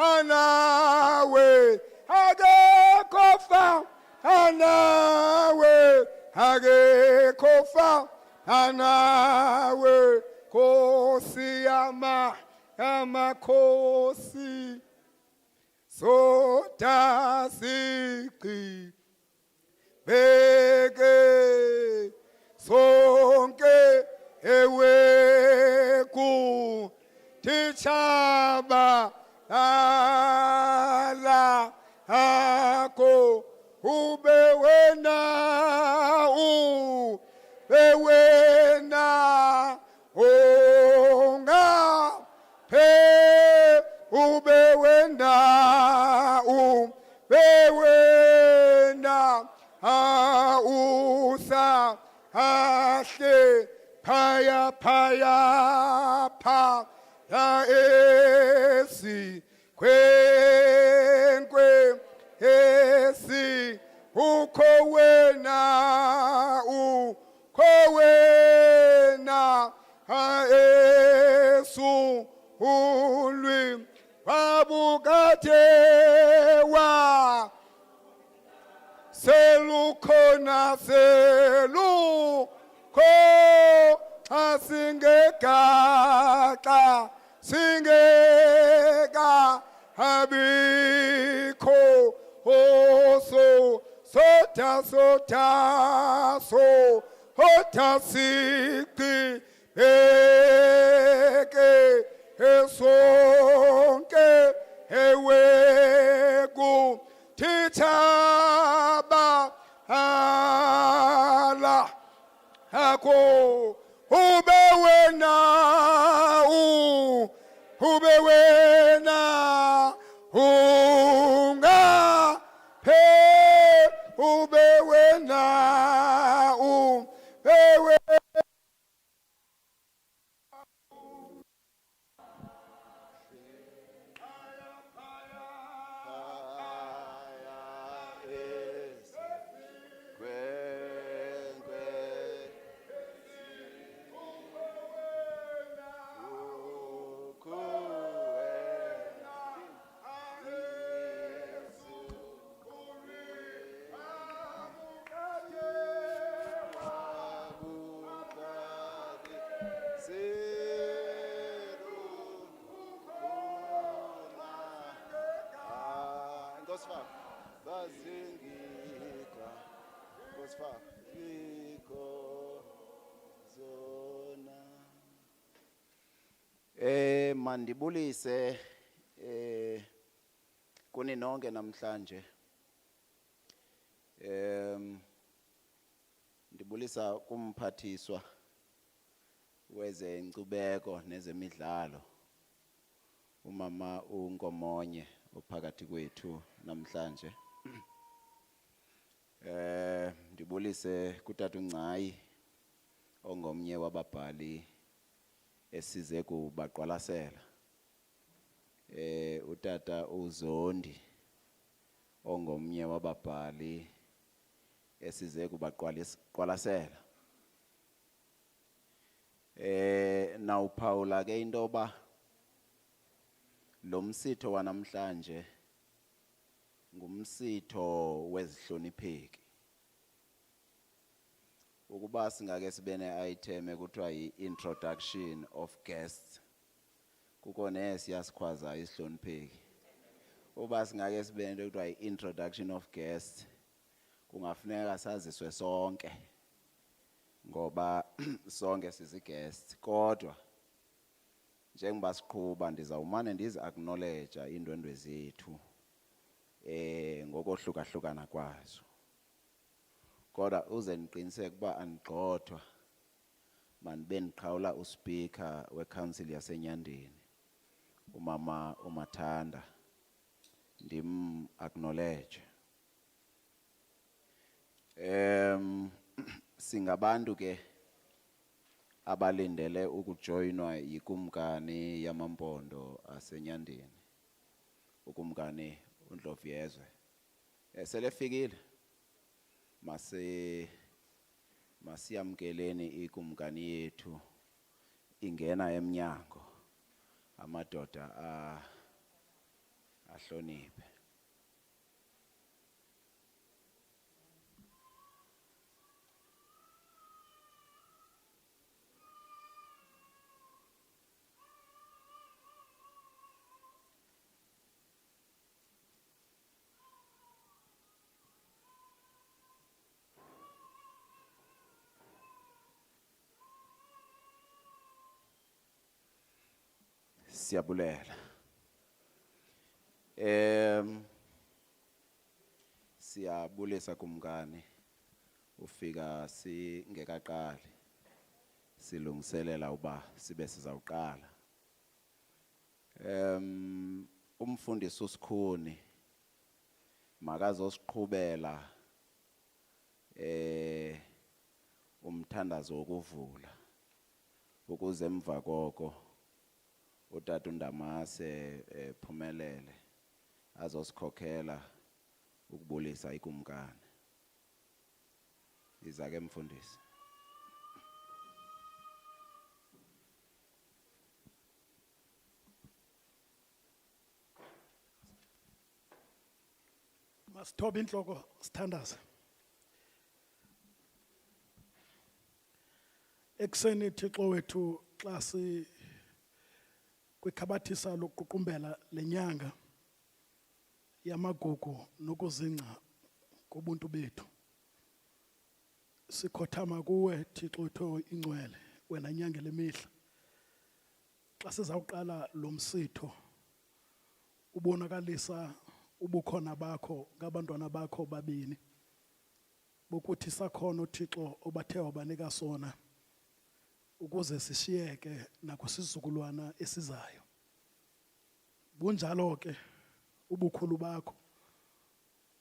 anawe agekofa anawe agekofa anawe kosi amakhosi sotasiki beke sonke eweku tichaba ala ako ubewena onga pe ubewena usa ashe paya pa ya esi kwenkwe esi ukowena esu ulwi wabukatewa selukona seluko asingeka singeka habiko oso sota so otasiki eke esonke eweku titaba ala ako ubewena unga pe ubewena mandibulise kuni nonke namhlanje ndibulisa kumphathiswa wezenkcubeko nezemidlalo umama uNkomonye ophakathi kwethu namhlanje ndibulise kutata uNgcayi ongomnye wababhali esize kubaqwalasela utata uZondi ongomnye wababhali esize kubaqwalasela nawuphawula ke intoba lo msitho wanamhlanje ngumsitho wezihlonipheki ukuba singake sibe ne-item ekuthiwa yi-introduction of guests kukhona esiyasikhwaza isihlonipheki uba singake sibe nento ekuthiwa yi-introduction of guests kungafuneka saziswe sonke ngoba sonke sizi-guests kodwa njengoba siqhuba ndizawumane ndizi-acknowledge iindwendwe zethu ngokohlukahlukana kwazo kodwa uze ndiqiniseke ukuba andigxothwa manibe ndiqhawula uSpeaker weCouncil yaseNyandeni umama uMathanda ndim-acknowledge singabantu ke abalindele ukujoyinwa yikumkani yamampondo aseNyandeni ukumkani uNdlovyezwe selefikile masiyamkeleni ikumkani yethu ingena emnyango amadoda ahloniphe. Siyabulela. Siyabulisa kumngane ufika singekaqali silungiselela uba sibe sizawuqala. Umfundisi uSikhuni makazosiqhubela umthandazo wokuvula ukuze emva koko utata uNdamase Phumelele azosikhokhela ukubulisa ikumkani. Iza ke mfundisi. Masithoba inhloko sithandaze. Ekseni Thixo wethu xa si kwikhabathisa lokuququmbela lenyanga yamagugu nokuzingca kubuntu bethu. Sikhothama kuwe Thixo wethu ingcwele wena nyanga lemihla. Xa sizawuqala lo msitho ubonakalisa ubukhona bakho ngabantwana bakho babini. Bokuthi sakhono Thixo obathe wabanika sona ukuze sishiyeke nakwisizukulwana esizayo. Bunjalo ke ubukhulu bakho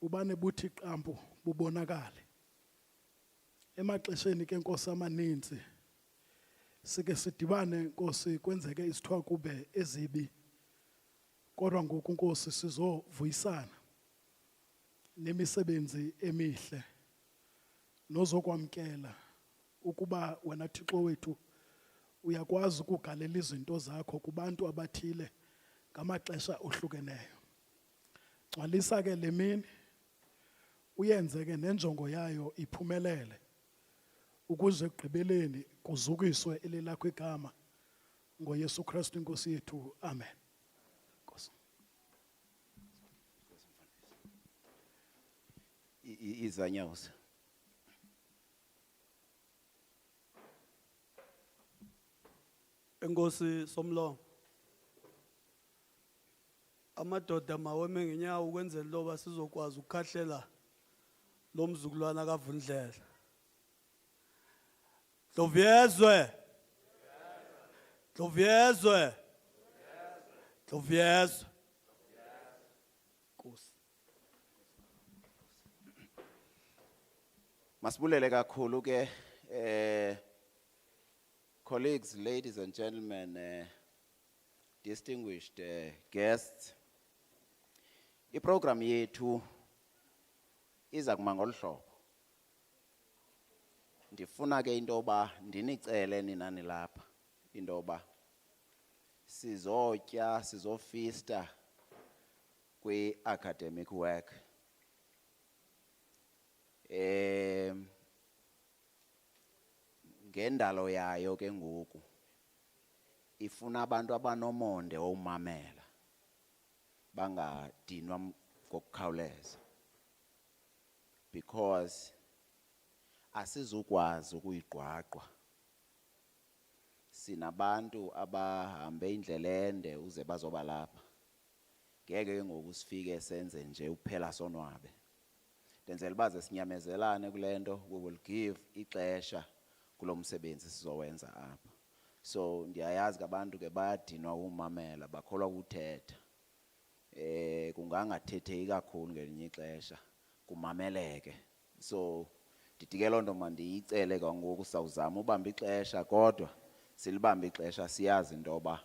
ubane buthi qampu bubonakale. Emaxesheni ke Nkosi amaninzi sike sidibane Nkosi kwenzeke isithwa kube ezibi. Kodwa ngoku Nkosi sizovuyisana nemisebenzi emihle nozokwamkela ukuba wena Thixo wethu uyakwazi ukugalela izinto zakho kubantu abathile ngamaxesha ohlukeneyo. Gcwalisa ke lemini uyenze ke nenjongo yayo iphumelele ukuze ekugqibeleni kuzukiswe elelakho igama ngoYesu Kristu Inkosi yethu. Amen. Nkosi. Izanyawo. Enkosi Somlongo, amadoda maweme ngenyawo ukwenzela loba sizokwazi ukukhahlela lo mzukulwana kaVundlela. Dlovyezwe, Dlovyezwe, Dlovyezwe. Nkosi. Masibulele kakhulu ke colleagues, ladies and gentlemen, distinguished guests. Iprogram yethu iza kuma ngolu hlobo. Ndifuna ke intoba ndinicele nina nilapha intoba sizotya sizofista kwi-academic work. Ngendalo yayo ke ngoku ifuna abantu abanomonde owumamela bangadinwa ngokukhawuleza, because asizukwazi ukuyigqwaqwa. Sinabantu abahambe indlela ende uze bazoba lapha. Ngeke ke ngoku sifike senze nje uphela sonwabe. Denzela baze sinyamezelane kulento. We will give ixesha kulo msebenzi sizowenza apha. So ndiyayazi abantu ke bayadinwa umamela bakholwa ukuthetha. Kungangathetheki kakhulu ngelinye ixesha kumameleke. So ndithi lonto mandiyicele kwangoku sawuzama ubamba ixesha kodwa silibamba ixesha siyazi intoba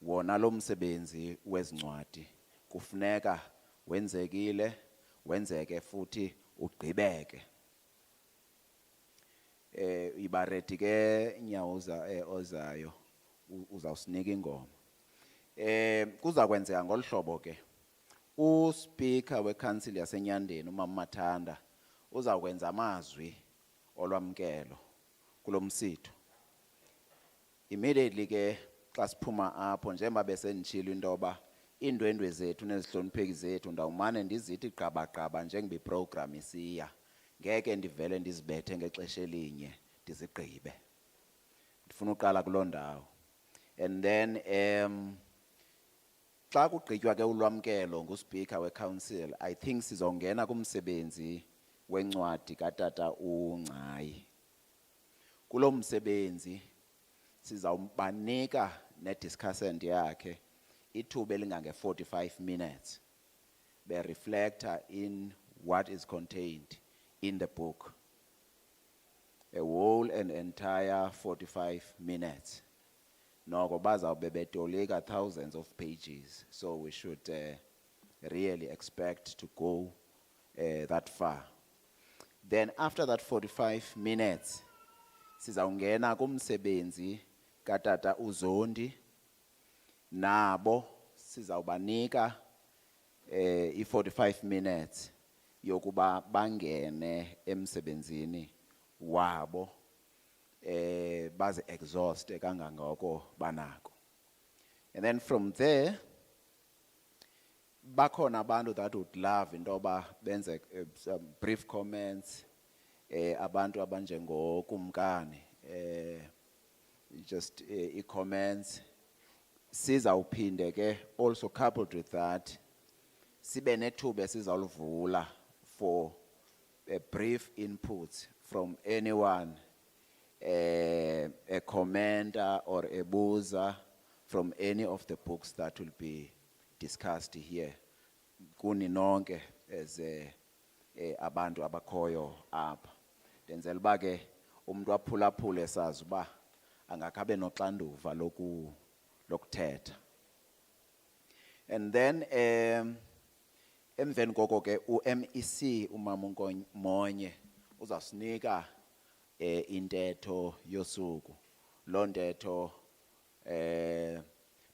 wona lo msebenzi wezincwadi kufuneka wenzekile wenzeke futhi ugqibeke. Iba ready ke Nyawuza ozayo uzawusinika ingoma. Kuza kwenzeka ngolu hlobo ke uSpeaker weCouncil yaseNyandeni uMama Mathanda uzakwenza amazwi olwamkelo kulomsitho. Immediately ke xa siphuma apho njengoba besenitshilo intoba indwendwe zethu nezihlonipheki zethu ndawumane ndizithi gqabagqaba njengoba iprogram isiya. Ngeke ndivele ndizibethe ngexesha elinye ndizigqibe. Ndifuna uqala kuloo ndawo. And then xa kugqitywa ke ulwamkelo nguSpeaker weCouncil, I think sizongena kumsebenzi wencwadi katata uNgcayi. Kulo msebenzi sizawubanika nediscussant yakhe ithuba elingange-45 minutes be-reflector in what is contained in the book. A whole and entire 45 minutes. Noko bazawube betolika thousands of pages, so we should really expect to go that far. Then after that 45 minutes, sizawungena kumsebenzi katata uZondi, nabo sizawubanika i-45 minutes yokuba bangene emsebenzini wabo baze exhaust kangangoko banako. And then from there bakhona abantu that would love intoba benze some brief comments, abantu abanjengokumkani just i-comments. Sizawuphinde ke also coupled with that sibe nethuba esizawulivula for a brief input from anyone, a commenter or a buzer from any of the books that will be discussed here. Kuni nonke as abantu abakhoyo apha. Denzela uba ke umuntu aphulaphule esazi uba angakabe noxanduva lokuthetha. And then emveni koko ke uMEC umama uMonye uzasinika intetho yosuku. Lo ntetho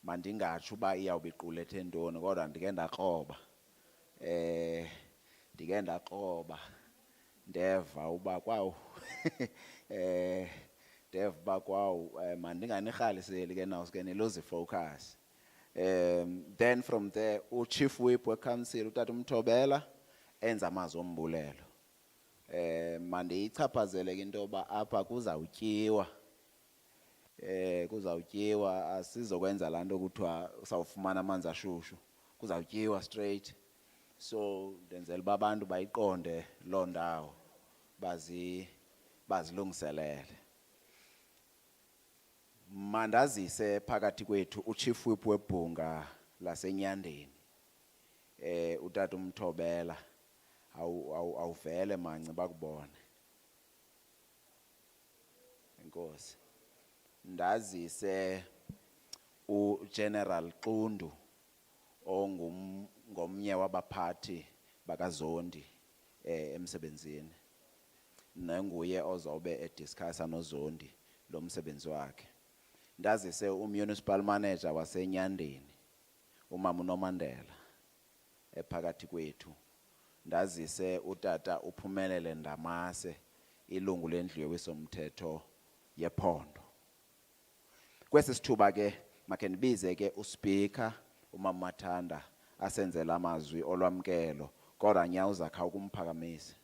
mandingatsho uba iyawubiqulethe ntoni kodwa ndike ndakroba ndeva uba kwawu ndeva uba kwawu mandinganirhaliseli ke nawuske niluze focus. Then from there uChief Whip weCouncil utata uMthobela enza amazwi ombulelo. Mandiyichaphazele ke intoba apha kuzawutyiwa asizokwenza laa nto kuthiwa usawufumana amanzi ashushu, kuzawutyiwa straight. So ndenzela uba abantu bayiqonde loo ndawo bazilungiselele. Mandazise phakathi kwethu uChief Whip webhunga laseNyandeni utata uMthobela awuvele mance bakubone. Enkosi. Ndazise uGeneral Qundu ngomnye wabaphathi bakaZondi emsebenzini. Nenguye ozawube ediscussa noZondi lo msebenzi wakhe. Ndazise umunicipal manager waseNyandeni umama uNomandela ephakathi kwethu. Ndazise utata uPhumelele Ndamase ilungu lendlu yowisomthetho yephondo. Kwesi sithuba ke make ndibize ke uSpeaker uMama Mathanda asenzela amazwi olwamkelo kodwa nyawo zakha ukumphakamisa.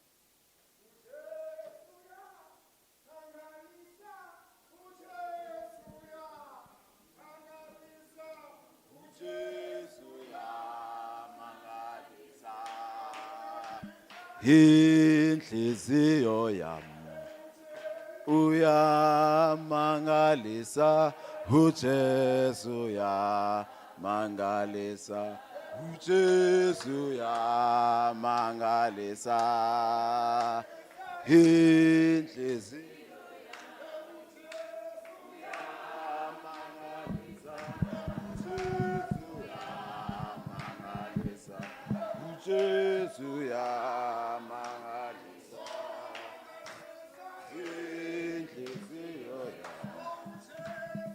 Inhliziyo yami uyamangalisa, uJesu uyamangalisa, uJesu uyamangalisa. Inhliziyo uJesu uyamangalisa, inhliziyo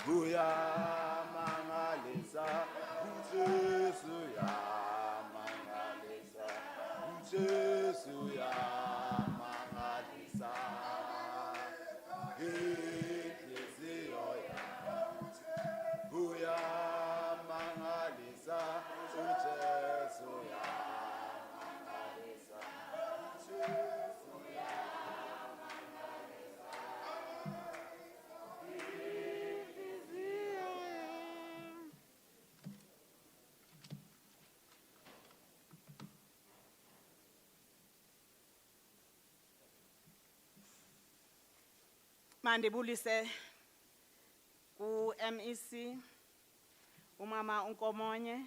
uyamangalisa, uJesu uyamangalisa. Mandibulise ku MEC umama uNkomonye,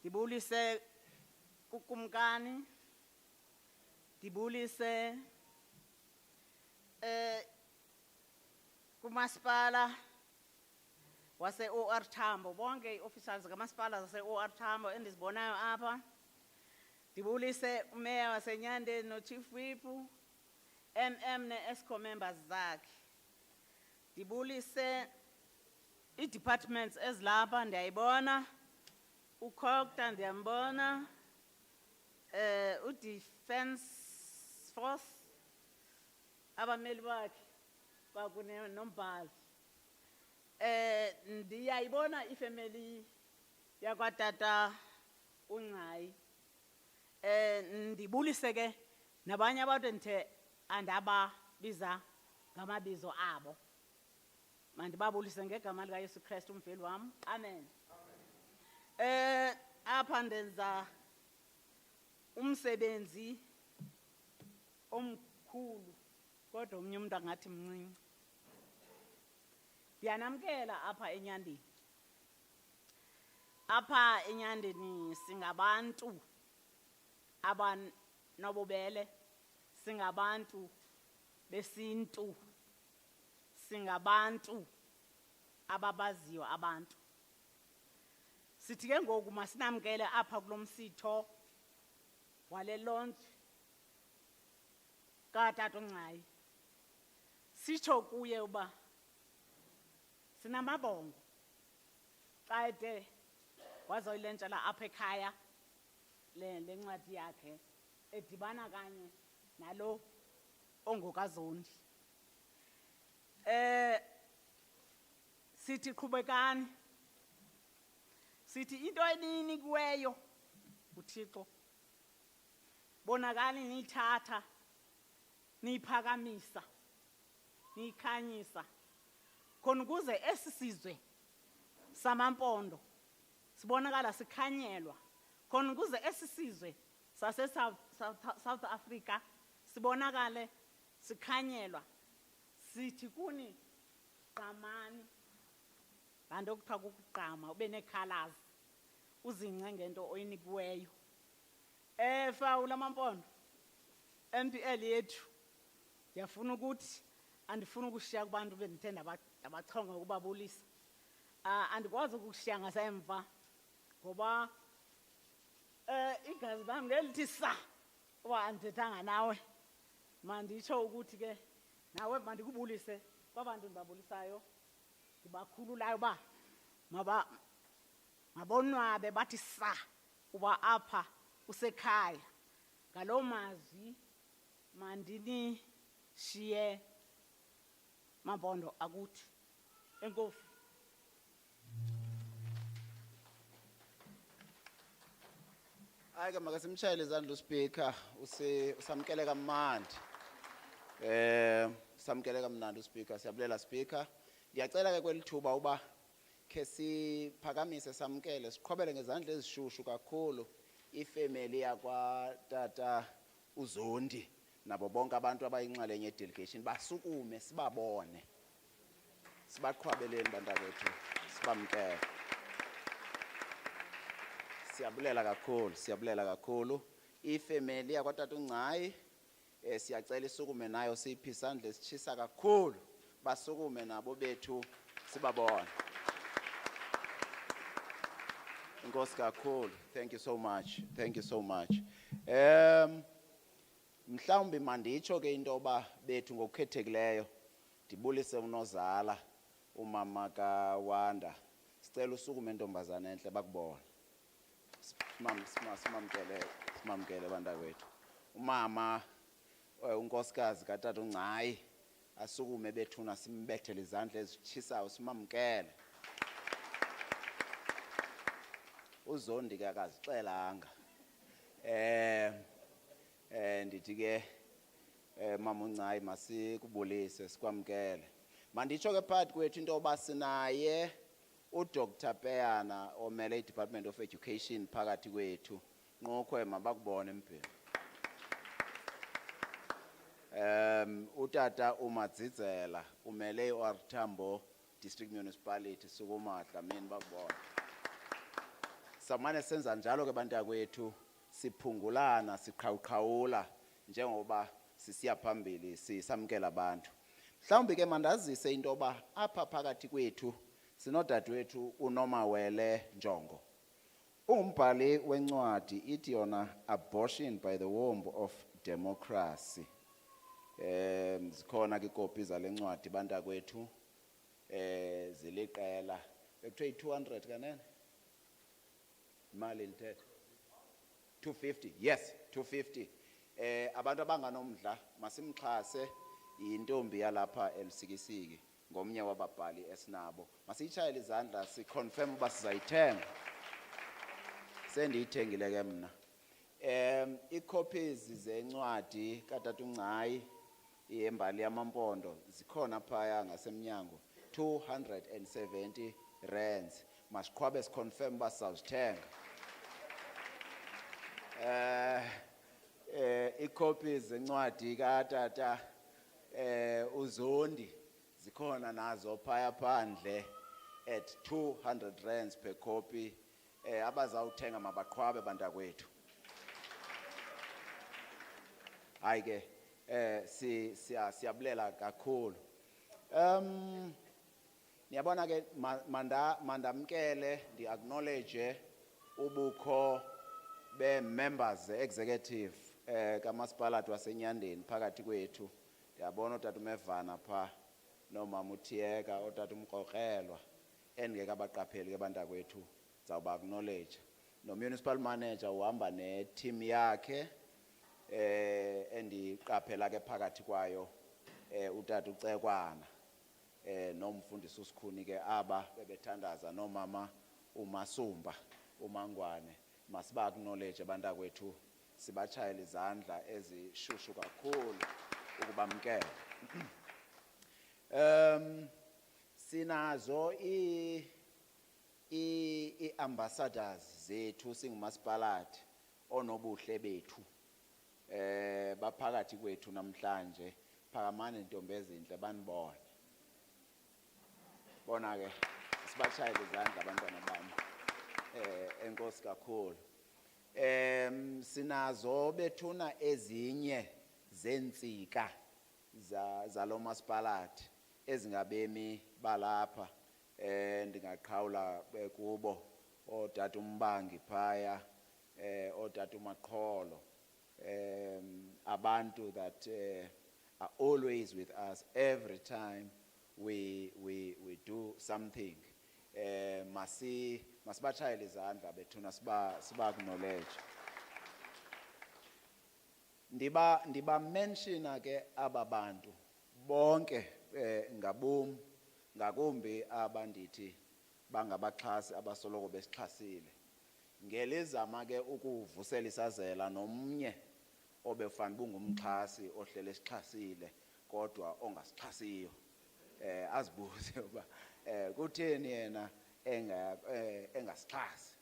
dibulise kukumkani, dibulise kumasipala wase OR Tambo, bonke officials kamasipala wase OR Tambo endizibonayo apha. Dibulise umeya waseNyande no Chief Whip, MM ne ESCO members zakhe. Dibulise i-departments ezilapha ndiyayibona, uCocta ndiyambona, u-Defence Force, abameli bakhe bakune nombhali. Ndiyayibona ifamily yakwatata uNgcayi. Ndibulise ke nabanye abantu endithe andababiza ngamabizo abo. Mandibabulise ngegama lika Yesu Kristu umveli wami. Amen. Apha ndenza umsebenzi omkhulu kodwa omnye umuntu angathi mncinci. Ndiyanamkela apha eNyandeni. Apha eNyandeni singabantu abanobubele, singabantu besintu, singabantu ababaziyo abantu. Sithi ke ngoku masinamkele apha kulomsitho wale launch katata uNgcayi. Sitsho kuye uba sinamabongo xa ede wazoyilentshela apha ekhaya le ncwadi yakhe edibana kanye nalo ongokaZondi. Sithi qhubekani, sithi into eniyinikiweyo uThixo bonakali niyithatha niyiphakamisa niyikhanyisa khona ukuze esisizwe samampondo sibonakala sikhanyelwa, khona ukuze esisizwe sase South Africa sibonakale sikhanyelwa. Sithi kuni qamani, bantu okuthiwa kukugqama, ube neekhalazi uzingce ngento oyinikiweyo. Fawu lamampondo MPL yethu ndiyafuna ukuthi andifuna ukushiya kubantu bendithe ndabachonga ukubabulisa. Andikwazi ukushiya ngasemva ngoba igazi bam ngelithi sa uba andithethanga nawe. Manditsho ukuthi ke nawe mandikubulise kwabantu ndibabulisayo, ndibakhululayo uba mabonwabe bathi sa uba apha usekhaya. Ngaloo mazwi mandinishiye mampondo akuthi. Enkosi. Hayi ke makasimshayele izandla uSpeaker, usamkele kamnandi. Samkele kamnandi uSpeaker, siyabulela Speaker. Ndiyacela ke kwelithuba uba ke siphakamise samkele siqhobele ngezandla ezishushu kakhulu ifamily yakwatata uZondi nabo bonke abantu abayinxalenye delegation basukume sibabone. Sibaqhwabeleni bantabethu, sibamkele. Siyabulela kakhulu. Ifamily yakwatata uNgcayi siyacela isukume nayo siphi isandla esitshisa kakhulu. Basukume nabo bethu sibabone. Inkosi kakhulu. Thank you so much. Thank you so much. Mhlawumbi manditsho ke into ba bethu ngokukhethekileyo ndibulise unozala umama kaWANDA. Sicela usukume ntombazana enhle bakubona. Simamkele bantakwethu. Umama unkosikazi katata uNgcayi asukume bethuna simbethele izandla ezitshisayo simamkele. uZondi ke akazixelanga. Ndithi ke mama uNgcayi masikubulise sikwamkele. Manditsho ke phakathi kwethu into yoba sinaye uDr Peyana omele iDepartment of Education phakathi kwethu. Nqokhwe mabakubone mpilo. Utata uMadzizela umele iOR Tambo District Municipality sukuMahla mina bakubona. Samane senza njalo ke bantakwethu siphungulana siqhawuqhawula njengoba sisiya phambili sisamkela abantu. Mhlawumbe ke mandazise into ba apha phakathi kwethu sinodadewethu uNomawele Njongo. Ungumbhali wencwadi ithi yona Abortion by the Womb of Democracy. Zikhona ke ikopi zalencwadi bantakwethu ziliqela bekuthiwe 200 kanene imali inthethe 250 yes 250 abantu abanganomdla masimxhase intombi yalapha eLsikisiki ngomnye wababhali esinabo masiyitshayele izandla siconfirm uba sizayithenga sendiyithengile ke mna icopies zencwadi katata uNgcayi yembali yamampondo zikhona phaya ngasemnyango 270 rands masiqhwabe siconfirm uba sizawuzithenga icopies zencwadi katata uZondi zikhona nazo phaya phandle at 200 rands per copy abazawuthenga mabaqhwabe bantakwethu hayi ke siyabulela kakhulu niyabona ke mandamkele ndi-acknowledge ubukho be-members executive kamasipalati waseNyandeni phakathi kwethu ndiyabona utata uMevana pha nomama uThiyeka utata uMkrokrelwa endingeke abaqapheli ke bantakwethu zawuba acknowledge no-municipal manager uhamba ne-team yakhe endiqaphela ke phakathi kwayo utata uCekwana nomfundisi uSikhuni ke aba bebethandaza nomama uMasumba uMangwane masiba acknowledge bantakwethu sibachayela izandla ezishushu kakhulu ukubamkela sinazo i-ambassadors zethu singumasipalati onobuhle bethu baphakathi kwethu namhlanje phakamane intombi ezinhle banibone bona ke sibachayele izandla abantwana bami enkosi kakhulu sinazo bethuna ezinye zensika zalo masipalati ezingabemi balapha ndingaqhawula kubo otata uMbangi phaya otata uMaqholo abantu that are always with us every time we do something masibachayele izandla bethuna siba acknowledge ndiba mention ke ababantu bonke ngabom ngakumbi abandithi bangabaxhasi abasoloko besixhasile ngelizama ke ukuvusela isazela nomnye obefana bungumxhasi ohlele esixhasile kodwa ongasixhasiyo azibuze uba kutheni yena engasixhasi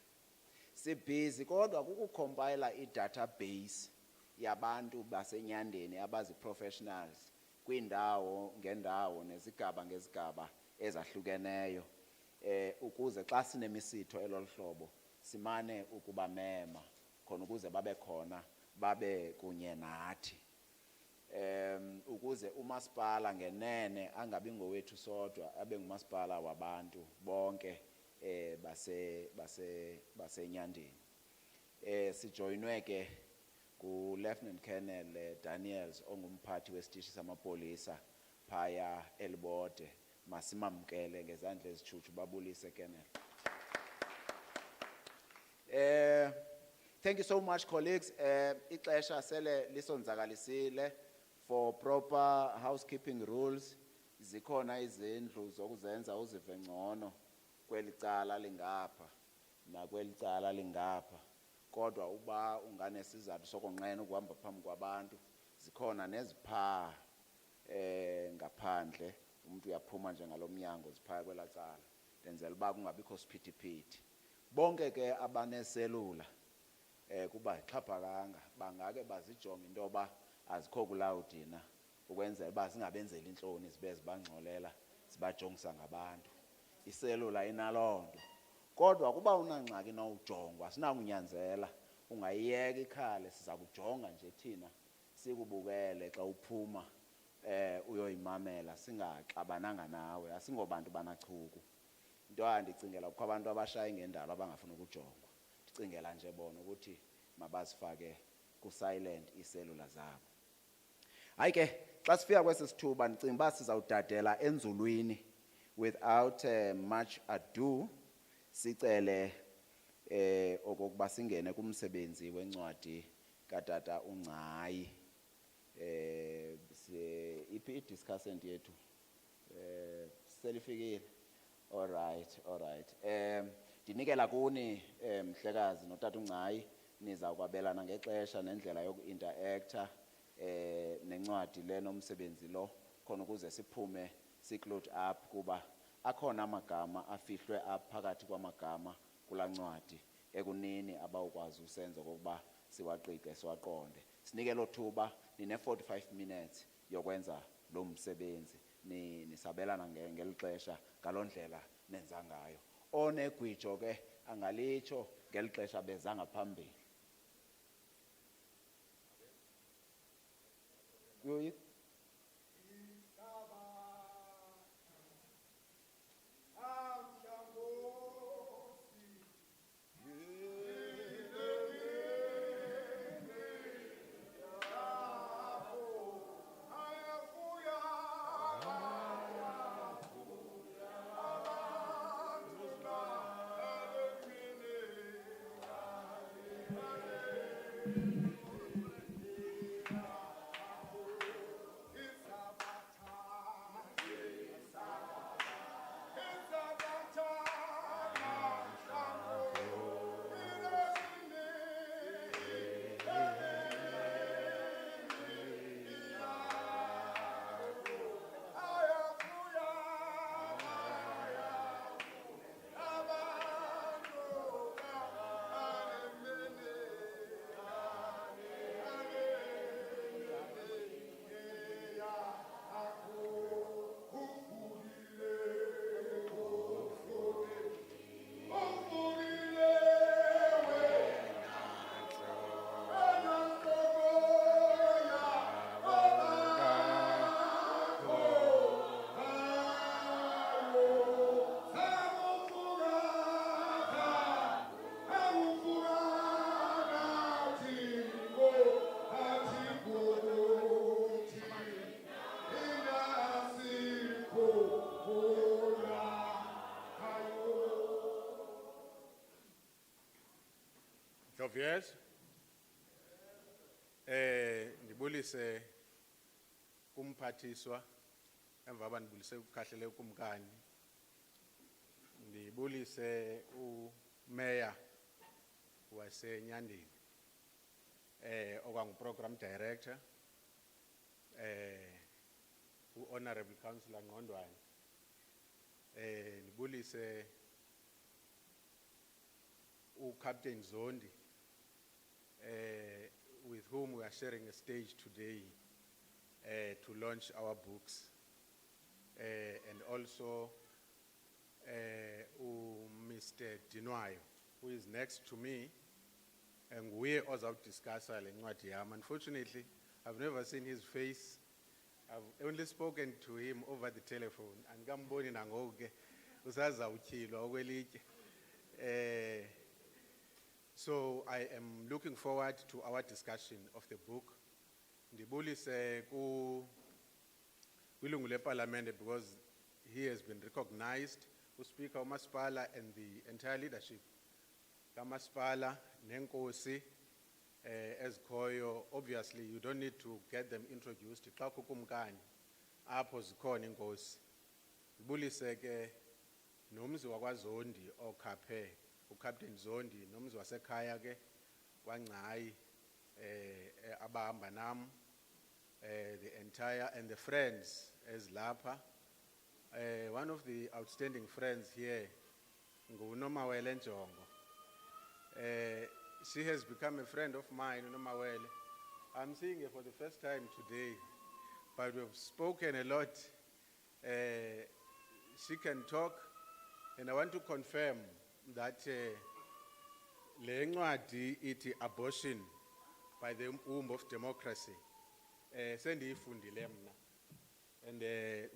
sibhizi kodwa kukucompile i-database yabantu baseNyandeni abazi-professionals kwindawo ngendawo nezigaba ngezigaba ezahlukeneyo ukuze xa sinemisitho eloluhlobo simane ukubamema khona ukuze babe khona babe kunye nathi ukuze umasipala ngenene angabi ngowethu sodwa abe ngumasipala wabantu bonke baseNyandeni sijoyinwe ke ku-Lieutenant Colonel Daniels ongumphathi wesitishi samapolisa phaya eLibode masimamkele ngezandla ezitshuthu babulise Colonel. Thank you so much colleagues. Ixesha sele lisonzakalisile for proper housekeeping rules zikhona izindlu zokuzenza uzive ngcono kwelicala lingapha nakwelicala lingapha kodwa uba unganesizathu sokonqena ukuhamba phambi kwabantu zikhona nezipha ngaphandle umuntu uyaphuma nje ngalomnyango ziphaya kwelacala denzela uba kungabikho siphithiphithi bonke ke abaneselula kuba ixhaphakanga bangake bazijonga into yoba azikho kulawudi na ukwenzela uba singabenzeli inhloni sibe zibangcolela sibajongisa ngabantu. Iselula inaloo nto. Kodwa kuba unangxaki nawujongwa sinakunyanzela ungayiyeka ikhale, siza kujonga nje thina sikubukele xa uphuma uyoyimamela singaxabananga nawe, asingobantu banachuku. Into andicingela kukho abantu abashaya ngendalo abangafuni ukujongwa. Ndicingela nje bona ukuthi mabazifake ku-silent iselula zabo. Hayi ke xa sifika kwesi sithuba ndicinga uba sizawudadela enzulwini without much ado. Sicele okokuba singene kumsebenzi wencwadi katata uNgcayi. Iphi i-discussant yethu selifikile? All right. Ndinikela kuni mhlekazi notata uNgcayi, niza kwabelana ngexesha nendlela yoku-interacta nencwadi le nomsebenzi lo khona ukuze siphume si-close up kuba akhona amagama afihlwe apha phakathi kwamagama kulaa ncwadi ekunini abawukwazi usenza okokuba siwaqiqe siwaqonde. Sinike lo thuba nine-45 minutes yokwenza lo msebenzi, nisabelana ngeli xesha ngaloo ndlela nenza ngayo. Onegwijo ke angalitsho ngeli xesha beza ngaphambili. Yes. Ndibulise kumphathiswa emva koba ndibulise ukukhahlele ukumkani. Ndibulise umeya waseNyandeni okwangu-program director, u-Honorable Councillor Ngqondwane. Ndibulise uCaptain Zondi, with whom we are sharing a stage today to launch our books, and also Mr. Dinwayo, who is next to me, and we also discuss lencwadi yami. Unfortunately, I've never seen his face. I've only spoken to him over the telephone, and ngamboni nangoku usazawutyilwa okwelitye. So I am looking forward to our discussion of the book. Ndibulise kwilungu leParliament because he has been recognized, uSpeaker uMasipala and the entire leadership kaMasipala nenkosi ezikhoyo. Obviously you don't need to get them introduced. Xa kukumkani apho zikhona inkosi. Ndibulise ke nomzi wakwaZondi okhaphe uCaptain Zondi, nomzi wasekhaya ke kwaNgcayi abahamba nam, the entire and the friends ezilapha. One of the outstanding friends here nguNomawele Njongo. She has become a friend of mine, Nomawele. I'm seeing her for the first time today. but we've spoken a lot. She can talk, and I want to confirm that le ncwadi ithi abortion by the womb of democracy. Sendiyifundile mna. And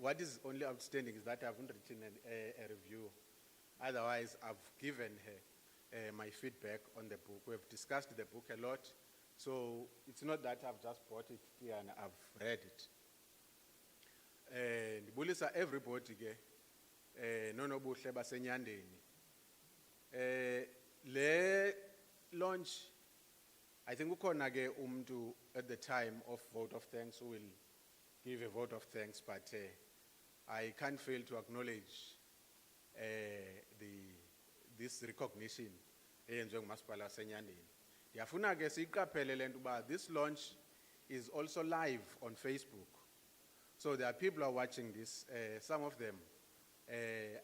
what is only outstanding is that I haven't written a review. Otherwise, I've given her my feedback on the book. We've discussed the book a lot. So it's not that I've just bought it here and I've read it. Ndibulisa everybody ke nonobuhle basenyandeni. Le launch, I think ukhona ke umuntu at the time of vote of thanks who will give a vote of thanks, but I can't fail to acknowledge this recognition eyenziwe ngumasipala wasenyandeni. Ndiyafuna ke siyiqaphele le nto uba this launch is also live on Facebook. So there are people who are watching this. Some of them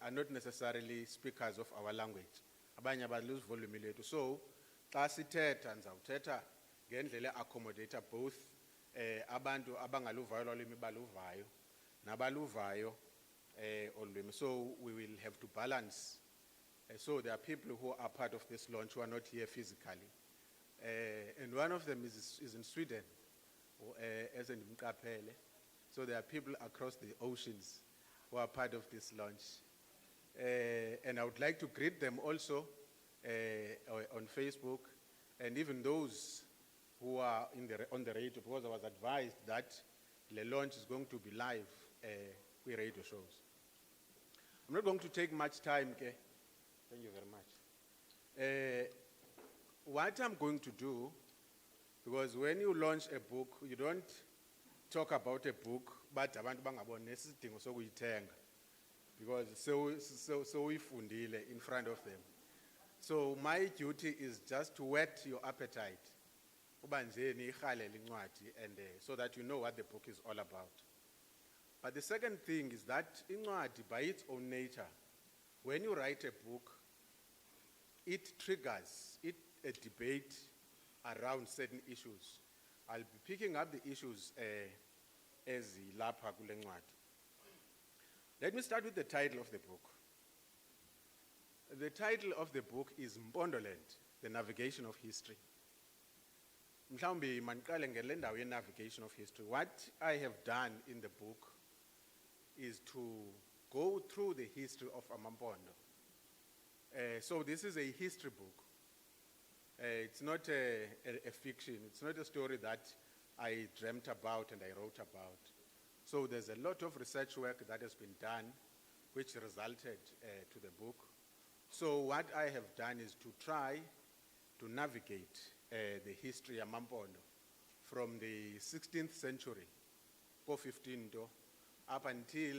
are not necessarily speakers of our language. Abanye abaluse volume lethu. So xa sithetha ndizawuthetha ngendlela accommodate both abantu abangaluvayo lolwimi baluvayo nabaluvayo olwimi. So we will have to balance. So there are people who are part of this launch who are not here physically. And one of them is in Sweden, as in Mkapele. So there are people across the oceans who are part of this launch. And I would like to greet them also on Facebook, and even those who are on the radio, because I was advised that the launch is going to be live with radio shows. I'm not going to take much time, okay? Thank you very much. What I'm going to do, because when you launch a book, you don't talk about a book, but abantu bangabona nesidingo sokuyithenga, because so uyifundile in front of them. So my duty is just to whet your appetite, uba nje niyirhalele incwadi, and so that you know what the book is all about. But the second thing is that incwadi, by its own nature, when you write a book, it triggers a debate around certain issues. I'll be picking up the issues as lapha kule ncwadi. Let me start with the title of the book. The title of the book is Mpondoland, the Navigation of History. Mhlawumbi maniqale ngele ndawo ye-navigation of history. What I have done in the book is to go through the history of Amampondo. So this is a history book. It's not a fiction. It's not a story that I dreamt about and I wrote about. So there's a lot of research work that has been done, which resulted to the book. So what I have done is to try to navigate the history of Mampondo from the 16th century, 15 up until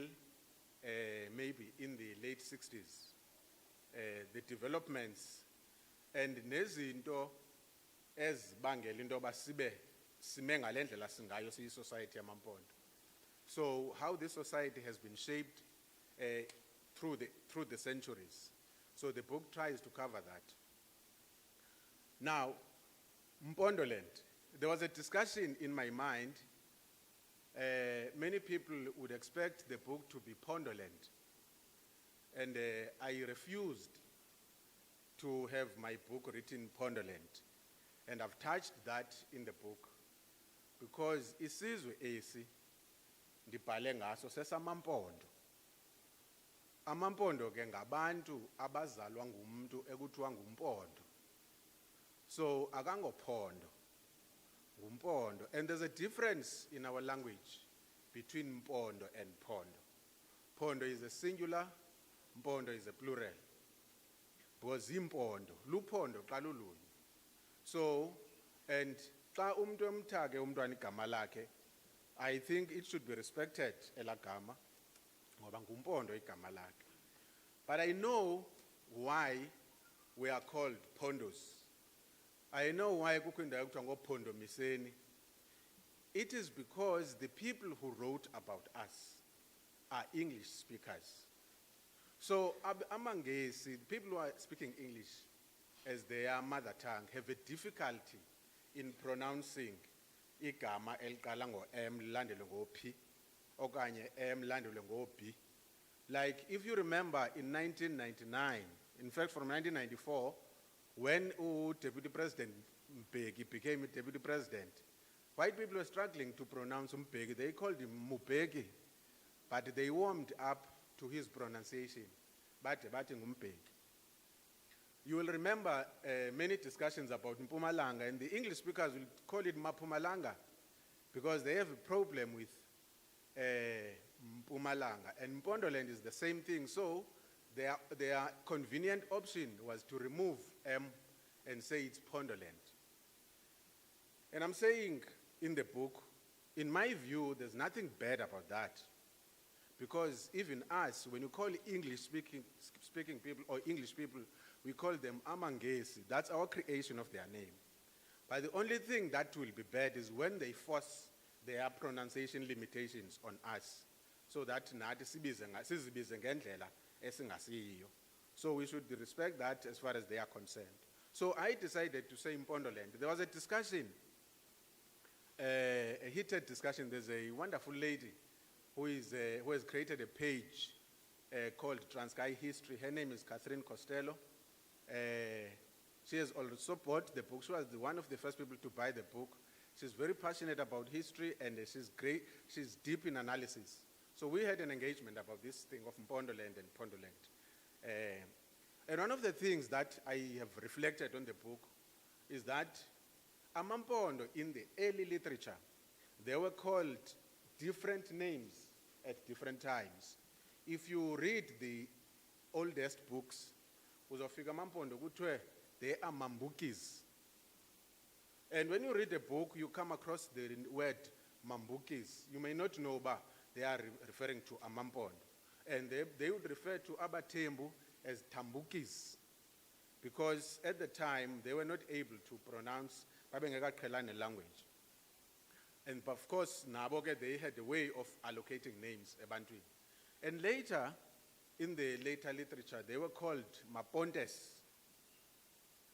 maybe in the late 60s. The developments and nezinto ezibangela into yoba sibe sime ngale ndlela singayo siyi-society yamaMpondo. So how this society has been shaped through the centuries. So the book tries to cover that. Now, Mpondoland, there was a discussion in my mind. Many people would expect the book to be Pondoland. And I refused to have my book written Pondoland. And I've touched that in the book. Because isizwe esi ndibhale ngaso sesamaMpondo. AmaMpondo ke ngabantu abazalwa ngumuntu ekuthiwa ngumpondo. So akangophondo, ngumpondo. And there's a difference in our language between mpondo and pondo. Pondo is a singular, mpondo is a plural. Because impondo, lupondo xa lulunye. So, and xa umuntu emthake umntwana igama lakhe, I think it should be respected elagama, ngoba ngumpondo igama lakhe. But I know why we are called pondos. I know why kukho indawo ekuthiwa ngoPhondo Miseni. It is because the people who wrote about us are English speakers. So amangesi, people who are speaking English as their mother tongue have a difficulty in pronouncing igama eliqala ngo-M lilandele ngo-P okanye emlandule ngo-B. Like, if you remember in 1999, in fact from 1994, when Deputy President Mbeki became a Deputy President, white people were struggling to pronounce Mbeki. They called him Mubeki, but they warmed up to his pronunciation. Bate Mbeki. You will remember many discussions about Mpumalanga, and the English speakers will call it Mapumalanga because they have a problem with Mpumalanga. And Mpondoland is the same thing. So their convenient option was to remove M and say it's Pondoland. And I'm saying in the book, in my view, there's nothing bad about that. Because even us, when you call English speaking people or English people, we call them Amangesi. That's our creation of their name. But the only thing that will be bad is when they force their pronunciation limitations on us. So that so we should respect that as far as they are concerned. So I decided to say Mpondoland. There was a discussion, a heated discussion. There's a wonderful lady who has created a page called Transkei History. Her name is Catherine Costello. She has also bought the book. She was one of the first people to buy the book. She's very passionate about history, and she's great. She's deep in analysis. So we had an engagement about this thing of Mpondoland and Pondoland. And one of the things that I have reflected on the book is that Amampondo, in the early literature, they were called different names at different times. If you read the oldest books, uzofika Mampondo kuthiwe they are Mambukis. And when you read a book, you come across the word Mambukis. You may not know, but they are referring to Amampondo. And they would refer to Abatembu as Tambukis, because at the time they were not able to pronounce Babengakaqhelane language. And of course, Naboke, they had a way of allocating names, ebantwini. And later, in the later literature, they were called Mapontes.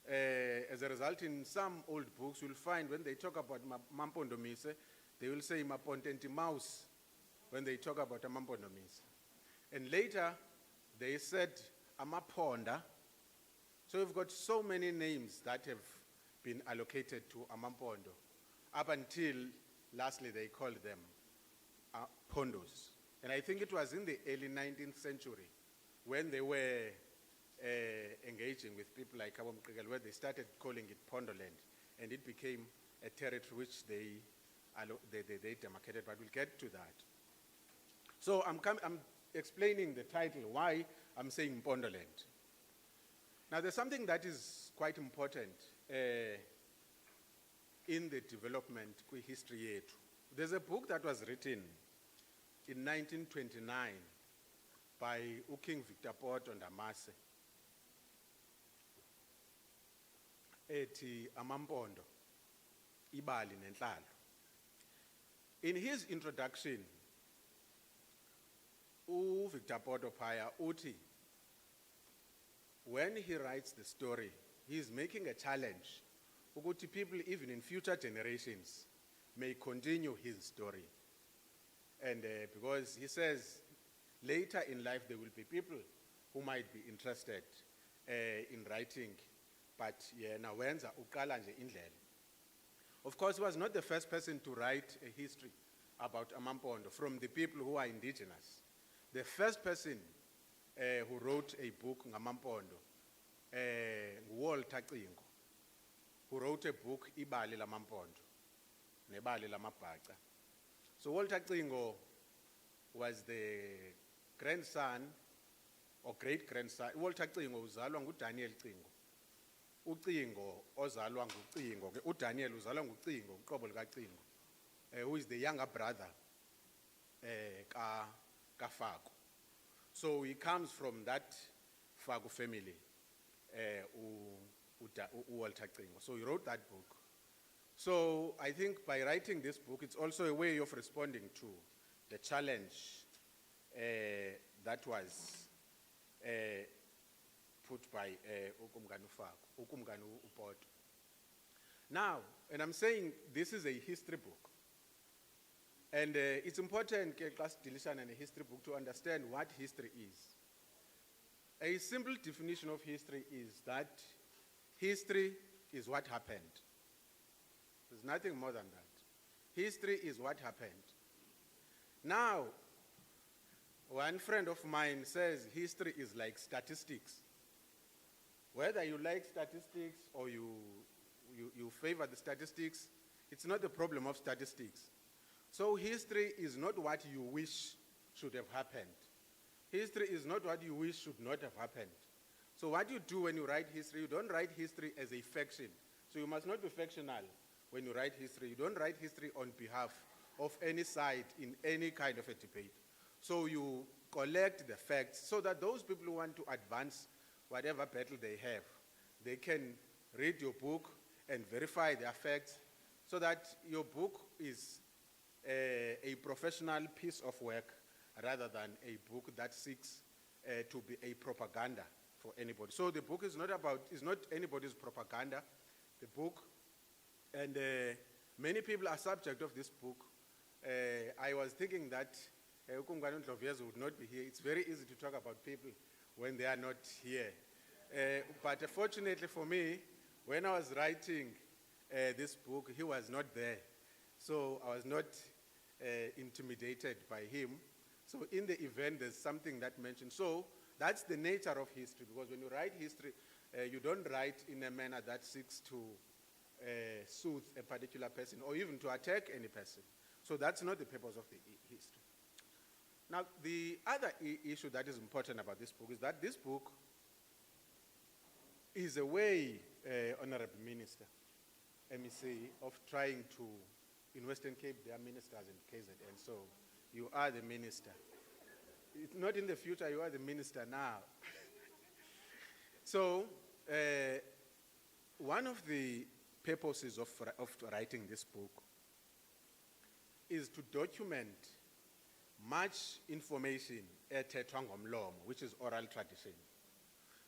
As a result, in some old books, you'll find when they talk about Mampondomise, they will say Mapontenti Mouse when they talk about a Mampondomise. And later, they said Amaponda. So we've got so many names that have been allocated to Amampondo, up until lastly they called them Pondos. And I think it was in the early 19th century when they were engaging with people like Cabo Mqikelo, where they started calling it Pondoland, and it became a territory which they demarcated, but we'll get to that. So I'm explaining the title, why I'm saying Pondoland. Now there's something that is quite important in the development history yethu. There's a book that was written in 1929 by King Victor Poto Ndamase, ethi Amampondo, Ibali nenhlalo. In his introduction, Victor Poto phaya uthi, when he writes the story, he is making a challenge ukuthi people even in future generations may continue his story. And because he says later in life there will be people who might be interested in writing, but yena wenza uqala nje indlela. Of course, he was not the first person to write a history about Amampondo from the people who are indigenous. The first person who wrote a book ngamaMpondo, Walter Cingo, who wrote a book Ibali lamaMpondo, Nebali lamabhaca. So Walter Cingo was the grandson or great-grandson. Walter Cingo uzalwa nguDaniel Cingo. ucingo ozalwa ngucingo ke uDaniel uzalwa ngucingo uqobo lika Cingo, who is the younger brother ka Faku. So he comes from that Faku family, Walter Cingo. So he wrote that book. So I think by writing this book, it's also a way of responding to the challenge that was put by Ukumganu Faku, Ukumganu Upoto. Now, and I'm saying this is a history book. And it's important, ke xa sidilishana ne-history book, to understand what history is. A simple definition of history is that history is what happened. There's nothing more than that. History is what happened. Now, one friend of mine says history is like statistics. Whether you like statistics or you favor the statistics, it's not the problem of statistics. So history is not what you wish should have happened. History is not what you wish should not have happened. So what you do when you write history, you don't write history as a faction. So you must not be factional when you write history. You don't write history on behalf of any side in any kind of a debate. So you collect the facts so that those people who want to advance whatever battle they have, they can read your book and verify their facts so that your book is a professional piece of work rather than a book that seeks to be a propaganda for anybody. So the book is not anybody's propaganda. The book, and many people are subject of this book. I was thinking that Ukungwane Ndlovu would not be here. It's very easy to talk about people when they are not here. But fortunately for me, when I was writing this book, he was not there. So I was not intimidated by him. So in the event, there's something that mentioned. So that's the nature of history, because when you write history, you don't write in a manner that seeks to soothe a particular person or even to attack any person. So that's not the purpose of the history. Now, the other issue that is important about this book is that this book is a way, Honorable Minister, MEC, of trying to, in Western Cape, there are ministers in KZN, so you are the minister. It's not in the future, you are the minister now. So, one of the purposes of writing this book is to document much information ethethwa ngomlomo, which is oral tradition.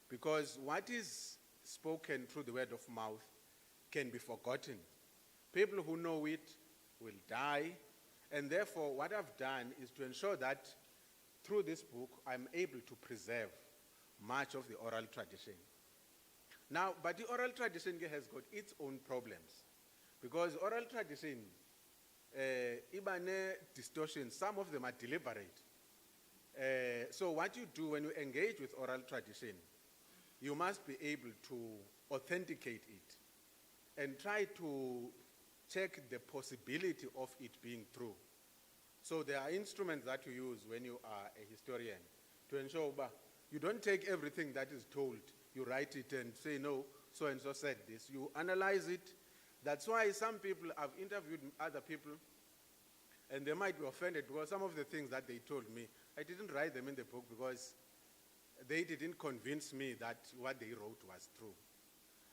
Because what is spoken through the word of mouth can be forgotten. People who know it will die, and therefore what I've done is to ensure that through this book I'm able to preserve much of the oral tradition. Now, but the oral tradition has got its own problems, because oral tradition, even distortions, some of them are deliberate. So what you do when you engage with oral tradition, you must be able to authenticate it and try to check the possibility of it being true. So there are instruments that you use when you are a historian to ensure that you don't take everything that is told, you write it and say, no, so-and-so said this. You analyze it. That's why some people, I've interviewed other people, and they might be offended because some of the things that they told me, I didn't write them in the book because they didn't convince me that what they wrote was true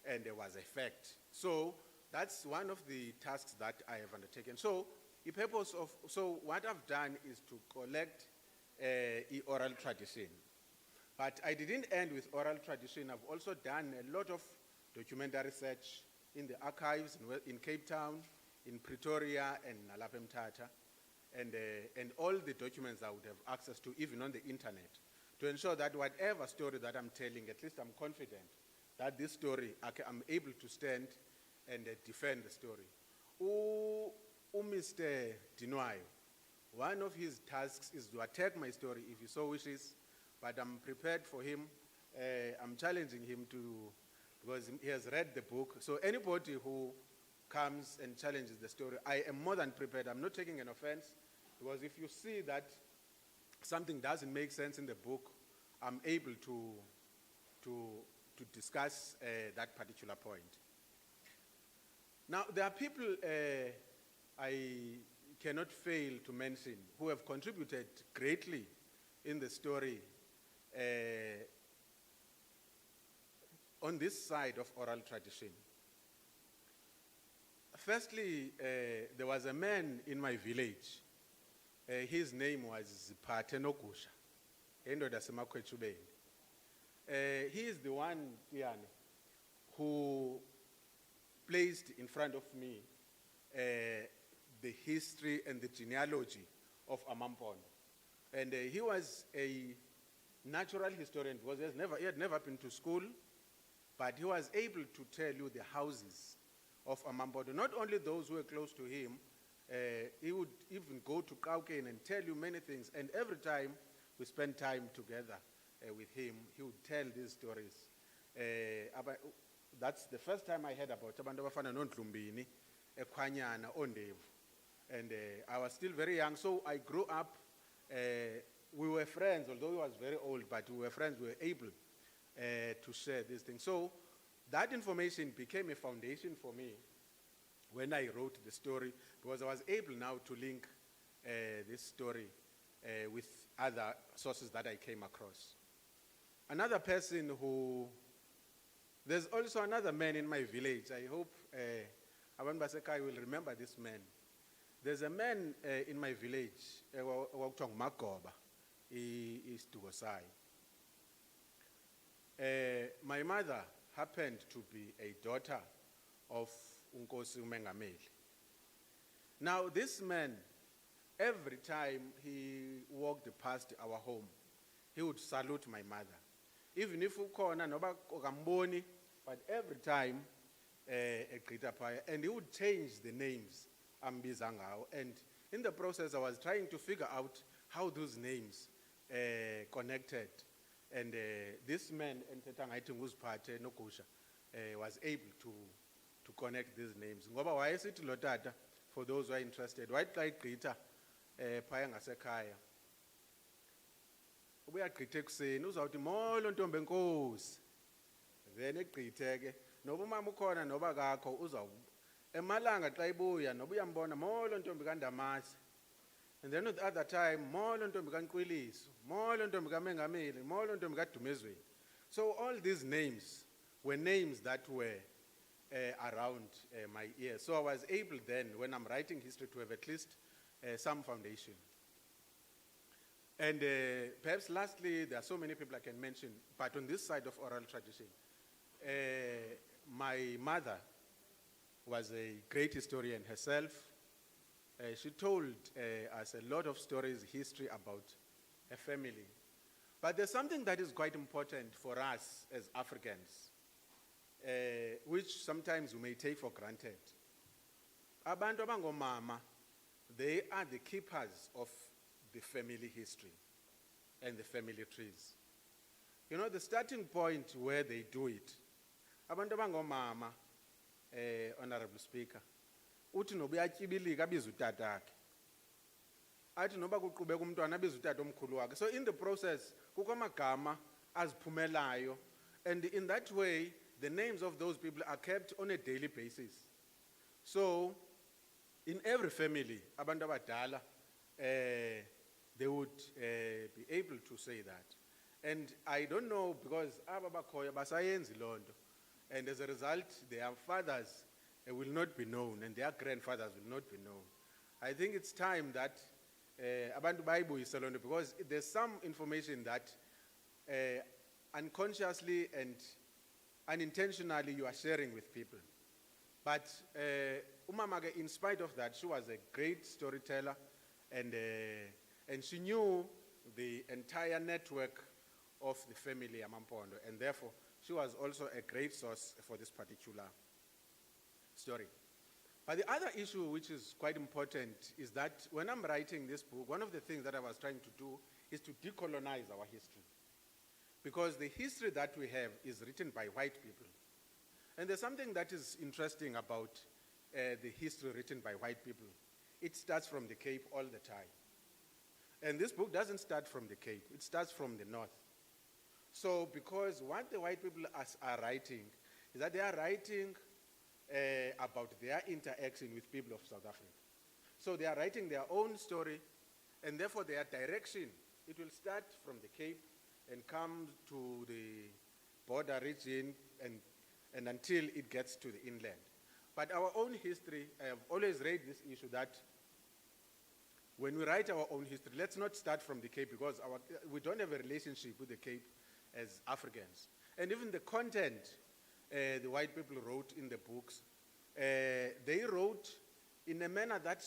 and there was a fact. So that's one of the tasks that I have undertaken. So the purpose of, so what I've done is to collect oral tradition. But I didn't end with oral tradition. I've also done a lot of documentary research in the archives in Cape Town, in Pretoria, and Nalapha Mthatha, and all the documents I would have access to, even on the internet, to ensure that whatever story that I'm telling, at least I'm confident that this story, I'm able to stand and defend the story. Mr. Dinwayo, one of his tasks is to attack my story if he so wishes, but I'm prepared for him. I'm challenging him to, because he has read the book. So anybody who comes and challenges the story, I am more than prepared. I'm not taking an offense, because if you see that something doesn't make sense in the book, I'm able to discuss that particular point. Now, there are people I cannot fail to mention who have contributed greatly in the story on this side of oral tradition. Firstly, there was a man in my village. His name was Pathenogusha, endoda semakwetshubeni. He is the one, who placed in front of me the history and the genealogy of Amampondo. And he was a natural historian because he had never been to school, but he was able to tell you the houses of Amampondo. Not only those who were close to him, he would even go to Kauken and tell you many things. And every time we spent time together with him, he would tell these stories. That's the first time I heard about abantu abafana noNdlumbini, eKhwanyana, Ondevu. And I was still very young, so I grew up. We were friends, although he was very old, but we were friends. We were able to share these things. So that information became a foundation for me when I wrote the story, because I was able now to link this story with other sources that I came across. Another person who, there's also another man in my village. I hope Abantu baseKAI will remember this man. There's a man in my village, Magoba, is Tugosai. My mother happened to be a daughter of Unkosi Umengameli. Now this man, every time he walked past our home, he would salute my mother. Even if ukona noba okamboni, but every time and he would change the names ambiza ngawo. And in the process, I was trying to figure out how those names connected. And this man, was able to connect these names. Ngoba wayesithi lo tata, for those who are interested, white light Grita, phaya ngasekhaya. Ubuyagqitha ekuseni uzawuthi molo ntombi enkosi. Then egqitheke noba umama ukhona noba kakho emalanga xa ibuya noba uyambona molo ntombi kaNdamase. And then at the other time molo ntombi kaNqwiliso, molo ntombi kaMengameli, molo ntombi kaDumezweni. So all these names were names that were around my ear. So I was able then, when I'm writing history, to have at least some foundation. And perhaps lastly, there are so many people I can mention, but on this side of oral tradition, my mother was a great historian herself. She told us a lot of stories, history about her family. But there's something that is quite important for us as Africans, which sometimes we may take for granted. Abantu abangomama, they are the keepers of the family history and the family trees. You know, the starting point where they do it, abantu abangomama, Honorable Speaker, uthi noba uyatyibilika abiza utata wakhe. Athi noba kuqhubeka umntwana abiza utata omkhulu wakhe. So in the process, kukho amagama aziphumelayo, and in that way, the names of those people are kept on a daily basis. So, in every family, abantu abadala, they would be able to say that. And I don't know, because ababakhoya basayenzi lonto, and as a result, their fathers will not be known, and their grandfathers will not be known. I think it's time that abantu bayibuyise lonto, because there's some information that unconsciously and unintentionally you are sharing with people. But Umamage, in spite of that, she was a great storyteller, and she knew the entire network of the family Amampondo, and therefore she was also a great source for this particular story. But the other issue which is quite important is that when I'm writing this book, one of the things that I was trying to do is to decolonize our history. Because the history that we have is written by white people. And there's something that is interesting about the history written by white people. It starts from the Cape all the time. And this book doesn't start from the Cape, it starts from the North. So because what the white people are writing is that they are writing about their interaction with people of South Africa. So they are writing their own story, and therefore their direction, it will start from the Cape and come to the border region and until it gets to the inland. But our own history, I have always raised this issue that when we write our own history, let's not start from the Cape, because we don't have a relationship with the Cape as Africans. And even the content the white people wrote in the books, they wrote in a manner that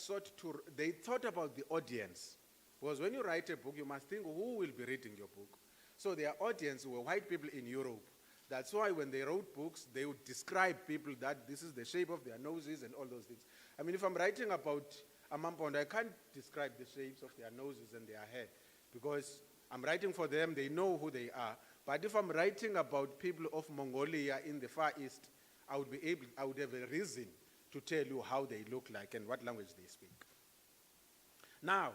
they thought about the audience. Because when you write a book, you must think who will be reading your book. So their audience were white people in Europe. That's why when they wrote books, they would describe people that this is the shape of their noses and all those things. I mean, if I'm writing about Amampondo, I can't describe the shapes of their noses and their hair because I'm writing for them, they know who they are. But if I'm writing about people of Mongolia in the Far East, I would have a reason to tell you how they look like and what language they speak. Now,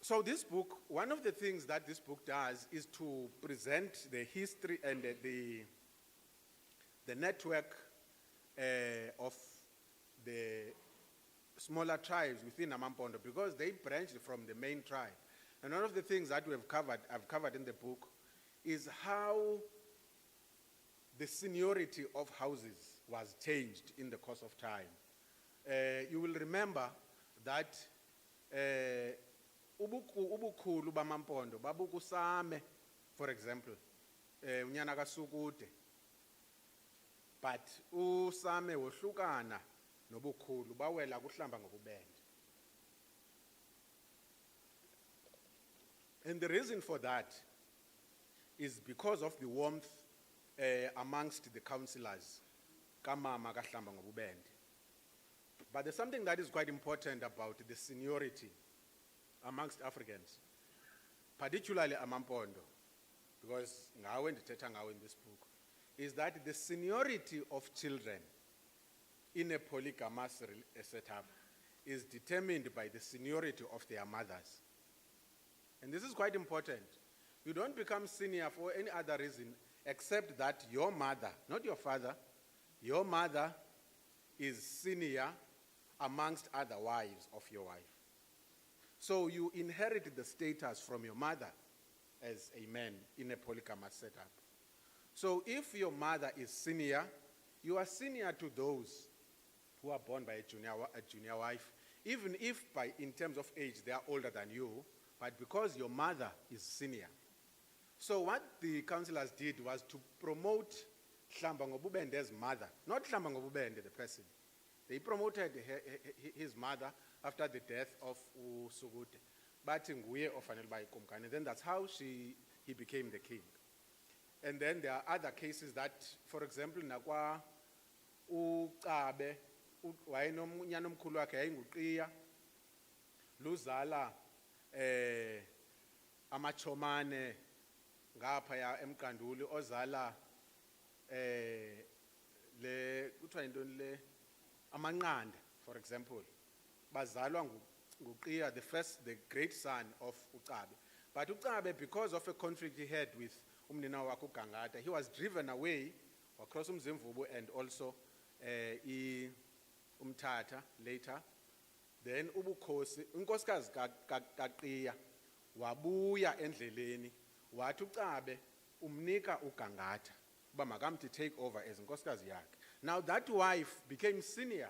so this book, one of the things that this book does is to present the history and the network of the smaller tribes within Amampondo because they branched from the main tribe. And one of the things that I've covered in the book is how the seniority of houses was changed in the course of time. You will remember that ubukhulu bamaMpondo babukusame, for example, unyana kaSukude, but usame wohlukana nobukhulu bawela kuhlamba ngobubende. And the reason for that is because of the warmth amongst the councillors, kamama kahlamba ngobubende. But there's something that is quite important about the seniority amongst Africans, particularly Amampondo, because ngawe ndithetha ngawe in this book, is that the seniority of children in a polygamous setup is determined by the seniority of their mothers. And this is quite important. You don't become senior for any other reason except that your mother, not your father, your mother is senior amongst other wives of your wife. So you inherit the status from your mother as a man in a polygamous setup. So if your mother is senior, you are senior to those who are born by a junior wife, even if in terms of age they are older than you, but because your mother is senior. So what the councillors did was to promote Hlamba Ngobubende's mother, not Hlamba Ngobubende, the person. They promoted his mother after the death of Usugute. But nguye ofanele uba yikumkani. And then that's how he became the king. And then there are other cases that, for example, nakwa uCabe wayenomnyana omkhulu wakhe yayinguqiya luzala amachomane ngapha ya emqanduli ozala le kuthiwa yintoni le amanqanda, for example, bazalwa nguqiya, the great son of uCabe. But uCabe, because of a conflict he had with umnina wakhe uGangata, he was driven away across uMzimvubu and also umthatha later. Then ubukhosi unkosikazi kaqiya wabuya endleleni wathi uCabe umnika uGangata uba makamthi take over as inkosikazi yakhe. Now that wife became senior,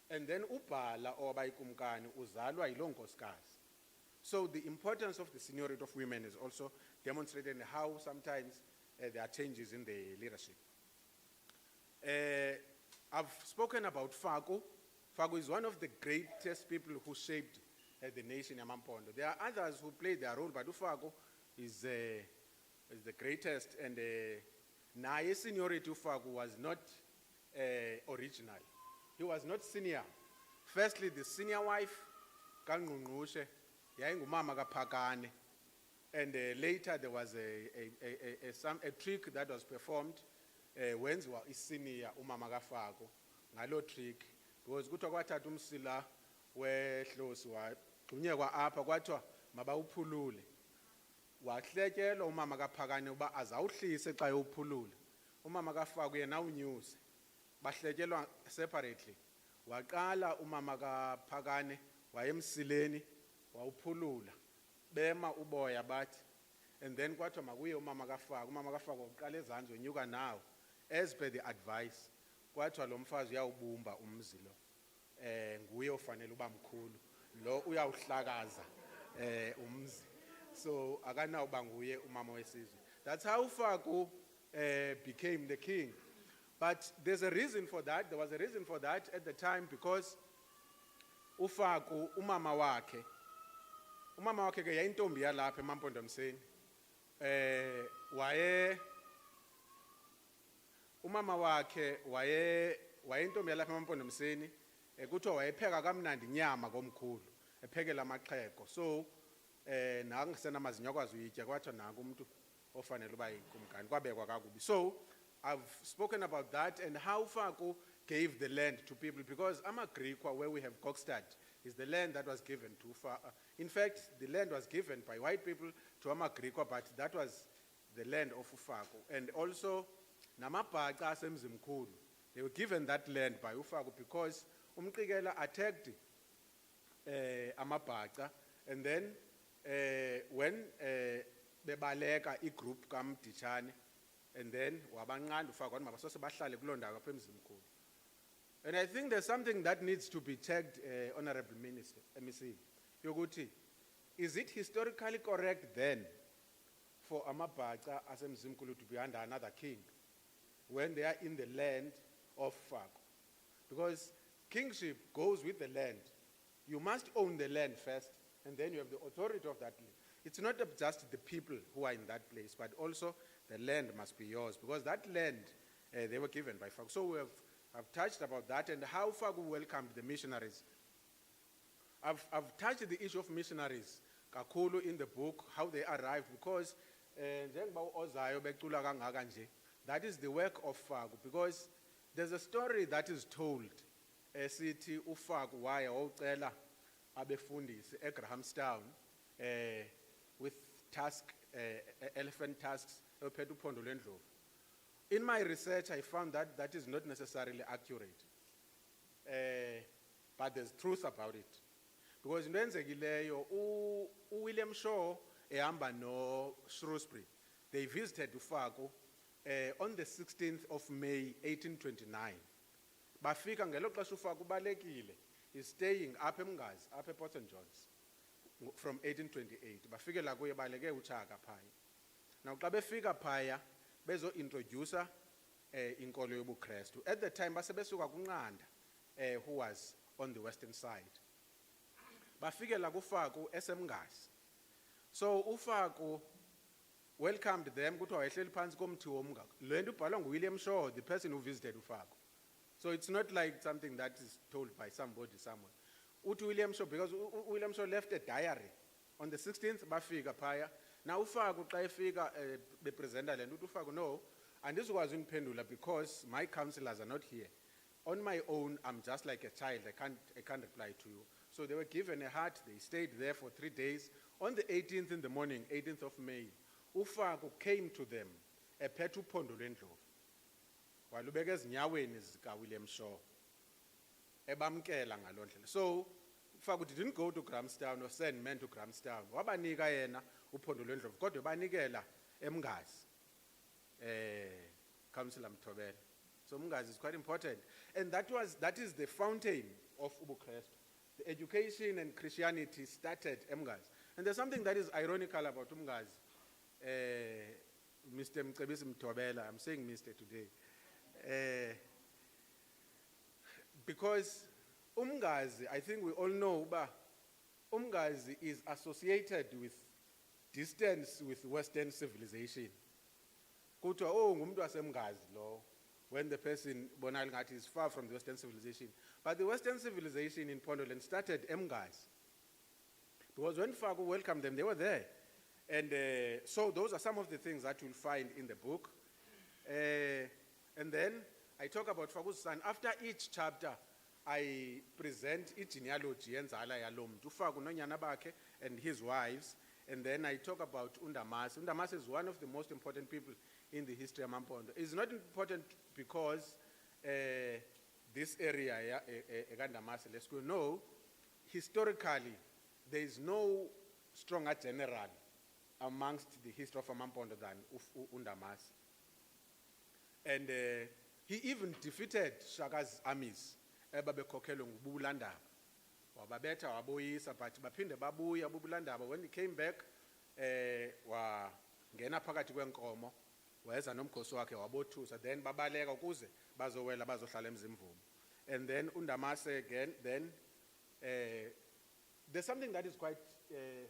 and then ubhala oba ikumkani uzalwa yilo nkosikazi. So the importance of the seniority of women is also demonstrated in how sometimes there are changes in the leadership. I've spoken about Faku. Faku is one of the greatest people who shaped the nation Amampondo. There are others who played their role, but Faku is the greatest, and naye seniority Faku was not original. He was not senior. Firstly, the senior wife, kaNgqungqushe, yayingumama kaPhakane, and later there was a trick that was performed when senior umama kaFaku ngalo trick, because kuthiwa kwathatha umsila wehlosi wagxunyekwa apha kwathiwa mabawuphulule, wahletyelwa umama kaPhakane uba azawuhlise xa ewuphulule. Umama kaFaku yena unyuse, bahletyelwa separately. Waqala umama kaPhakane wayemsileni wawuphulula bema uboya bathi, and then kwathiwa makuye umama kaFaku. Umama kaFaku uqala ezantsi wenyuka nawo, as per the advice kwathiwa lo mfazi uyawubumba umzi lo, nguye ofanele uba mkhulu, lo uyawuhlakaza umzi, so akanawuba nguye umama wesizwe. That's how Faku became the king. But there's a reason for that. There was a reason for that at the time because uFaku umama wakhe ke yayintombi yalapha eMampondomiseni. Umama wakhe wayintombi yalapha eMampondomiseni. Kuthiwa wayepheka kamnandi inyama komkhulu, ephekela amaxhego. So nangisena amazinyo akwazi uyitya kwathiwa nanku umuntu ofanele uba yikumkani kwabekwa kakubi. So I've spoken about that and how Faku gave the land to people because Amagrikwa, where we have Kokstad, is the land that was given to Faku. In fact, the land was given by white people to Amagrikwa, but that was the land of Faku. And also, Namabhaca asemzimkhulu, they were given that land by Ufaku because Umqikela attacked Amabhaca, and then when bebaleka igroup kaMditshane, and then wabanqanda uFaku wathi mabasose bahlale kuloo ndawo apha emzimkhulu. And I think there's something that needs to be checked, Honorable Minister, MEC. Yoguti, is it historically correct then for Amabhaca asemzimkhulu to be under another king when they are in the land of Faku? Because kingship goes with the land. You must own the land first, and then you have the authority of that land. It's not just the people who are in that place, but also the land must be yours, because that land, they were given by Faku. So I've touched about that and how Faku welcomed the missionaries. I've touched the issue of missionaries, Kakulu in the book, how they arrived, because that is the work of Faku, because there's a story that is told, city uFaku waya wocela abefundisi eGrahamstown with elephant tusks ophethe uphondo lwendlovu. In my research, I found that that is not necessarily accurate, but there's truth about it. Because in enzekileyo uWilliam Shaw ehamba no Shrewsbury, they visited uFaku on the 16th of May 1829. Bafika ngelo xesha uFaku ubalekile, is staying up eMngazi, up at Port St. John's from 1828. Bafikela kuye baleke uChaka phaya. Now xa befika phaya bezo introduce inkolo yobuKristu. At the time basebesuka kuNqanda who was on the western side. Bafikela kuFaku esemngazi. So uFaku welcomed them kuthiwa wayehleli phansi komthi womnga. Le nto ubhalwa nguWilliam Shaw, the person who visited uFaku. So it's not like something that is told by somebody somewhere. Uthi William Shaw, because William Shaw left a diary on the 16th bafika phaya. Now uFaku xa efika bepresenta le nto uthi uFaku no, andizokwazi uniphendula because my counselors are not here. On my own, I'm just like a child. I can't reply to you. So they were given a hut. They stayed there for 3 days. On the 18th in the morning, 18th of May, uFaku came to them ephethe uphondo lwendlovu. Walubeka ezinyaweni zikaWilliam Shaw. Ebamkela ngaloo ndlela. So uFaku didn't go to Grahamstown or send men to Grahamstown. Wabanika yena uphondo lwendlovu kodwa banikela eMngazi. Councillor Mthobela. So Mngazi is quite important. And that is the fountain of ubuKristu. The education and Christianity started eMngazi. And there's something that is ironical about Mngazi. Mr. Mthobela, I'm saying Mr. today. Because Umngazi, I think we all know, but Umngazi is associated with distance with Western civilization. Kuthiwa ngumuntu waseMngazi lo, when the person bonal ngathi is far from the Western civilization. But the Western civilization in Pondoland started eMngazi. Because when Faku welcomed them, they were there. And so those are some of the things that you'll find in the book. And then I talk about Faku's son. After each chapter, I present each genealogy and Faku nonyana bakhe and his wives. And then I talk about Undamase. Undamase is one of the most important people in the history of Mampondo. It's not important because this area, Undamase, let's go. No, historically, there is no stronger general amongst the history of Mampondo than Undamase. And he even defeated Shaka's armies. Ebabekhokhelwe nguBubulandaba. Wababetha waboyisa but baphinde babuya uBubulandaba. When he came back, wangena phakathi kwenkomo weza nomkhosi wakhe wabothusa, then babaleka ukuze bazowela bazohlala emzimvumo. And then uNdamase again, then there's something that is quite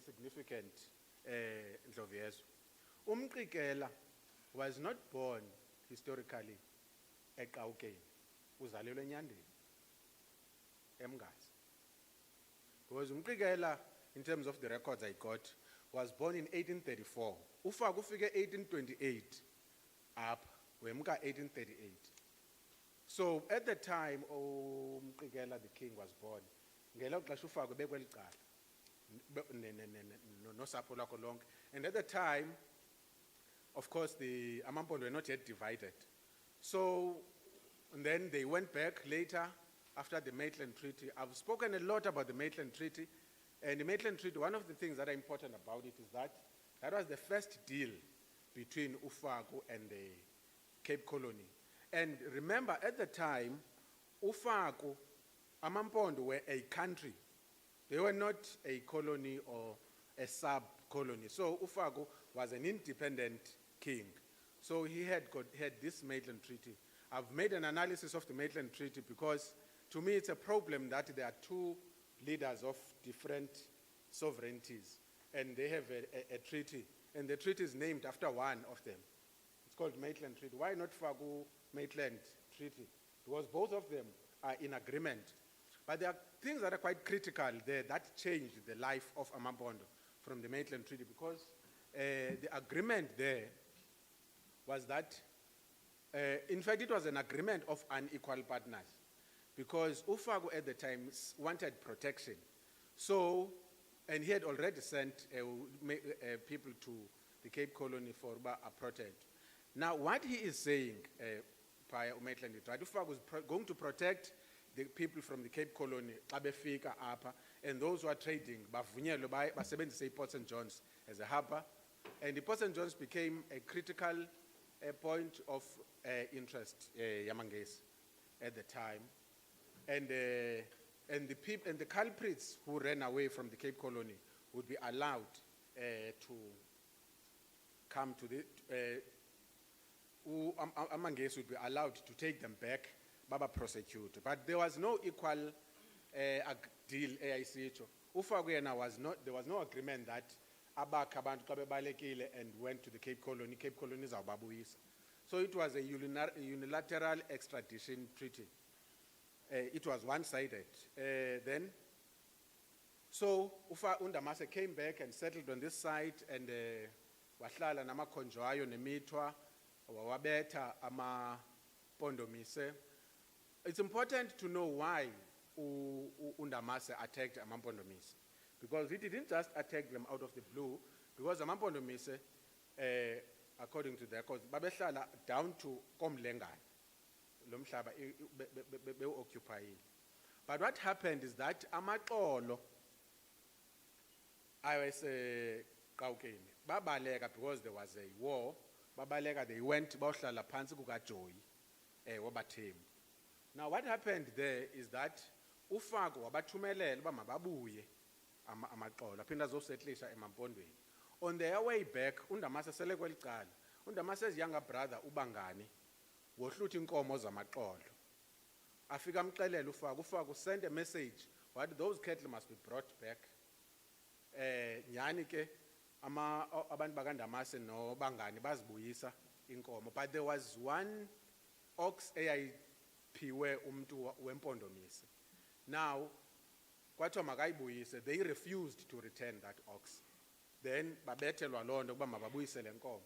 significant, Ndlovuyezu. Umqikela was not born historically eGauteng, uzalelwe eNyandeni, eMngazi. Because Umqikela, in terms of the records I got, was born in 1834. Ufa kufike 1828 up, wemka 1838. So at the time Umqikela the king was born, ngelo xesha uFakwe bekweli cala nosapho lwakho lonke. And at the time, of course, the Amampondo were not yet divided. So and then they went back later after the Maitland Treaty. I've spoken a lot about the Maitland Treaty. And the Maitland Treaty, one of the things that are important about it is that that was the first deal between Ufaku and the Cape Colony. And remember, at the time, Ufaku, Amampondo were a country. They were not a colony or a sub-colony. So Ufaku was an independent king. So he had this Maitland Treaty. I've made an analysis of the Maitland Treaty because to me it's a problem that there are two leaders of different sovereignties and they have a treaty, and the treaty is named after one of them. It's called Maitland Treaty. Why not Fagu Maitland Treaty? Because both of them are in agreement. But there are things that are quite critical there that changed the life of Amampondo from the Maitland Treaty, because the agreement there was that, in fact, it was an agreement of unequal partners, because Ufagu at the time wanted protection. So, and he had already sent people to the Cape Colony for a protect. Now, what he is saying, prior Maitland Treaty, Ufagu was going to protect the people from the Cape Colony, Abefika, Apa, and those who are trading, Bavunyelo, Basebenzise Port St. John's as a harbor. And the Port St. John's became a critical point of interest, Yamangesi, at the time. And the culprits who ran away from the Cape Colony would be allowed to come to the, Amangesi would be allowed to take them back, Baba prosecute. But there was no equal deal, there was no agreement that Abakabantu Kabebalekile and went to the Cape Colony. Cape Colony is Babuisa. So it was a unilateral extradition treaty. It was one-sided. Then, so Ufa Undamase came back and settled on this site, and wahlala nama konjoayo nemitwa wawabeta ama pondomise. It's important to know why Undamase attacked Amampondomise, because he didn't just attack them out of the blue, because Amampondomise, according to the records, babehlala down to Komlengane. But what happened is that Amakolo, I was Gauteng, Babaleka, because there was a war, Babaleka, they went Bauhlala Pansi Kukajoyi, Wabatim. Now what happened there is that Ufago Wabatumelele Bamababuye Amakolo, Pindazo Setlisha Emampondwe. On their way back, Undamasa Selekwel Kal, Undamasa's younger brother Ubangani was shooting Komos Amakolo. Afika Mkelele Ufago sent a message what those cattle must be brought back. Nyanike ama abantu bakandamase no bangani bazibuyisa inkomo, but there was one ox eyayiphiwe umuntu wempondomise. Now kwathiwa makayibuyise, they refused to return that ox. Then babethelwa loo nto kuba mababuyise le nkomo.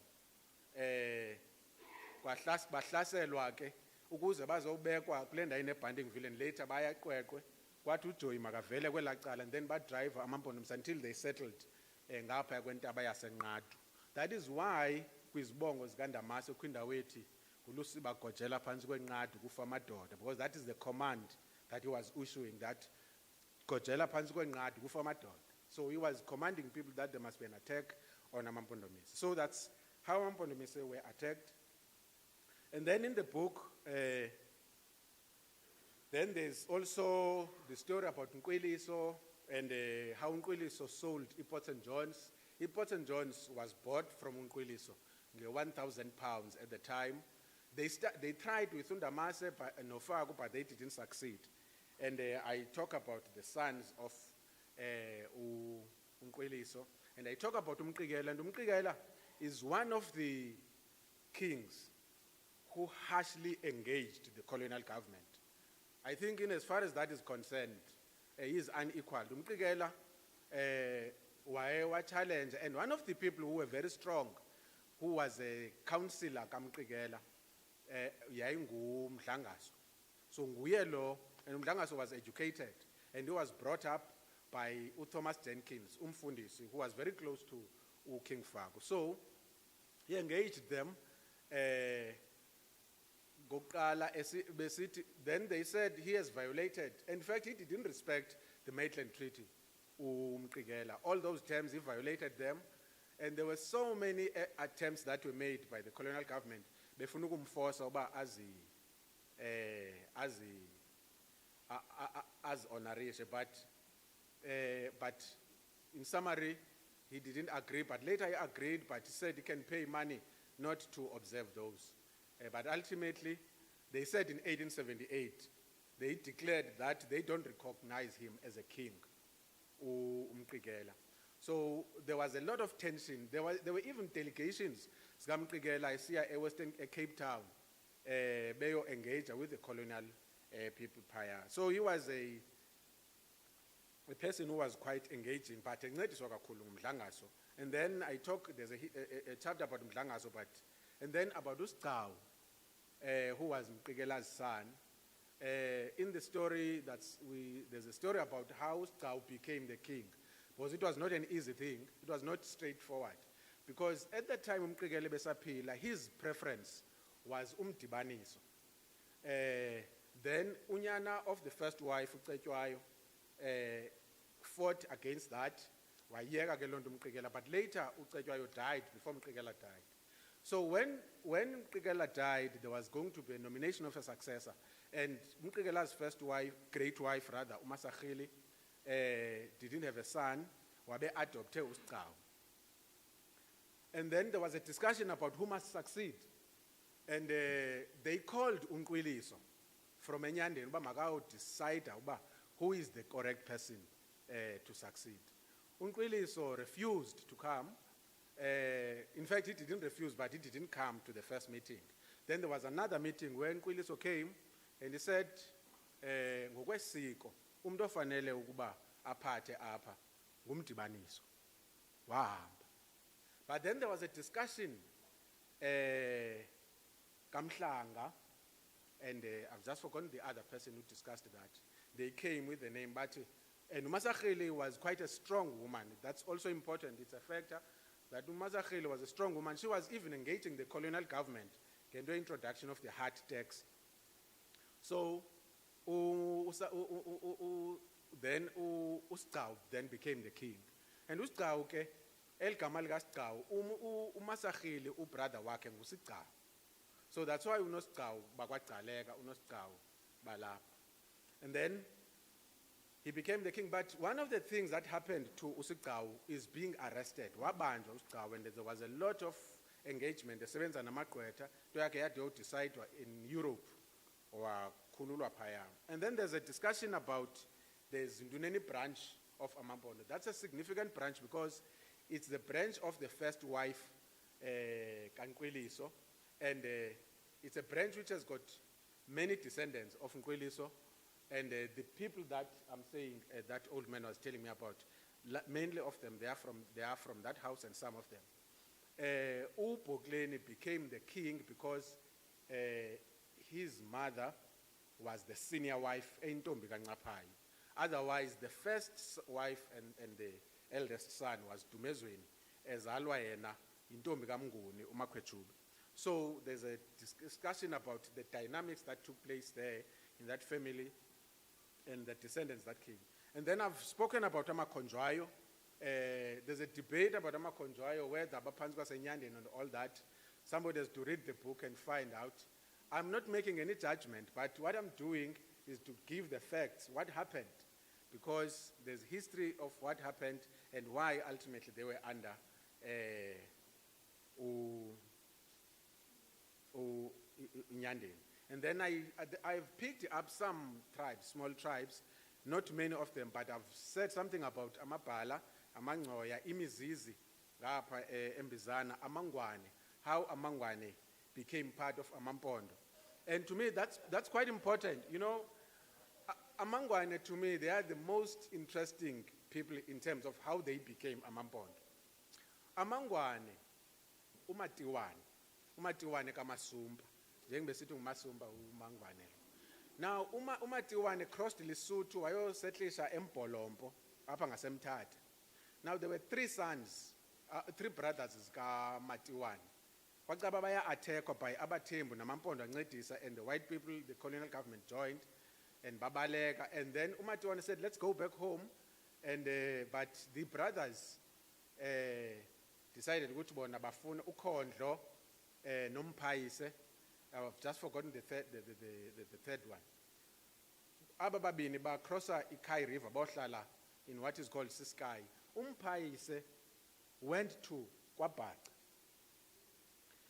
Bahlaselwa ke ukuze bazobekwa kule ndawo inebhanding villain, later bayaqweqwe kwathi uJoyi makavele kwelaa cala, and then badrive amampondomise until they settled ngapha kwentaba yasenqadu. That is why kwizibongo zikaNdamase kwindawo ethi ulusi bagojela phansi kwenqadu kufa amadoda, because that is the command that he was issuing, that gojela phansi kwenqadu kufa amadoda. So he was commanding people that there must be an attack on Amampondomise. So that's how Amampondomise were attacked. And then in the book, then there's also the story about Nkweliso and how Nkweliso sold Port St. John's. Port St. John's was bought from Nkweliso. £1,000 at the time. They tried with Undamase and Nofago, but they didn't succeed. And I talk about the sons of Unkweliso, and I talk about Umkrigela, and Umkrigela is one of the kings who harshly engaged the colonial government. I think in as far as that is concerned, he is unequaled. Umkrigela wa challenge, and one of the people who were very strong, who was a councillor kaMkrigela, yayingu Mdlangaso. So nguye lo, and Mdlangaso was educated, and he was brought up by Thomas Jenkins, Umfundisi, who was very close to King Fago. So he engaged them. Then they said he has violated. In fact, he didn't respect the Maitland Treaty. All those terms, he violated them. And there were so many attempts that were made by the colonial government. Befuna ukumforsa uba as honorishe, but in summary, he didn't agree. But later he agreed, but he said he can pay money not to observe those. But ultimately, they said in 1878, they declared that they don't recognize him as a king, Umkrigela. So there was a lot of tension. There were even delegations, I see at Western Cape Town, they were engaged with the colonial people prior. So he was a person who was quite engaging, but and then I talk, there's a chapter about Mdlangaso, and then about Ustaw, who was Mkrigela's son. In the story, there's a story about how Ustaw became the king, because it was not an easy thing. It was not straightforward, because at that time, Mkrigela besaphila, his preference was Umdibaniso. Then unyana of the first wife, uCetshwayo, fought against that. But later, uCetshwayo died before Mkrigela died. So when Mkrigela died, there was going to be a nomination of a successor. And Mkrigela's first wife, great wife rather, uMasachile, didn't have a son, wabe adopted uStawu. And then there was a discussion about who must succeed. And they called Unkweliso from Enyandeni, uba decide who is the correct person to succeed. Unkweliso refused to come. In fact, he didn't refuse, but he didn't come to the first meeting. Then there was another meeting where Unkweliso came, and he said, ngokwesiko, umuntu ofanele ukuba aphathe apha ngumdibaniso. Wahamba. But then there was a discussion, Kamhlanga, and I've just forgotten the other person who discussed that. They came with the name, and uMasachile was quite a strong woman. That's also important. It's a factor that uMasachile was a strong woman. She was even engaging the colonial government in the introduction of the hard tax. So then uStawu then became the king. And uStawu ke elgama lika Stawu uMasachile ubrother wakhe nguSicawu. So that's why unoSicawu bakwagcaleka unoSicawu balapha. And then he became the king. But one of the things that happened to uSicawu is being arrested. Wabanjwa uSicawu, and there was a lot of engagement. Esebenza namagqwetha to yakhe yade decide in Europe or khululwa phaya. And then there's a discussion about the Zinduneni branch of Amampondo. That's a significant branch because it's the branch of the first wife, Kankweliso, and it's a branch which has got many descendants of Nkweliso. And the people that I'm saying, that old man was telling me about, mainly of them, they are from that house, and some of them. uBokleni became the king because his mother was the senior wife, eyintombi kaNcapayi. Otherwise, the first wife and the eldest son was Dumezweni, ezalwa yena intombi kaMnguni uMakhwetshubi. So there's a discussion about the dynamics that took place there in that family and the descendants that came. And then I've spoken about Amakhonjwayo. There's a debate about Amakhonjwayo, where the Abapanzwa Senyandeni and all that. Somebody has to read the book and find out. I'm not making any judgment, but what I'm doing is to give the facts, what happened, because there's history of what happened and why ultimately they were under Nyandeni. And then I've picked up some tribes, small tribes, not many of them, but I've said something about Amabala, Amangcoya, Imizizi, ngapha eMbizana, Amangwane, how Amangwane became part of Amampondo. And to me, that's quite important. You know, Amangwane, to me, they are the most interesting people in terms of how they became Amampondo. Amangwane, umatiwane kamasumba, njengoba sithi umasumba umangwane. Now, umatiwane crossed Lesotho wayosettlisha eMbolompo, apha ngaseMthatha. Now, there were three sons, three brothers ka Matiwane. Kwacaba baya attackwa by abathembu namampondo ancedisa, and the white people, the colonial government joined, and babaleka, and then uMatiwane said, let's go back home, and but the brothers decided ukuthi bona bafuna uKhondlo noMphayise. I've just forgotten the third one. Aba babini ba crosser iKai River bohlala in what is called Siskai. Umphayise went to KwaBhaca.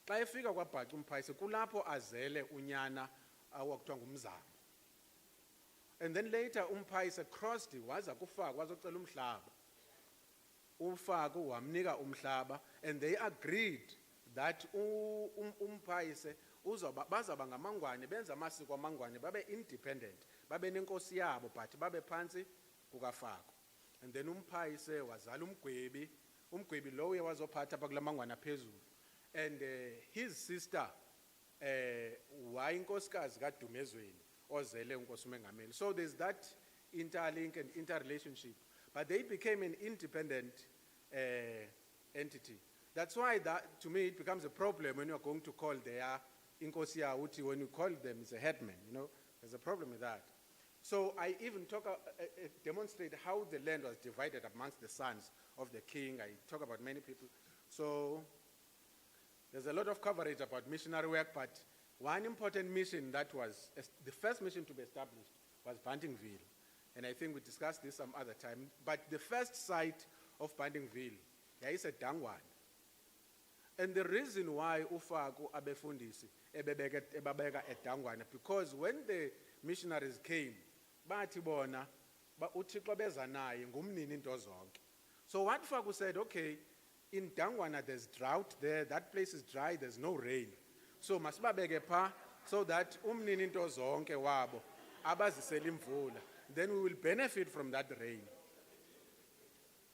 Xa efika KwaBhaca uMphayise kulapho azele unyana awakuthiwa nguMzamo. And then later uMphayise crossed waza kuFaku wazocela umhlaba. uFaku wamnika umhlaba, and they agreed that uMphayise bazaba ngamangwane benza amasiko amangwane babe independent, babe nenkosi yabo but babe phansi kukaFaku. And then uMphayise wazala umgwebi lo wazophatha apha kulamangwane aphezulu, and his sister wayinkosikazi kaDumezweni ozele unkosi uMengameli. So there's that interlink and interrelationship, but they became an independent entity. That's why that, to me, it becomes a problem when you're going to call their inkosi uti, when you call them as a headman, you know, there's a problem with that. So I even demonstrate how the land was divided amongst the sons of the king. I talk about many people. So there's a lot of coverage about missionary work, but one important mission that was, the first mission to be established was Bantingville. And I think we discussed this some other time. But the first site of Bantingville, there is a Dangwane. And the reason why uFaku abefundisi ebabeka eDangwane, because when the missionaries came, bathi bona uThixo beza naye ngumnini into zonke. So what Faku said, okay, in Dangwane there's drought there, that place is dry, there's no rain. So masibabeke pha so that umnini into zonke wabo abazisela imvula, then we will benefit from that rain.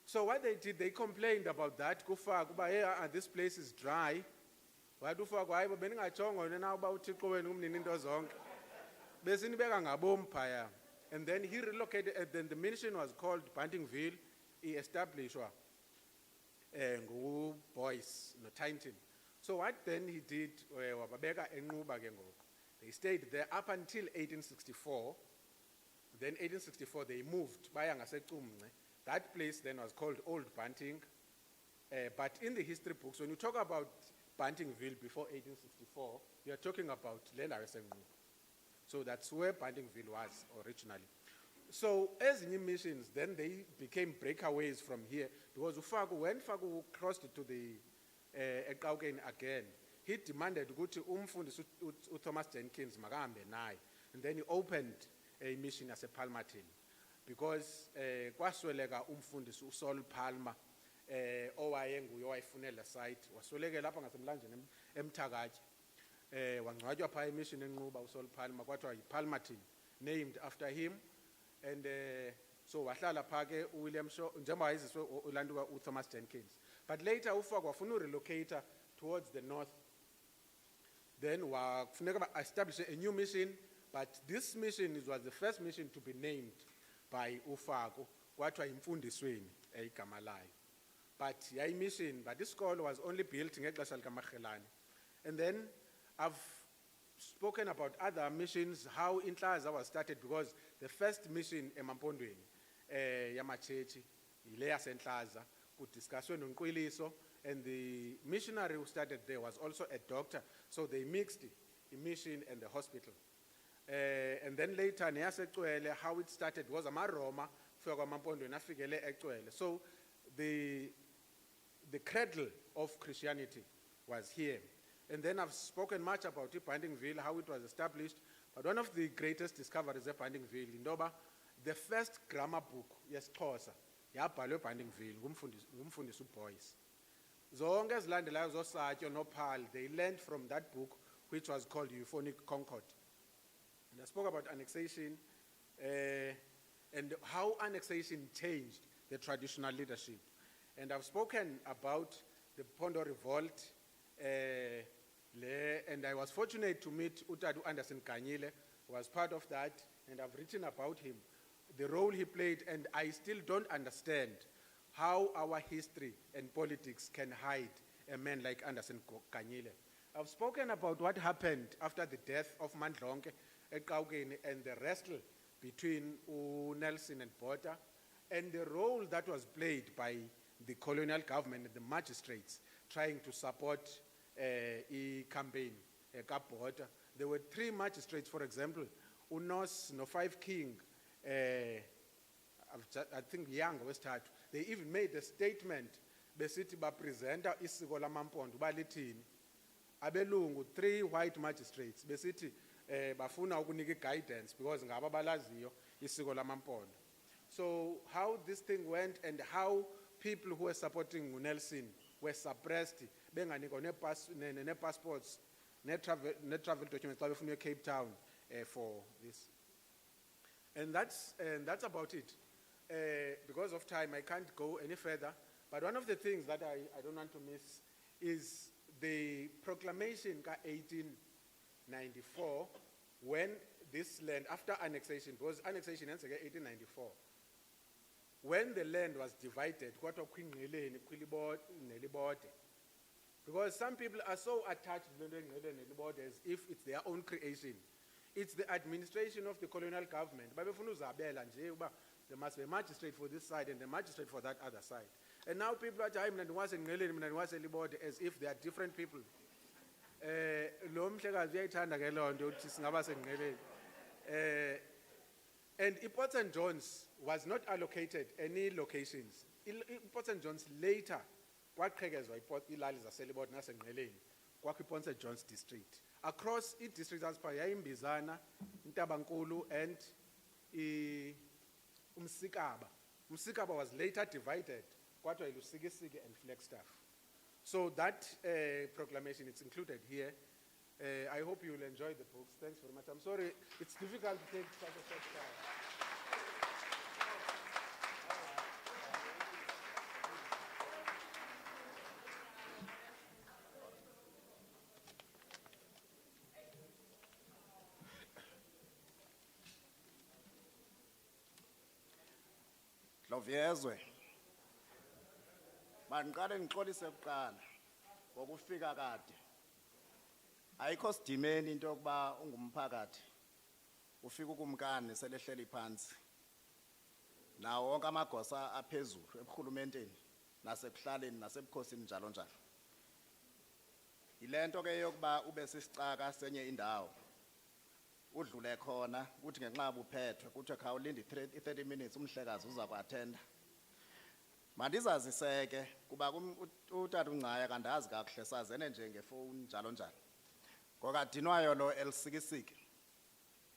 So what they did, they complained about that. Kufaku ba hey, this place is dry. What uFaku hayibo beningajongwa na uba uThixo wenu umnini into zonke. Besinibeka ngabom phaya. And then he relocated, and then the mission was called Bantingville. He established Boyce no Tainton. So what then he did, wababeka enquba ke ngoku. They stayed there up until 1864. Then 1864 they moved baya ngaseCumne. That place then was called Old Banting. But in the history books, when you talk about Bantingville before 1864, you are talking about Lela Resenquba. So that's where Bantingville was originally. So as new missions, then they became breakaways from here, because when Faku crossed to the Eqawukeni again, he demanded ukuthi umfundisi uThomas Jenkins makahambe naye, and then he opened a mission as a Palmerton, because kwasweleka umfundisi uSaul Palmer owayenguye owayifunela site, wasweleke lapha ngasemlanjeni eMthakathi, wangcwatshwa pha emission enquba uSaul Palmer, kwathiwa yiPalmerton, named after him. And so wahlala pha ke uWilliam Shaw njengoba wayeziswe ulanduka uThomas Jenkins. But later uFaku wafuna urelocate towards the north. Then wafuneka establish a new mission, but this mission was the first mission to be named by uFaku, kwathiwa imfundisweni igama layo. But yayi mission, but this school was only built ngexesha likaMakhelane. And then I've spoken about other missions, how Inhlaza was started, because the first mission emampondweni yamachechi ile yaseNhlaza kudiscusswe noNqwiliso, and the missionary who started there was also a doctor, so they mixed the mission and the hospital. And then later neyaseCwele, how it started was amaRoma kufika kwamampondweni afikele eCwele. So the cradle of Christianity was here. And then I've spoken much about Bindingville, how it was established. But one of the greatest discoveries of Bindingville, Indoba, the first grammar book, yes, Xhosa, yabhalwe Bindingville, ngumfundisi uBoyce. Zonke ezilandelayo zoSatyo noPaul, they learned from that book, which was called Euphonic Concord. And I spoke about annexation and how annexation changed the traditional leadership. And I've spoken about the Pondo Revolt, and I was fortunate to meet Utadu Anderson Kanyile, who was part of that, and I've written about him, the role he played, and I still don't understand how our history and politics can hide a man like Anderson Kanyile. I've spoken about what happened after the death of Mandlonke Eqaukeni and the wrestle between Nelson and Botha, and the role that was played by the colonial government and the magistrates trying to support a campaign, Botha. There were 3 magistrates, for example, Unos, no 5 King, I think Young Westart. They even made a statement, besithi bapresenta isiko lamampondo balithini. Abelungu 3 white magistrates besithi bafuna ukunika guidance because ngaba balaziyo isiko lamampondo. So how this thing went and how people who were supporting Nelson were suppressed, benganikwa ne passports, ne travel documents xa befuna Cape Town for this. And that's about it. Because of time, I can't go any further. But one of the things that I don't want to miss is the proclamation ka 1894, when this land, after annexation, because annexation ends again 1894, when the land was divided, because some people are so attached to the land as if it's their own creation. It's the administration of the colonial government. There must be a magistrate for this side and a magistrate for that other side. And now people are saying as if they are different people. And Port St. John's was not allocated any locations. Port St. John's later, Port St. John's district. Across each district as per Mbizana, Ntabankulu, and Umsikaba. Umsikaba was later divided, Kwatwa Ilusigisigi and Flagstaff. So that proclamation is included here. I hope you will enjoy the books. Thanks very much. I'm sorry, it's difficult to take such a short time. Lovyezwe mangiqale ngixolise kuqala ngokufika kade ayikho sidimeni into yokuba ungumphakathi ufika ukumkani selehleli phansi nawo wonke amagosa aphezulu ebuhulumenteni nasekuhlaleni nasebukhosini njalo njalo ilento ke yokuba ube sisicaka senye indawo udlule khona uthi ngenxa uphethwe kuthi khawulindi 30 minutes umhlekazi uza kuattenda mandizaziseke kuba utata uNgcaya kandazi kakuhle sazene nje ngefoni njalo njalo ngokadinwayo lo elisikisiki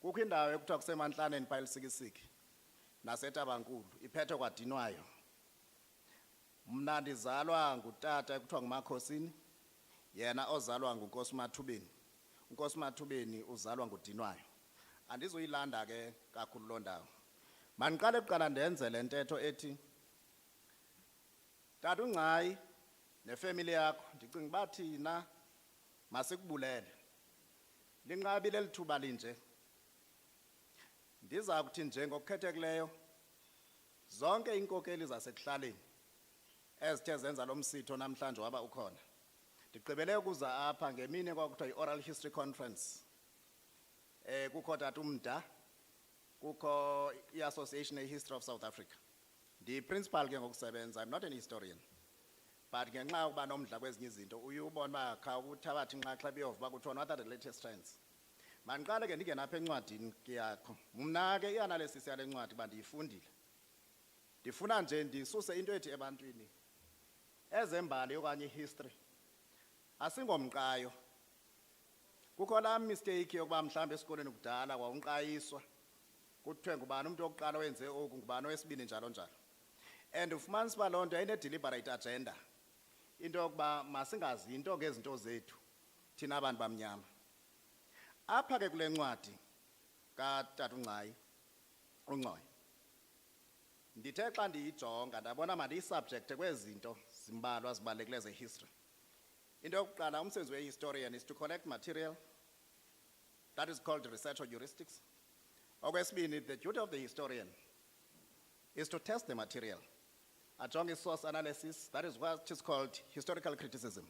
kukho indawo ekuthiwa kusemanhlaneni pha elisikisiki nasetabankulu iphethwe kwadinwayo mna ndizalwa ngutata ekuthiwa nguMakhosini yena ozalwa nguNkosi Mathubeni uNkosi Mathubeni uzalwa ngudinwayo andizuyilanda ke kakhulu lo ndawo maniqale kuqala ndenze lentetho ethi tata uNgcayi nefamily yakho ndicinga bathina masikubulele linqabile lithuba linje ndiza kuthi nje ngokukhethekileyo zonke inkokeli zasekuhlaleni ezithe zenza lo msitho namhlanje waba ukhona ndigqibele ukuza apha ngemini kwakuthiwa i-oral history conference kukho tata uMda kukho i-association history of South Africa ndi-principal ke ngokusebenza. I'm not an historian but ngenxa yokuba nomdla kwezinye izinto uye ubona uba kha ukuthabatha inxaxheba yovuba kuthiwa what are the latest trends. Mandiqale ke ndingena apha encwadini yakho mna ke i-analysis yale ncwadi uba ndiyifundile ndifuna nje ndisuse into ethi ebantwini ezembali okanye history asingomqayo Kukho laa mistake yokuba mhlawumbi esikoleni kudala wawunqayiswa kuthiwe ngubani umuntu wokuqala owenze oku ngubani owesibini njalo njalo. And ufumanisa uba loo nto yayine-deliberate agenda into yokuba masingazi into ngezinto zethu thina abantu bamnyama. Apha ke kule ncwadi katata uNgcoyi ndithe xa ndiyijonga ndabona mandiyisubjecte kwezinto zimbalwa zibalulekileyo zehistory. Into yokuqala umsebenzi we-historian is to collect material, that is called research or heuristics. Okwesibini, the duty of the historian is to test the material, ajonge source analysis, that is what is called historical criticism.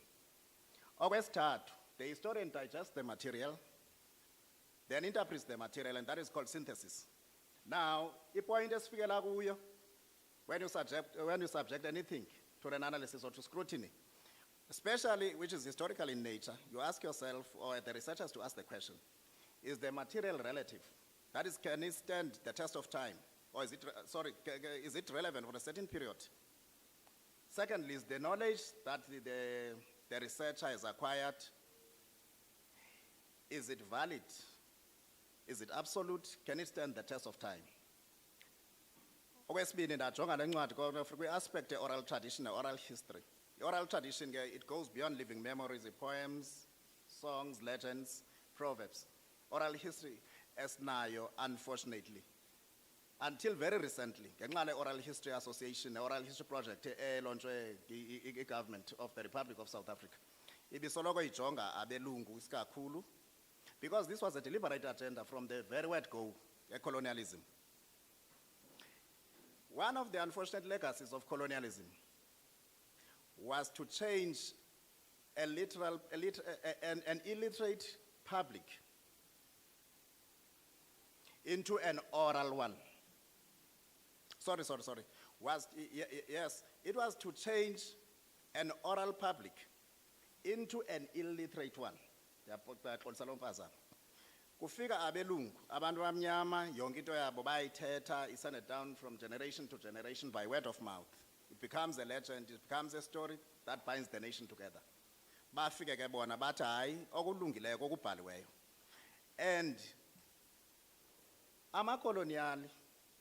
Okwesithathu, the historian digests the material, then interprets the material, and that is called synthesis. Now, ipoint esifikela kuyo when you subject anything to an analysis or to scrutiny, especially which is historical in nature, you ask yourself, or the researchers to ask the question, is the material relative? That is, can it stand the test of time? Or is it relevant for a certain period? Secondly, is the knowledge that the researcher has acquired, is it valid? Is it absolute? Can it stand the test of time? Okwesibini ndajonga le ncwadi kwi-aspect oral tradition, oral history. The oral tradition, it goes beyond living memories, the poems, songs, legends, proverbs. Oral history, esinayo, unfortunately. Until very recently, ngenxa Oral History Association, Oral History Project, elonjwe i-government of the Republic of South Africa. Ibisoloko ijonga abelungu isikakhulu, because this was a deliberate agenda from the very word go, colonialism. One of the unfortunate legacies of colonialism was to change an illiterate public into an oral one. Yes, it was to change an oral public into an illiterate one. Kufika abelungu, abantu bamnyama, yonke into yabo bayithetha, is sent down from generation to generation by word of mouth. It becomes a legend, it becomes a story that binds the nation together. Bafike ke bona bathi hayi okulungileyo kokubhaliweyo. And amakoloniali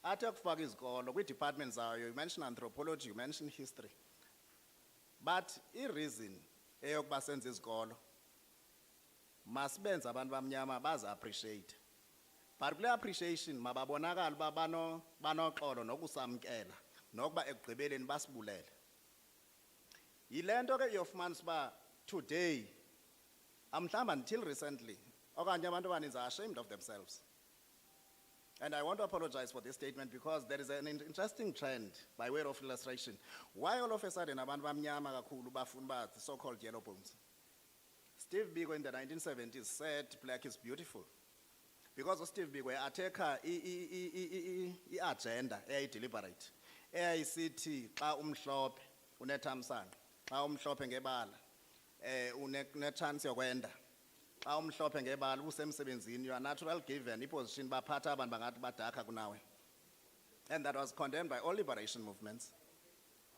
athe kufaka izikolo kwi-departments zayo, you mention anthropology, you mention history. But i-reason eyokuba senze izikolo masibenze abantu bamnyama baza appreciate. But kule appreciation mababonakala uba banoxolo nokusamkela nokuba ekugqibeleni basibulele. Yile nto ke yofumanisa uba today, mhlawumbi until recently, okanye abantu abaninzi are ashamed of themselves. And I want to apologize for this statement because there is an interesting trend by way of illustration. Why all of a sudden abantu bamnyama kakhulu bafuna uba the so-called yellow bones? Steve Biko in the 1970s said black is beautiful. Because Steve Biko ateka i-agenda deliberate. Eyayisithi xa umhlophe unethamsanqa, xa umhlophe ngebala une-chance yokwenda. Xa umhlophe ngebala usemsebenzini, you are natural given i-position baphatha abantu bangathi badakha kunawe. And that was condemned by all liberation movements.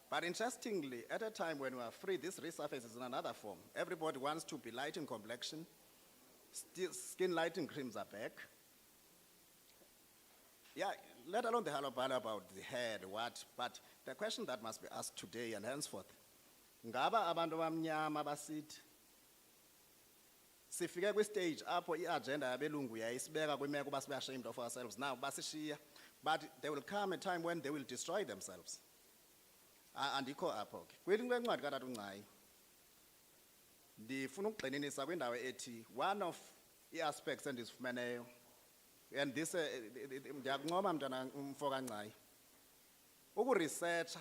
But interestingly, at a time when we are free, this resurfaces in another form. Everybody wants to be light in complexion. Skin lighting creams are back. Yeah, let alone the halabala about the head, what, but the question that must be asked today and henceforth, ngaba abantu bamnyama basithi sifike kwi-stage apho i-agenda yabelungu yayisibeka kwimeko uba sibe ashamed of ourselves. Now basishiya, but there will come a time when they will destroy themselves. Andikho apho ke kwelinye incwadi katata uNgcayi ndifuna ukugxininisa kwindawo ethi one of i-aspects endizifumeneyo, and this ndiyakuncoma mntana umfo kaNgcayi, ukuresearcha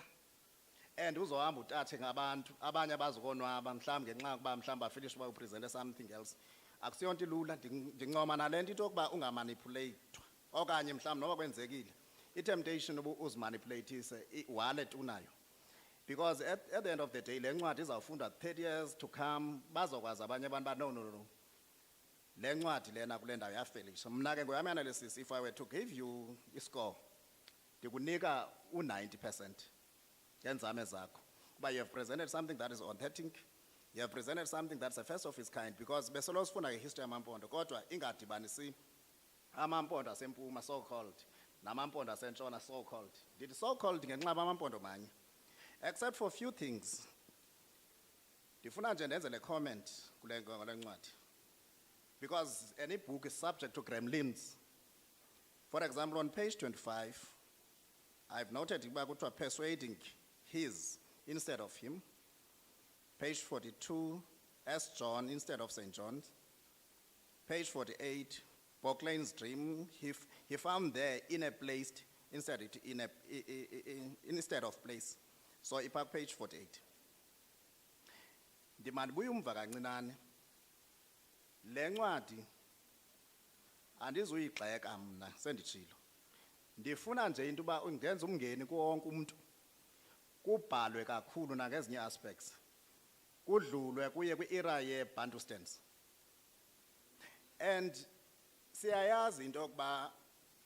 and uzohamba utathe ngabantu abanye abazokonwaba mhlawumbi ngenxa yokuba mhlawumbi bafinish uba upresente something else. Akusiyonto ilula, ndincoma nale nto into yokuba ungamanipulathwa okanye mhlawumbi noba kwenzekile i-temptation uba uzimanipulathise i-wallet unayo. Because at the end of the day, le ncwadi izawufunda 30 years to come, bazokwazi abanye abantu ba no. Le ncwadi lena kule ndawo yafelisha. Mna ke ngoyami analysis, if I were to give you a score, ndikunika u-90% ngenzame zakho. But you have presented something that is authentic, You have presented something that's a first of its kind because besolos funa history yamampondo kodwa ingadibanisi amampondo asempuma so called namampondo asentshona so called. Did so called ngenxa amampondo manye. Except for a few things. Ndifuna nje ndenze le comment kule ncwadi. Because any book is subject to gremlins. For example, on page 25, I've noted about persuading his instead of him. Page 42, S. John instead of St. John. Page 48, Boclane's dream, he found there in a place instead of place. So ipak page 48. Ndimani buya umva kancinane. Le ncwadi andizuyigxeka mna senditshilo. Ndifuna nje into uba ungenza umngeni kuwonke umuntu. Kubhalwe kakhulu nangezinye aspects. Kudlulwe kuye kwi-era ye-Bantustans. And siyayazi into yokuba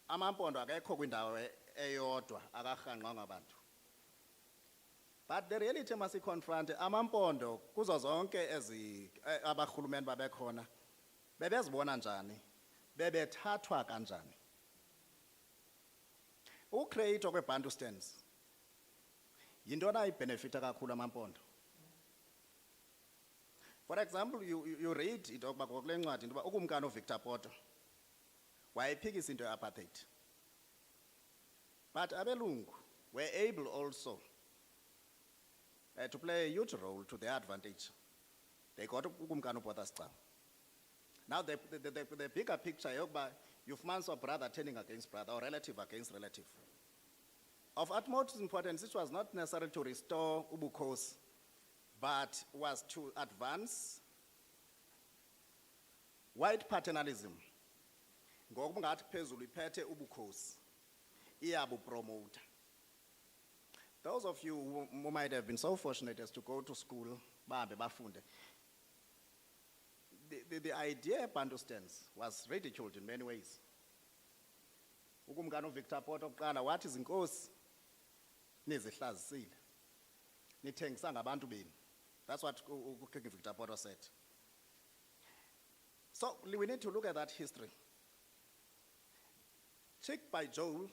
amampondo akekho kwindawo eyodwa akarhanqwa ngabantu. But the reality must confront amampondo kuzo zonke abarhulumeni babekhona bebezibona njani bebethathwa kanjani. Ucreate kwe-Bantustans yintoni ayibenefita kakhulu amampondo. For example, you read it okuba kule ncwadi into yoba ukumkani uVictor Poto wayephikisa into ye-apartheid. But abelungu were able also to play a huge role to their advantage. They got ukumkani uPota Sicaba. Now the bigger picture yokuba you've saw brother turning against brother or relative against relative. Of utmost importance, it was not necessary to restore ubukhosi, but was to advance white paternalism. Ngokungathi phezulu iphethe ubukhosi iyabupromote. Those of you who might have been so fortunate as to go to school, bahambe bafunde. The idea of Bantustans was ridiculed in many ways. Ukumkani uVictor Poto kuqala wathi izinkosi nizihlazisile. Nithengisa ngabantu benu. That's what King Victor Poto said. So we need to look at that history. Check by Joel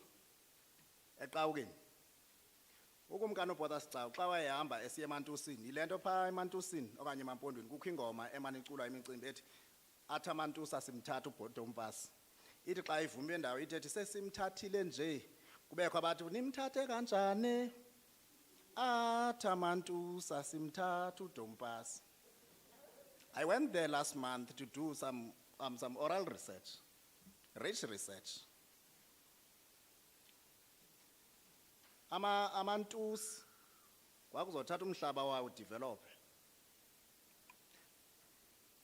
eqawukeni. Ukumkani uPota Sicaba xa wayehamba esiya eMantusini, ilento pha eMantusini okanye emampondweni kukho ingoma emane iculwa imicimbi ethi athi amantusa simthatha uBhodi Mpasi. Ithi xa ivuma indawo ithi sesimthathile nje kubekho abantu nimthathe kanjani? Athi amantusa simthatha uDompasi. I went there last month to do some oral research, rich research. Amantus kwakuzothatha umhlaba wawo develop.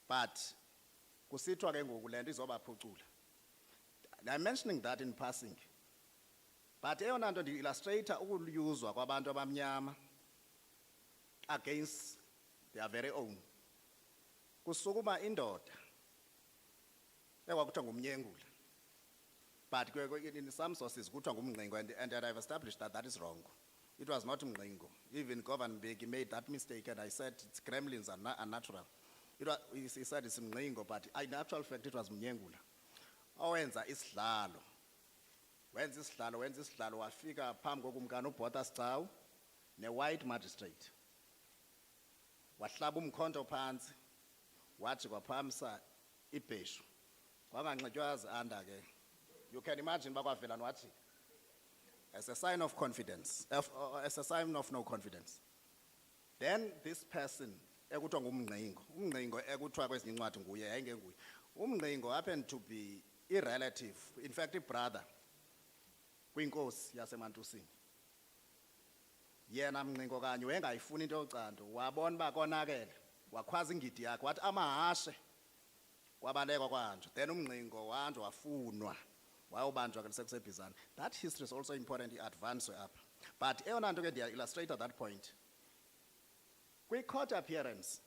But kusithwa ke ngoku lento izobaphucula. I'm mentioning that in passing. But eyona nto ndi-illustrator ukuyuzwa kwabantu abamnyama against their very own. Kusukuma indoda ekwakuthiwa ngumnyengula. But in some sources, and I've established that that is wrong. It was not Mngqingo. Even Governor Mbeki made that mistake, and I said it's gremlins are unnatural. He said it's Mngqingo, but in actual fact, it was Mnyengula. Owenza isidlalo. Wenza isidlalo, wafika phambi kokumkani uBhota Sicaba, ne-white magistrate. Wahlaba umkhonto phansi, wathi kwaphamisa ibheshu. Kwanganxitywa zanda ke. You can imagine bakwavela wathi as a sign of confidence, as a sign of no confidence. Then this person ekuthiwa ngumngqingo, umngqingo ekuthiwa kwezinye incwadi nguye yayingenguye. Umngqingo happened to be a relative, in fact a brother kwinkosi yaseMantusini. Yena mngqingo kanye wengayifuni into yocando, wabona uba konakele, wakhwaza ingidi yakhe wathi amahashe kwabalekwa kwanje. Then umngqingo wanje wafunwa. That history is also important to advance up. But eyona nto ke ndiya-illustrate at that point. Kwi-court appearance,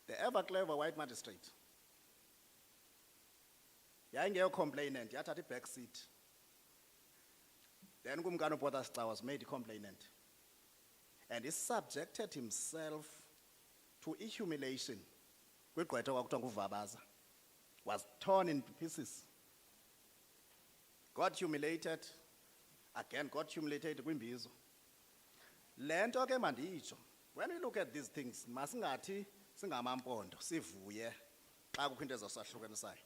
the ever-clever white magistrate yayingeyo complainant, yathatha i-back seat. Then ukumkani uBhota Sicaba was made a complainant. And he subjected himself to humiliation, was torn in pieces. Got humiliated, again got humiliated kwimbizo. Lento ke manditsho, when we look at these things, masingathi singamampondo, sivuye, xa kukho into ezosahlukanisayo.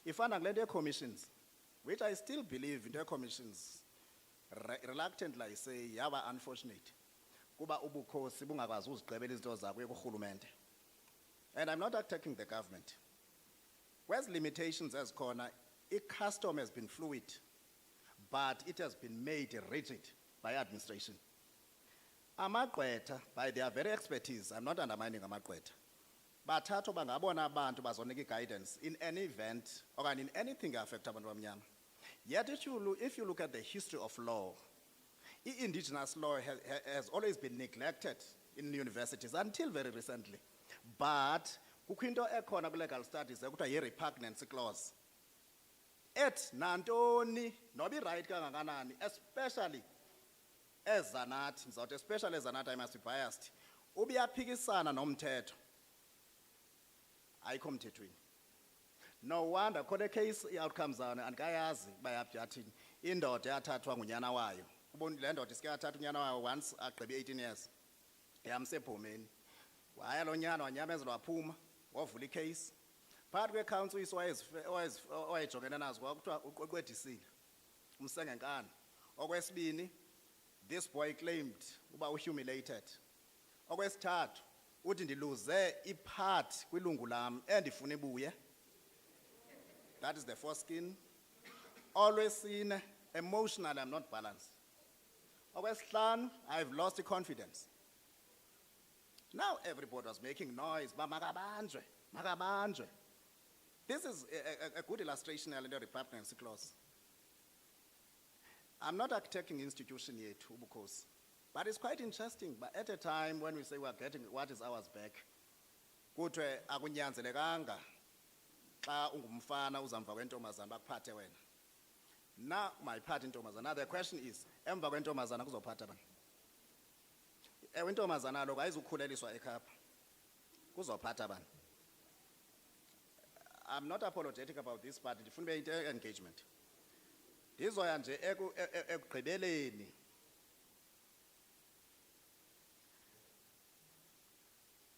Ifana kule nto commissions, which I still believe in commissions, reluctantly I say, yaba unfortunate. Kuba ubukhosi bungakwazi uzigqibela izinto zakho kurhulumente. And I'm not attacking the government. Where's limitations as corner, custom has been fluid, but it has been made rigid by administration. Amagqwetha, by their very expertise, I'm not undermining amagqwetha, bathatho bangabona abantu bazonika guidance in any event or in anything affect abantu abamnyama. Yet if you look at the history of law, indigenous law has always been neglected in universities until very recently. But kukho into ekhona legal studies ekuthiwa repugnancy clause. Et nantoni nobi right kangakanani, especially as Zanat, especially as Zanat, I must be biased. Ubiyaphikisana nomthetho. Ayikho mthethweni. No wonder khona case outcomes on and kayazi bayabyathini indoda yathathwa ngunyana wayo. Ubona le ndoda isike yathatha unyana wayo once agqibe 18 years. Yamsephomeni. Waya lo nyana wanyamezelwa waphuma, wavula icase. Phakathi kwe-council owayejongene nazo kwakuthiwa uqweqwedisile, umsengenkani. Okwesibini, this boy claimed uba humiliated. Okwesithathu, uthi ndiluze ipart kwilungu lam endifuna ibuye. That is the foreskin. Always seen, emotionally I'm not balanced. Okwesihlanu, I've lost the confidence. Now everybody was making noise, but makabanjwe, makabanjwe. This is a good illustration of the repugnancy clause. I'm not attacking institution yet, Ubukos, but it's quite interesting. But at a time when we say we're getting what is ours back, kuthiwe akunyanzelekanga xa ungumfana uzamva kwentombazana bakuphathe wena. Now my part intombazana. Now the question is, emva kwentombazana kuzophatha bani? Intombazana lo ayizukhuleliswa ekhapha. Kuzophatha bani? I'm not apologetic about this, but ndifuna ube into engagement. Ndizoya nje ekugqibeleni.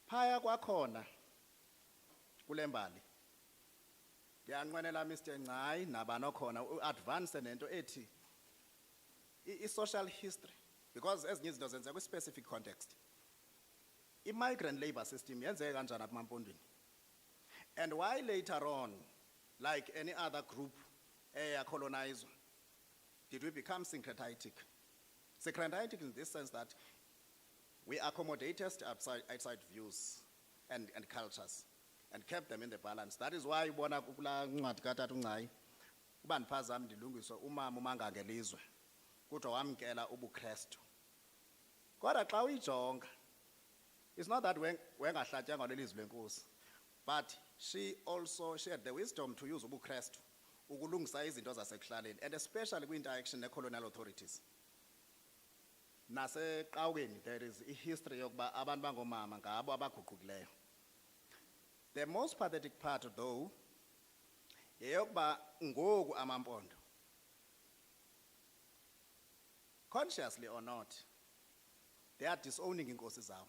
Phaya kwakhona kule mbali. Ndiyanqwenela Mr. NGCAI nabani khona uadvance nento ethi i-social history, because ezinye izinto zenzeka kwi-specific context. I-migrant labor system yenzeke kanjani apha eMampondweni? And why later on, like any other group colonized, did we become syncretic? Syncretic in this sense that we accommodated outside views and cultures and kept them in the balance. That is why ubona kula ncwadi kaTata uNGCAI uba ndiphazama ndilungiswe umama umangangelizwe kuthiwa wamkela ubuKristu. Kodwa xa uyijonga, it's not that wengahlatyanga lelizwi lenkosi, but she had the wisdom to use ubuKristu ukulungisa izinto zasekuhlaleni, and especially kwi-interaction ne-colonial authorities. Naseqawukeni there is a history yokuba abantu bangomama ngabo abaguqukileyo. The most pathetic part though, yeyokuba ngoku amampondo, consciously or not, they are disowning inkosi zawo.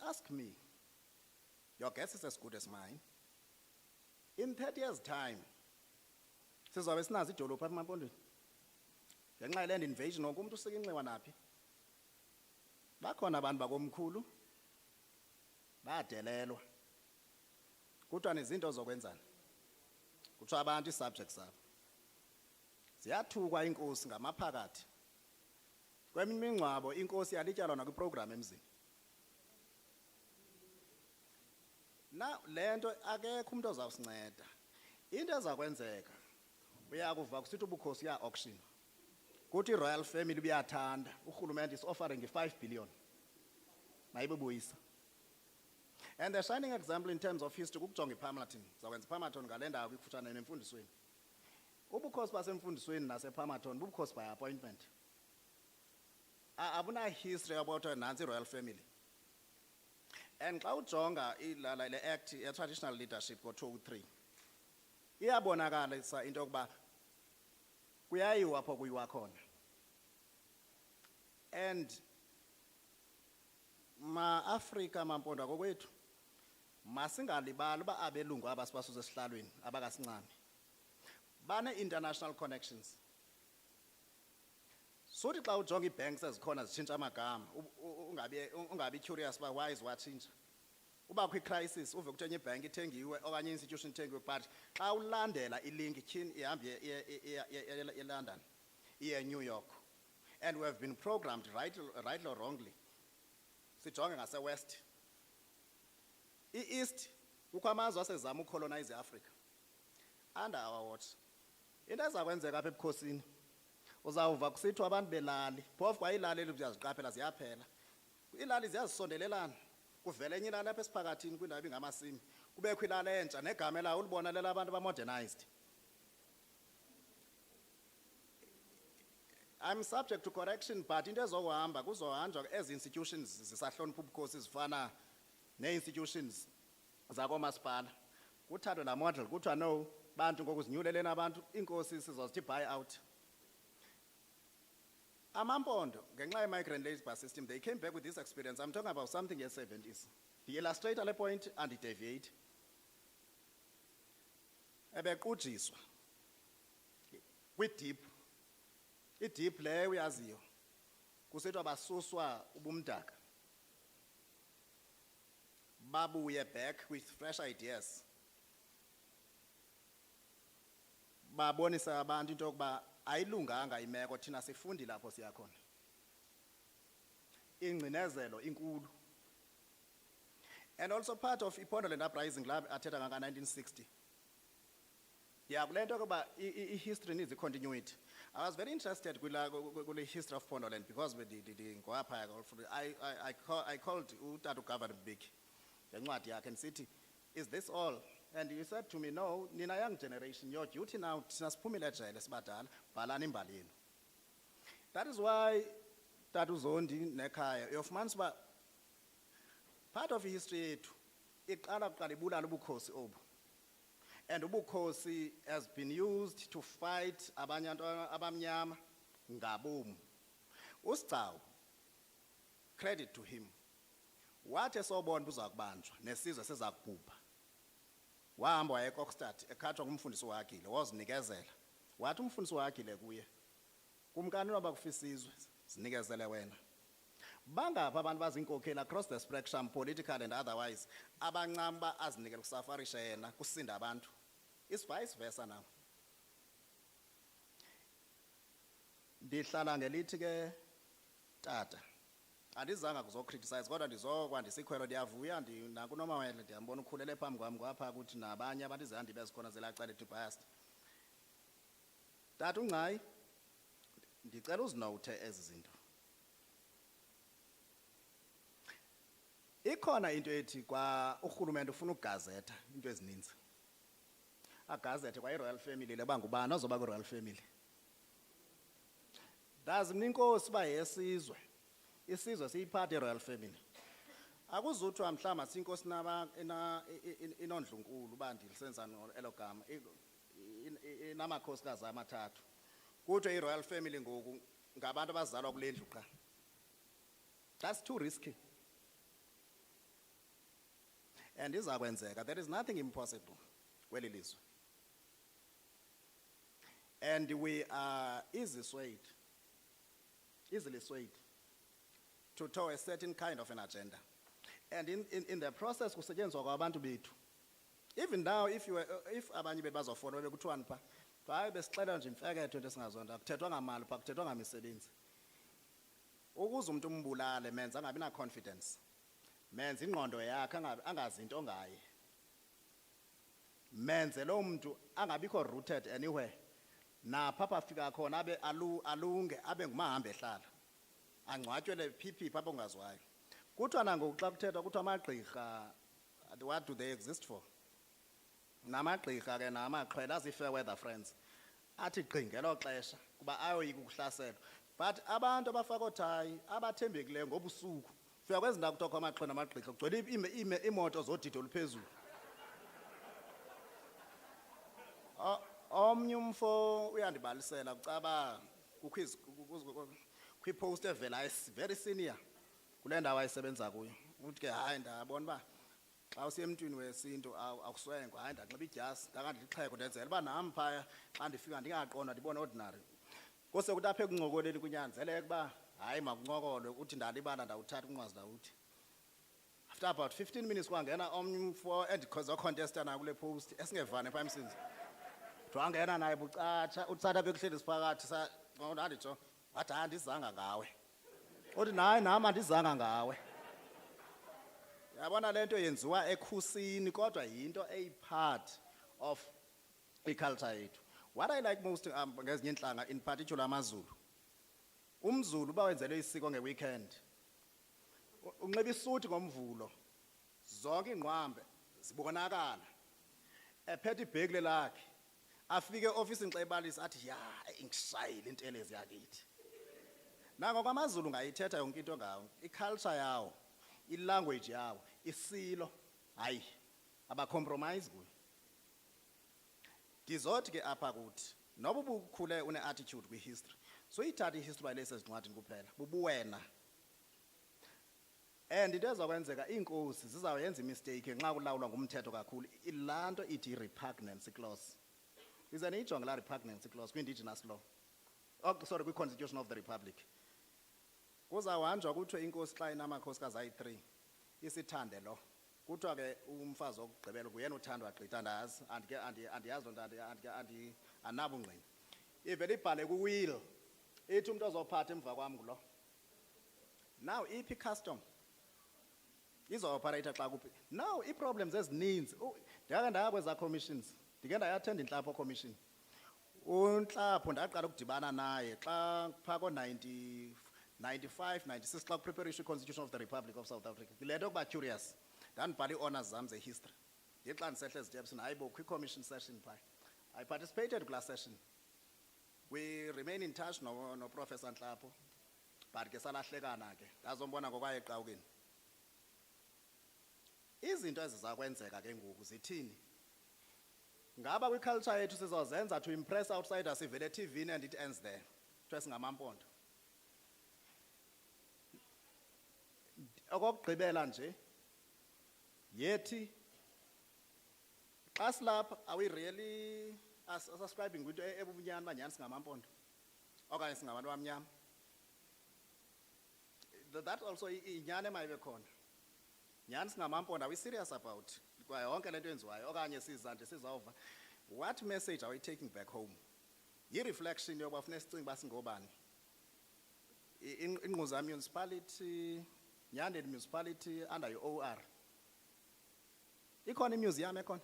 Ask me, your guess is as good as mine. In 30 years' time, sizobe sinazi idolophu apha eMampondweni. Ngenxa yeland invasion, wonke umuntu usika inxiwa naphi. Bakhona abantu bakomkhulu, bayadelelwa. Kuthiwa nezinto zokwenzana. Kuthiwa abantu i-subjects zabo. Ziyathukwa inkosi ngamaphakathi. Kweminye imingcwabo inkosi yalityalwa nakwiprogram emzini. Now, lento akekho umuntu ozawusinceda. Into ezakwenzeka, uyakuva kusithi ubukhosi auction. Kuthi royal family buyathanda, urhulumente is offering 5 billion. Mayibebuyisa. And the shining example in terms of history kukujonga iPalmerton. Zawwenza iPalmerton ngale ndawo ikufutshane nemfundisweni. Ubukhosi basemfundisweni nasePalmerton bubukhosi by appointment. abuna history about nansi royal family. And xa ujonga le act traditional leadership ngo-203 iyabonakalisa into yokuba kuyayiwa apho kuyiwa khona. And ma-Afrika mampondo akokwethu masingalibali uba abelungu abasibasusa esihlalweni abakasincane bane-international connections. Suthi xa ujonga ii-banks ezikhona zitshintsha amagama ungabi curious uba why ziwatshintsha. Uba kwi-crisis uve kuthiwa enye ibhanki ithengiwe okanye i-institution ithengiwe, but xa ulandela ilinki tyhini ihambe eLondon iye eNew York. And we have been programmed rightly or wrongly. Sijonge ngase-west. I-east kukho amazwe asezama ucolonize iAfrica under our watch. Into ezakwenzeka apha ebukhosini uzawuva kusithiwa abantu belali, phofu kwa iilali eziyaziqaphela ziyaphela. Iilali ziyazisondelelana, kuvele enye ilali apha esiphakathini kwindawo ibingamasimi, kubekho ilali entsha negama elayo ulibona lela abantu abamodernized. I'm subject to correction, but into ezokuhamba kuzohanjwa ezi institutions zisahlonipha ubukhosi zifana nee-institutions zakomasipala. Kuthathwe la model kuthiwa no, bantu ngoku zinyuleleni abantu, iinkosi sizozithi buy out. Amampondo, ngenxa ye-migrant labour system, they came back with this experience. I'm talking about something in the 70s. The illustrator le point and the deviate. Ebequjiswa kwi-deep. I-deep le uyaziyo. Kusithiwa basuswa ubumdaka. Babuye back with fresh ideas. Babonisa abantu into yokuba ayilunganga imeko thina sifundi lapho siyakhona. Ingcinezelo inkulu. And also part of iPondoland uprising lab athetha ngaka 1960. Yeah, kule nto yokuba i-history needs a continuity. I was very interested with the history of Pondoland because with I called Utatu Governor Big. I can see, is this all? And he said to me, no, Nina young generation, your duty now is That is why Tatu Zondi NGCAI, of months, but part of history, and ubukhosi has been used to fight abamnyama ngabom. Ustaw, credit to him. Wathi esobona uzakubanjwa nesizwe sezakubhubha. Wahamba waye eKokstad ekhathwa ngumfundisi wakhe le wazinikezela. Wathi umfundisi wakhe le kuye. Kumkani noba kufisizwe zinikezele wena. Bangapha abantu bazinkokhela across the spectrum political and otherwise abancamba azinikela kusafarisha yena kusinda abantu. It's vice versa now. Ndihlala ngelithi ke tata andizanga kuzocriticize kodwa ndizokwa ndisikhwelo ndiyavuya nakunomawele ndiyambona ukhulele phambi kwami kwapha ukuthi nabanye abantu izihandi bezikhona zelacala ethi biased. Tata uNgcayi ndicela uzinote ezi zinto. Ikhona into ethi kwa urhulumente ufuna ugazetha into ezininzi. Agazethe kwa iRoyal Family leba ngubani ozoba kwiRoyal Family. Dazi mninkosi ba yesizwe. Isizwe siyiphathe iRoyal Family. Akuzuthiwa mhlamba sinkosi naba inondlunkulu bandilisenza elogama inamakhosikazi amathathu. Kuthiwe iRoyal Family ngoku ngabantu abazalwa kulendlu qha. That's too risky. And izakwenzeka, there is nothing impossible kweli lizwe. And we are easily swayed to a certain kind of an agenda. And in the process kusetyenziswa kwabantu bethu. Even now if abanye bethu bazofona bekuthiwani pha hayi besixela nje imfeketho into esingazonda kuthethwa ngamali pha kuthethwa ngamisebenzi. Ukuze umuntu umbulale menza angabi na confidence. Menza ingqondo yakhe angazi into ngaye. Menze lo muntu angabikho rooted anywhere. Na papa fika khona abe alunge abe ngumahambe ehlala. Angcwatywele phiphi papa ongazwayo. Kuthiwa nangoku xa kuthethwa kuthiwa amagqirha, what do they exist for? Namagqirha ke namaxhwele azi fair weather friends. Athi gqi ngelo xesha kuba ayoyika ukuhlaselwa. But abantu abafaka othayi abathembekileyo ngobusuku ufika kwenza indawo kuthiwa amaqhina amagqirha kugcwele imoto zodidi oluphezulu. Omnye umfo uyandibalisela kucaba kwi-post evela very senior kule ndawo ayisebenza kuyo. Uthi ke hayi ndabona uba xa usiya emntwini wesintu akuswengwa, hayi ndanxiba idyasi ndakandla ixhego ndenzela uba nam phaya xa ndifika ndingaqonda ndibone ordinary. Kose kuthi apha ekuncokoleni kunyanzeleka uba hayi makuncokolwe uthi ndalibala ndawuthatha umnqwazi ndawuthi. After about 15 minutes kwangena omnye umfo endizocontesta naye kule post esingevane phaa emsindzi. Wangena naye bucatsha utsatha bekuhleli siphakathi ndanditsho wathi hayi andizanga ngawe. Uthi nayi nam andizanga ngawe. Yabona le nto yenziwa ekhusini kodwa yinto eyi-part of i-culture yethu. What I like most ngezinye intlanga, in particular amaZulu, umZulu uba wenzelwe isiko nge-weekend, unxiba isuti ngomvulo, zonke iingqwambe zibonakala, ephethe ibhekile lakhe, afike e-ofisini xa ebalisa athi ya ingishayile intelezi yakithi. Nangoko amaZulu ngayithetha yonke into ngawo, i-culture yawo, i-language yawo, isilo, hayi abacompromise kuyo. Ndizothi ke apha kuthi noba ubukhule une-attitude kwi-history, so ithatha i-history bayilese ezincwadini kuphela bubuwena. And into ezakwenzeka iinkosi zizawuyenza imistake nxa kulawulwa ngumthetho kakhulu. Ilaa nto ithi i-repugnancy clause. Ize niyijonge laa repugnancy clause kwi-indigenous law, sorry, kwi-constitution of the republic. Kuzawuhanjwa kuthiwe inkosi xa inamakhosikazi ayi-3 isithande lo. Kuthiwa ke umfazi wokugqibela nguyena uthandwa gqitha ndazi andiyazi loo nto andinabungqina. Ivele ibhale ku-will ithi umntu ozophatha emva kwam ngulo. Now iphi i-custom izo-operator xa kuphi. Now ii-problems ezininzi ndiyake ndaya kwezaa commissions, ndike ndayathenda intlapho commission. UNtlapho ndaqala ukudibana naye xa phaa ko-95, 96 xa kupreparisha i-Constitution of the Republic of South Africa. Ndile nto yokuba curious, ndandibhala ii-honors zam ze-history. Ndixa ndisehla ezitepsini, hayi bo kwi-commission session phaa. I participated kulaa session. We remain in touch no Professor Ntlapho, but ke salahlekana ke, ndazombona ngokwaye eqawukeni. Izinto ezizakwenzeka ke ngoku zithini? Ngaba kwi-culture yethu sizozenza to impress outsiders ivele TV and it ends there. Kuthiwa singamampondo. Okokugqibela nje yethi xa silapha, are we really subscribing kwinto ebubunyani uba nyhani singamampondo okanye singabantu abamnyama? That also inyani emayibe khona. Nyhani singamampondo, are we serious about kwa yonke le nto yenziwayo okanye siza nje sizawuva? What message are we taking back home? Yi-reflection yokuba funeka sicinge uba singobani. Ingquza municipality, Nyandeni municipality under i-OR. Ikhona imuseum ekhona?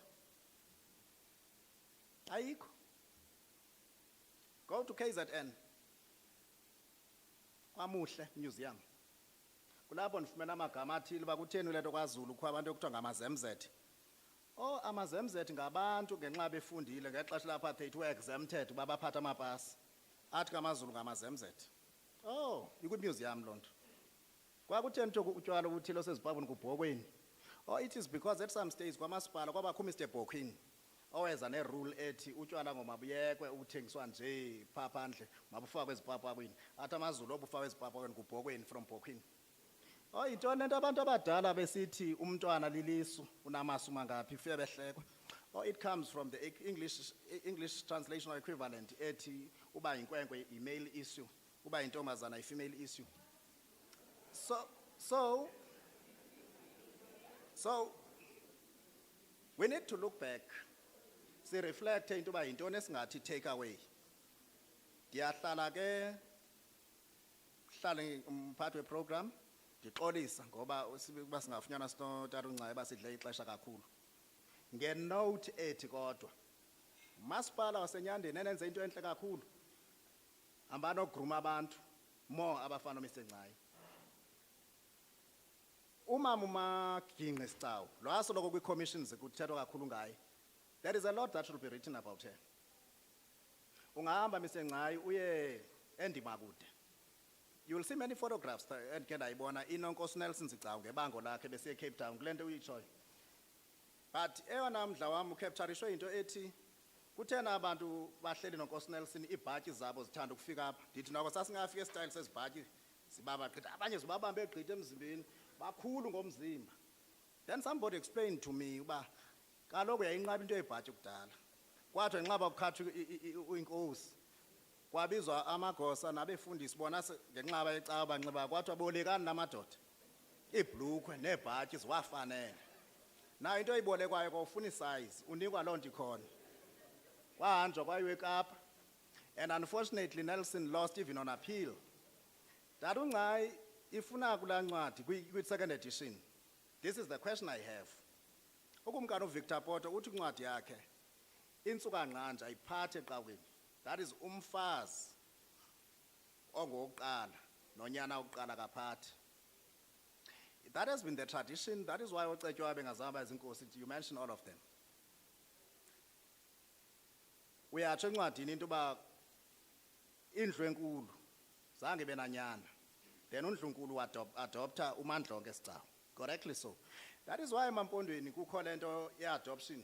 Ayikho. Go to KZN. Kwamuhle museum. Kulapho ndifumene amagama athile uba kutheni le nto kwaZulu kukho abantu ekuthiwa ngamazemzet. Amazemzet ngabantu ngenxa befundile ngexesha le-apartheid were-exempted uba baphathe amapasi. Athi ngamaZulu ngamazemzet. Ikwi-museum loo nto. Kwakutheni nto utywala obuthile osezipapuni kubhokweni? It is because at some stage kwamasipala kwabakho Mr. Bokwin oweza ne-rule ethi utywala ngomabuyekwe uthengiswa nje phaa phandle mabufakwe ezipapakweni. Athi amaZulu obufakwe ezipapakweni kubhokweni from Bokwin. Yintoni le nto abantu abadala besithi umntwana lilisu unamasu mangaphi ufike behlekwa? It comes from the English translational equivalent ethi uba yinkwenkwe i-male issue, uba yintombazana i-female issue. So we need to look back, reflect into uba yintoni esingathi take away. Ndiyahlala ke hlale umphathi weprogram ndixolisa ngoba uba singafunyana sinotaruncayo basidle ixesha kakhulu. Ngenote ethi kodwa umasipala waseNyandeni enenze into entle kakhulu, hambani ogruma abantu more abafana noMr Ncayi. Umama uMagingqi Scawu lo asoloko kwi-commissions kuthethwa kakhulu ngaye. There is a lot that should be written about her. Ungahamba Mr Ncayi uye eNdimakude You will see many photographs endike ndayibona inonkosi Nelson Sigcawu ngebango lakhe besiye Cape Town kule nto uyitshoyo. But eyona mdla wam ucapturiswe into ethi kuthena abantu bahleli nonkosi Nelson ibhatyi zabo zithanda ukufika apha. Ndithi noko sasingafika style sezibhatyi sibaba gqitha abanye zibabambe egqitha emzimbeni bakhulu ngomzimba. Then somebody explained to me uba kaloku yayinqaba into yebhatyi kudala. Kwathi enqaba ukukhatha inkosi. Kwabizwa amagosa nabefundisi bona ngenxaba yecawa banxiba kwathi abolekani namadoda. Ibhlukwe nebhatyi ziwafanele. Na into eyibolekwayo kufuna isize unikwa loo nto ikhona. Kwahanjwa kwayiwe eKapa. And unfortunately Nelson lost even on appeal. That uNgcayi ifuna kula ncwadi kwi-second edition. This is the question I have. Ukumkani uVictor Poto uthi kwincwadi yakhe intsuka nqanja iphathe eqawini. That is umfazi ongokuqala nonyana oqala kaphathe. That has been the tradition. That is why ocetywayo bengazama izinkosi. You mention all of them. Uyatsho encwadini into ba indlu enkulu zange benanyana. Then uNdlunkulu adopta uMandlonke Sigcawu. Correctly so. That is why emampondweni kukho lento ye-adoption.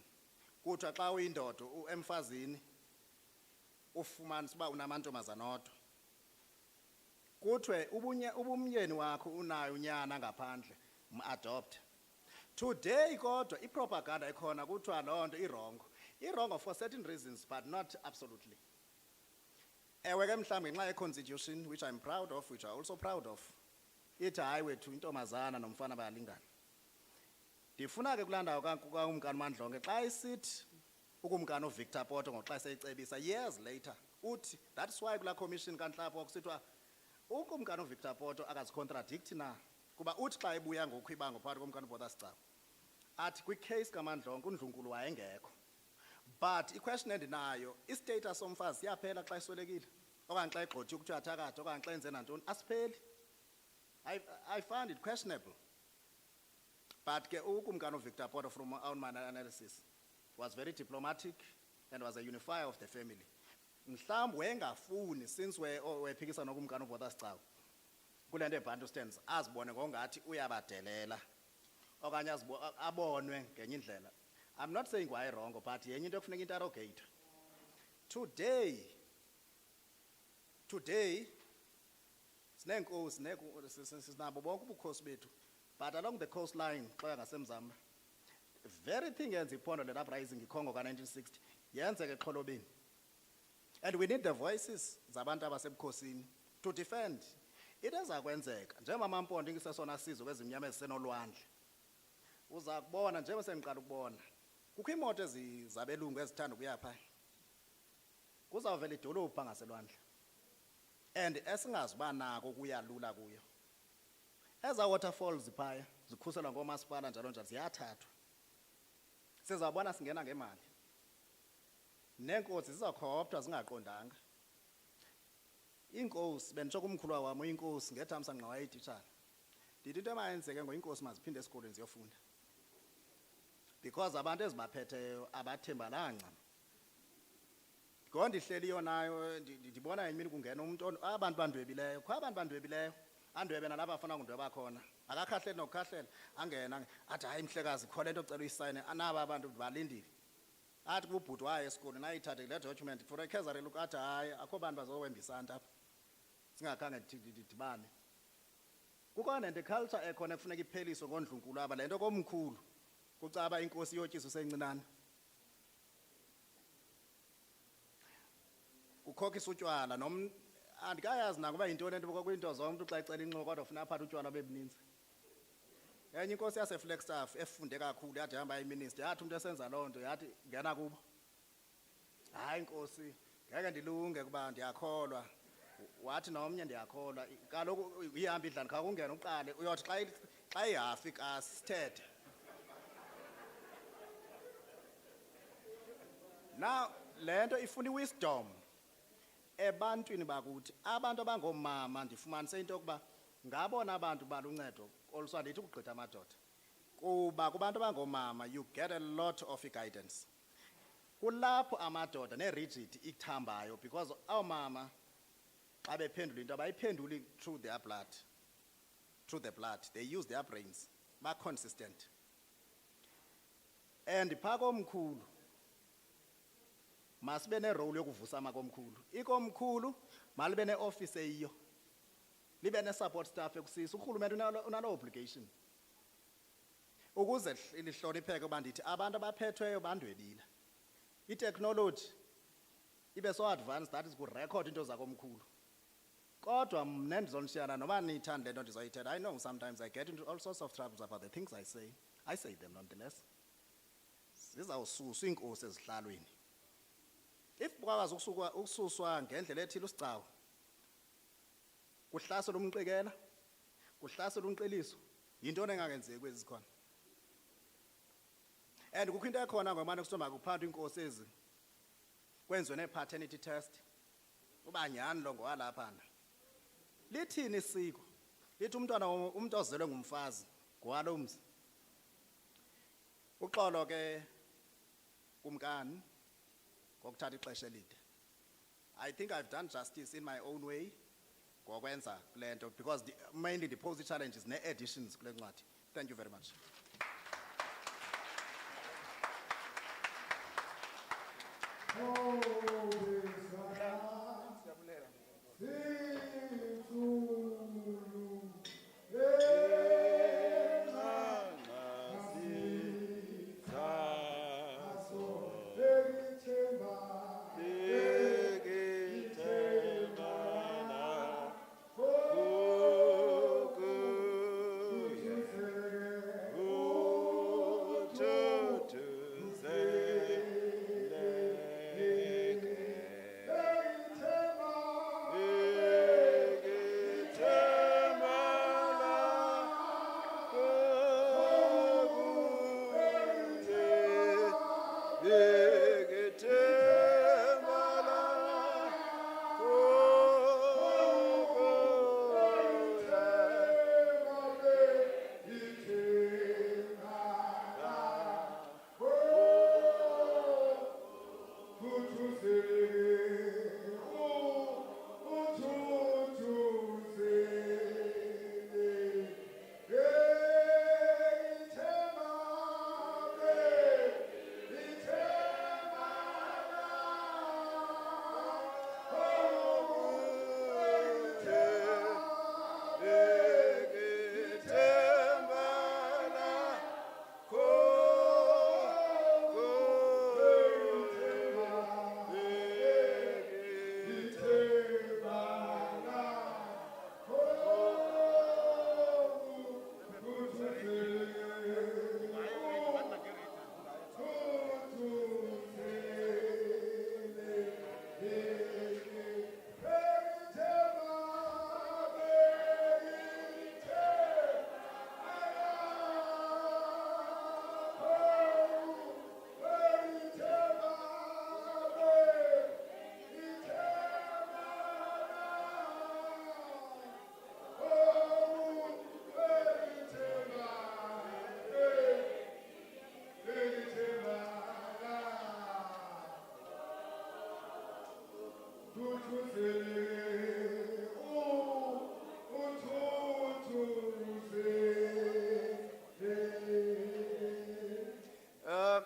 Kuthiwa xa uyindoda emfazini ufumanisa uba unamantombazana odwa. Kuthiwe ubumyeni wakho unayo unyana ngaphandle adopt. Today kodwa ipropaganda ekhona kuthiwa loo nto irongo. Irongo for certain reasons but not absolutely. Ewe ke mhlawumbe ngenxa ye-constitution which I'm proud of, which I'm also proud of, ithi hayi wethu intombazana nomfana bayalingana. Ndifuna ke kulaa ndawo kakumkani uMandlonke xa isithi ukumkani uVictor Poto ngoxa seyicebisa years later uthi that's why kulaa commission kaNhlapo kusithiwa ukumkani uVictor Poto akazicontradicti na kuba uthi xa ebuya ngoku ibango phakathi komkani uBotha Sigcawu athi kwicase kaMandlonke uNdlunkulu wayengekho. But iquestion endinayo istatus somfazi siyaphela xa eswelekile okanye xa egxothiwe kuthiwa athakatha okanye xa enze nantoni asipheli. I find it questionable. But ke ukumkani uVictor Poto from my own analysis was very diplomatic and was a unifier of the family. Mhlawumbe wengafuni since wephikisa nokumkani uBotha Sigcawu kule nto eBantu stands azibone ngongathi uyabadelela okanye abonwe ngenye indlela. I'm not saying why wrong, but yenye into ekufuneka interrogate. Today sinenkosi sinabo bonke ubukhosi bethu, but along the coastline xa ngasemzamma very thing yenza iphondo le uprising iKongo ka1960 yenzeke eXholobeni. And we need the voices zabantu abasebukhosini to defend. It ezakwenzeka njengoba amaMpondo ngisesona sizwe kwezimnyama ezisenolwandle. Uza kubona njengoba sengiqala ukubona kukho imoto ezizabelungu ezithanda ukuya pha. Kuzawuvela idolophu ngaselwandle. And esingaziba nako kuyalula kuyo. Eza waterfalls phaya zikhuselwa ngomasipala njalo njalo ziyathathwa. Sizabona singena ngemali. Nenkosi zizakhopha zingaqondanga. Inkosi bentsho kumkhulu wami uyinkosi ngethamsa ngqa wayititshala. Ndithi into emayenzeke ngoyinkosi maziphinde esikolweni ziyofunda. Because abantu ezibaphetheyo abathembalanga. Ngondi hleli yonayo ndibona yimini kungena umuntu abantu bandwebileyo. Kho abantu bandwebileyo andwebe nalapha afuna ukundweba khona. Akakhahleli nokukhahlela angena athi hayi mhlekazi khona into ocela uyisayine anaba abantu balindile. Athi kubhuti waye esikolweni ayithathe le document for a casual look athi hayi akho bantu bazowembisana apha. Singakhange dibane. Kukho nento culture ekhona ekufuneka ipheliswe ngoNdlunkulu aba lento komkhulu. Kucaba inkosi yotyisa usencinane. Ukhokisa utywala andikayazi nakuba yintoni lento kwinto zonke xa icela inxoko kodwa ufuna aphathe utywala bebuninzi. Enye inkosi yaseFlagstaff efunde kakhulu yathi hamba iminister yathi umuntu esenza loo nto yathi ngena kubo. Hayi inkosi ngeke ndilunge kuba ndiyakholwa. Wathi nomnye ndiyakholwa kaloku ihamba idlana kha kungena uqale uyothi xa ihafi kasithethe. Now lento ifuna wisdom ebantwini bakuthi abantu abangomama ndifumanise into yokuba ngabona abantu baluncedo also ndithi ukugqitha amadoda kuba kubantu abangomama you get a lot of guidance. Kulapho amadoda ne-rigid ikuthambayo because awumama xa bephendula into abayiphenduli through their blood, through the blood. They use their brains. Ba consistent. And phaa komkhulu masibe ne-role yokuvusa amakomkhulu. Ikomkhulu malibe ne-office eyiyo. Libe ne-support staff ekusisa. Urhulumente unalo obligation. Ukuze lihlonipheke uba ndithi abantu abaphethweyo bandwebile. I-technology ibe so advanced that is kurekhod into zakomkhulu. Kodwa mna ndizonishiyana noba niyithanda le nto ndizoyithetha. I know sometimes I get into all sorts of troubles about the things I say. I say them nonetheless. Zizawususwa iinkosi ezihlalweni. If bukwazi ukususwa ngendlela ethile usicawu, kuhlasela umqikela, kuhlasela umqiliso, yintoni engangenzeki kwezi zikhona. And kukho into ekhona ngomane kusoma kuphantu inkosi ezi. Kwenziwe ne-paternity test. Uba nyani lo ngowalaphana. Lithini isiko? Lithi umuntu ozelwe ngumfazi ngowalo mzi. Uxolo ke kumkani ngokuthatha ixesha elide. I think I've done justice in my own way ngokwenza kule nto because mainly the policy challenges ne-additions kule ncwadi. Thank you very much.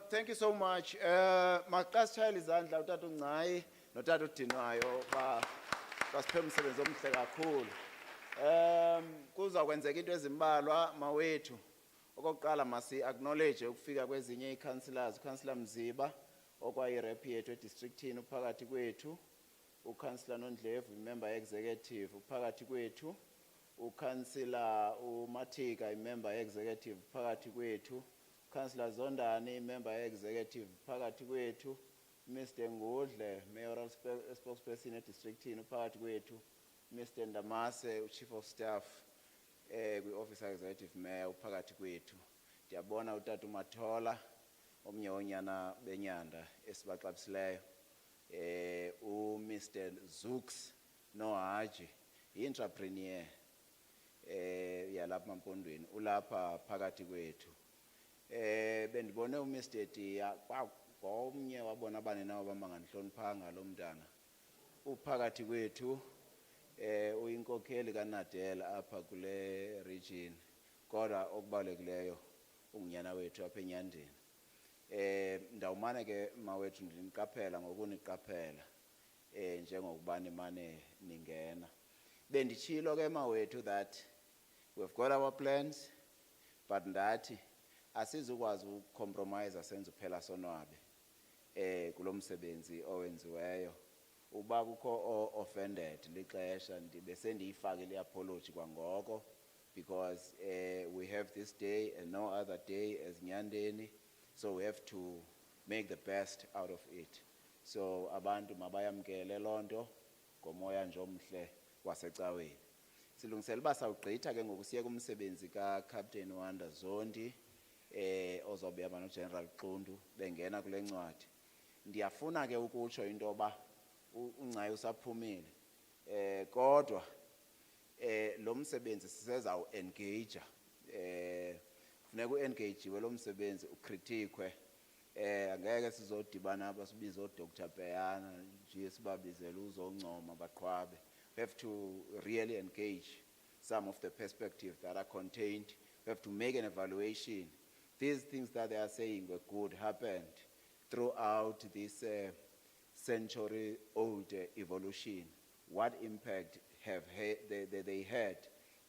Thank you so much. Maqasithayela izandla utata uNgcayi notata uDinwayo basiphe umsebenzi omhle kakhulu. Kuza kwenzeka into ezimbalwa mawethu. Okokuqala masi acknowledge ukufika kwezinye i-councillors, uCouncillor Mziba okwayi-rep yethu edistrictini uphakathi kwethu, uCouncillor Nondlevu member executive uphakathi kwethu, uCouncillor uMathika member executive uphakathi kwethu, Councillor Zondani member executive uphakathi kwethu, Mr. Ngudle mayoral spokesperson edistrictini uphakathi kwethu, Mr. Ndamase chief of staff kwi-office executive mayor uphakathi kwethu. Ndiyabona utata uMathola omnye wonyana benyanda esibaxabisileyo, uMr. Zooks noHaji i-entrepreneur yalapha Mampondweni ulapha phakathi kwethu. Bendibone uMr. Diya omnye wabona abane nawo bamanganihloniphanga lo mntana uphakathi kwethu. uyinkokheli kaNadela apha kule region kodwa okubalulekileyo ungunyana wethu apha enyandeni. Ndawumane ke mawethu ndiniqaphela ngokuniqaphela njengokubani mane ningena. Benditshilo ke mawethu that we've got our plans but ndathi asizukwazi ukucompromise senze uphela sonwabe kulomsebenzi owenziweyo. Uba kukho offended lixesha ndibe sendiyifakile apology kwangoko because we have this day and no other day as Nyandeni, so we have to make the best out of it. So abantu mabayamkele lonto ngomoya nje omhle wasecaweni. Silungisela uba sawugqitha ke ngokusiyeka umsebenzi kaCaptain WANDA ZONDI ozobe yaba noGeneral Xundu bengena kule ncwadi. Ndiyafuna ke ukutsho into yoba uNgcayi usaphumile kodwa lo msebenzi sisezawu engage funeka uengagewe lo msebenzi ucriticwe angeke sizodibana apha sibize uDr Peyana nje sibabizela uzoncoma baqhwabe. We have to really engage some of the perspectives that are contained. We have to make an evaluation. These things that they are saying were good happened throughout this century-old evolution. What impact have they had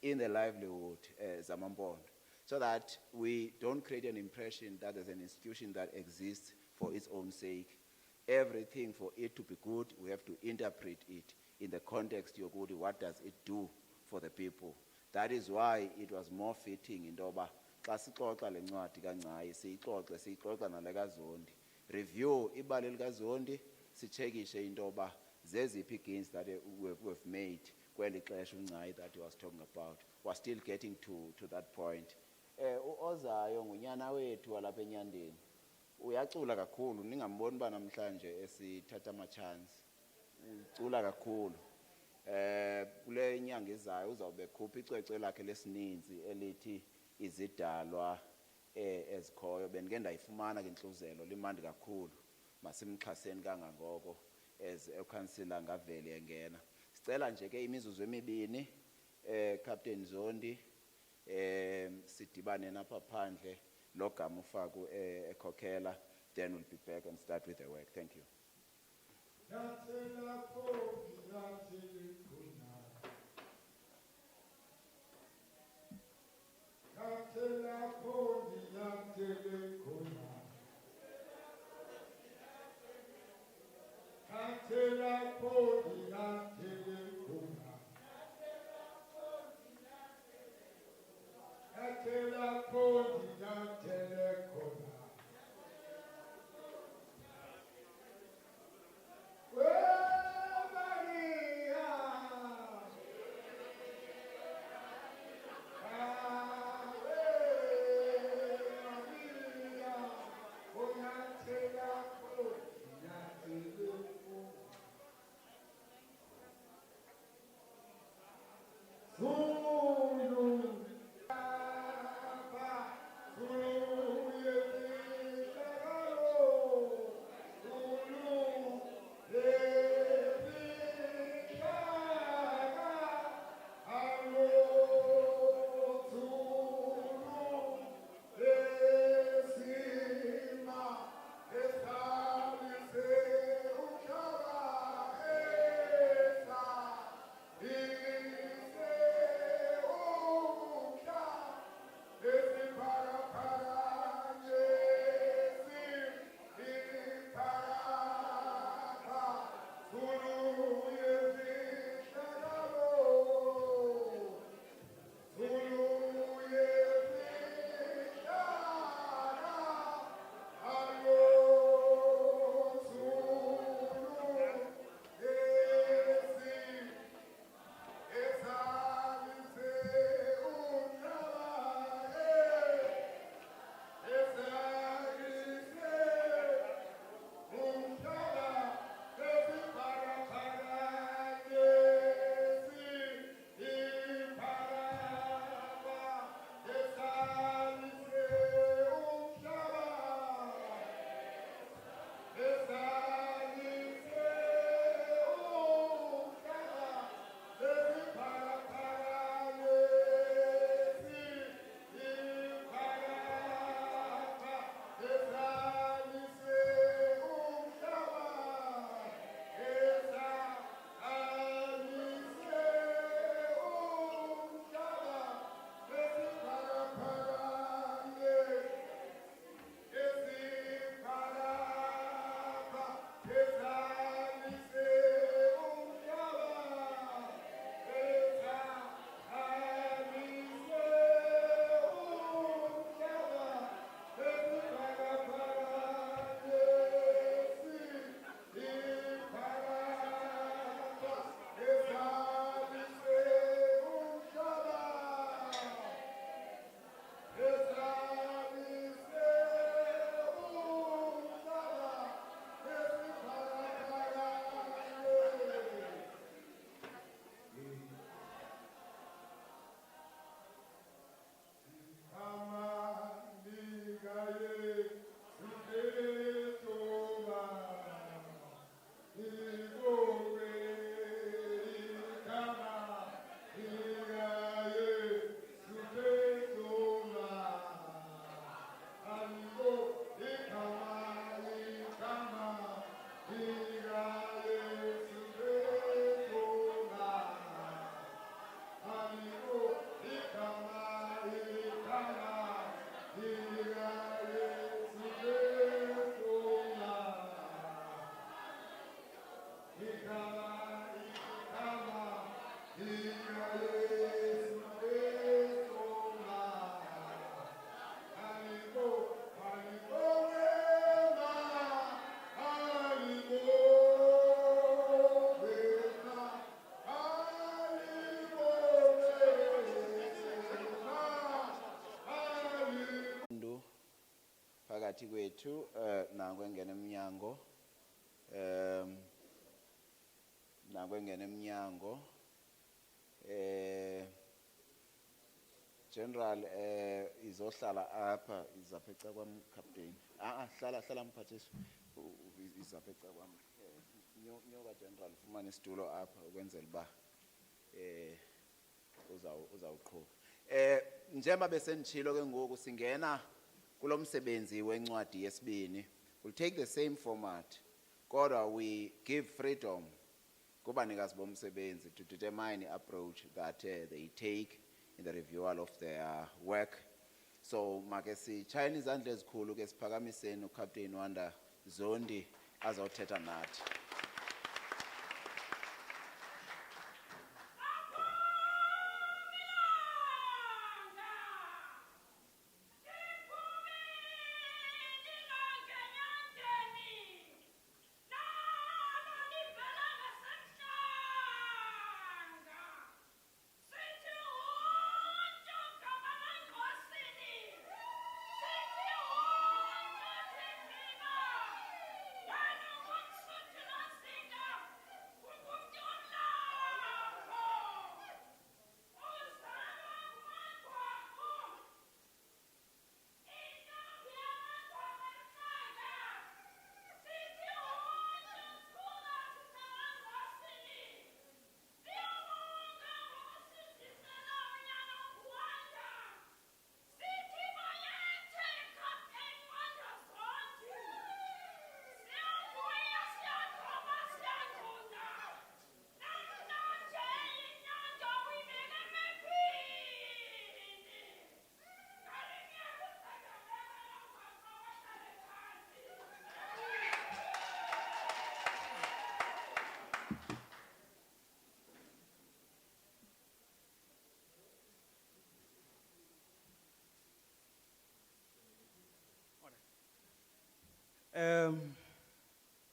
in the livelihood Zamampondo, so that we don't create an impression that there's an institution that exists for its own sake. Everything for it to be good, we have to interpret it in the context of good. What does it do for the people? That is why it was more fitting in Doba. Xa sixoxa le ncwadi kaNgcayi siyixoxa nale kaZondi. Review ibali likaZondi sichekishe into yoba zeziphi gains that we've made kweli xesha uNgcayi that he was talking about. We're still getting to that point. Ozayo ngunyana wethu walapha enyandeni. Uyacula kakhulu ningamboni ba namhlanje esithatha ama-chance. Ucula kakhulu. Kule nyanga izayo uzawube khupha icwecwe lakhe lesininzi elithi izidalwa ezikhoyo. Bendike ndayifumana ke inhluzelo limandi kakhulu. Masimxhaseni kangangoko as ukansila ngavele engena. Sicela nje ke imizuzu emibini Captain Zondi sidibane napha phandle logama ufaku ekhokhela, then we'll be back and start with the work. Thank you. yethu nangu engena emnyango nangu engena emnyango General izohlala apha izapheca kwam captain hlala mphathiswa izapheca kwam nyoka general ufumana isitulo apha ukwenzela uba uzawuqhuba njengoba besenditshilo ke ngoku singena kulo msebenzi wencwadi yesibini. We'll take the same format kodwa we give freedom kubanikazi bomsebenzi to determine the approach that they take in the reviewal of their work. So make sitshayela izandla ezikhulu ke siphakamiseni uCaptain WANDA ZONDI azothetha nathi.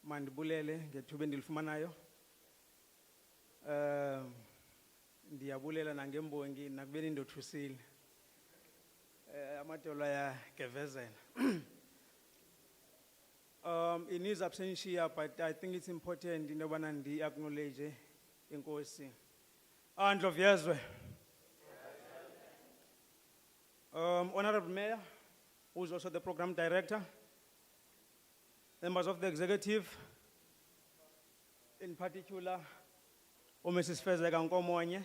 Mandibulele ngethuba endilifumanayo. Ndiyabulela nangembongi nakubeni ndothusile. Amadolo ayagevezela. In his absentia, but I think it's important in yobana ndi acknowledge inkosi. Andlovyezwe. Honorable Mayor, who is also the program director, members of the executive, in particular, Mrs. Fezeka Nkomonye,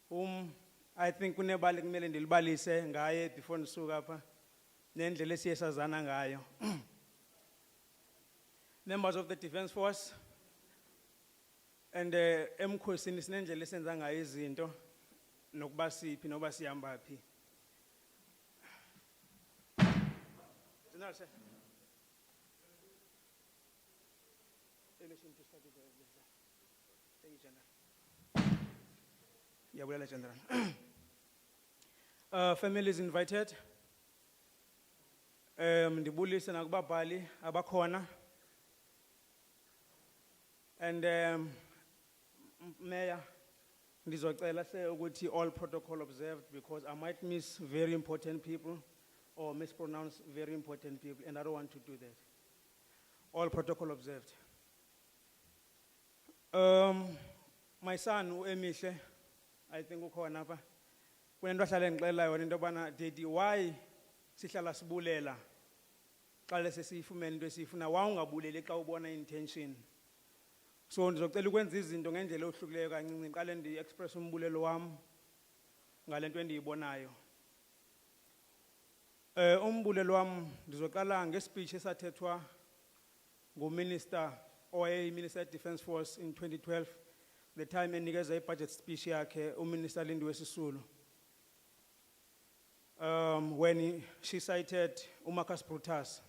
whom I think kunebali kumele ndilibalise ngaye before ndisuka apha nendlela esiyesazana ngayo. Members of the Defence Force and emkhosini sinendlela esenza ngayo izinto nokuba siphi noba sihamba phi. General sir. Thank you, General. Yabulela, General. Families invited. Ndibulise nakubabhali abakhona. And Mayor, ndizocela ukuthi all protocol observed because I might miss very important people or mispronounce very important people, and I don't want to do that. All protocol observed. My son, Emihle, I think ukhona apha. Kunento ahlale ngixela yona into yobana Daddy, why sihlala sibulela xa lese siyifumene into esiyifuna wawungabuleli xa ubona intention. So ndizocela ukwenza izinto ngendlela ohlukileyo kancinci ngiqale ndi-express umbulelo wami ngale nto endiyibonayo. Umbulelo wami ndizoqala ngespeech esathethwa nguminister Minister of Defence Force in 2012, the time enikeza budget speech yakhe uMinister Lindiwe Sisulu. When she cited Marcus Brutus,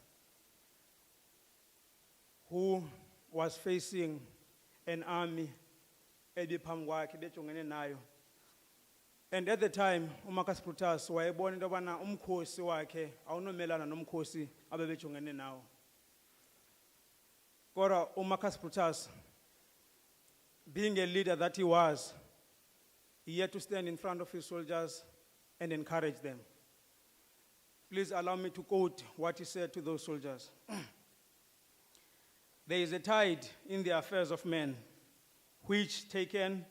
who was facing an army ebiphambi kwakhe bejongene nayo. And at the time, Marcus Brutus wayebona into yobana umkhosi wakhe awunomelana nomkhosi abebejongene nawo. Kodwa Marcus Brutus, being a leader that he was, he had to stand in front of his soldiers and encourage them. Please allow me to quote what he said to those soldiers. There is a tide in the affairs of men, which taken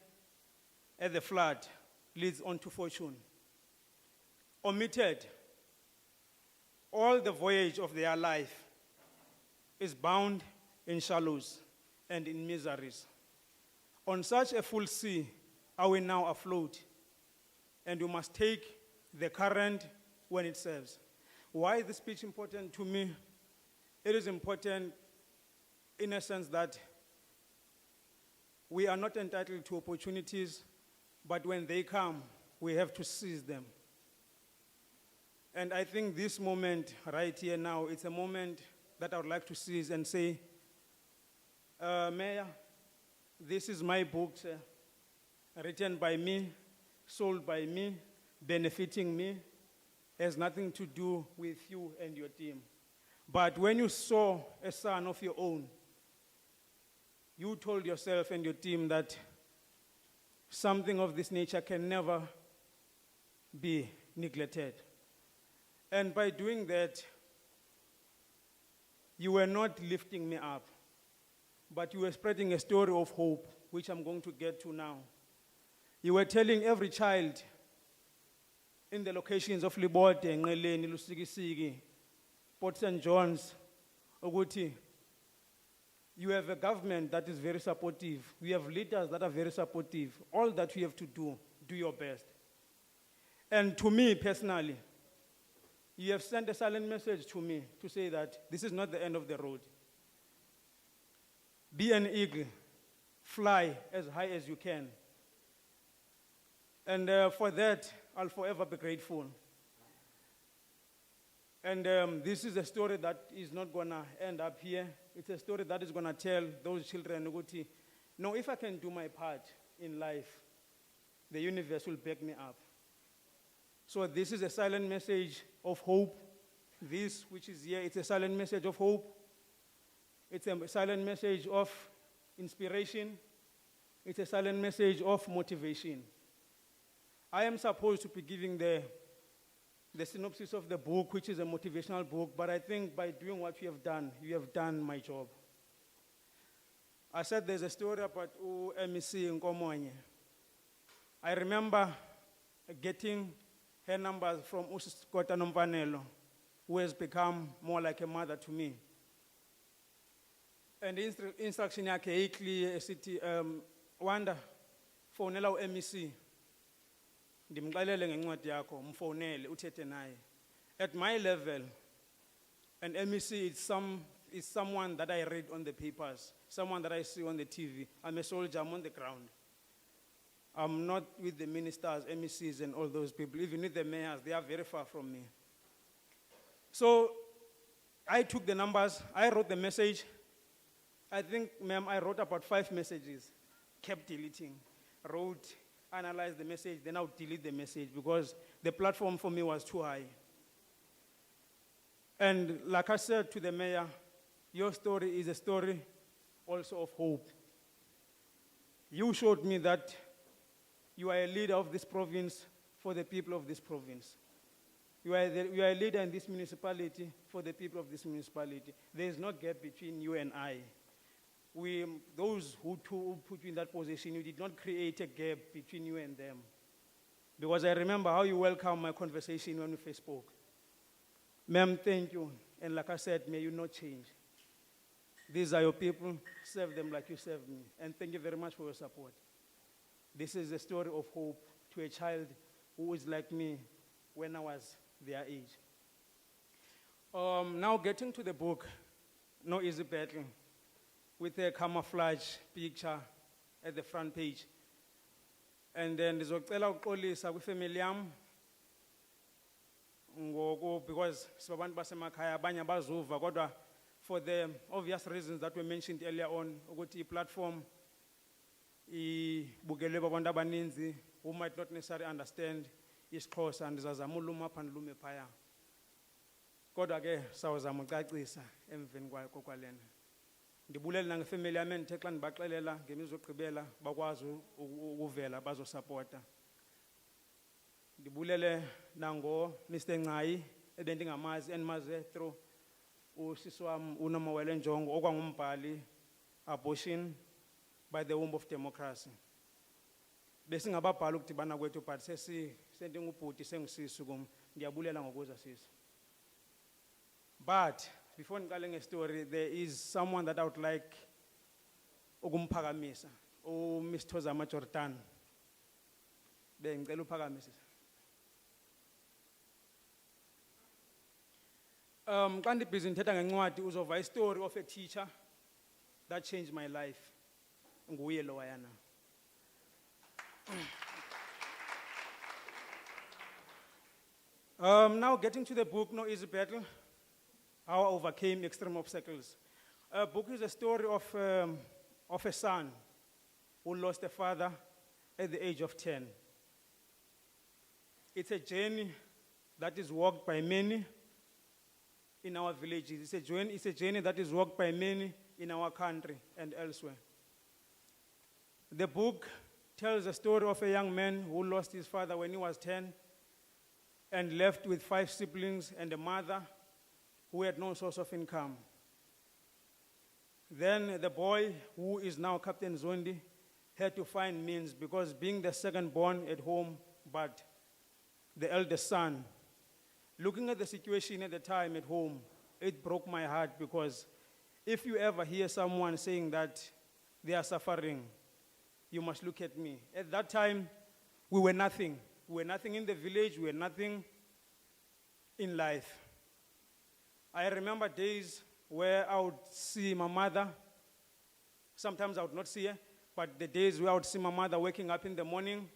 at the flood leads on to fortune. Omitted, all the voyage of their life is bound in shallows and in miseries. On such a full sea are we now afloat, and we must take the current when it serves. Why is this speech important to me? It is important in a sense that we are not entitled to opportunities, but when they come, we have to seize them. And I think this moment right here now, it's a moment that I would like to seize and say, Mayor, this is my book, sir, written by me, sold by me, benefiting me, has nothing to do with you and your team. But when you saw a son of your own, you told yourself and your team that something of this nature can never be neglected. And by doing that, you were not lifting me up, but you were spreading a story of hope, which I'm going to get to now. You were telling every child in the locations of Libote, Ngeleni, Lusikisiki, Port St. John's, Oguti, you have a government that is very supportive. We have leaders that are very supportive. All that you have to do your best. And to me personally, you have sent a silent message to me to say that this is not the end of the road. Be an eagle, fly as high as you can. And for that, I'll forever be grateful. And this is a story that is not going to end up here. It's a story that is going to tell those children, no, if I can do my part in life, the universe will back me up. So this is a silent message of hope. This, which is here, it's a silent message of hope. It's a silent message of inspiration. It's a silent message of motivation. I am supposed to be giving the synopsis of the book, which is a motivational book, but I think by doing what you have done my job. I said there's a story about MEC in Komonye. I remember getting her numbers from Uskota Nompanelo, who has become more like a mother to me. And the instruction yake clear city WANDA fonela MEC. Ndimxelele ngencwadi yakho mfonele uthethe naye. At my level, an MEC is someone that I read on the papers, someone that I see on the TV. I'm a soldier, I'm on the ground. I'm not with the ministers, MECs and all those people. Even with the mayors, they are very far from me. So I took the numbers, I wrote the message. I think, ma'am, I wrote about 5 messages, kept deleting, wrote, analyzed the message, then I would delete the message because the platform for me was too high. And like I said to the mayor, your story is a story also of hope. You showed me that you are a leader of this province for the people of this province. You are a leader in this municipality for the people of this municipality. There is no gap between you and I. Those who put you in that position, you did not create a gap between you and them. Because I remember how you welcomed my conversation when we first spoke. Ma'am, thank you. And like I said, may you not change. These are your people. Serve them like you serve me. And thank you very much for your support. This is a story of hope to a child who is like me when I was their age. Now getting to the book, No Easy Battle, with a camouflage picture at the front page. And then ndizocela uxolisa kwifamily yam ngoku because sibabantu basemakhaya abanye abazuva kodwa for the obvious reasons that were mentioned earlier on ukuthi i-platform ibukelwe babantu abaninzi who might not necessarily understand isiXhosa ndizazama uluma apha ndilume phaya kodwa ke sawuzama ucacisa emveni kwalena. Ndibulela nangefamily yami ndithe xa ndibaxelela ngemizogqibela bakwazi ukuvela bazosupporta. Ndibulele nango Mr. NGCAI ebendingamazi endimaze through usisi wam uNomawele Njongo okwangumbhali Abortion by the Womb of Democracy. Besingababhali ukudibana kwethu but sendingubhuti sengusisi kum ndiyabulela ngokuza sisi. But before ndiqale ngestory, there is someone that I would like ukumphakamisa, uMr. Thozama Jordan. Bengicela uphakamise. Xa ndibhizi ndithetha ngencwadi uzova story of a teacher that changed my life. Nguye lo wayana. Now getting to the book, No Easy Battle, How I Overcame Extreme Obstacles. A book is a story of a son who lost a father at the age of 10. It's a journey that is walked by many in our villages. It's a journey that is walked by many in our country and elsewhere. The book tells a story of a young man who lost his father when he was 10 and left with 5 siblings and a mother who had no source of income. Then the boy, who is now Captain Zondi, had to find means because being the second born at home, but the eldest son, looking at the situation at the time at home, it broke my heart because if you ever hear someone saying that they are suffering, you must look at me. At that time, we were nothing. We were nothing in the village, we were nothing in life. I remember days where I would see my mother. Sometimes I would not see her, but the days where I would see my mother waking up in the morning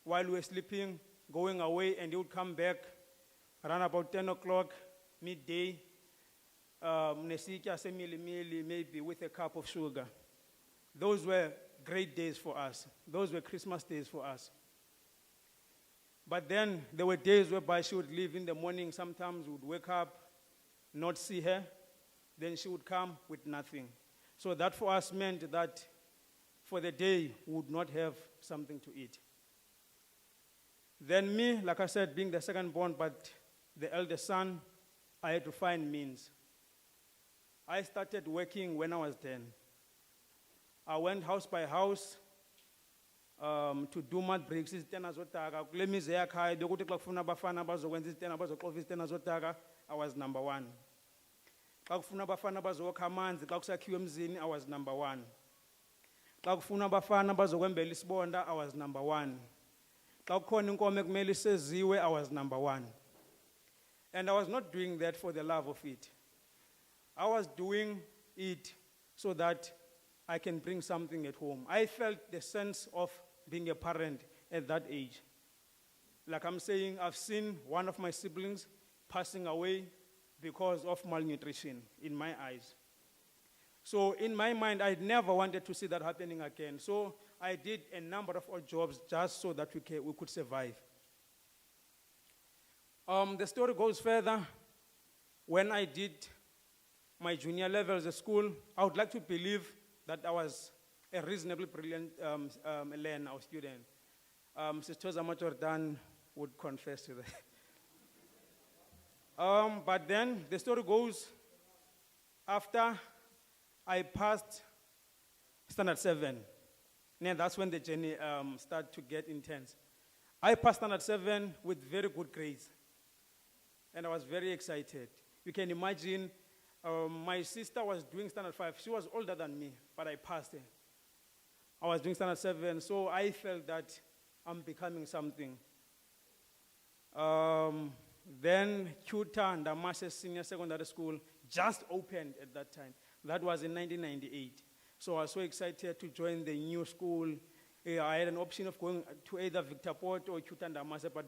while we were sleeping, going away, and he would come back around about 10 o'clock, midday, maybe with a cup of sugar. Those were great days for us. Those were Christmas days for us. But then there were days whereby she would leave in the morning. Sometimes we would wake up, not see her. Then she would come with nothing. So that for us meant that for the day we would not have something to eat. Then me, like I said, being the second born, but the eldest son, I had to find means. I started working when I was 10. I went house by house to do mud breaks. I was number 1. I was number 1. I was number 1. I was number 1. And I was not doing that for the love of it. I was doing it so that I can bring something at home. I felt the sense of being a parent at that age. Like I'm saying, I've seen one of my siblings passing away because of malnutrition in my eyes. So in my mind, I never wanted to see that happening again. So I did a number of odd jobs just so that we could survive. The story goes further. When I did my junior levels at school, I would like to believe that I was a reasonably brilliant learner or student. Sister Thozama Jordan would confess to that. But then the story goes, after I passed standard 7, and that's when the journey started to get intense. I passed standard 7 with very good grades, and I was very excited. You can imagine, my sister was doing standard 5. She was older than me, but I passed her. I was doing standard 7, so I felt that I'm becoming something. Then Cuta Ndamase Senior Secondary School just opened at that time. That was in 1998. So I was so excited to join the new school. I had an option of going to either Victor Port or Cuta Ndamase, but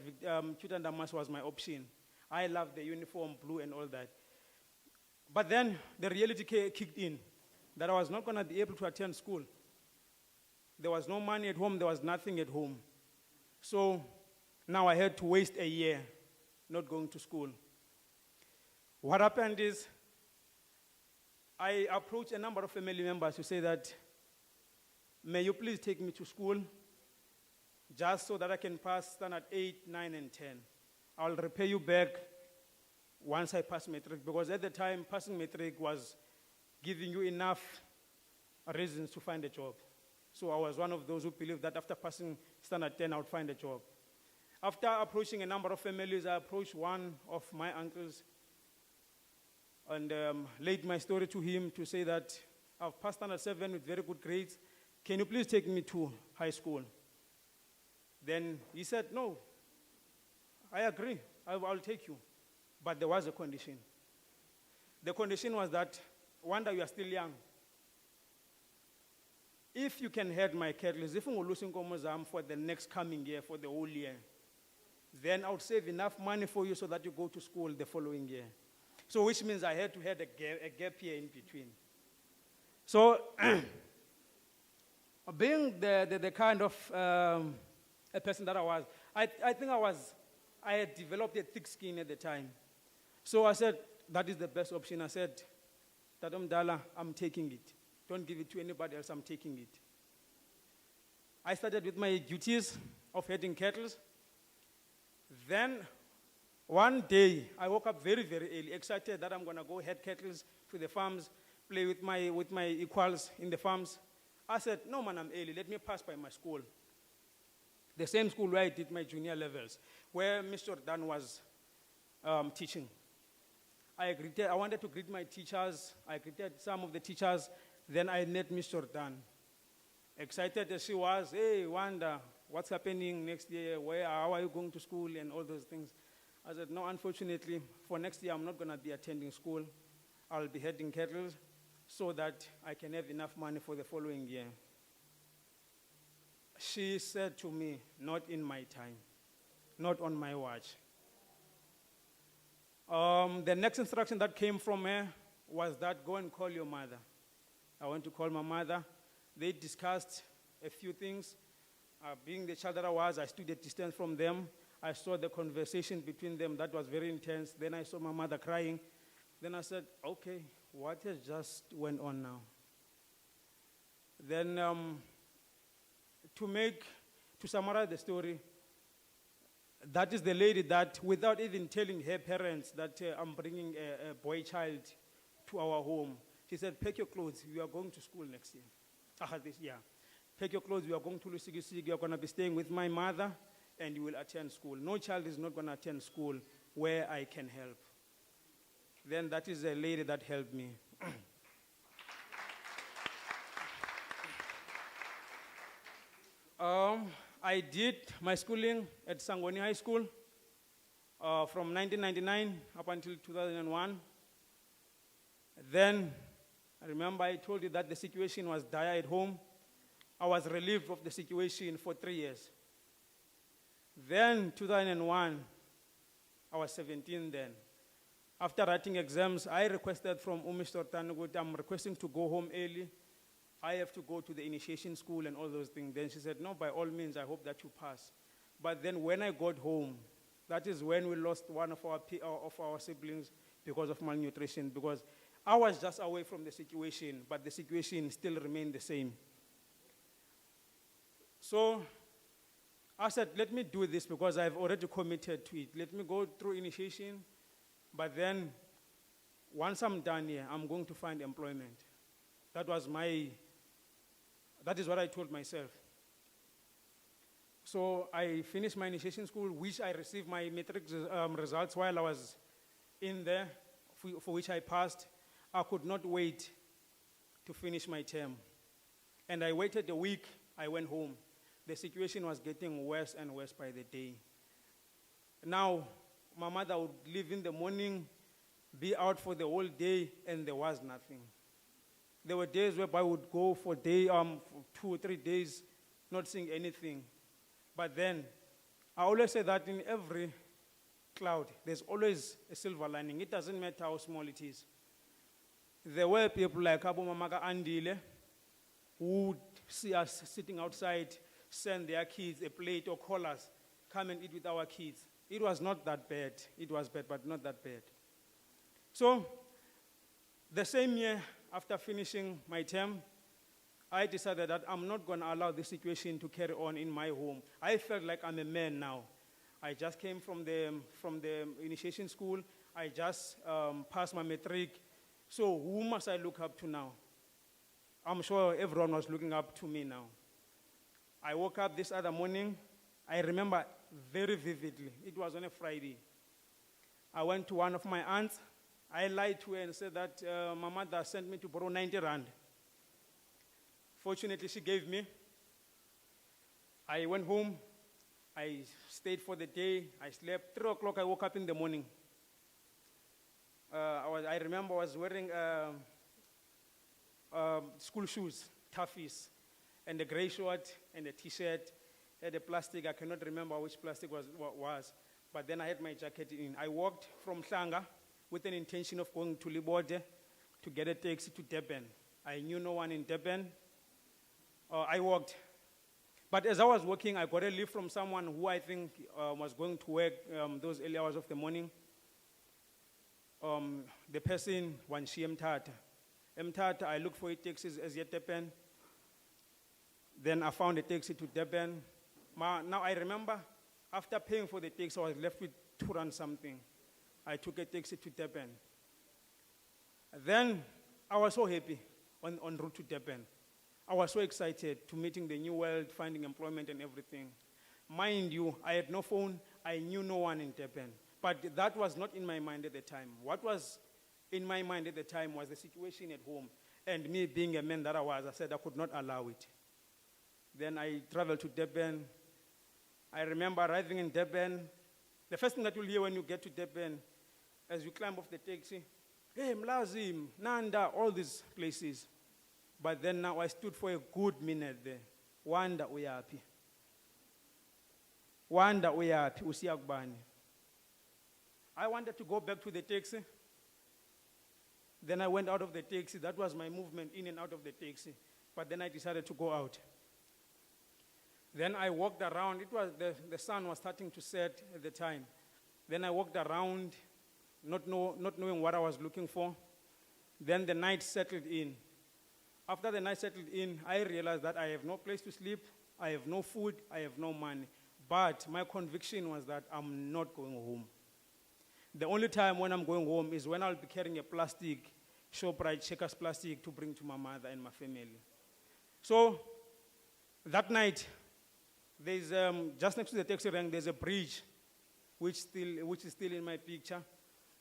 Cuta Ndamase was my option. I loved the uniform, blue and all that. But then the reality kicked in, that I was not going to be able to attend school. There was no money at home, there was nothing at home. So now I had to waste a year not going to school. What happened is, I approached a number of family members to say that, may you please take me to school just so that I can pass standard 8, 9, and 10. I'll repay you back once I passed matric, because at the time, passing matric was giving you enough reasons to find a job. So I was one of those who believed that after passing standard 10, I would find a job. After approaching a number of families, I approached one of my uncles and laid my story to him to say that I've passed standard 7 with very good grades. Can you please take me to high school? Then he said, no, I agree, I'll take you. But there was a condition. The condition was that, Wanda, you are still young. If you can head my cattle, if I'm losing for the next coming year, for the whole year, then I would save enough money for you so that you go to school the following year. So which means I had to have a gap year in between. So being the kind of a person that I was, I think I had developed a thick skin at the time. So I said, that is the best option. I said, Tadam Dala, I'm taking it. Don't give it to anybody else, I'm taking it. I started with my duties of heading cattle. Then one day, I woke up very, very early, excited that I'm gonna go head cattle to the farms, play with my equals in the farms. I said, no man, I'm early, let me pass by my school. The same school where I did my junior levels, where Mr. Dan was teaching. I wanted to greet my teachers, I greeted some of the teachers, then I met Mr. Dan. Excited as she was, hey, Wanda, what's happening next year? How are you going to school and all those things? I said, no, unfortunately, for next year, I'm not gonna be attending school. I'll be heading cattle so that I can have enough money for the following year. She said to me, not in my time, not on my watch. The next instruction that came from her was that go and call your mother. I went to call my mother. They discussed a few things. Being the child that I was, I stood at distance from them. I saw the conversation between them. That was very intense. Then I saw my mother crying. Then I said, okay, what has just went on now? Then to summarize the story, that is the lady that, without even telling her parents that I'm bringing a boy child to our home, she said, pack your clothes, we are going to school next year. This year. Pack your clothes, we are going to Lusigisi, you are going to be staying with my mother, and you will attend school. No child is not going to attend school where I can help. Then that is a lady that helped me. I did my schooling at Sangoni High School from 1999 up until 2001. Then, I remember I told you that the situation was dire at home. I was relieved of the situation for 3 years. Then, 2001, I was 17 then. After writing exams, I requested from Mr. Tanugut, I'm requesting to go home early. I have to go to the initiation school and all those things. Then she said, no, by all means, I hope that you pass. But then when I got home, that is when we lost one of our siblings because of malnutrition, because I was just away from the situation, but the situation still remained the same. So I said, let me do this because I've already committed to it. Let me go through initiation, but then once I'm done here, I'm going to find employment. That is what I told myself. So I finished my initiation school, which I received my matric results while I was in there, for which I passed. I could not wait to finish my term. And I waited a week, I went home. The situation was getting worse and worse by the day. Now, my mother would leave in the morning, be out for the whole day, and there was nothing. There were days where I would go for 2 or 3 days, not seeing anything. But then, I always say that in every cloud, there's always a silver lining. It doesn't matter how small it is. There were people like Abu Mamaka Andile who would see us sitting outside, send their kids a plate or call us, come and eat with our kids. It was not that bad. It was bad, but not that bad. So, the same year, after finishing my term, I decided that I'm not going to allow this situation to carry on in my home. I felt like I'm a man now. I just came from the initiation school. I just passed my matric. So who must I look up to now? I'm sure everyone was looking up to me now. I woke up this other morning. I remember very vividly. It was on a Friday. I went to one of my aunts. I lied to her and said that my mother sent me to borrow 90 rand. Fortunately, she gave me. I went home. I stayed for the day. I slept. 3 o'clock, I woke up in the morning. I remember I was wearing school shoes, toughies, and a gray short and a T-shirt. Had a plastic. I cannot remember which plastic was. But then I had my jacket in. I walked from Hlanga with an intention of going to Libode to get a taxi to Durban. I knew no one in Durban. I walked. But as I was walking, I got a lift from someone who I think was going to work those early hours of the morning. The person, Wanshi Mtata. Mtata, I looked for a taxi as yet Durban. Then I found a taxi to Durban. Now I remember, after paying for the taxi, I was left with 2 rand something. I took a taxi to Durban. Then I was so happy on route to Durban. I was so excited to meeting the new world, finding employment and everything. Mind you, I had no phone. I knew no one in Durban. But that was not in my mind at the time. What was in my mind at the time was the situation at home. And me being a man that I was, I said I could not allow it. Then I traveled to Durban. I remember arriving in Durban. The first thing that you'll hear when you get to Durban, as you climb off the taxi, hey, Mlazim, Nanda, all these places. But then now I stood for a good minute there. WANDA uyapi. WANDA uyapi, usiyakubani. I wanted to go back to the taxi. Then I went out of the taxi. That was my movement in and out of the taxi. But then I decided to go out. Then I walked around. It was the sun was starting to set at the time. Then I walked around, not knowing what I was looking for. Then the night settled in. After the night settled in, I realized that I have no place to sleep, I have no food, I have no money. But my conviction was that I'm not going home. The only time when I'm going home is when I'll be carrying a plastic, ShopRite Checkers plastic to bring to my mother and my family. So that night, there's just next to the taxi rank, there's a bridge, which is still in my picture.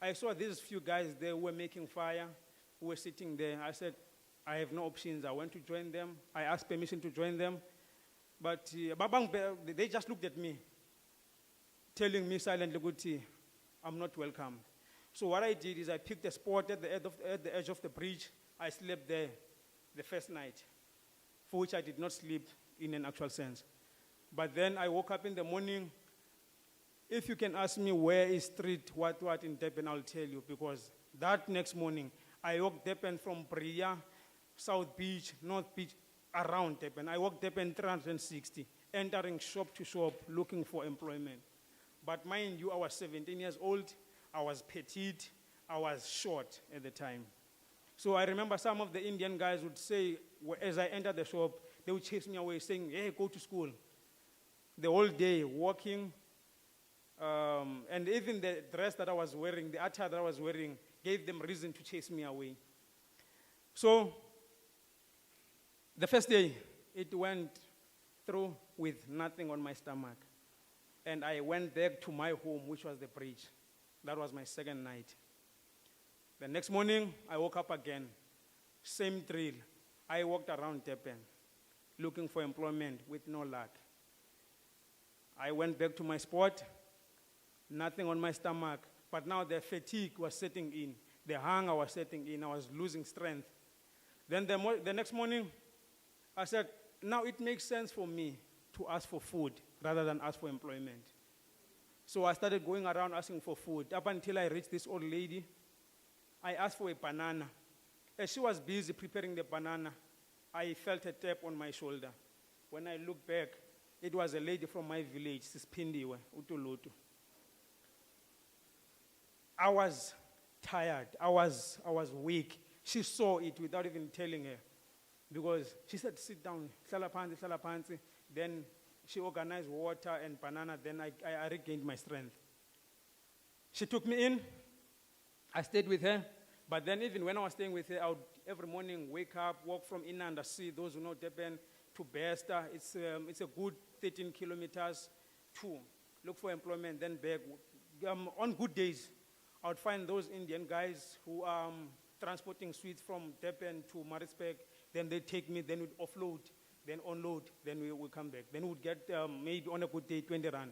I saw these few guys there who were making fire, who were sitting there. I said, I have no options. I went to join them. I asked permission to join them. But they just looked at me, telling me silently, Guti, I'm not welcome. So what I did is I picked a spot at the edge of the bridge. I slept there the first night, for which I did not sleep in an actual sense. But then I woke up in the morning. If you can ask me where is street, what in Durban, I'll tell you, because that next morning, I walked Durban from Bria, South Beach, North Beach, around Durban. I walked Durban 360, entering shop to shop, looking for employment. But mind you, I was 17 years old, I was petite, I was short at the time. So I remember some of the Indian guys would say, as I entered the shop, they would chase me away saying, hey, go to school. The whole day, walking, and even the dress that I was wearing, the attire that I was wearing, gave them reason to chase me away. So, the first day, it went through with nothing on my stomach. And I went back to my home, which was the bridge. That was my second night. The next morning, I woke up again. Same drill. I walked around Durban, looking for employment with no luck. I went back to my spot, nothing on my stomach, but now the fatigue was setting in. The hunger was setting in. I was losing strength. Then the next morning, I said, now it makes sense for me to ask for food rather than ask for employment. So I started going around asking for food up until I reached this old lady. I asked for a banana. As she was busy preparing the banana, I felt a tap on my shoulder. When I looked back, it was a lady from my village, Sispindiwe, Utulutu. I was tired. I was weak. She saw it without even telling her. Because she said, sit down, hlala phansi. Then she organized water and banana. Then I regained my strength. She took me in. I stayed with her, but then even when I was staying with her, I would every morning wake up, walk from Inanda, see those who know Durban, to Besta. It's a good 13 kilometers to look for employment, then back. On good days, I would find those Indian guys who are transporting sweets from Durban to Maritzburg. Then they take me, then we'd offload, then unload, then we come back. Then we'd get maybe on a good day 20 rand.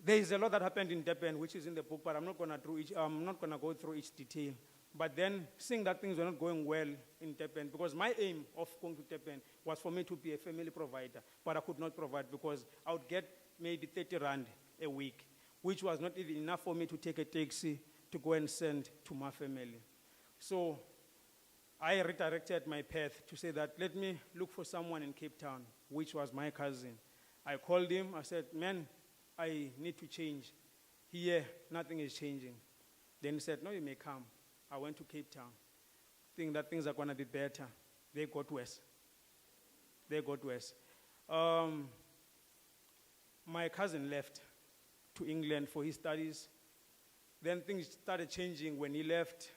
There is a lot that happened in Durban, which is in the book, but I'm not going to go through each detail. But then, seeing that things were not going well in Durban, because my aim of going to Durban was for me to be a family provider, but I could not provide because I would get maybe 30 rand a week, which was not even enough for me to take a taxi to go and send to my family. So I redirected my path to say that let me look for someone in Cape Town, which was my cousin. I called him, I said, man, I need to change. Here, nothing is changing. Then he said, no, you may come. I went to Cape Town, thinking that things are going to be better. They got worse. My cousin left to England for his studies. Then things started changing when he left.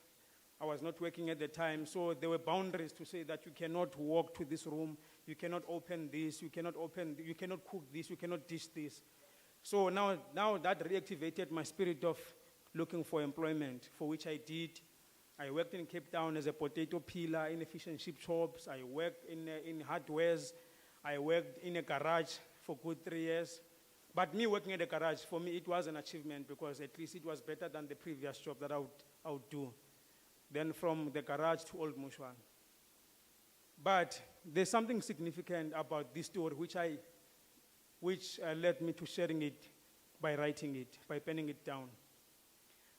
I was not working at the time, so there were boundaries to say that you cannot walk to this room, you cannot open this, you cannot cook this, you cannot dish this. So now that reactivated my spirit of looking for employment, for which I did. I worked in Cape Town as a potato peeler in a fish and chip shops. I worked in hardwares. I worked in a garage for good 3 years. But me working at a garage, for me, it was an achievement because at least it was better than the previous job that I would do. Then from the garage to Old Mushwan. But there's something significant about this story which led me to sharing it by writing it, by penning it down.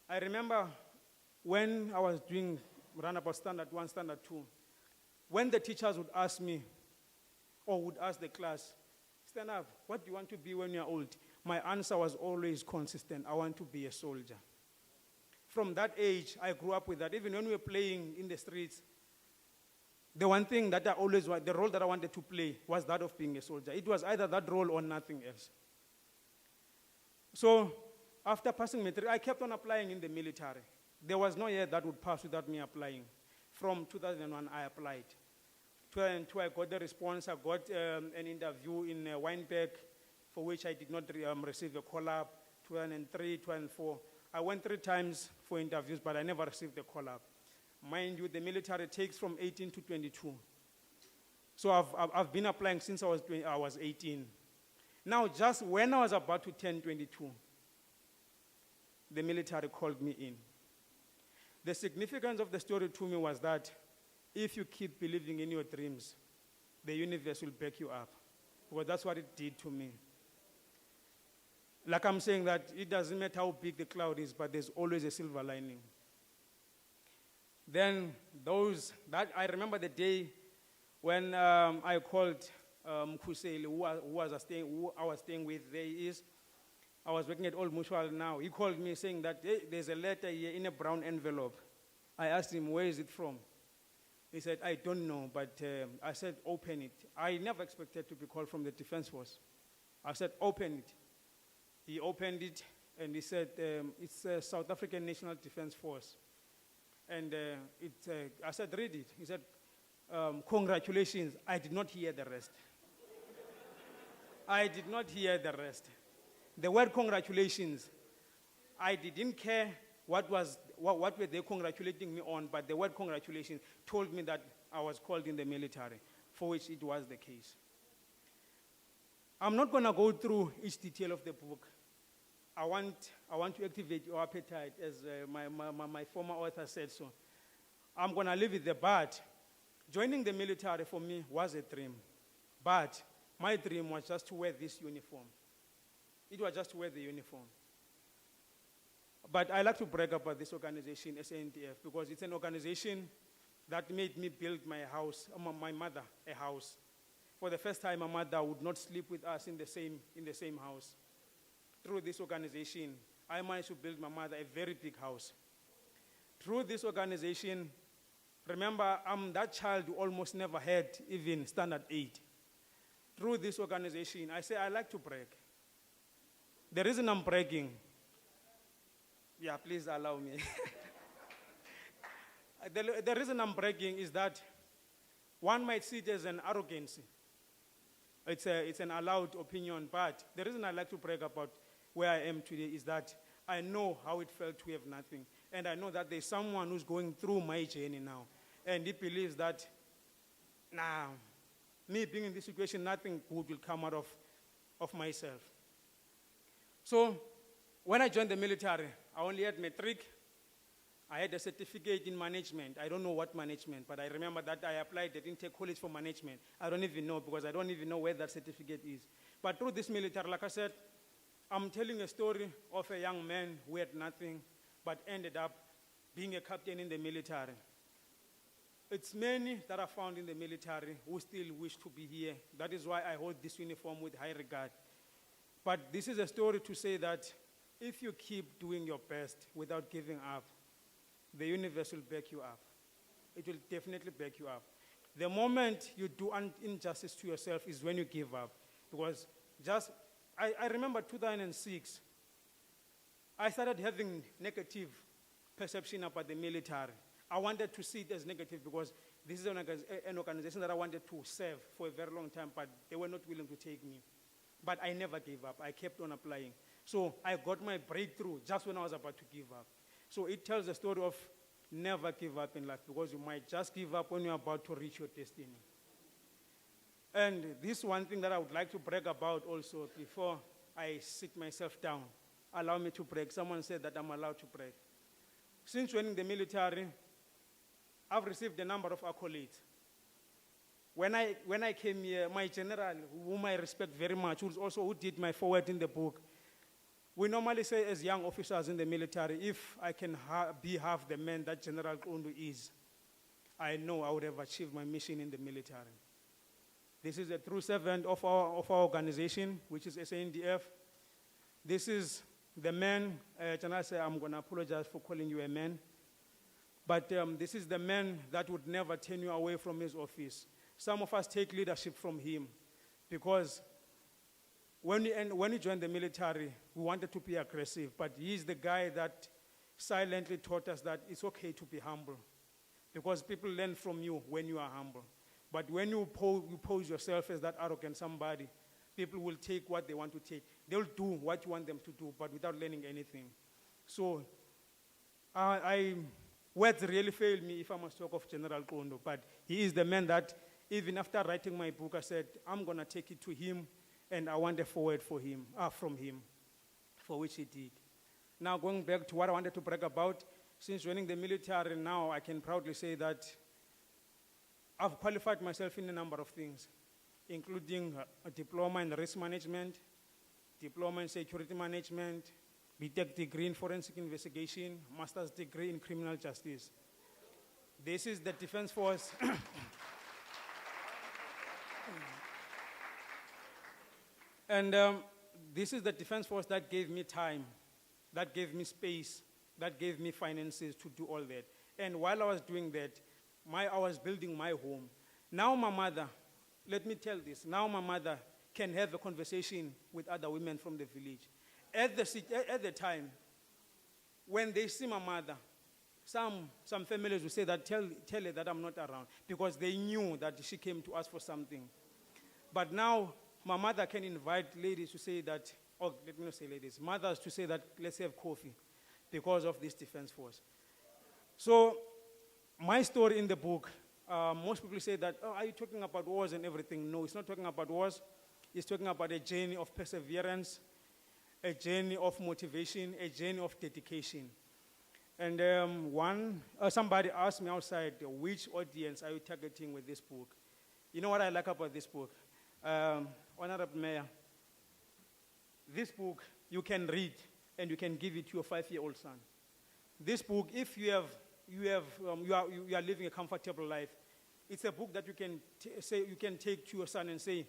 I remember when I was doing runabout standard 1, standard 2, when the teachers would ask me, or would ask the class, stand up, what do you want to be when you're old? My answer was always consistent, I want to be a soldier. From that age, I grew up with that. Even when we were playing in the streets, the one thing that I always wanted, the role that I wanted to play was that of being a soldier. It was either that role or nothing else. So after passing matric, I kept on applying in the military. There was no year that would pass without me applying. From 2001, I applied. 2002, I got the response. I got an interview in Wynberg, for which I did not receive a call-up. 2003, 2004. I went 3 times for interviews, but I never received a call-up. Mind you, the military takes from 18 to 22. So I've been applying since I was 18. Now, just when I was about to turn 22, the military called me in. The significance of the story to me was that if you keep believing in your dreams, the universe will back you up. Because that's what it did to me. Like I'm saying that it doesn't matter how big the cloud is, but there's always a silver lining. Then I remember the day when I called Kuseli, who I was staying with. I was working at Old Mutual now. He called me saying that hey, there's a letter here in a brown envelope. I asked him, where is it from? He said, I don't know, but I said, open it. I never expected to be called from the Defense Force. I said, open it. He opened it, and he said, it's a South African National Defense Force. And I said, read it. He said, congratulations. I did not hear the rest. I did not hear the rest. The word congratulations, I didn't care what were they congratulating me on, but the word congratulations told me that I was called in the military, for which it was the case. I'm not going to go through each detail of the book. I want to activate your appetite, as my former author said so. I'm going to leave it there, but joining the military for me was a dream. But my dream was just to wear this uniform. It was just to wear the uniform. But I like to brag about this organization, SNDF, because it's an organization that made me build my mother a house. For the first time, my mother would not sleep with us in the same house. Through this organization, I managed to build my mother a very big house. Through this organization, remember, I'm that child who almost never had even standard 8. Through this organization, I say I like to brag. The reason I'm bragging, Yeah, please allow me. The reason I'm bragging is that one might see it as an arrogancy. It's an allowed opinion, but the reason I like to brag about where I am today is that I know how it felt to have nothing. And I know that there's someone who's going through my journey now. And he believes that, me being in this situation, nothing good will come out of myself. So when I joined the military, I only had matric. I had a certificate in management. I don't know what management, but I remember that I applied. I didn't take college for management. I don't even know because I don't even know where that certificate is. But through this military, like I said, I'm telling a story of a young man who had nothing but ended up being a captain in the military. It's many that are found in the military who still wish to be here. That is why I hold this uniform with high regard. But this is a story to say that if you keep doing your best without giving up, the universe will back you up. It will definitely back you up. The moment you do injustice to yourself is when you give up. Because I remember 2006, I started having negative perception about the military. I wanted to see it as negative because this is an organization that I wanted to serve for a very long time, but they were not willing to take me. But I never gave up. I kept on applying. So I got my breakthrough just when I was about to give up. So it tells the story of never give up in life because you might just give up when you're about to reach your destiny. And this one thing that I would like to brag about also before I sit myself down. Allow me to brag. Someone said that I'm allowed to brag. Since joining the military, I've received a number of accolades. When I came here, my general, whom I respect very much, who did my foreword in the book, we normally say as young officers in the military, if I can be half the man that General Kundu is, I know I would have achieved my mission in the military. This is a true servant of our organization, which is SANDF. This is the man, General said, I'm going to apologize for calling you a man, but this is the man that would never turn you away from his office. Some of us take leadership from him because when he joined the military, we wanted to be aggressive, but he's the guy that silently taught us that it's okay to be humble because people learn from you when you are humble. But when you pose yourself as that arrogant somebody, people will take what they want to take. They'll do what you want them to do, but without learning anything. So words really fail me if I must talk of General Kondo, but he is the man that even after writing my book, I said, I'm going to take it to him, and I want a forward from him, for which he did. Now, going back to what I wanted to brag about, since joining the military now, I can proudly say that I've qualified myself in a number of things, including a diploma in risk management, diploma in security management, BTech degree in forensic investigation, master's degree in criminal justice. This is the Defense Force. And this is the Defense Force that gave me time, that gave me space, that gave me finances to do all that. And while I was doing that, I was building my home. Now my mother, let me tell this, now my mother can have a conversation with other women from the village. At the time, when they see my mother, some families will say that, tell her that I'm not around, because they knew that she came to us for something. But now, my mother can invite ladies to say that, or let me not say ladies, mothers to say that, let's have coffee, because of this Defense Force. So, my story in the book, most people say that, oh, are you talking about wars and everything? No, it's not talking about wars. It's talking about a journey of perseverance, a journey of motivation, a journey of dedication. And somebody asked me outside, which audience are you targeting with this book? You know what I like about this book? Honorable Mayor, this book you can read and you can give it to your 5-year-old son. This book, if you are living a comfortable life, it's a book that you can take to your son and say,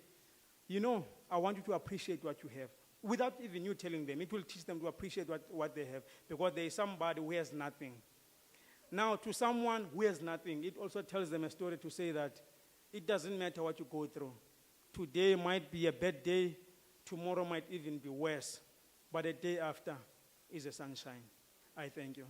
you know, I want you to appreciate what you have. Without even you telling them, it will teach them to appreciate what they have, because there is somebody who has nothing. Now, to someone who has nothing, it also tells them a story to say that it doesn't matter what you go through. Today might be a bad day, tomorrow might even be worse, but the day after is a sunshine. I thank you.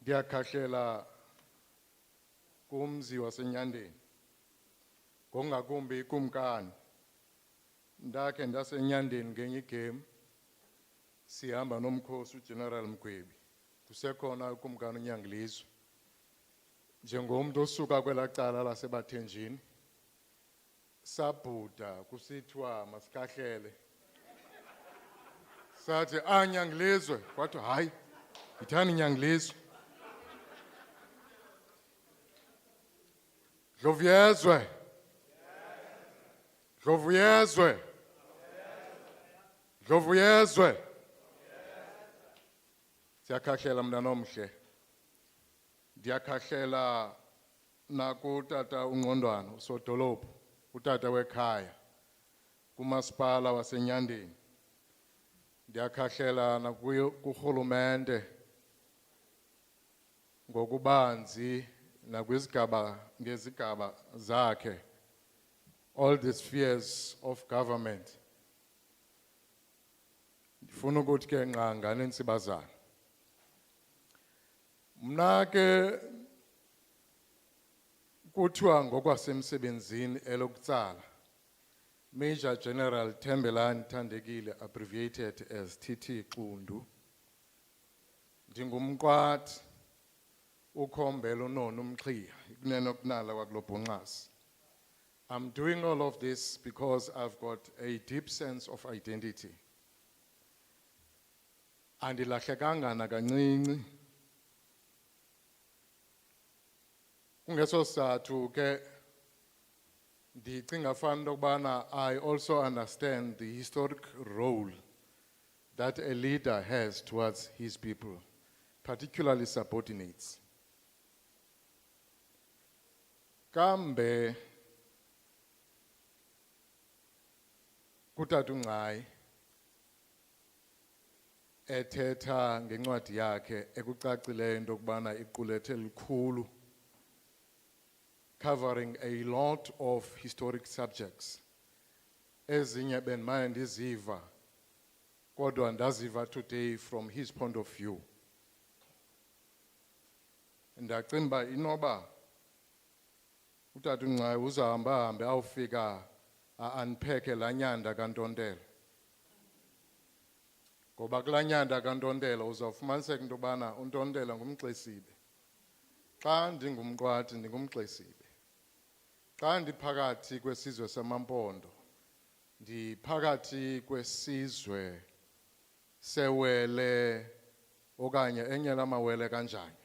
Ndiyakhahlela kumzi wasenyandeni ngongakumbi kumkani ndakhe ndasenyandeni ngenye igame sihamba nomkhosi uGeneral Mgwebi kusekhona ukumkani uNyangilizwe njengomuntu osuka kwelacala laseBathenjini sabhuda kusithiwa masikhahlele sathi Nyangilizwe kwathi hayi yithani Nyangilizwe Dlovuyezwe Dlovuyezwe Dlovuyezwe Siyakhahlela mntana omhle ndiyakhahlela nakutata uNgqondwana usodolophu utata wekhaya kumasipala wasenyandeni ndiyakhahlela nakurhulumente ngokubanzi nakwizigaba ngezigaba zakhe all the spheres of government ndifuna ukuthi ke nqanga nentsibazana mna ke kuthiwa ngokwasemsebenzini elokutsala Major General Thembelani Thandekile abbreviated as TT Xundu ndingumqwathi ukhombela uNoni uMxhiya kunene okunala kwakulobhonqasi I'm doing all of this because I've got a deep sense of identity andilahlekanga nakancinci kungeso sizathu ke ndicinga fanele ukubana I also understand the historic role that a leader has towards his people, particularly subordinates. Kambe kutata uNgcayi ethetha ngencwadi yakhe ekucacileyo into yokubana iqulethe likhulu covering a lot of historic subjects. Ezinye bendimane ndiziva kodwa ndaziva today from his point of view. Ndacinga uba inoba utata uNgcayi uzahambe awufika unpheke laa nyanda kaNtontela. Ngoba kulaa nyanda kaNtontela uzawufumaniseka into yobana uNtontela ngumXesibe. Xa ndingumqwathi ndingumXesibe. Xa ndiphakathi kwesizwe samaMpondo, ndiphakathi kwesizwe sewele okanye enye lamawele kanjani.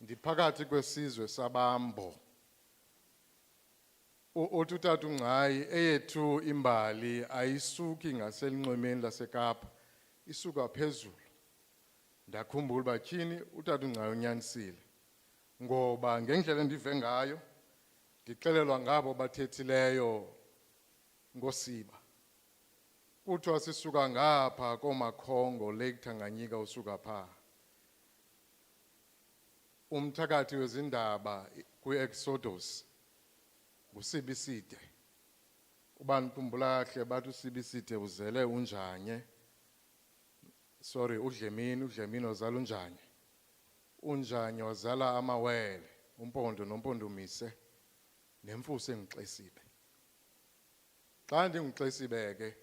Ndiphakathi kwesizwe sabambo. Utata uNgcayi eyethu imbali ayisuki ngaselunxwemeni laseKapa, isuka phezulu. Ndakhumbula uba tyhini utata uNgcayi unyanisile. Ngoba ngendlela endive ngayo, ndixelelwa ngabo bathethileyo ngosiba. Kuthiwa sisuka ngapha kooMakhongo Lake Tanganyika usuka phaa. Umthakathi wezindaba kwi-Exodus nguSibiside. Uba nikhumbula kahle bathi uSibiside uzele uNjanye. Sorry, uDlemini wazala uNjanye. uNjanye wazala amawele, uMpondo noMpondomise, nemfusi enguXesibe. Xa ndinguXesibe ke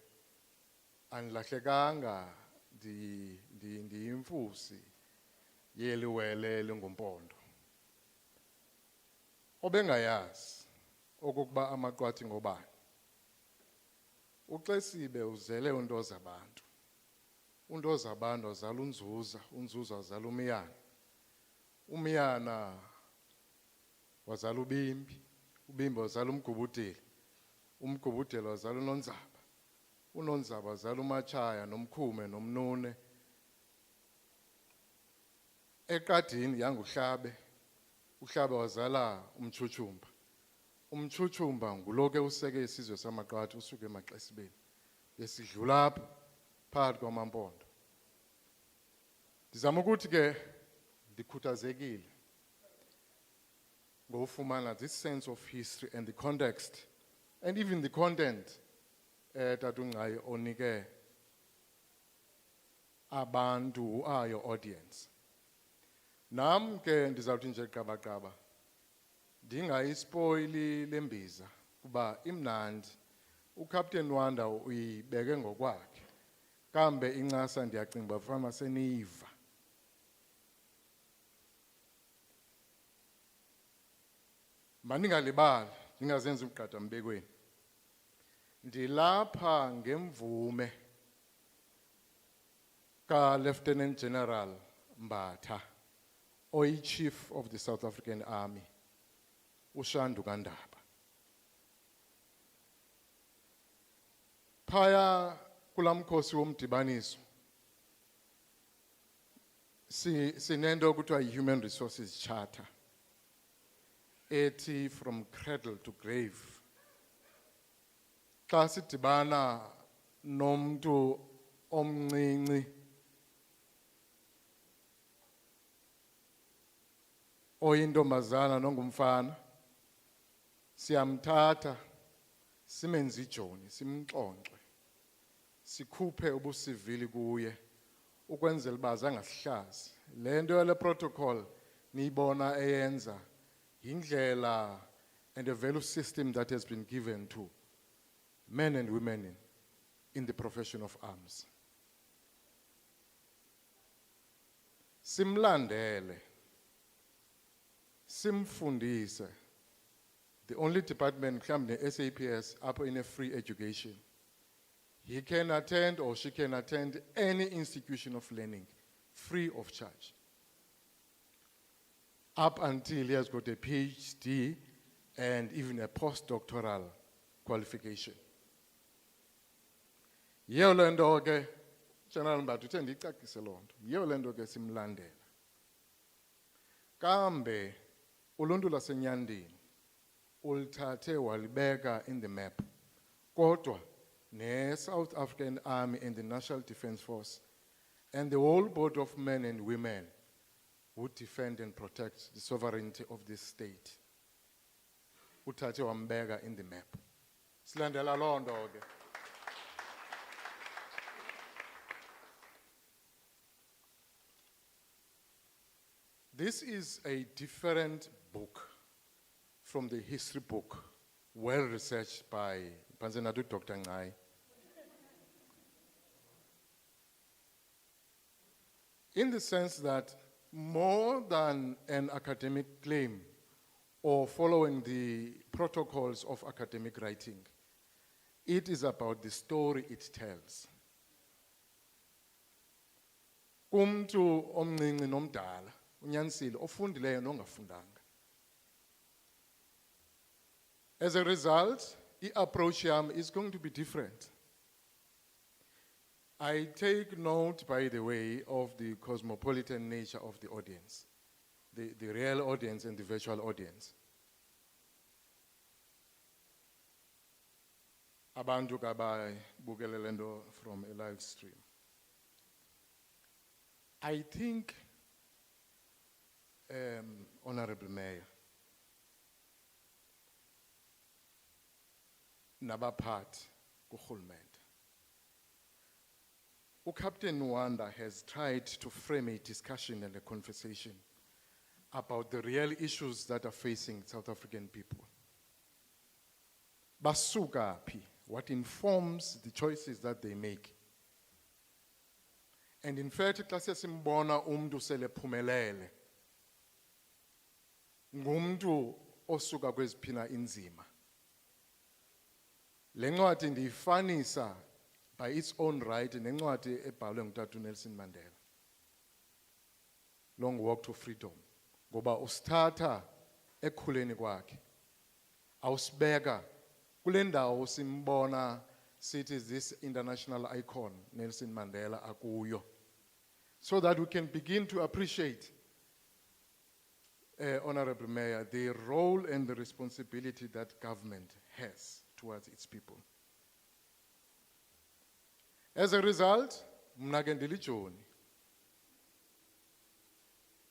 anilahlekanga ndiyimfusi yeliwele lingumpondo. Obengayazi okokuba amaqwathi ngobani. uXesibe uzele uNtozabantu. uNtozabantu wazala uNzuza, uNzuza wazala uMiyana. uMiyana wazala uBimbi, uBimbi wazala uMgubudeli. uMgubudeli wazala uNonzaba. uNonzaba wazala uMatshaya noMkhume noMnune. Eqadini yanguHlabe, uHlabe wazala uMtshutshumba. umchuchumba nguloke useke isizwe samaqatha usuke emaXesibeni besidlula apha phakathi kwamampondo. Ndizama ukuthi ke ndikhuthazekile ngofumana this sense of history and the context and even the content tatungcayi onike abantu ayo audience. Nam ke ndizawuthi nje qabaqaba ndingayispoili lembiza kuba imnandi uCaptain Wanda uyibeke ngokwakhe kambe incasa ndiyacinga uba fama seniyiva. Mandingalibali ndingazenza ukugqatha mbekweni ndilapha ngemvume ka-Lieutenant General Mbatha oyi-Chief of the South African Army uShandu kaNdaba. Phaya kulamkhosi womdibaniso sinento kuthiwa yi-Human Resources Charter ethi from cradle to grave. Xa sidibana nomntu omncinci oyintombazana nongumfana siyamthatha simenze ijoni simxonxe sikhuphe ubusivili kuye ukwenzela uba angasihlazi. Le nto yale protocol niyibona eyenza yindlela and a value system that has been given to men and women in the profession of arms. Simlandele, simfundise. The only department, the SAPS, up in a free education. He can attend or she can attend any institution of learning, free of charge. Up until he has got a PhD and even a postdoctoral qualification. Yiyo le nto ke General Mbatha uthe ndicacise loo nto. Yiyo le nto ke simlandela. Kambe uluntu laseNyandeni ulithathe walibeka in the map. Kodwa ne-South African Army and the National Defence Force and the whole board of men and women who defend and protect the sovereignty of this state. Uthathe wambeka in the map. Silandela loo nto ke. This is a different book from the history book, well researched by Dr. NGCAI. In the sense that more than an academic claim or following the protocols of academic writing, it is about the story it tells. Kumntu omncinci nomdala unyanisile ofundileyo nongafundanga. As a result, the approach yam is going to be different. I take note, by the way, of the cosmopolitan nature of the audience, the real audience and the virtual audience. Abantu kababukele le nto from a live stream. I think, Honorable Mayor, nabaphathi kurhulumente, Captain Wanda has tried to frame a discussion and a conversation about the real issues that are facing South African people. Basuka phi, what informs the choices that they make. And in fact, xa sesimbona umntu sele phumelele, ngumntu osuka kweziphina inzima. Le ncwadi ndiyifanisa by its own right nencwadi ebhalwe ngutata Nelson Mandela, Long Walk to Freedom, ngoba usithatha ekhuleni kwakhe awusibeka kule ndawo simbona sithi this international icon Nelson Mandela akuyo, so that we can begin to appreciate Honorable Mayor, the role and the responsibility that government has towards its people. As a result, mna ke ndilijoni.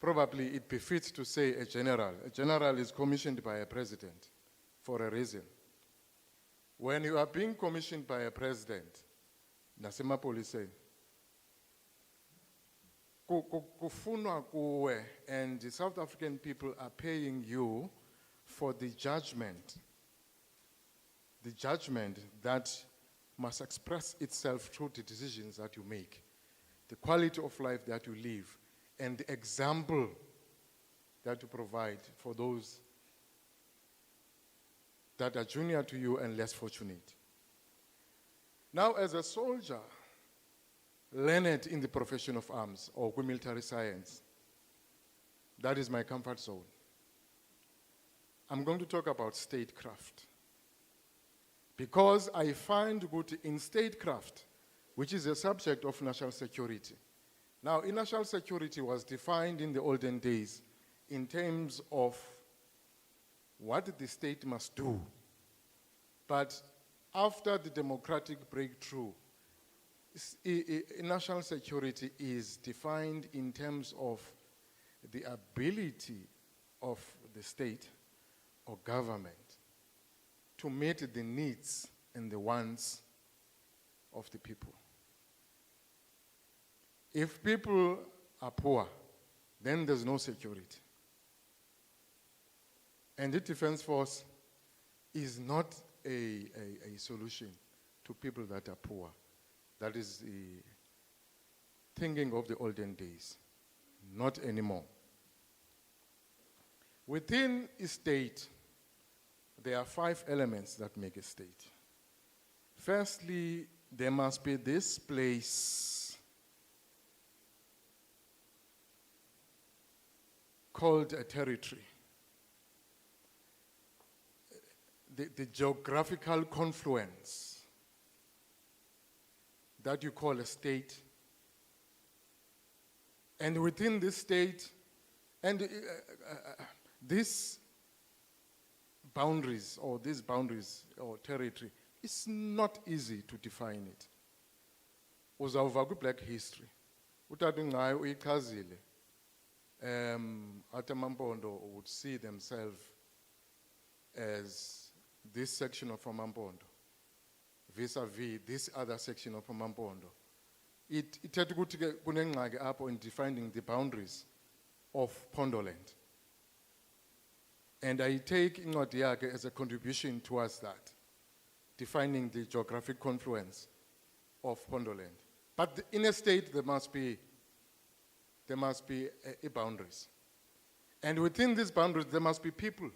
Probably it befits to say a general. A general is commissioned by a president for a reason. When you are being commissioned by a president, nasema policing, kufunwa kuwe, and the South African people are paying you for the judgment that must express itself through the decisions that you make, the quality of life that you live, and the example that you provide for those that are junior to you and less fortunate. Now, as a soldier, learned in the profession of arms or military science, that is my comfort zone. I'm going to talk about statecraft. Because I find good in statecraft, which is a subject of national security. Now, national security was defined in the olden days in terms of what the state must do. But after the democratic breakthrough, national security is defined in terms of the ability of the state or government to meet the needs and the wants of the people. If people are poor, then there's no security. And the defense force is not a solution to people that are poor. That is the thinking of the olden days, not anymore. Within a state, there are 5 elements that make a state. Firstly, there must be this place called a territory. The geographical confluence that you call a state. And within this state, and these boundaries or territory, it's not easy to define it. Uzawuva ku-black history. Utata uNgcayi uyichazile. Atamampondo would see themselves as this section of Amampondo vis-a-vis this other section of Amampondo. It had to go up in defining the boundaries of Pondoland. And I take incwadi yakhe as a contribution towards that, defining the geographic confluence of Pondoland. But in a state, there must be boundaries. And within these boundaries, there must be people.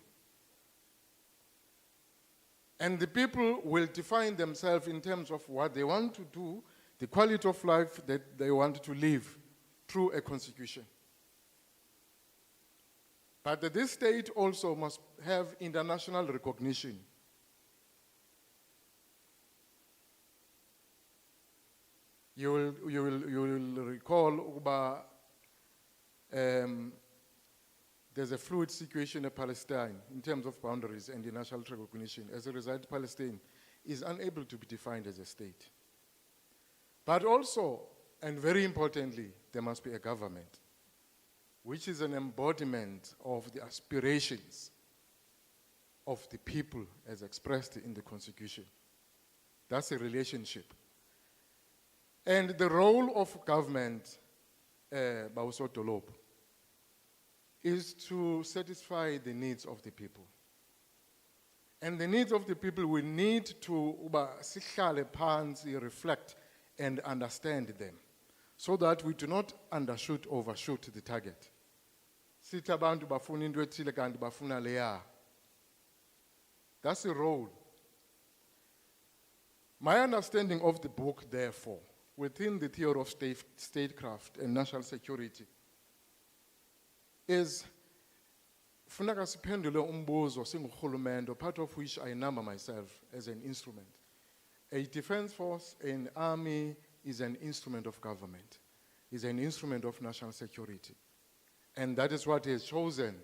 And the people will define themselves in terms of what they want to do, the quality of life that they want to live through a constitution. But this state also must have international recognition. You will recall there's a fluid situation in Palestine in terms of boundaries and the national recognition. As a result, Palestine is unable to be defined as a state. But also, and very importantly, there must be a government, which is an embodiment of the aspirations of the people as expressed in the Constitution. That's a relationship. And the role of government, Bauso Dolob, is to satisfy the needs of the people. And the needs of the people, we need to reflect and understand them so that we do not undershoot, overshoot the target. That's the role. My understanding of the book, therefore, within the theory of statecraft and national security, is funeka siphendule umbuzo singurhulumente, part of which I number myself as an instrument. A defense force, an army is an instrument of government, is an instrument of national security. And that is what he has chosen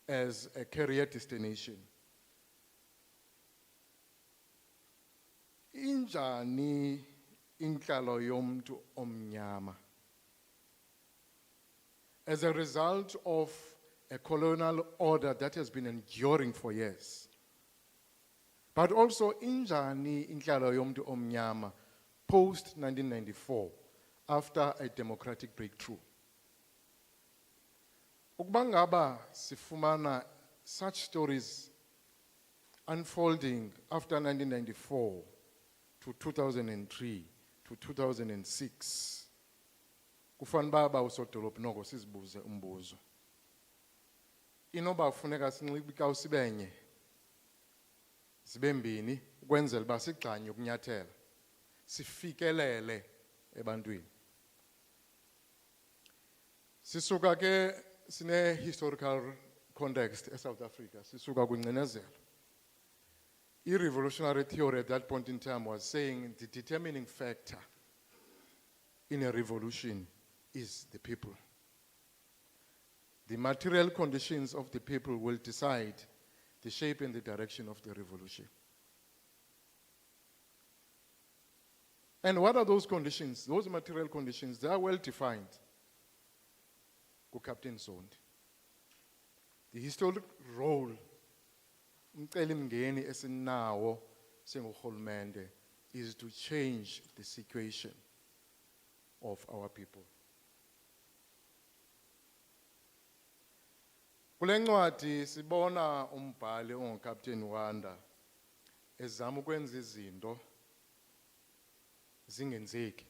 as a career destination. Injani inhlalo yomntu omnyama? As a result of a colonial order that has been enduring for years. But also injani inhlalo yomntu omnyama post 1994 after a democratic breakthrough. Ukuba ngaba sifumana such stories unfolding after 1994 to 2003 to 2006. Kufanele baba usodolophu noko sizibuze umbuzo. Inoba kufuneka sinxibika usibenye sibembini ukwenzela ba sigcanye ukunyathela sifikelele ebantwini. Sisuka ke sine historical context e South Africa, sisuka kwingcinezelo. I-revolutionary theory at that point in time was saying the determining factor in a revolution is the people. The material conditions of the people will decide the shape and the direction of the revolution. And what are those conditions? Those material conditions, they are well defined. Captain Zondi. The historic role umcelimngeni esinawo singurhulumente is to change the situation of our people. Kule ncwadi sibona umbhali onguCaptain WANDA ezama ukwenza izinto zingenzeki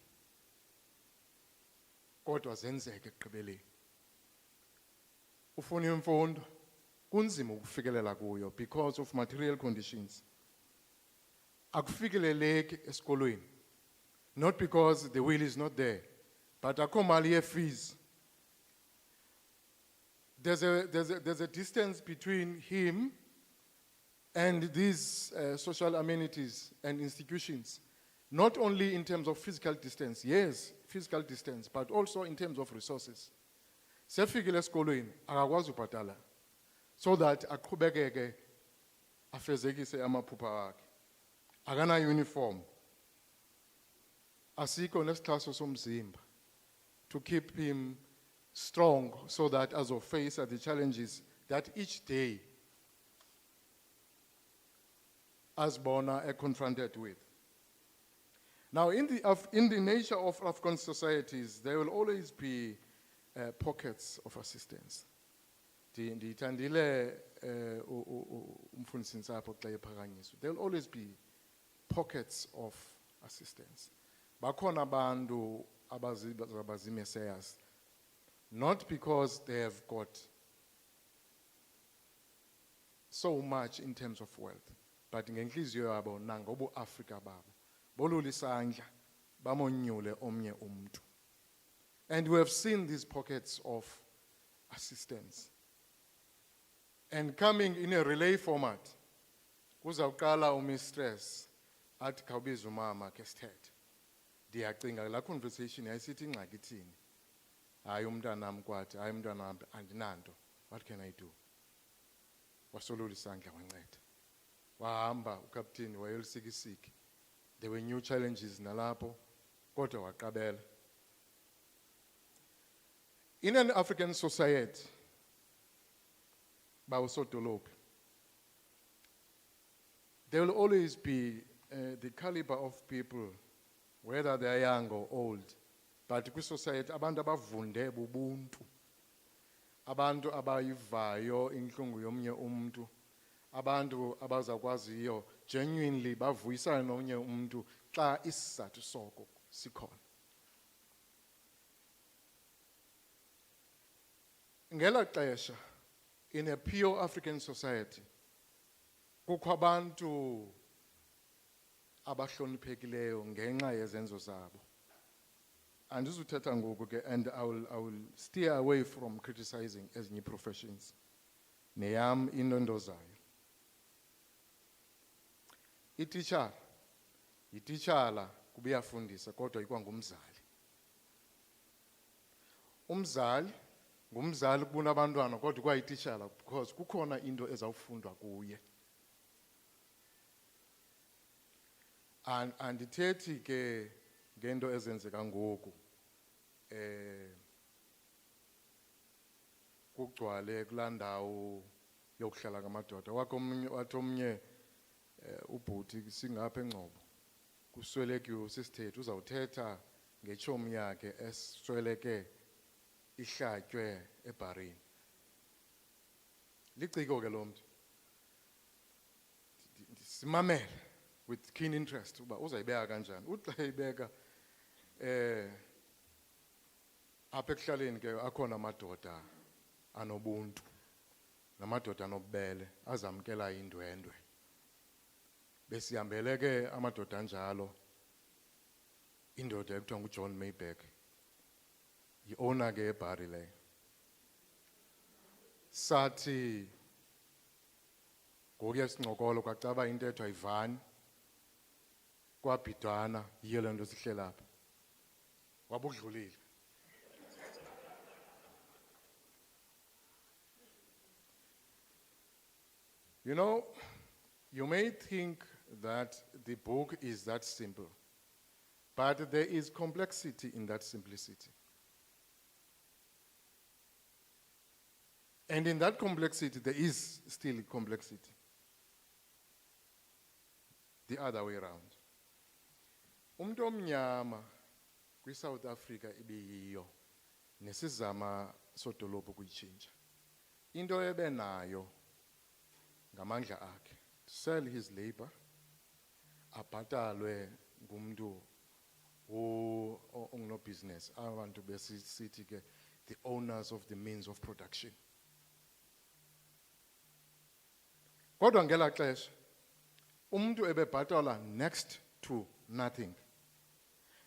kodwa zenzeke ekugqibeleni. Ufuna imfundo kunzima ukufikelela kuyo because of material conditions. Akufikeleleki esikolweni, not because the will is not there, but akho mali ye-fees. There's a distance between him and these social amenities and institutions, not only in terms of physical distance, yes, physical distance, but also in terms of resources. Sefikile esikolweni akakwazi ubhatala so that aqhubekeke afezekise amaphupha wakhe. Akana uniform. Asikho nesixhaso somzimba to keep him strong so that azoface the challenges that each day azibona confronted with. Now in the nature of African societies, there will always be pockets of assistance. There will always be pockets of assistance. Bakhona bantu abazimeseyas, not because they have got so much in terms of wealth, but ngenhliziyo yabo nangobu Africa babo bolula isandla bamonyule omnye umuntu. And we have seen these pockets of assistance. And coming in a relay format, kuzawuqala umistress athi khawubiza umama ke sithethe. Ndiyacinga la conversation yayisithi ingxaki ithini. Hayi umntanami kwathi, hayi umntanami andinanto. What can I do? Wasolula isandla wanceda. Wahamba uCaptain wayelusikisiki. There were new challenges nalapho kodwa waqabela. In an African society, there will always be the caliber of people, whether they are young or old, but in society, abantu abavunde bubuntu, abantu abayivayo inhlungu yomnye umuntu, abantu abazakwaziyo genuinely bavuyisana nomnye umuntu xa isizathu soko sikhona. Ngela xesha, in a pure African society, kukho abantu abahloniphekileyo ngenxa yezenzo zabo. Andizuthetha ngoku ke, and I will steer away from criticizing ezinye professions. Neyam indondo zayo. Ititshala kubiyafundisa kodwa ikwangumzali. Umzali ngumzali kubona abantwana kodwa kwayititshala because kukhona into ezawufundwa kuye. Andithethi ke ngento ezenzeka ngoku kugcwale kulaa ndawo yokuhlala ngamadoda. Wathi omnye ubhuti singapha eNgcobo kuswelekiwe usisithethu uzawuthetha ngeitshomi yakhe esweleke ihlatywe ebharini. Liciko ke lo mntu. Simamele with keen interest uba uzayibeka kanjani. Uthi xa eyibeka apha ekuhlaleni ke akhona amadoda anobuntu namadoda anobubele azamkela indwendwe. Besihambele ke amadoda anjalo indoda ekuthiwa nguJohn Maybeck yi-owner ke ebhari leyo. Sathi ngokuya sincokolo kwacaba intetho ayivani kwabhidwana yiyo le nto sihle lapha. Wabudlulile. You know, you may think that the book is that simple, but there is complexity in that simplicity. And in that complexity, there is still complexity. The other way around. Umuntu omnyama kwi-South Africa ibiyiyo nesizama sodolophu kuyitshintsha. Into ebenayo ngamandla akhe to sell his labor, abhatalwe ngumuntu ongunobusiness, abantu besithi ke the owners of the means of production. Kodwa ngela xesha umuntu ebebhatala next to nothing,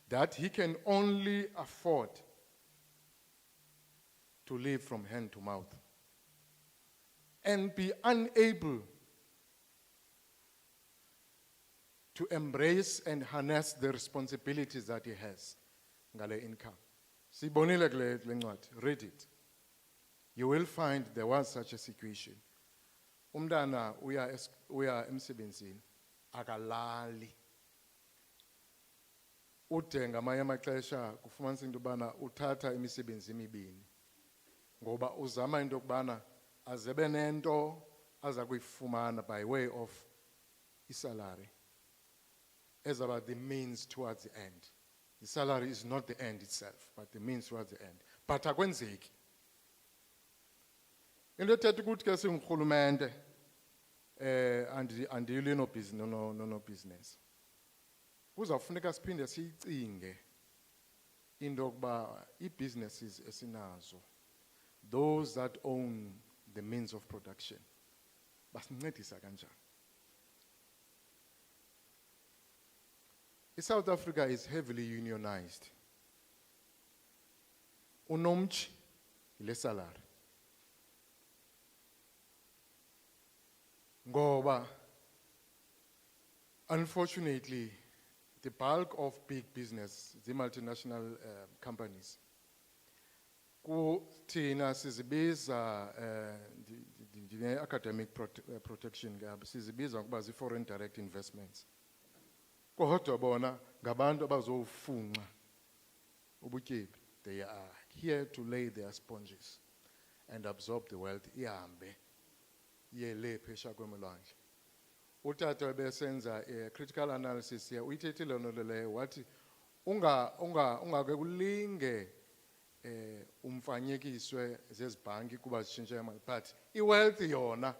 that he can only afford to live from hand to mouth and be unable to embrace and harness the responsibilities that he has ngale income. Sibonile kule ncwadi, read it. You will find there was such a situation. Umntana uya emsebenzini akalali. Ude ngamanye amaxesha kufumanisa into yobana uthatha imisebenzi emibini ngoba uzama into yokubana azebe nento aza kuyifumana by way of isalary ezaba the means towards the end. The salary is not the end itself, but the means towards the end. But akwenzeki. Into ethetha ukuthi ke singurhulumente andiyili no business. Kuzawufuneka siphinde siyicinge into yokuba ii-businesses esinazo, those that own the means of production, basincedisa kanjani? South Africa is heavily unionized. Unomchi ile salary. Ngoba unfortunately the bulk of big business, the multinational companies, kuthina sizibiza the academic protection gap, sizibiza ngokuba zi-foreign direct investments. Kodwa bona ngabantu abazofunxa ubutyebi. They are here to lay their sponges and absorb the wealth ihambe yele phesha kwemolwandle. Utata besenza critical analysis here uyithethile nto leyo wathi ungake kulinge umfanyekiswe zezibhanki kuba zitshintshe imali, but i-wealth yona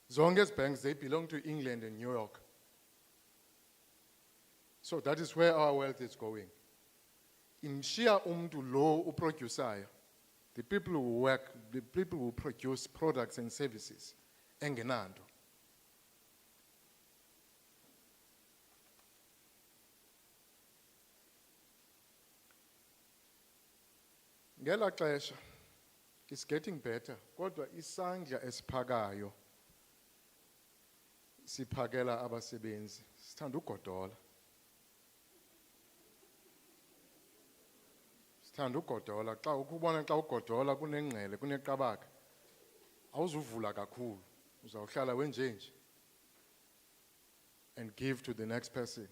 zonke ezi banks they belong to England and New York. So that is where our wealth is going. Imshiya umntu lo uproducer, the people who work, the people who produce products and services, engenanto. Ngela xesha it's getting better, kodwa isandla esiphakayo siphakela abasebenzi sithanda ugodola. Thanda ugodola xa ukubona xa ugodola kunengqele kuneqabaka awuzuvula kakhulu uzawuhlala wenjenje and give to the next person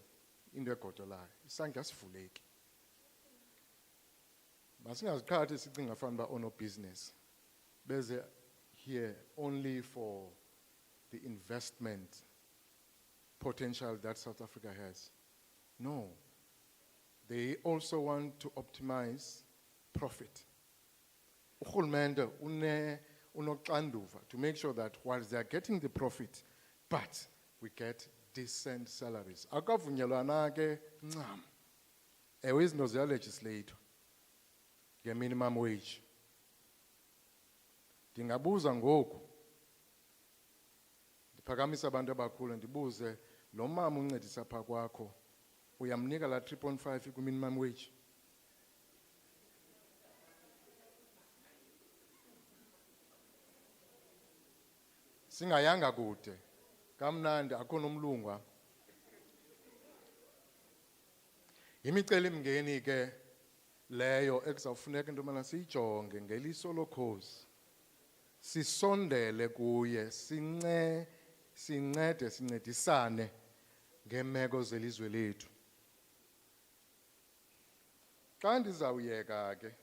into egodolayo isandla sivuleki masingaziqhathi sicinga fanele ba ono business beze here only for the investment potential that South Africa has. No. They also want to optimize profit. Urhulumente unoxanduva to make sure that whilst they are getting the profit, but we get decent salaries. Akavunyelwana ke ncam. Ewe izinto ziya-legislator nge-minimum wage. Ndingabuza ngoku, ndiphakamisa abantu abakhulu ndibuze, lo mama uncedisa phaa kwakho, uyamnika la 3.5 kwi-minimum wage? Singayanga kude, kamnandi akho nomlungwa. Imicelimngeni ke leyo ekuzawufuneka into yobana siyijonge ngeliso lokhozi. Sisondele kuye, sincede, sincedisane ngeemeko zelizwe lethu. Xa ndizawuyeka ke,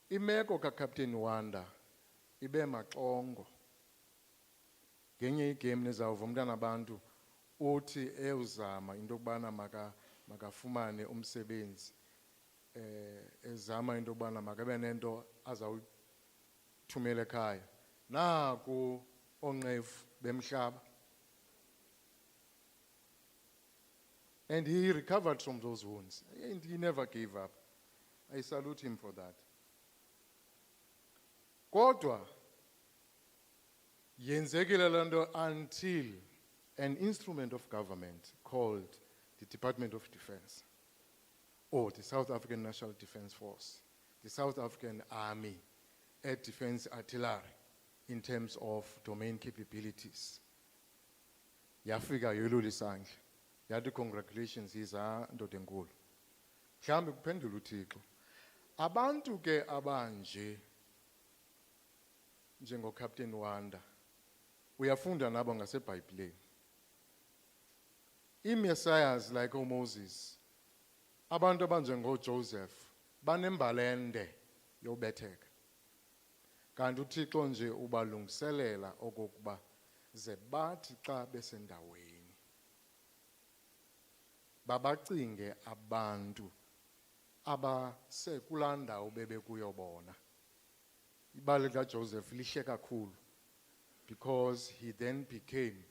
imeko kaCaptain Wanda ibe maxongo. Ngenye igame nizawuva umntana abantu uthi eyozama into yokubana makafumane umsebenzi, ezama into yokubana makabe nento azawuthumela ekhaya. Naku onqevu bemhlaba. And he recovered from those wounds. And he never gave up. I salute him for that. Kodwa, yenzekile lento until an instrument of government called the Department of Defense, or the South African National Defense Force, the South African Army, Air Defense Artillery, in terms of domain capabilities. Yafika yolula isandla. Yadi congratulations iza ndoda enkulu. Mhlawumbe kuphendula uThixo. Abantu ke abanje njengoCaptain Wanda uyafunda nabo ngaseBhayibhelini. Messiahs like Moses, abantu abanjengoJoseph banembalende yobetheka. Kanti uThixo nje ubalungiselela okokuba ze bathi xa besendaweni babacinge abantu abasekulaa ndawo bebekuyobona. Ibali kaJoseph lihle kakhulu because he then became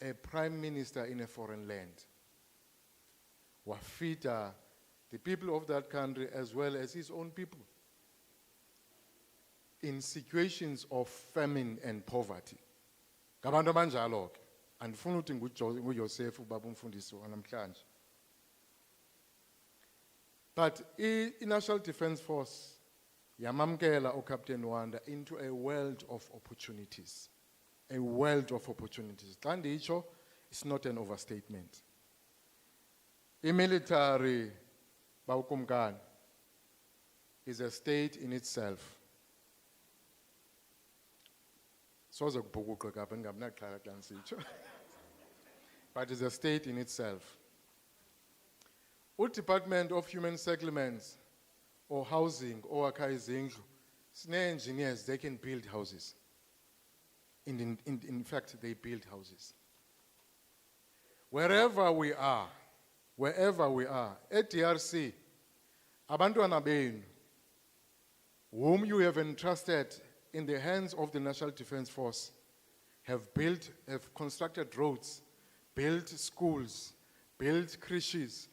a prime minister in a foreign land. Wafita the people of that country as well as his own people in situations of famine and poverty. Ngabantu abanjalo ke. Andifuna uthi nguJoseph ubaba umfundisi wanamhlanje. But i-National Defense Force yamamkela uCaptain Wanda into a world of opportunities. A world of opportunities. Xa nditsho, it's not an overstatement. I-military bawukumkani is a state in itself. Soze kubhukuqe kapha ndingabunaxhala xa ndisitsho. But it's a state in itself. Department of Human Settlements or Housing or izindlu, sine-engineers, they can build houses. In fact, they build houses. Wherever we are, at DRC, abantwana benu, whom you have entrusted in the hands of the National Defense Force, have constructed roads, built schools, built creches,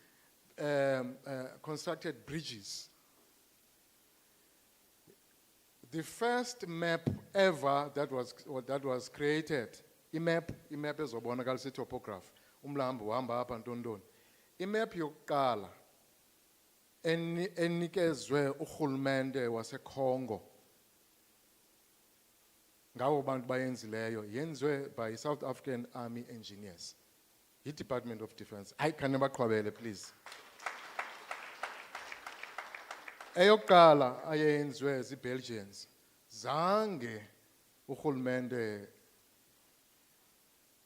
constructed bridges. The first map ever that was created, map ezobonakalisa topograph, umlambo uhamba apha ntondoni. Imap yokuqala enikezwe urhulumente waseCongo. Ngawo bantu bayenzileyo yenziwe by South African Army engineers. The Department of Defense. I can never qabele, please. Eyokuqala ayenzwe zi-Belgians, zange urhulumente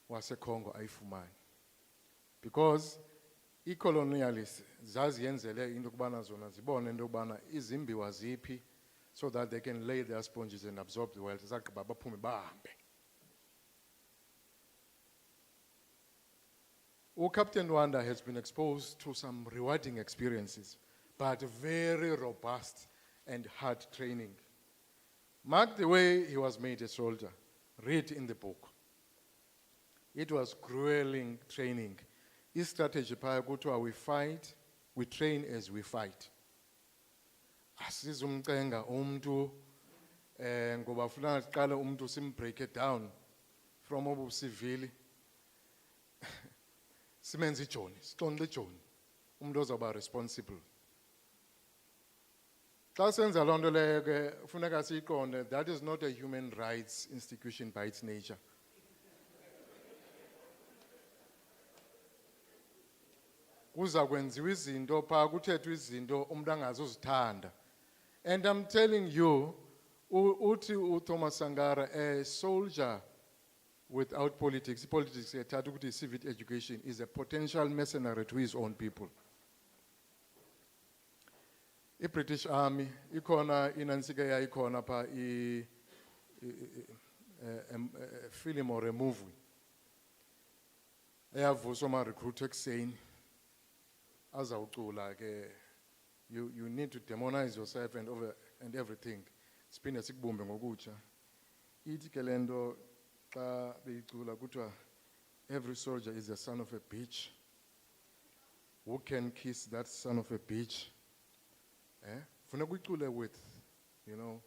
waseCongo ayifumane. Because i-colonialists zaziyenzele into kubana zona zibone into kubana izimbiwa ziphi so that they can lay their sponges and absorb the wealth. Zagqiba baphume bahambe. Captain Wanda has been exposed to some rewarding experiences, but very robust and hard training. Mark the way he was made a soldier. Read in the book. It was grueling training. His strategy phaya kuthiwa we fight, we train as we fight. Asizumcenga umntu ngoba funa siqale umntu break it down from obu civil. Simenze ijoni, siqonde ijoni. Umntu ozawuba responsible. Xa senza loo nto leyo ke funeka siyiqonde, that is not a human rights institution by its nature. Kuza kwenziwa izinto phaa kuthethwa izinto umuntu angazuzithanda. And I'm telling you, uthi uThomas Sankara, a soldier without politics, politics ethatha ukuthi civic education, is a potential mercenary to his own people. I-British Army ikhona i-NGCAI ikhona pha film or a movie eyavuswa ama-recruit ekuseni azawucula ke you need to demonize yourself and everything. Siphinde sikubumbe ngokutsha. Ithi ke lento xa beyicula kuthiwa every soldier is a son of a bitch. Who can kiss that son of a bitch? Funeka uyicule with, you know,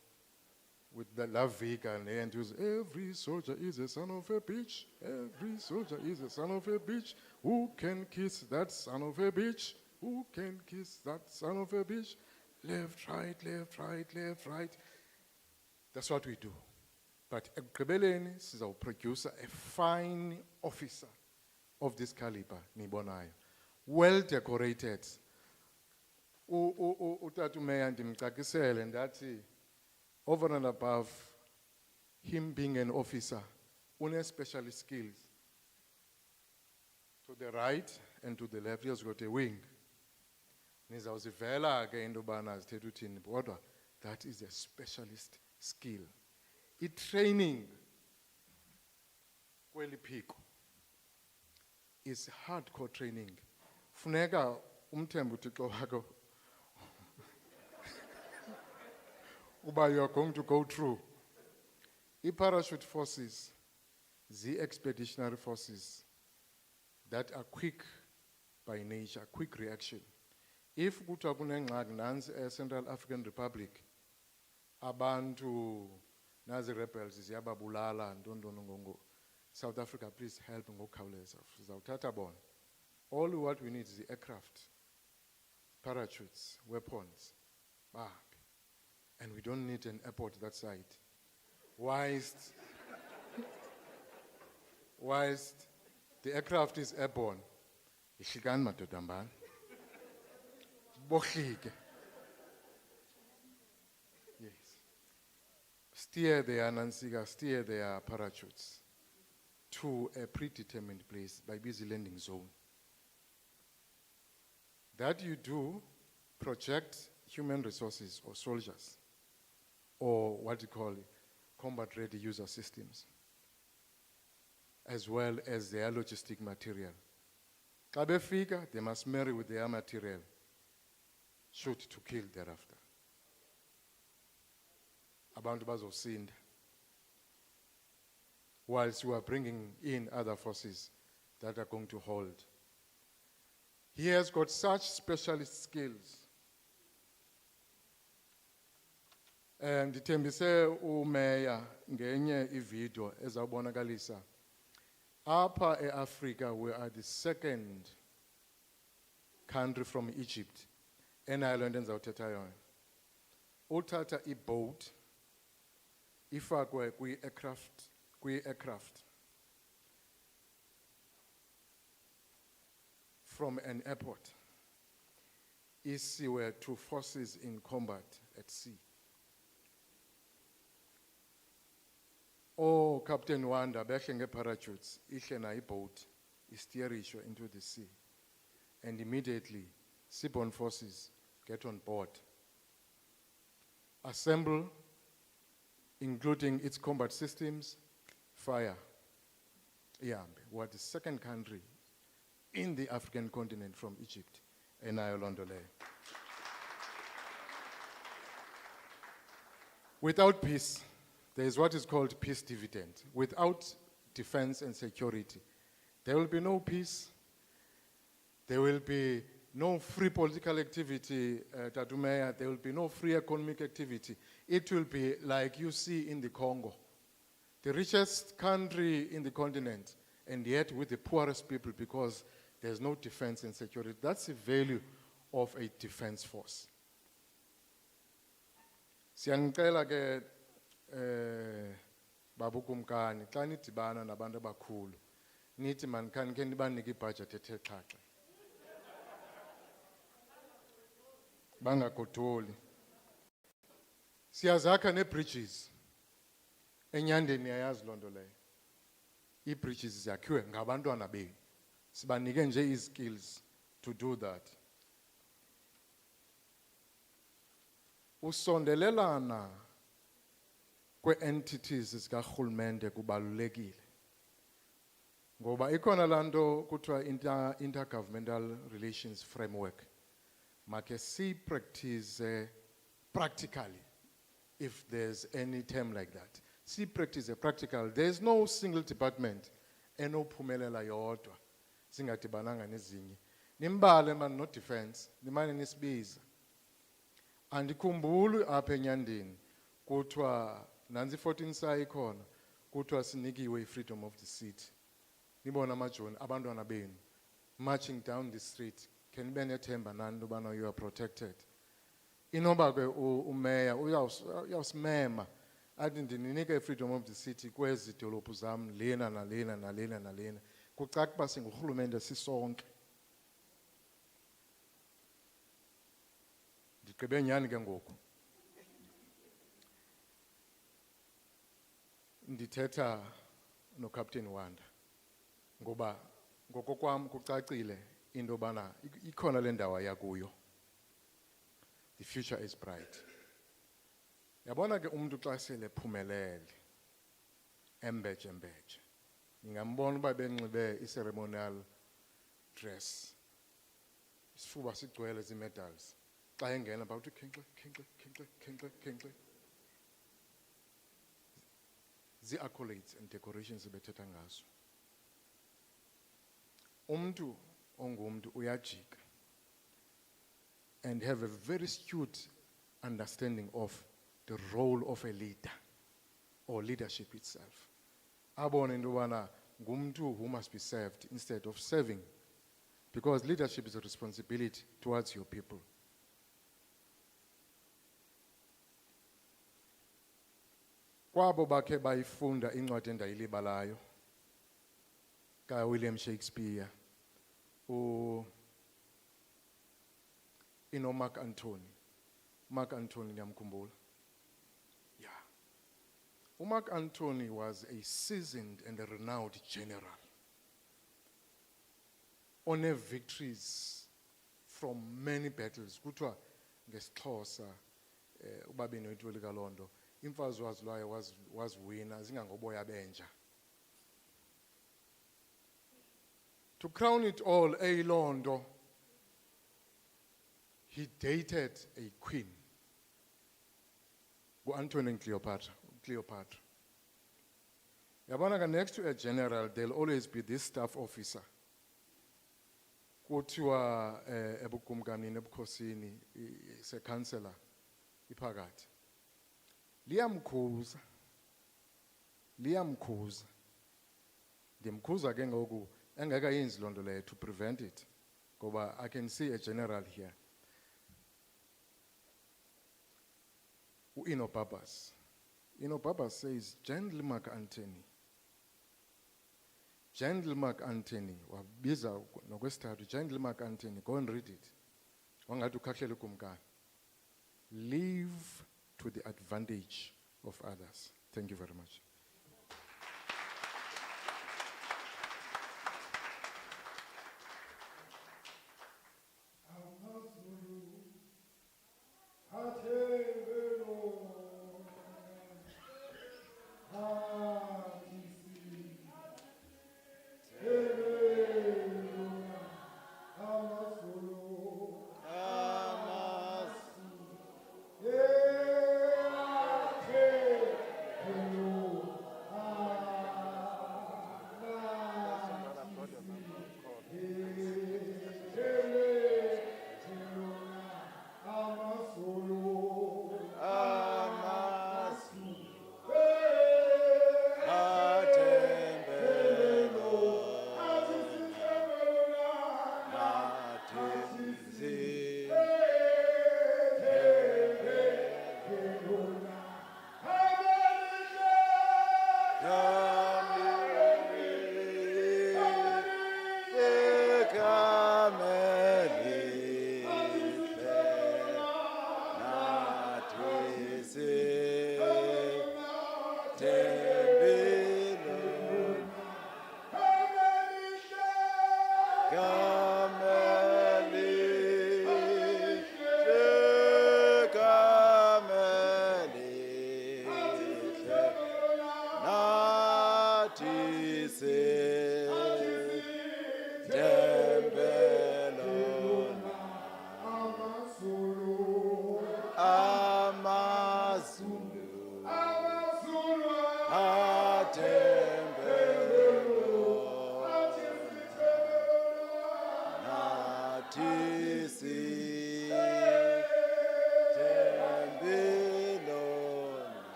with the love vika and the end use every soldier is a son of a bitch. Every soldier is a son of a bitch. Who can kiss that son of a bitch? Who can kiss that son of a bitch? Left, right, left, right, left, right. That's what we do. But ekugqibeleni sizawuproduce produce a fine officer of this caliber, nibonayo. Well decorated. Utatu Mayor ndimcacisele ndathi over and above him being an officer, une specialist skills. To the right and to the left, he has got a wing. Nizawuzivela ke into bana zithetha uthini kodwa that is a specialist skill. I-training kweli phiko is hardcore training. Funeka umthembe uThixo wakho uba you are going to go through. I-parachute forces, the expeditionary forces that are quick by nature, quick reaction. If kuthiwa kunengxaki nansi Central African Republic, abantu nazi rebels ziyababulala ndondonongongo, South Africa, please help ngokukhawuleza. Sizawuthatha bona. All what we need is the aircraft, parachutes, weapons, and we don't need an airport that side. Whilst the aircraft is airborne, ihlukani madoda mbani. Bohlike. Yes. Steer their Nansika, steer their parachutes to a predetermined place by busy landing zone. That you do project human resources or soldiers, or what you call combat-ready user systems, as well as their logistic material. Xa befika, they must marry with their material, shoot to kill thereafter. Abantu bazosinda. Whilst you are bringing in other forces that are going to hold. He has got such specialist skills. Ndithembise umeya ngenye ivideo ezawubonakalisa apha eAfrica we are the second country from Egypt enayo nto endizawuthetha yona. Uthatha i-boat ifakwe kwi-aircraft from an airport. isiwe to forces in combat at sea. Oh, Captain Wanda, behle nge-parachutes, ihle na boat, isteerisho into the sea. And immediately, seaborne forces get on board. Assemble, including its combat systems, fire. Ihambe. We're the second country in the African continent from Egypt, and Ayolondole. Without peace, there is what is called peace dividend. Without defense and security, there will be no peace. There will be no free political activity, Tatumeya. There will be no free economic activity. It will be like you see in the Congo, the richest country in the continent, and yet with the poorest people because there's no defense and security. That's the value of a defense force. Siyangicela ke Babu Kumkani, xa nidibana nabantu abakhulu, nithi man khe nibanike ibudget ethe xhaxha. Bangagodoli. Siyazakha ne-bridges. Enyandeni niyayazi loo nto leyo. Ii-bridges ziyakhiwe ngabantwana benu. Sibanike nje skills to do that. Usondelelana kwe-entities zikarhulumente kubalulekile. Ngoba ikhona lanto kuthiwa intergovernmental relations framework. Make si practice practically, if there's any term like that. Si practice practical. There's no single department enophumelela yodwa singadibananga nezinye. Nimbale man no defense, nimane nisibiza. Andikhumbuli apha enyandeni kuthiwa nansi 14 saa ikhona kuthiwa sinikiwe freedom of the city. Nibona amajoni abantwana benu marching down the street. Can be nethemba nani lobana you are protected. Inoba ke umeya uyasimema athi ndininike freedom of the city kwezi dolophu zam lena nalena nalena nalena. Kucaca uba singurhulumente sisonke. Ndigqibe nyani ke ngoku. Ndithetha no Captain Wanda ngoba ngokokwam kucacile into bana ikhona le ndawo yakuyo. The future is bright. Yabona ke umuntu xa sele phumelele embeje embeje. Ngingambona uba benxibe i-ceremonial dress. Isifuba sigcwele zi-medals. Xa engena bawuthi khenkxe khenkxe khenkxe khenkxe khenkxe. Zi-accolades and decorations bethetha ngazo. Umuntu ongumntu uyajika and have a very astute understanding of the role of a leader or leadership itself. Abone into bana ngumntu who must be served instead of serving, because leadership is a responsibility towards your people. Kwabo bakhe bayifunda incwadi endayilibalayo ka William Shakespeare Mark Antony. Mark Antony niyamkhumbula? Yeah. Mark Antony was a seasoned and a renowned general on a victories from many battles. Kuthiwa ngesixhosa ubabini wethu likalondo imfazwe wazilwayo was winner zingangoboya benja. To crown it all, Londo, he dated a queen, Antony and Cleopatra. Yabana, next to a general, there'll always be this staff officer. Kuthiwa ebukumkani nebukhosini se counselor iphakathi. Liyamkhuza. Ndimkhuza ke ngoku engakayenzi loo nto leyo to prevent it. Ngoba I can see a general here. Ino Babas says, General Mark Antony. General Mark Antony, wabiza nokwesithathu, General Mark Antony, go and read it. Wangathi ukhahlele ukumkani. Live to the advantage of others. Thank you very much.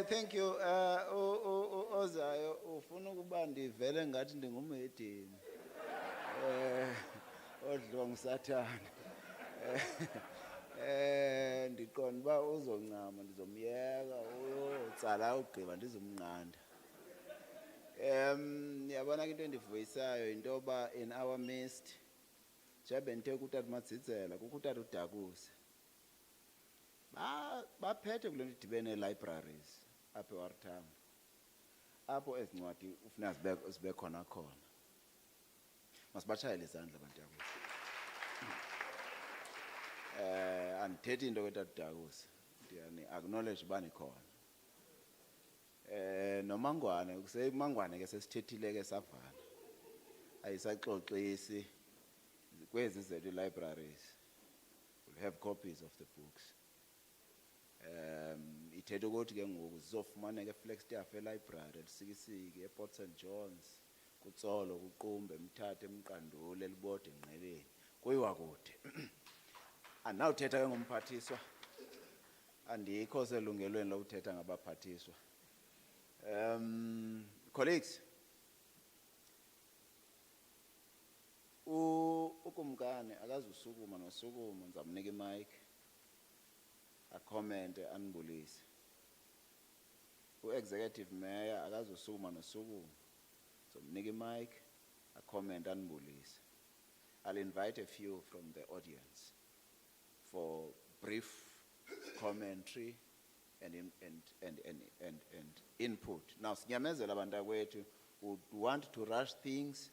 Thank you. Ozayo ufuna ukuba ndivele ngathi ndingumhedeni. Odliwa ngusathane. Ndiqonda uba uzoncama ndizomyeka uyotsala ugqiba ndizomnqanda. Yabona ke into endivuyisayo into yoba in our midst njengoba ndithe kutata Matsitsela kukho utata uDakuse. Baphethe kule nto idibene libraries apha eOR Tambo. Apho ezincwadi ufuna zibe khona. Masibashayele izandla abantu yakuthi. Andithethi into kwetata uDakuse. Ndiyani acknowledge uba nikhona. Nomangwane kusemangwane ke sesithethile ke savala. Ayisaxoxisi kwezi zethu libraries. We'll have copies of the books. Ithethe ukuthi ke ngoku sizofumaneka eFlagstaff elibrary elisikisiki ePort St John's kutsolo kuqumbe emthathe emqandule elibode enqeleni kuyiwa kude. Andinawuthetha ke ngomphathiswa andikho selungelweni lokuthetha ngabaphathiswa. Colleagues, ukumkani akazusukuma nosukuma ngizamnika imic a comment anibulise. U-executive mayor akazusukuma nosukuma ngizomnika imic a comment anibulise. I'll invite a few from the audience for brief commentary and input. Now, sinyamezela abantu kwethu would want to rush things,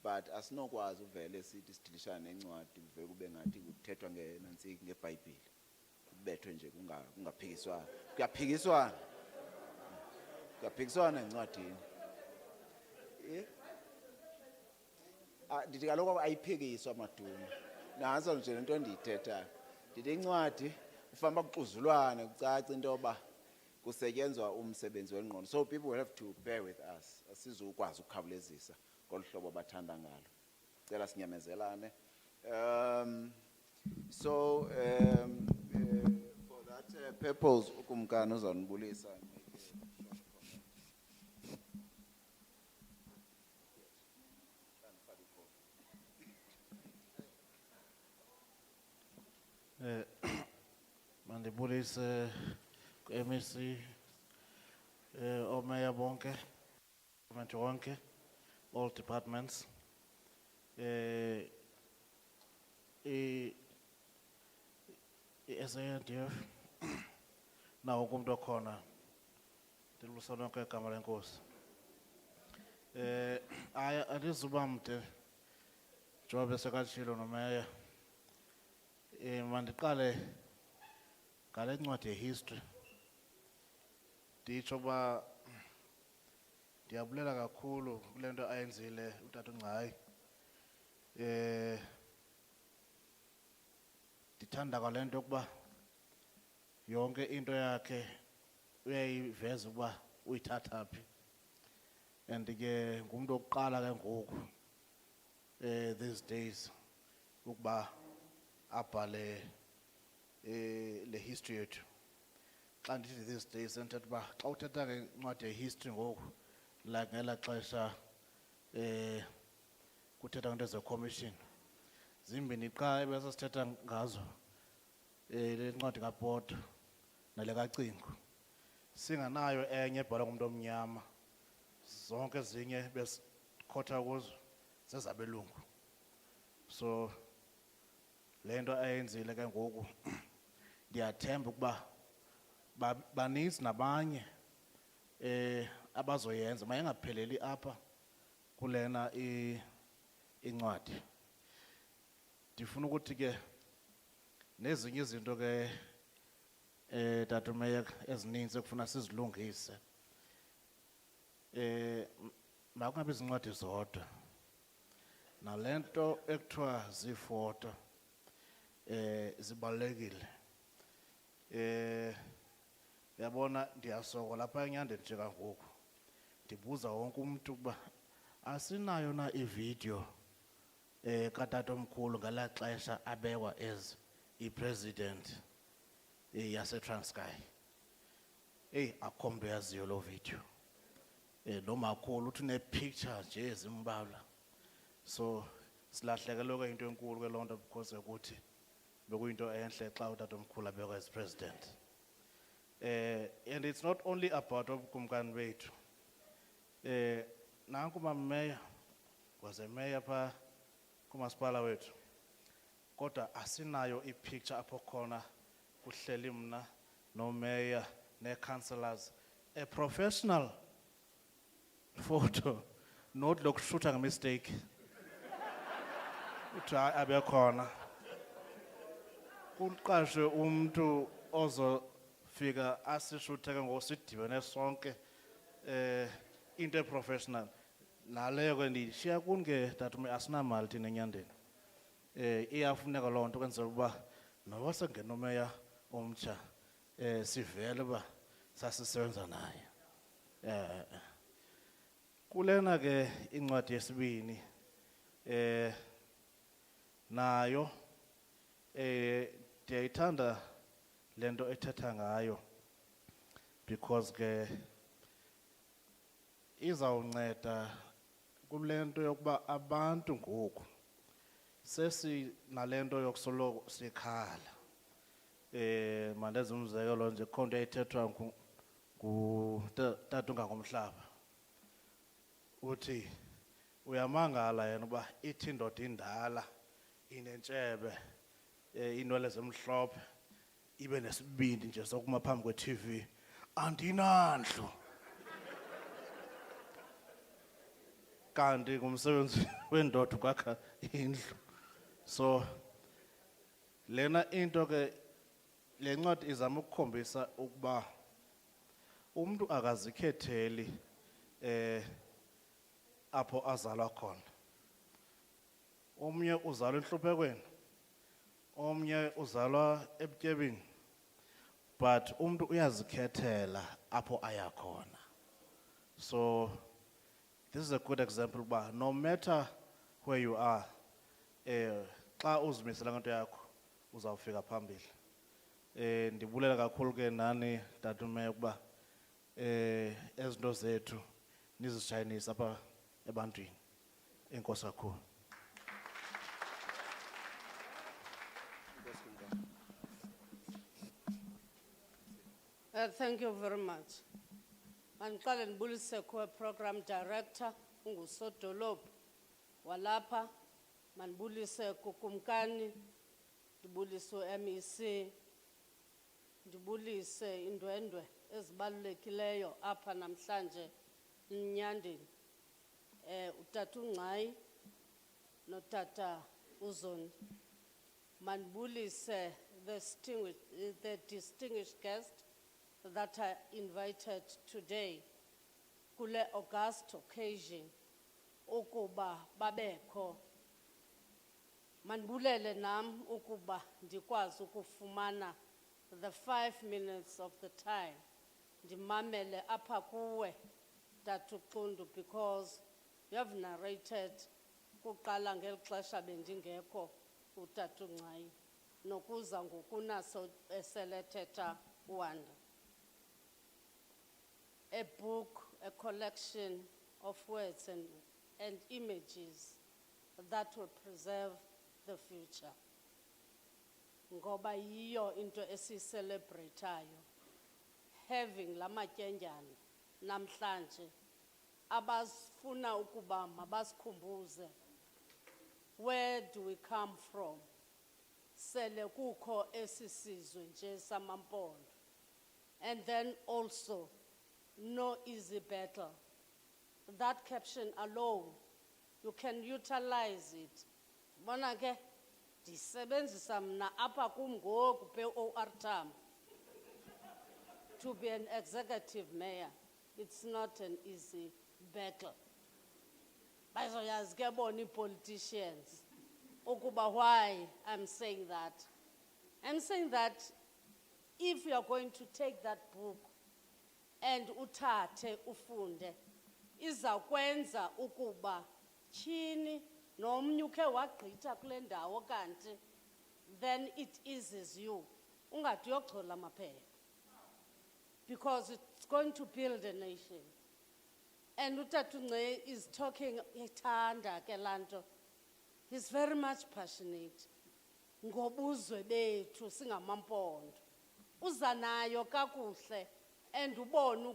but asinokwazi uvele sithi sidilishana nencwadi kuvele kube ngathi kuthethwa ngenantsiki ngeBhayibheli. Kubethwe nje kungaphikiswana. Kuyaphikiswana encwadini. Ndithi kaloku ayiphikiswa maduna. Nazo nje lento endiyithethayo. Ndithi incwadi ufamba kuxuzulwane kucaca into yoba kusetyenzwa umsebenzi wengqondo. So people will have to bear with us. Asizukwazi ukukhawulezisa ngolu hlobo abathanda ngalo. Cela sinyamezelane. For that purpose ukumkani uzanibulisa. Mandibulise MEC omeya bonke department wonke all departments SANDF nawo kumuntu okhona ndilusa lonke igama lenkosi andizuba mde njengoba sekatshilo nomeya mandiqale ngale ncwadi yehistory nditsho uba ndiyabulela kakhulu kule nto ayenzile utata uNgcayi ndithanda kwale nto yokuba yonke into yakhe uyayiveza ukuba uyithatha phi and ke ngumntu wokuqala ke ngoku these days ukuba abhale le history yethu xa ndithi these days ndithetha uba xa uthetha ngencwadi yehistory ngoku like ngela xesha kuthetha ngento ze-commission zimbini qha ebesasithetha ngazo le ncwadi kaBhota nale kaCingo singanayo enye ebhalwa ngumuntu omnyama zonke ezinye besikhotha kuzo zezabelungu so le nto ayenzile ke ngoku ndiyathemba ukuba baninzi nabanye abazoyenza mayengapheleli apha kulena incwadi ndifuna ukuthi ke nezinye izinto ke Tata Meya ezininzi ekufuna sizilungise makungabi zincwadi zodwa nalento ekuthiwa ziifoto zibalulekile yabona ndiyasokola lapha enyandeni nje kangoku ndibuza wonke umuntu ukuba asinayo na ivideo katata omkhulu ngala xesha abekwa as i-president yaseTranskei akho mntu yaziyo loo video nomakhulu uthi une-picture nje ezimbalwa so silahlekelwe ke into enkulu ke loo nto because ukuthi bekuyinto enhle xa utata omkhulu abekwa as president and it's not only about ubukumkani bethu nanku mameya was a mayor pha kumasipala wethu kodwa asinayo ipicture apho khona kuhleli mna nomeya ne-councillors a professional photo not lokushutha ngemistake uthi abe khona kuqashwe umuntu ozofika asishuthe ke ngosidibene sonke into eprofessional naleyo ke ndishiya kuni ke Tata Meya asinamali thina enyandeni iyafuneka loo nto kwenzela uba noba sengenomeya omtsha sivele uba sasisebenza naye kulena ke incwadi yesibini nayo ndiyayithanda lento ethetha ngayo because ke izawunceda kulento yokuba abantu ngoku sesinalento yokusoloko sikhala mandenze umzekelo nje khonto eyithethwa ngutata ungangomhlaba uthi uyamangala yena uba ithi indoda indala inentshebe inwele zemhlophe ibe nesibindi nje sokuma phambi kwe-TV andinandlu kanti ngumsebenzi wendoda ukwakha indlu so lena into ke le ncwadi izama ukukhombisa ukuba umuntu akazikhetheli apho azalwa khona omnye uzalwa enhluphekweni omnye omnye uzalwa ebutyebini, but umntu uyazikhethela apho aya khona. So this is a good example uba no matter where you are, xa uzimisela ngento yakho uzawufika phambili. Ndibulela kakhulu ke nani tatumeya ukuba ezinto zethu nizishayinisa apha ebantwini. Enkosi kakhulu. Thank you very much. Mandiqale ndibulise program director ungusodolophu walapha, mandibulise kukumkani, ndibulise MEC, ndibulise indwendwe ezibalulekileyo apha namhlanje enyandeni. Utata uNgcayi notata uZondi. Mandibulise the distinguished guest that I invited today kule august occasion ukuba babekho. Mandibulele nam ukuba ndikwazi ukufumana the 5 minutes of the time ndimamele apha kuwe Tata Uqundu, because you have narrated kuqala ngeli xesha bendingekho utata uNgcayi nokuza ngokunaso eselethetha uWANDA. A book, a collection of words and images that will preserve the future. Ngoba yiyo into esicelebratayo, having la matyendyana namhlanje abafuna ukuba mabasikhumbuze where do we come from. Sele kukho esisizwe nje samaMpondo. And then also no easy battle. That caption alone, you can utilize it. Bona ke disebenzisa mna apha kum ngoku pe OR Tambo. To be an executive mayor, it's not an easy battle. Bazoyazi ke bona politicians ukuba why I'm saying that. I'm saying that if you are going to take that book and uthathe ufunde, izakwenza ukuba chini nomnye ukhe wagqitha kule ndawo kanti, then it eases you. Ungathi uyochola amaphepha. Because it's going to build a nation. And utata uNgcayi is talking ethanda ke lanto. He's very much passionate. Ngobuzwe bethu singamaMpondo. Uza nayo kakuhle. And ubone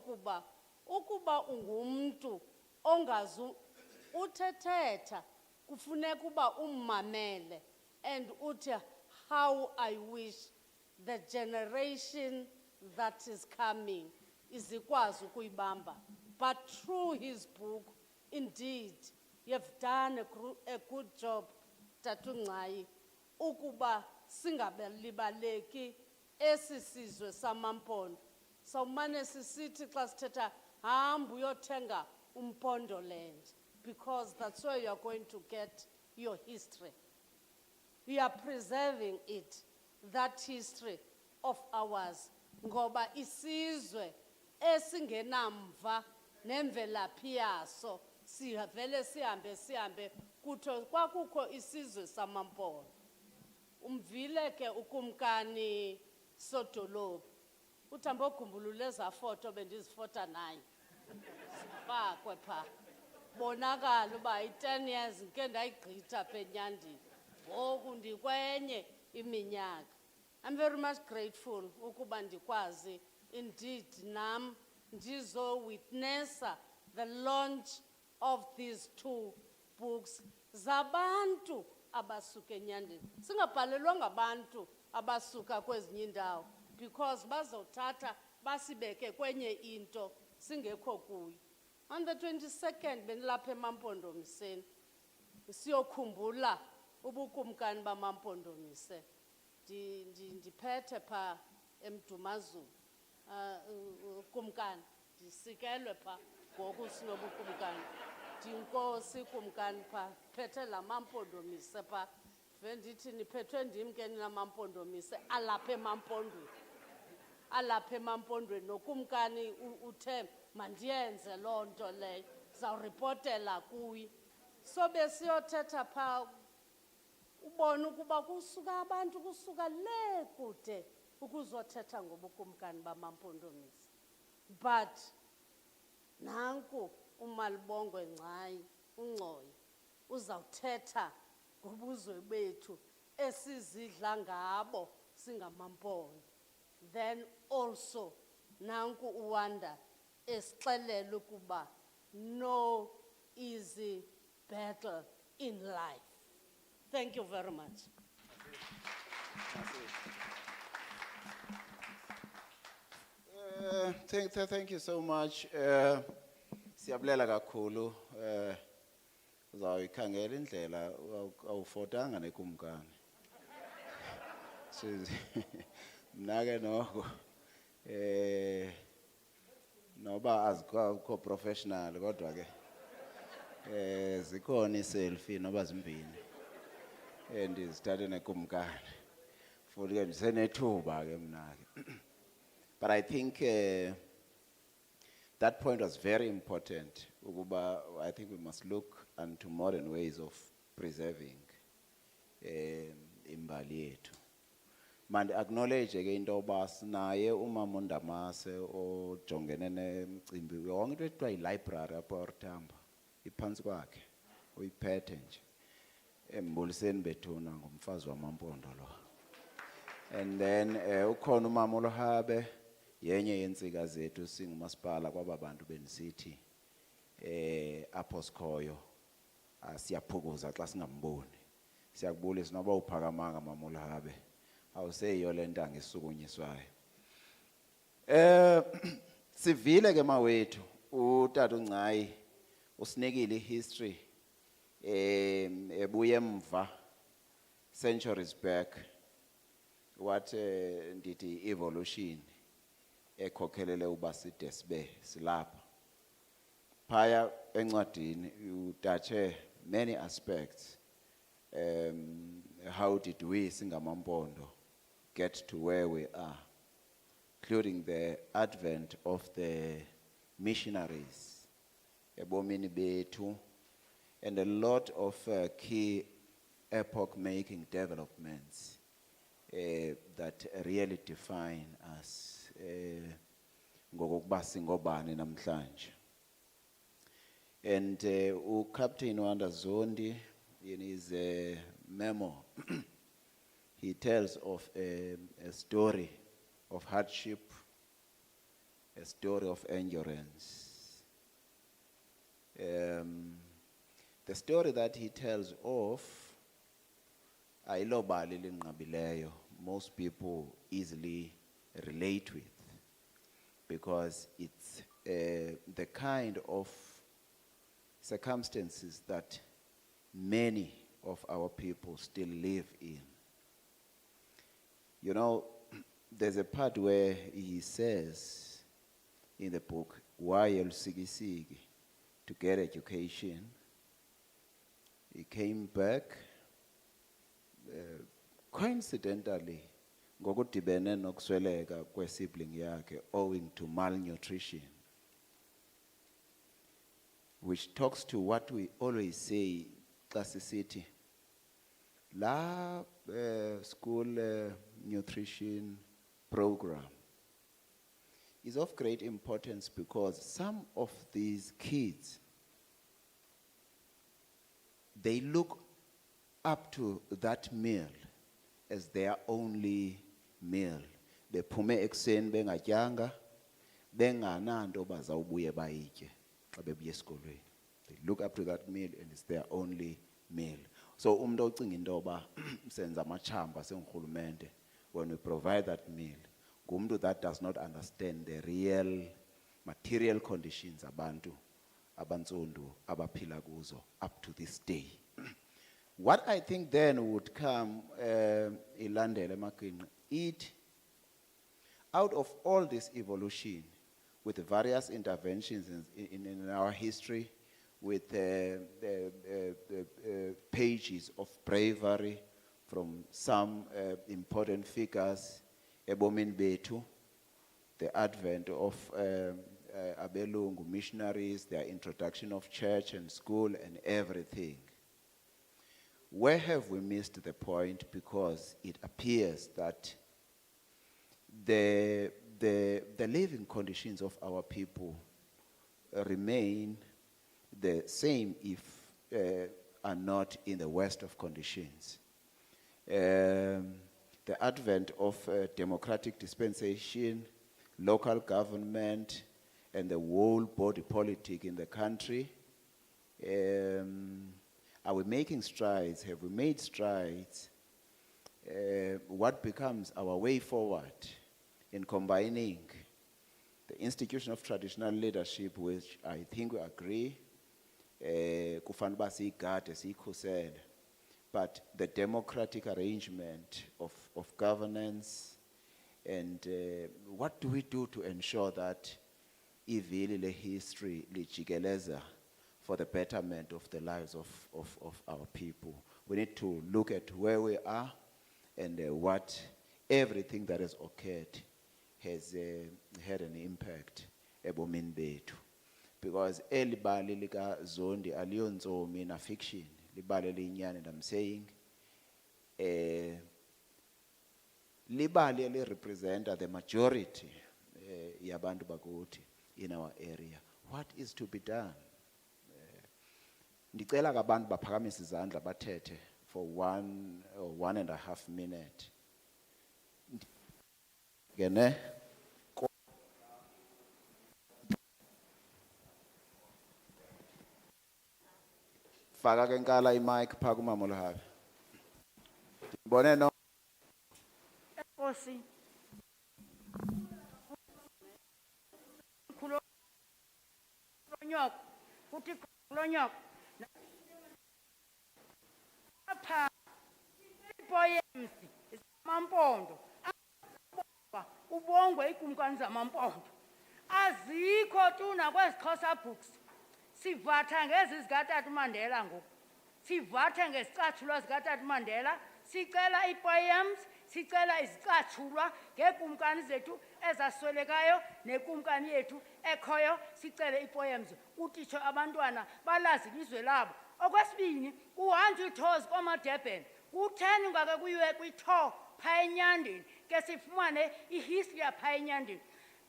ukuba ungumntu ongazu uthethetha kufuneka uba ummamele and uthi how I wish the generation that is coming izikwazi ukuyibamba. But through his book, indeed, you have done a good job, Tata uNgcayi, ukuba singabalibaleki esisizwe samaMpondo. Sawumane sisithi xa sithetha hamba uyothenga uMpondo land, because that's where you are going to get your history. We are preserving it, that history of ours. Ngoba isizwe esingenamva nemvelaphi yaso sivele sihambe kutho kwakukho isizwe samaMpondo. Umvile ke ukumkani Sodolophu uthambo gumbulule za photo bendizifota naye fakwe pha bonakala uba i10 years nke ndayigqitha apha enyandeni ngoku ndikwenye iminyaka. I'm very much grateful ukuba ndikwazi indeed nam ndizo witnessa the launch of these 2 books zabantu abasuka enyandeni. Singabhalelwa ngabantu abasuka kwezinye indawo, because bazothatha basibeke kwenye into singekho kuyo. On the 22nd benilapha eMampondomiseni siyokhumbula ubukumkani bamaMpondomise. Ndiphethe pha eMdumazulu kumkani ndisikelwe pha ngoku sinobukumkani. Ndinkosi kumkani pha phethe la maMpondomise pha Bendithi niphethwe ndim ke nina mampondomise alapha emampondweni. Alapha emampondweni nokumkani uthe mandiyenze loo nto leyo. Zawuripotela kuyi. So besiyothetha phaa ubona ukuba kusuka abantu kusuka le kude ukuzothetha ngobukumkani bamampondomise. But nanku umalibongwe Ngcayi uNgcoyi uzawuthetha ngobuzwe bethu esizidla ngabo singamampondo. Then also nanku uWANDA esixelela ukuba no easy battle in life. Thank you very much. Thank you so much. Siyabulela kakhulu. Uzayikhangela indlela awufotanga nekumkani. Mna ke noko noba azikho professional kodwa ke zikhona iselfie noba zimbini endizithathe nekumkani. Futhi ke ndisenethuba ke mna ke. But I think that point was very important. Ukuba I think we must look into modern ways of preserving imbali yethu. Mandi acknowledge ke into yoba sinaye umama uNdamase ojongene nemicimbi yonke into ethiwa yi-library apha eRhawutini iphansi kwakhe uyiphethe nje embuliseni bethuna ngumfazi wamampondo lo. And then ukhona umama uLohabe yenye yentsika zethu singumasipala kwaba bantu benisithi apho sikhoyo siyaphukuza xa singamboni. Siyakubulisa noba uphakamanga mama uLohabe awuseyiyo le nto angisukunyiswayo. Sivile ke mawethu utata uNgcayi usinikile history ebuye emva centuries back what ndithi evolution ekhokhelele uba side sibe silapha. Phaya encwadini utatshe many aspects. How did we singamampondo get to where we are, including the advent of the missionaries ebomini bethu, and a lot of key epoch-making developments that really define us ngokuba singobani namhlanje. And Captain WANDA ZONDI, in his memo, he tells of a story of hardship, a story of endurance. The story that he tells of, ayilobali linqabileyo, most people easily relate with, because it's the kind of circumstances that many of our people still live in. You know, there's a part where he says in the book, why Elsigisigi, to get education. He came back, coincidentally, ngokudibene nokusweleka kwesibling yakhe owing to malnutrition, which talks to what we always say, Class City. La school nutrition program is of great importance because some of these kids, they look up to that meal as their only meal. Bephume ekuseni bengatyanga, bengananto bazawubuye bayitye xa bebuya esikolweni. They look up to that meal and it's their only meal. So umuntu ocinga into yoba senza amachamba sengurhulumente when we provide that meal, ngumuntu that does not understand the real material conditions abantu abantsundu abaphila kuzo up to this day. What I think then would come ilandele eMakwinqa, it out of all this evolution with the various interventions in our history, with the pages of bravery, from some important figures, ebomini bethu, the advent of abelungu missionaries, their introduction of church and school and everything. Where have we missed the point? Because it appears that the living conditions of our people remain the same if are not in the worst of conditions. The advent of democratic dispensation, local government, and the whole body politic in the country, are we making strides? Have we made strides? What becomes our way forward in combining the institution of traditional leadership, which I think we agree, kufanele uba siyigade, siyikhusele, but the democratic arrangement of governance, and what do we do to ensure that ivili le history lijikeleza for the betterment of the lives of our people? We need to look at where we are and what everything that has occurred has had an impact ebomini bethu. Because elibali lika zondi aliyonzomi na fiction, libali linyani, and I'm saying libali li represent the majority yabantu bakuthi in our area. What is to be done? Ndicela kabantu baphakamise izandla bathethe for 1 or 1.5 minutes. Gene faka ke nkala imic pha kumama Lohabe. Ndibone no Enkosi. Khulonyoko futhi khulonyoko. Apha ipoems zamampondo. Ubongwe ikumkani zamampondo. Azikho tuna kwezixhosa books. Sivatha ngezi zikaTata uMandela ngoku. Sivatha ngesicatshulwa zikaTata uMandela. Sicela ipoems, sicela izicatshulwa ngekumkani zethu ezaswelekayo nekumkani yethu ekhoyo, sicele ipoems. Utitsho abantwana balazi ilizwe labo. Okwesibini, kuhanjwe ithozi kwamaDurban. Kutheni ngake kuyiwe kwitho phaa enyandeni ke sifumane ihistory yaphaa enyandeni.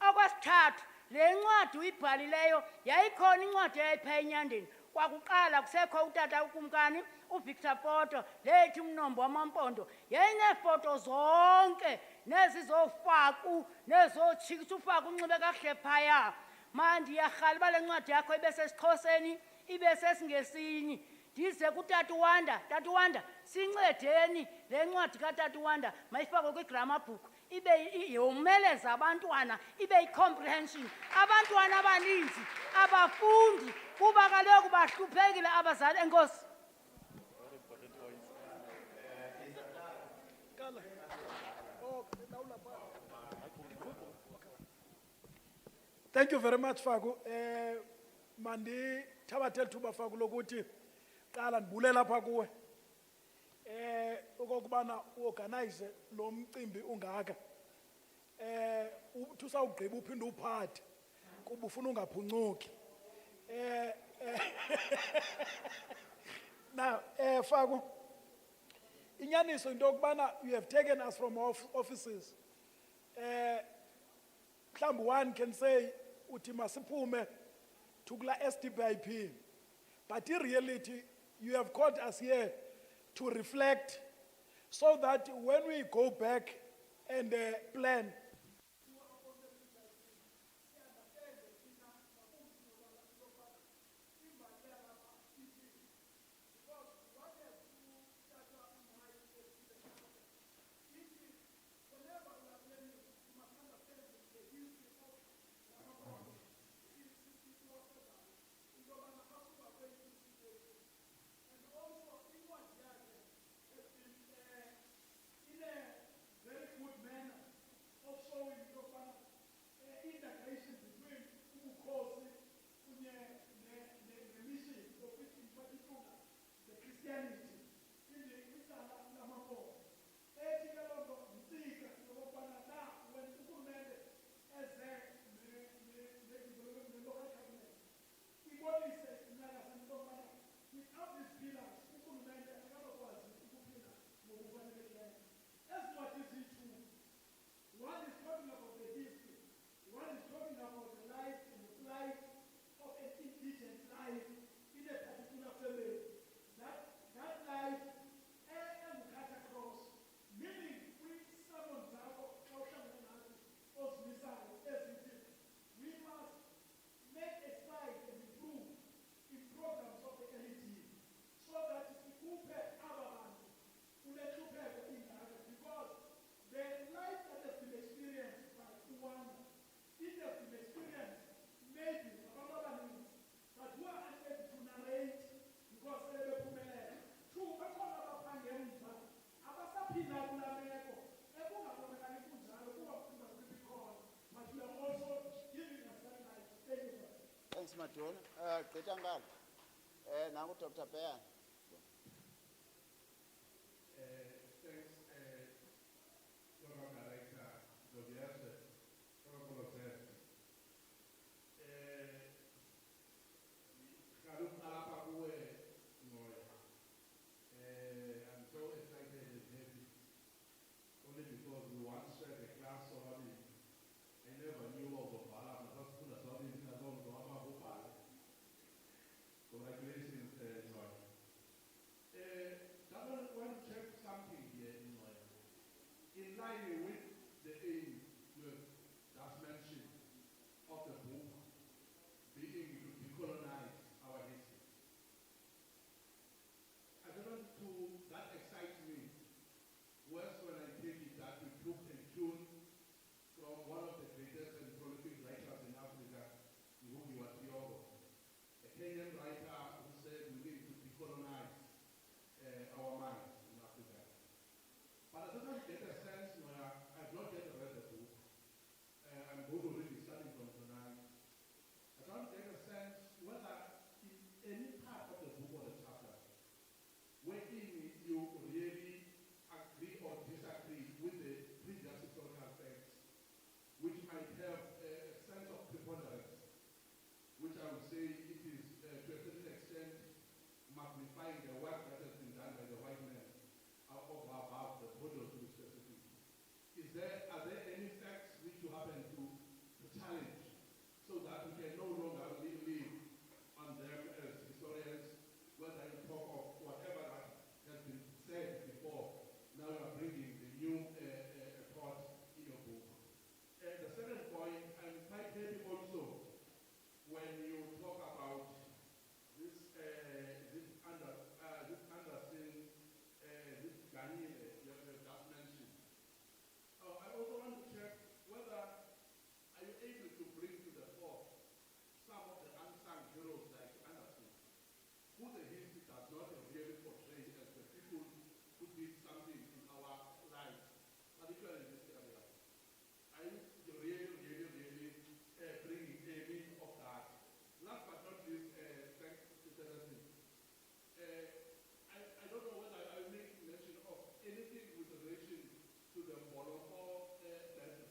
Okwesithathu, le ncwadi uyibhalileyo yayikhona incwadi eyayiphaa enyandeni. Kwakuqala kusekho utata ukumkani uVictor Poto lethi umnombo wamampondo. Yayineefoto zonke nezizofaku nezotshikisha ufaku unxibe kakuhle phaya. Mandiyarhala uba le ncwadi yakho ibe sesiXhoseni ibe sesingesini. Ndize kuTata uWANDA, Tata uWANDA sincedeni le ncwadi kaTata uWANDA mayifakwe kwi-grammar book. Ibe yomeleza abantwana, ibe yi-comprehension. Abantwana abaninzi abafundi kuba kaloku bahluphekile abazali. Enkosi. Thank you very much, Faku. Mandi thabathela thuba Faku lokuthi qala ndibulela apha kuwe. Okokubana uorganize lo mcimbi ungaka. Uthi usawugqiba uphinde uphathe kuba ufuna ungaphuncuki. Now, Faku, inyaniso into yokubana you have taken us from our offices. Mhlawumbi one can say uthi masiphume to kula SDPIP, but in reality you have called us here to reflect so that when we go back and plan Christianity in the Islam. Maduna. Gqitha ngalo. Nangu Dr. Bear. Program Director, Zobiase, Protocol of Health. Kaloku apha kuwe Moya, I'm so excited and happy, only because we once shared a class already. I never knew of the Bala, but that's good as well. Congratulations, Moya. I want to check something here in Moya. In line with the aim you have just mentioned of the book being to decolonize our history. I don't know to that excites me. Worse when I take it that we took a tune from one of the greatest and prolific writers in Africa, Ngugi wa Thiong'o, a Kenyan writer who said we need to decolonize our minds in Africa. But I don't get a sense where I've not yet read the book. I'm going to read it starting from tonight. I don't get a sense whether in any part of the book or the chapter, wherein you really agree or disagree with the previous historical facts, which might have a sense of preponderance, which I would say it is to a certain extent magnifying the work that has been done by the white men about the model to be specific. Are there any facts which you happen to challenge so that we can no longer live on them as historians, whether you talk of whatever that has been said before, now you are bringing the new thought in your book. The second point, I'm quite happy also when you talk about this understanding, this Ghanaian you have just mentioned. I also want to check whether are you able to bring to the fore some of the unsung heroes like Anderson, who the history does not really portray as the people who did something in our lives, particularly in this area. Are you really bringing any of that? Last but not least, thanks to Tennessee. I don't know whether I will make mention of anything with relation to the Moloko method.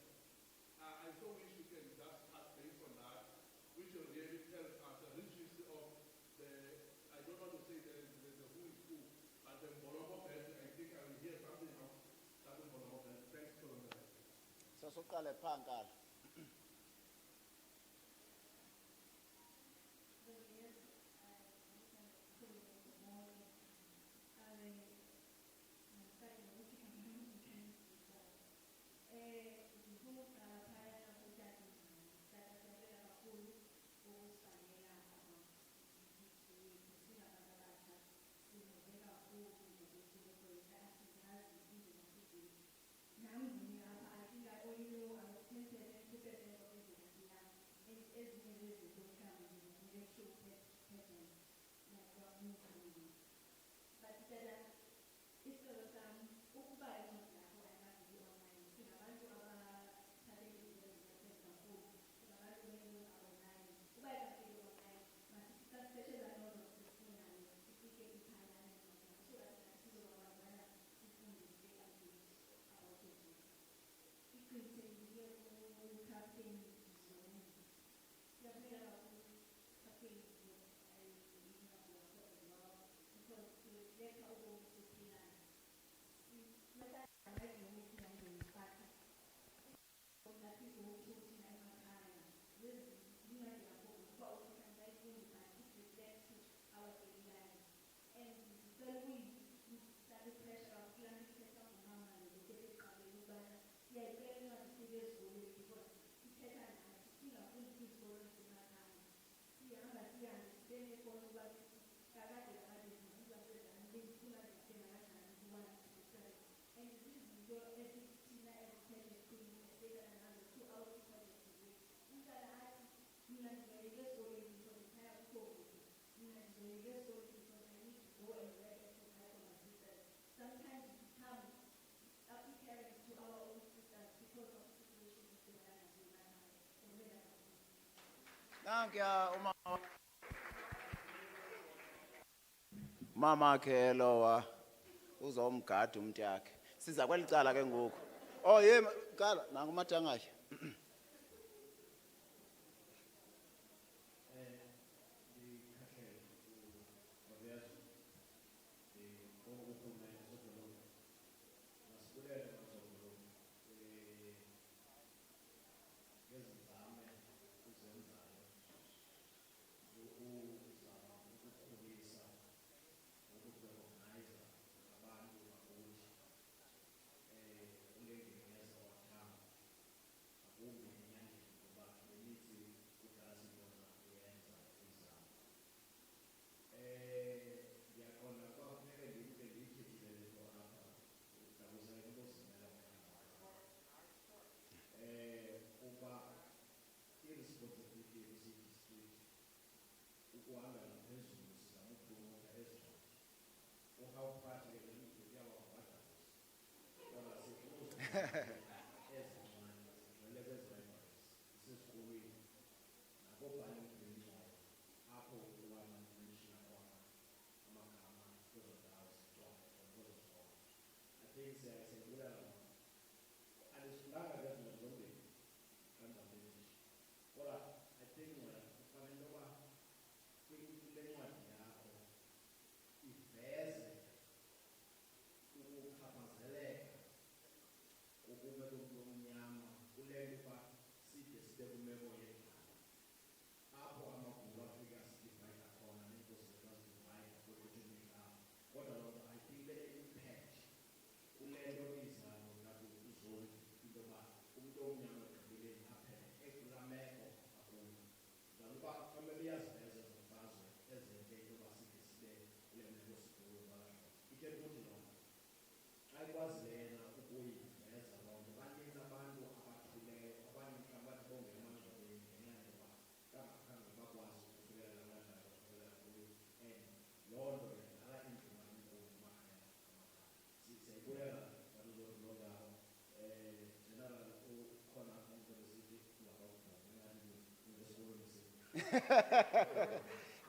I so wish you can just touch base on that, which will really tell us the riches of the, I don't want to say the who is who, but the Moloko method, I think I will hear something of that Moloko method. Thanks for that. Sasuqale phankala. Nankuya mama ke lowa uzomgada umuntu yakhe. Siza kwelicala ke ngoku. Oh yema qala nangu matangashe.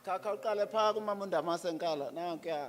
Kaka uqale pha kumama uNdamase Nkala nankuya.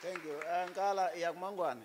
Thank you. Nkala yakumangwane.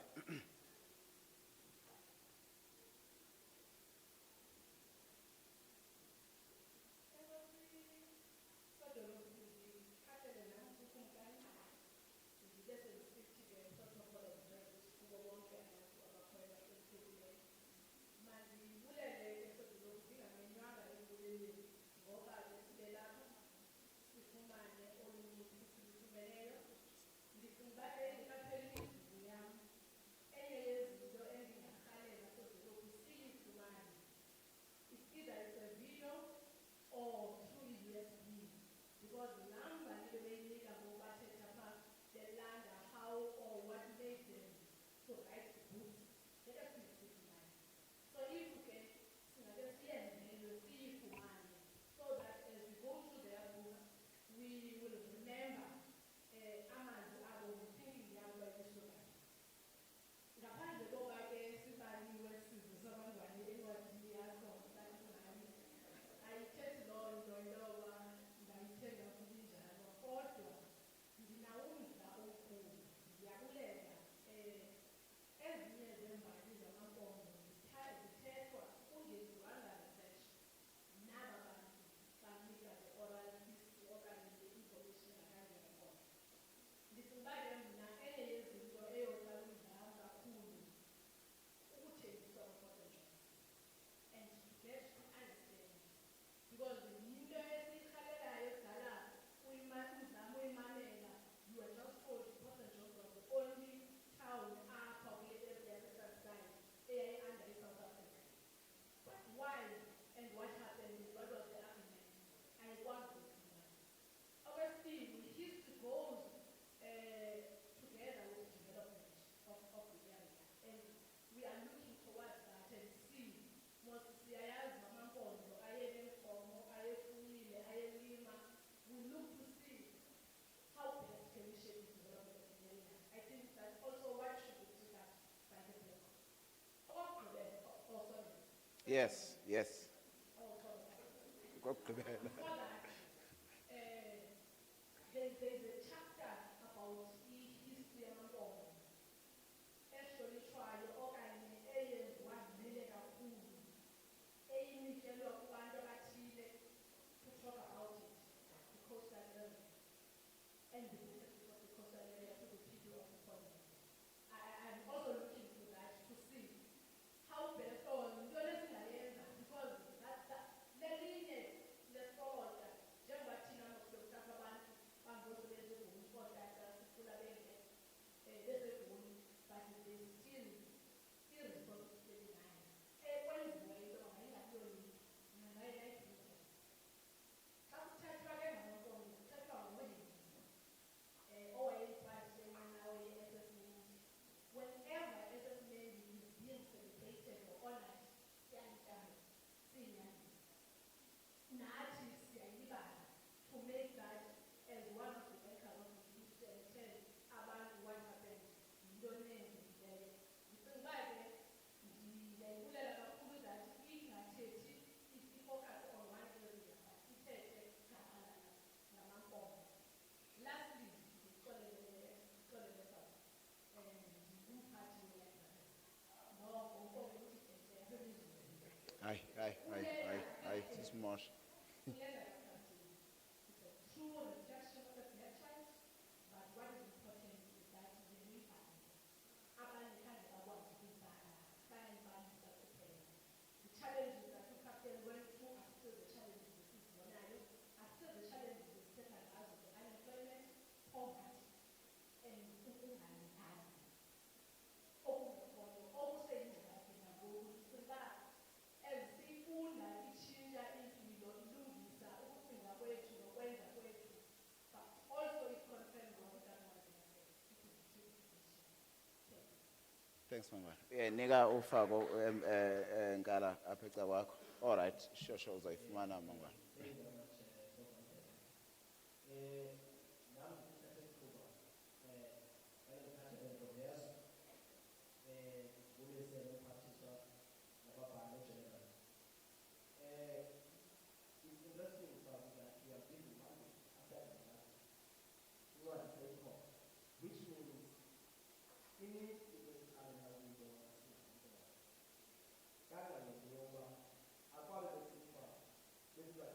to write the books. Let us be disciplined. So if we can, so that as we go through their books, we will remember amazwi abo thinking yabo bayishoyo. Ngaphandle koba ke sibaliwe sizwe sabantwana encwadini yakho nami ayithethi loo nto intoba ndayithenga kunjalo kodwa ndinawo umdla omkhulu ndiyabulela ezinye zembali zamampondo zithethwa kungenziwanga research naba bantu banika le oral history okanye le information ngakanye yakhona. Ndicinga uba ke mna enye yezinto eyoqala udlala kakhulu ukuthengiswa kwe-photo and to get to understand because yinto esiyirhalelayo kudala uzama uyimamela you are just told Port and Johnson was the only town apha kule area yaseTranskei eyayi-under i-South Africa. But why and what happened is what was the argument? Ayikwazi ukuphila. Okwesibini, history goes together with development of the area. And we are looking towards that and see most siyayazi amampondo ayenenkomo ayefuyile ayelima. We look to see how best can we shape the development of the area. I think that's also what should be took up by the book. Yes, yes. Before that, there's a chapter about history yamampondo ehlonitshwayo okanye eyenziwa vele kakhulu eyinikelwa kubantu abathile to talk about it, the coastal area and the benefits of the coastal area to the people of the pond. I'm also looking to that to see how best on because lelinye lesoda njengoba thina mosokuthatha abantu bangosebenzisa ngomfotata sikhula benge besegoli but they still irresponsibility nayo ekwenziwa into ngayingakuyoni nangayinayibhuka xa kuthathwa ke ngamampondo kuthathwa ngomoningisi owayeyiphathi enqanawe ye-assessment. Whenever assessment is being celebrated or honored siyalihlala siyinyani nathi siyayibala to make that as one of the anchors of the history and tell abantu what happened yintoni eyenzekileyo. Ndicinga uba ke ndiyayibulela kakhulu that ingathethi ifocus on one area but ithethe ngaphandle ngamampondo. Lastly, ndixolele baba umphathi we-library noko umpondo ukuthi thethe yasemizweni. Hayi, sisimosha. It's a true reflection of the black child, but what is important is that the reader, the challenges that the captain went through are still the challenges that he's are still the challenges that set as the unemployment, poverty, and ukungalingani. Okuseyingxaki nangoku ndicinga as sifunda itshintsha impilo ilungisa ukucinga kwethu nokwenza kwethu but also it confirms what that was Thanks, Mangwa. Nika ufako nkala apha eca kwakho. All right, sure uzayifumana Mangwa. Kanga njengoba akwale besikwa besiba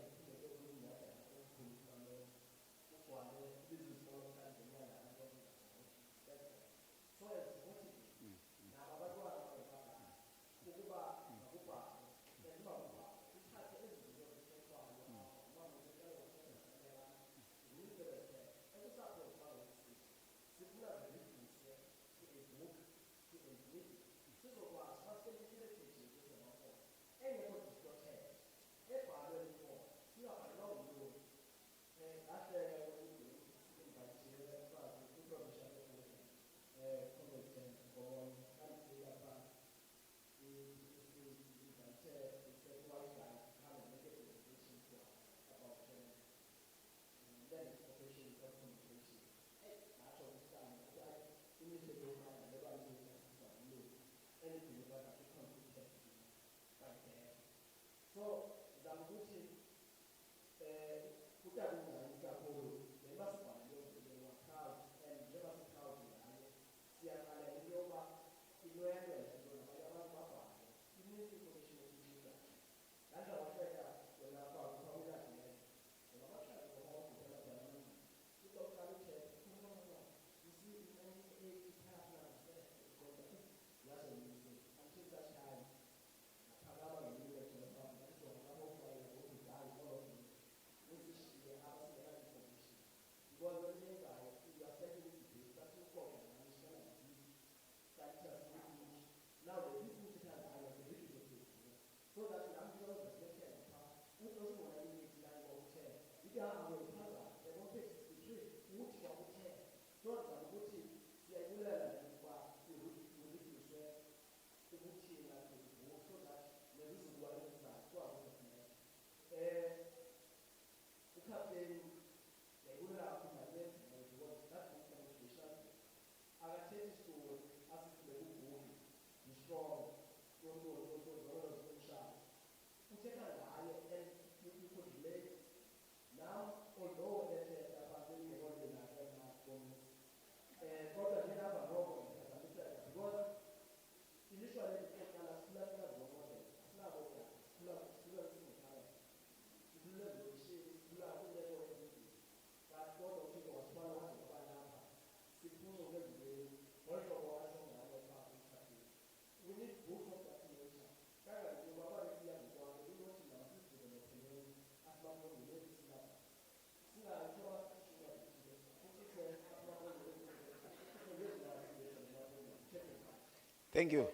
Thank you.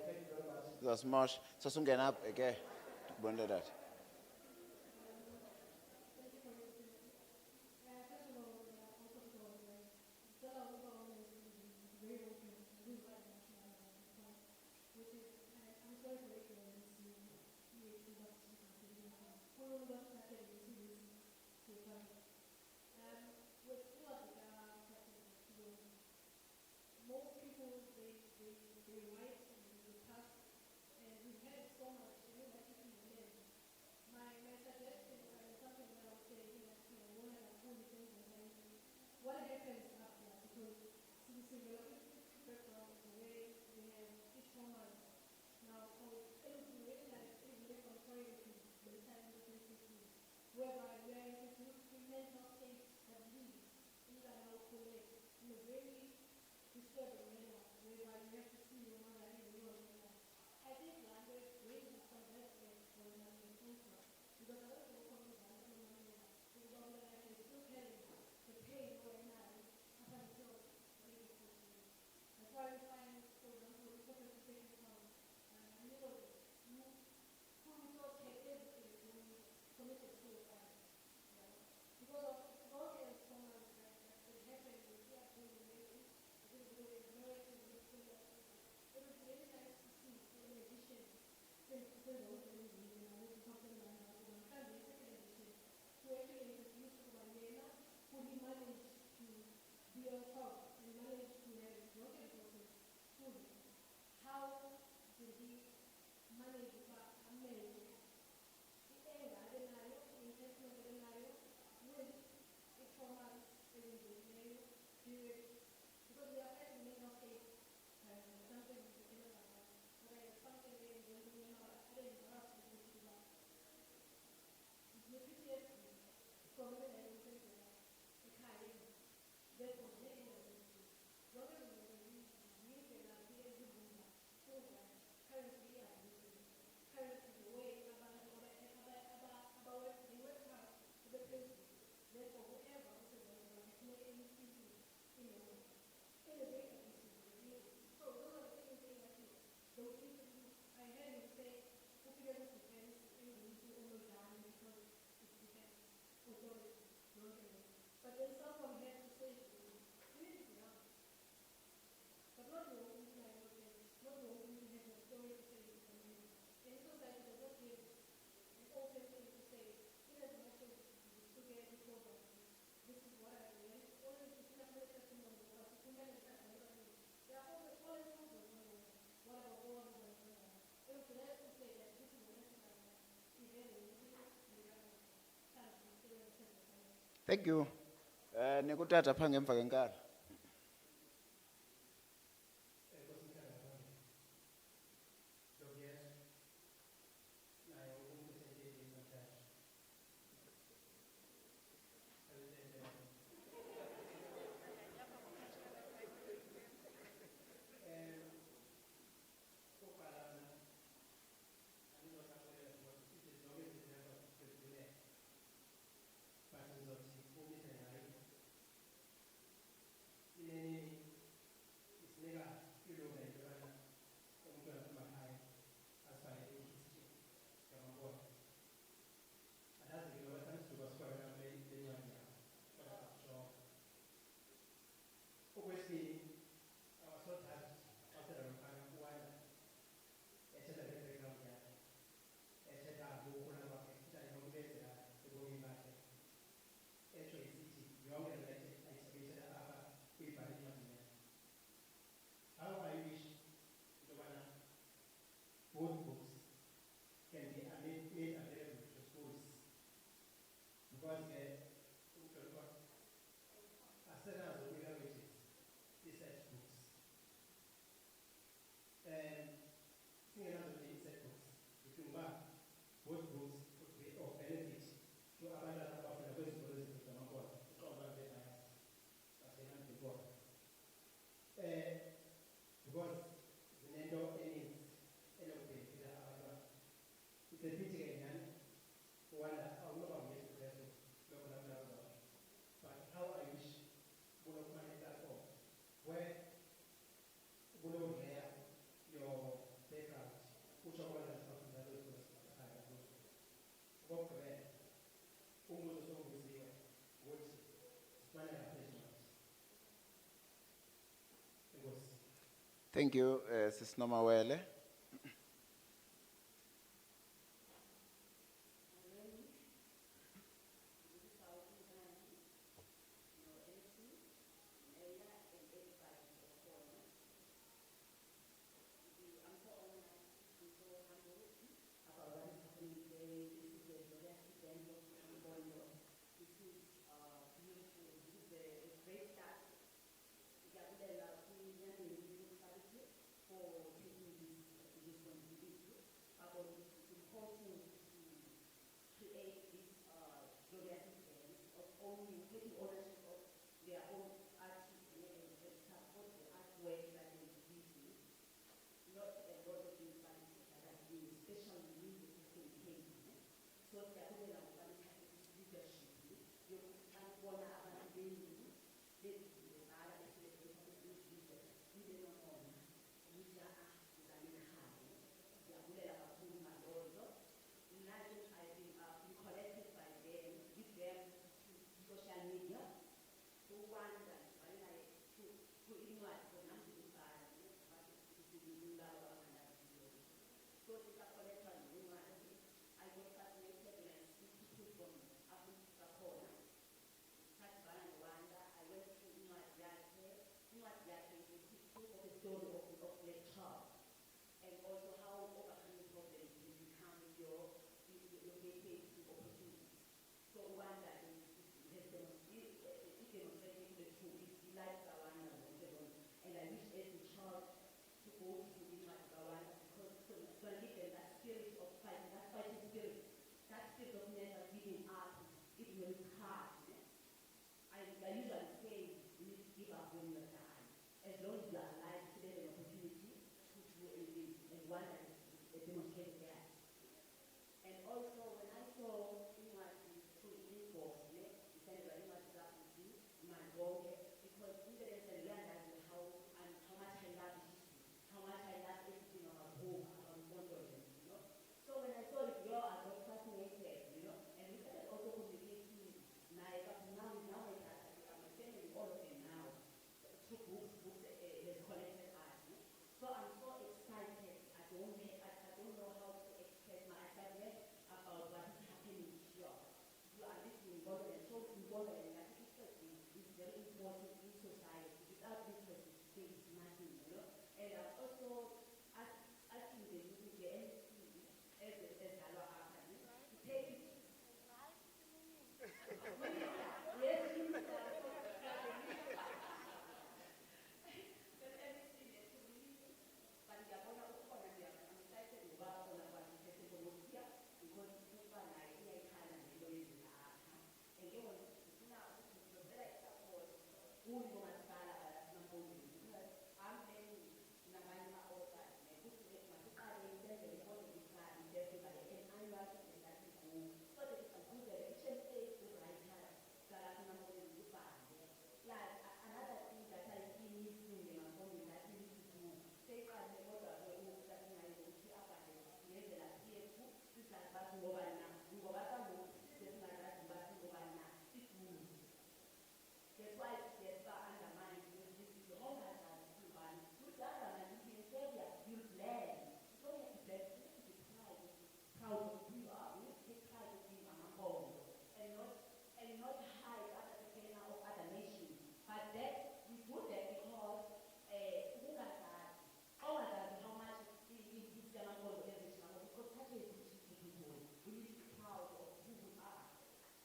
That's much. Sasungena up again. Bonda that. Thank you. Nekutata pha ngemva kwenkala. Thank you, Sis Nomawele.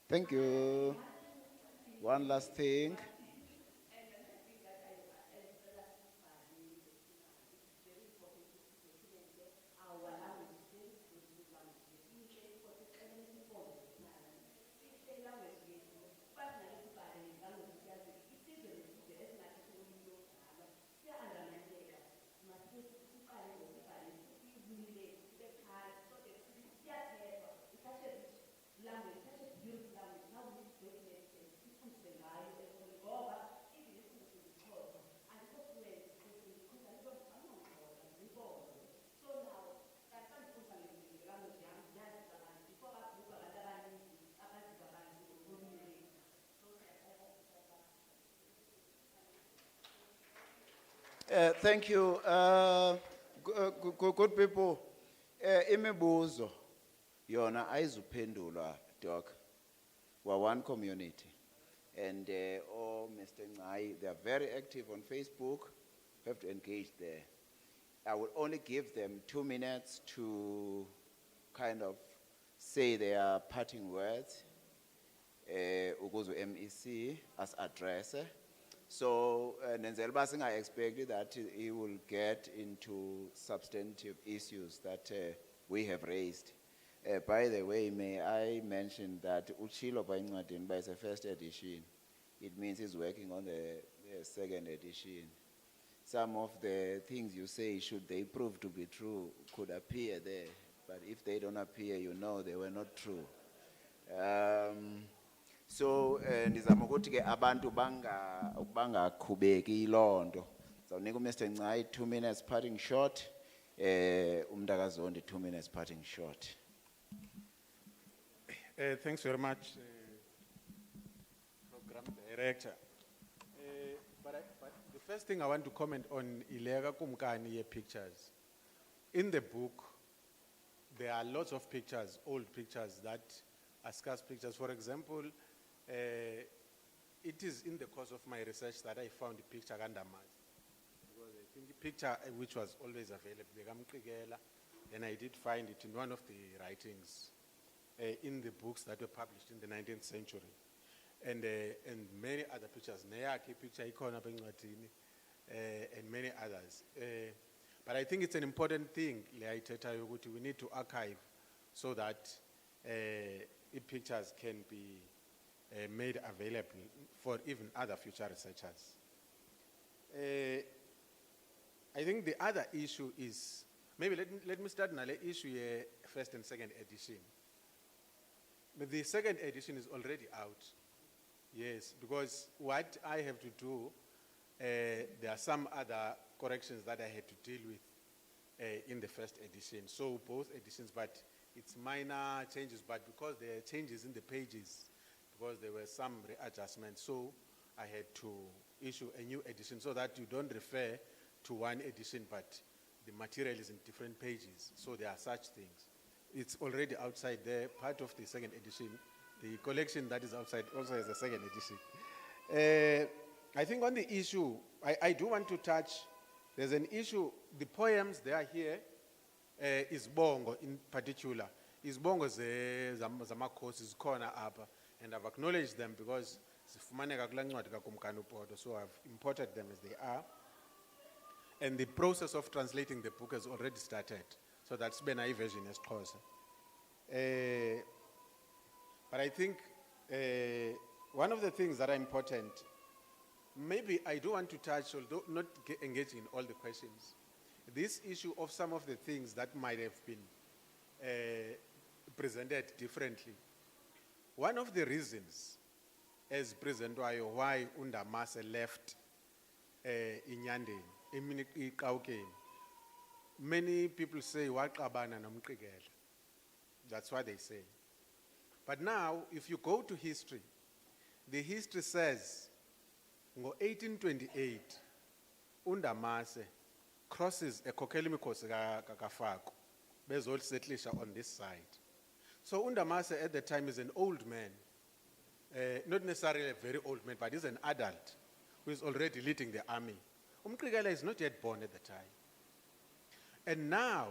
Thank you. One last thing. Thank you. Good people. Imibuzo, yona ayizuphendulwa, Doc. We're one community. And Mr. NGCAI, they are very active on Facebook. You have to engage there. I will only give them 2 minutes to kind of say their parting words. Ukuzu MEC as address. So, Nenzelba I expected that he will get into substantive issues that we have raised. By the way, may I mention that Uchilo Bainwadin by the first edition. It means he's working on the second edition. Some of the things you say, should they prove to be true, could appear there. But if they don't appear, you know they were not true. So, ndizama ukuthi ke abantu bangaqhubeki ilonto. So, nika Mr. NGCAI 2 minutes parting short. Umntaka ZONDI 2 minutes parting short. Thanks very much, Program Director. But the first thing I want to comment on Ilega Kumkani pictures. In the book, there are lots of pictures, old pictures that are scarce pictures. For example, it is in the course of my research that I found the picture Gandamas. Because I think the picture which was always available, and I did find it in one of the writings in the books that were published in the 19th century. And many other pictures, Neyaki picture, and many others. But I think it's an important thing, we need to archive so that pictures can be made available for even other future researchers. I think the other issue is, maybe let me start on the issue here, first and second edition. But the second edition is already out. Yes, because what I have to do, there are some other corrections that I had to deal with in the first edition. So both editions, but it's minor changes, but because there are changes in the pages, because there were some readjustments, so I had to issue a new edition so that you don't refer to one edition, but the material is in different pages. So there are such things. It's already outside there, part of the second edition. The collection that is outside also has a second edition. I think on the issue, I do want to touch, there's an issue, the poems they are here, is Bongo in particular. Is Bongo Zamakos is corner up, and I've acknowledged them because so I've imported them as they are. And the process of translating the book has already started. So that's Benai version as Xhosa. But I think one of the things that are important maybe I do want to touch, although not engaging in all the questions, this issue of some of the things that might have been presented differently. One of the reasons, as President Wayo, why Undamase left Inyandeni, Gauteng, many people say, Waqabana nomqikela. That's what they say. But now, if you go to history, the history says, in 1828, Undamase crosses a Kokelimikos Kakafako, bezol settlisha on this side. So Undamase at the time is an old man, not necessarily a very old man, but he's an adult who is already leading the army. Umqikela is not yet born at the time. And now,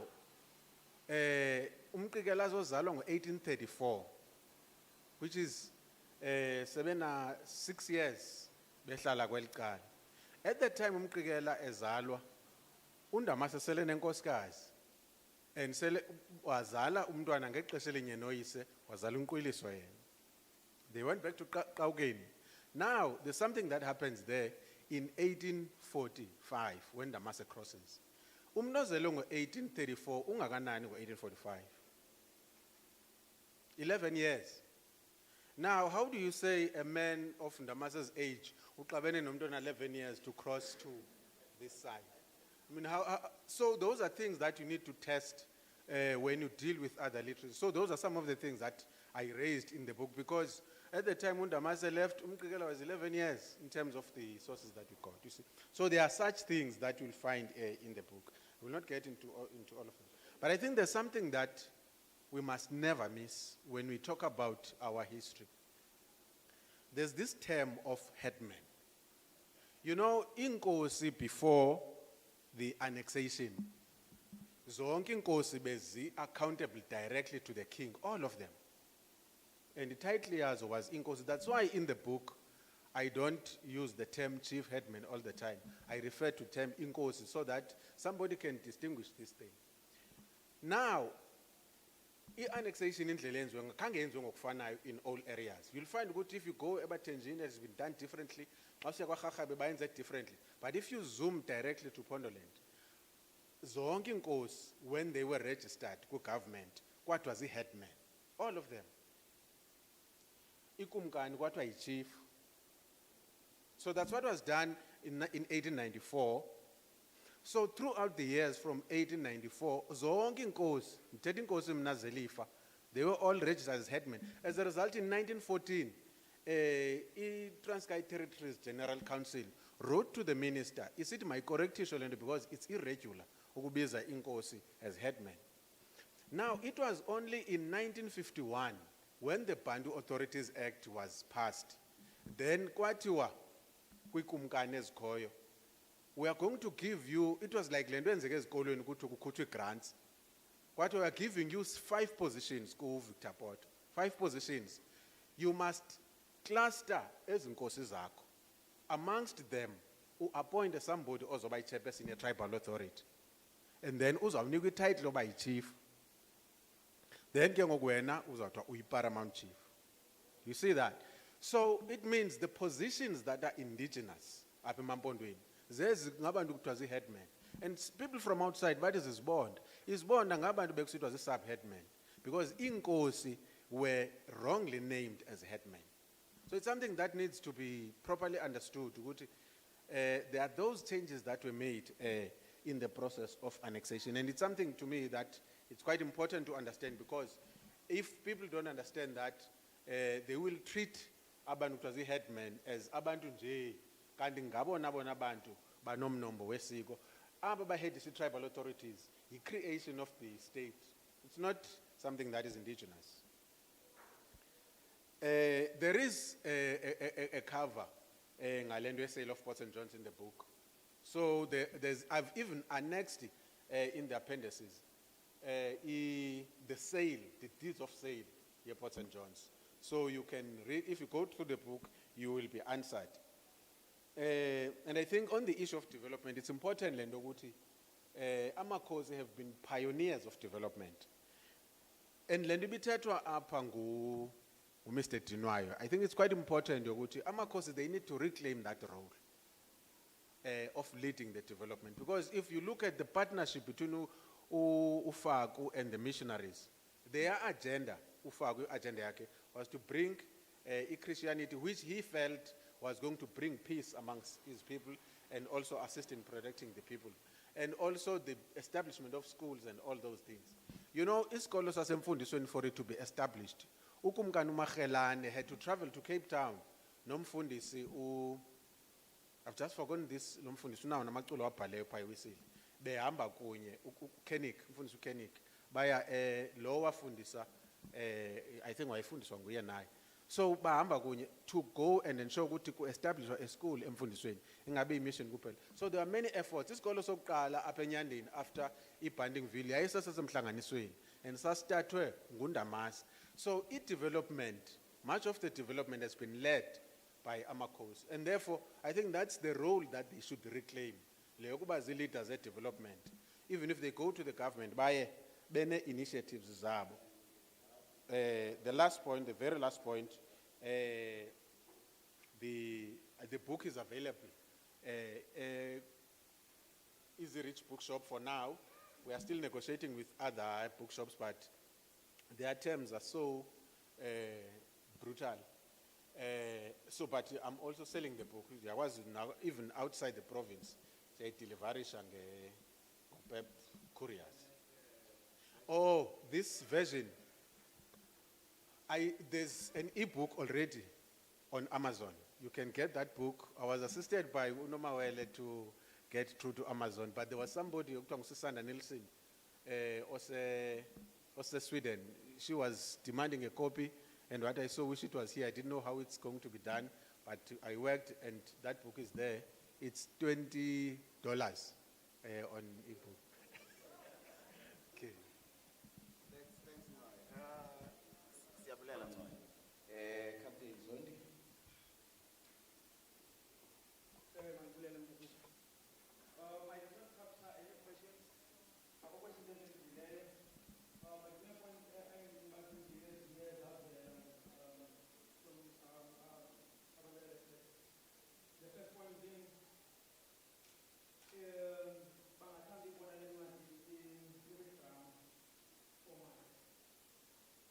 Umqikela zozalwa ngo-1834, which is 6 years behlala kwelicala. At that time Umqikela ezalwa, Undamase sele nenkosikazi. And sele wazala umntwana ngexesha elinye noyise wazala uNkwiliswa yena. They went back to Gauteng. Now, there's something that happens there in 1845 when Ndamase crosses. Umnozelo ngo-1834, ungakanani ngo-1845? 11 years. Now, how do you say a man of Ndamase's age, uqabene nomntwana 11 years, to cross to this side? I mean, so those are things that you need to test when you deal with other literature. So those are some of the things that I raised in the book, because at the time when Ndamase left, Umqikela was 11 years in terms of the sources that we got, you see. So there are such things that you'll find in the book. We will not get into all of them. But I think there's something that we must never miss when we talk about our history. There's this term of headman. You know, inkosi before the annexation, zonke inkosi bezi accountable directly to the king, all of them. And the title yazo was inkosi. That's why in the book, I don't use the term chief headman all the time. I refer to term inkosi so that somebody can distinguish this thing. Now, i-annexation indlela yenziwe khange yenziwe ngokufanayo in all areas. You'll find that if you go eBatenjini, it has been done differently. Differently. But if you zoom directly to Pondoland, zonke inkosi, when they were registered to government, what was the headman? All of them. Ikumkani, what was chief? So that's what was done in 1894. So throughout the years from 1894, zonke inkosi, mthetho inkosi mnazelifa, they were all registered as headmen. As a result, in 1914, Transkei Territories General Council wrote to the minister, is it my correct Sholendo, because it's irregular, ukubiza inkosi as headman. Now, it was only in 1951 when the Bantu Authorities Act was passed. Then, kwatiwa, kwikumkani ezikhoyo, we are going to give you, it was like lento enzeke ezikolweni ukuthi kukhutshwe grants. What we are giving you 5 positions, go Victor Port, 5 positions. You must cluster ezinkosi zakho. Amongst them, appoint somebody ozoba chairperson in a tribal authority. And then uzawunikwa title oba chief. Then ke ngokwena uzawuthwa uyi-paramount chief. You see that? So it means the positions that are indigenous apha emampondweni, zezi ngabantu kuthiwa zi-headman. And people from outside, what is his bond? His bond ngabantu bekusithwa zi-sub-headman, because inkosi were wrongly named as headmen. So it's something that needs to be properly understood. There are those changes that were made in the process of annexation. And it's something to me that it's quite important to understand, because if people don't understand that, they will treat abantu kuthiwa headmen as abantu nje, kanti ngabona bona abantu banomnombo wesiko. Aba bahead is tribal authorities, the creation of the state. It's not something that is indigenous. There is a cover, Ngalendo Sale of Port St. John's in the book. So I've even annexed in the appendices the sale, the deeds of sale, here Port St. John's. So you can read, if you go through the book, you will be answered. And I think on the issue of development, it's important, Lendoguti, Amakhosi have been pioneers of development. And Lendibitetwa Apangu, Mr. Tinwayo, I think it's quite important, Yoguti, Amakhosi, they need to reclaim that role. of leading the development. Because if you look at the partnership between Ufaku and the missionaries, their agenda, Ufaku agenda yake, was to bring Christianity, which he felt was going to bring peace amongst his people and also assist in protecting the people. And also the establishment of schools and all those things. You know, isikolo sasemfundisweni for it to be established. Ukumkani uMakhelane had to travel to Cape Town. Nomfundisi I've just forgotten this nomfundisi now namaculo wabhaleyo phaya wisile. Behamba kunye uKenik, umfundisi uKenik. Baya lo wafundisa I think wayefundiswa nguye naye. So bahamba kunye to go and ensure ukuthi ku establish a school emfundisweni ingabe mission kuphela. So there are many efforts. Isikolo sokuqala apha eNyandeni after iBandingville yayisasemhlanganisweni and sastartwe nguNdamase. So development, much of the development has been led by Amakhosi, and therefore I think that's the role that they should reclaim. Leyo kuba leaders at development, even if they go to the government, baye bene initiatives zabo. The last point, the very last point, the book is available. Easy Reach Bookshop for now. We are still negotiating with other bookshops, but their terms are so brutal. So, but I'm also selling the book. I was now even outside the province. Say delivery and couriers. Oh, this version. There's an e-book already on Amazon. You can get that book. I was assisted by Unomawele to get through to Amazon, but there was somebody, Sandra Nielsen, also Sweden. She was demanding a copy, and what I saw, wish it was here. I didn't know how it's going to be done, but I worked, and that book is there. It's $20 on e-book. Okay. Siyabulela Mncwane. Captain Zondi. I do not capture any questions. I have a question that is related. My main point, I mean, my engineers here have the first point being, Bangathandi bona le ncwadi in ground format.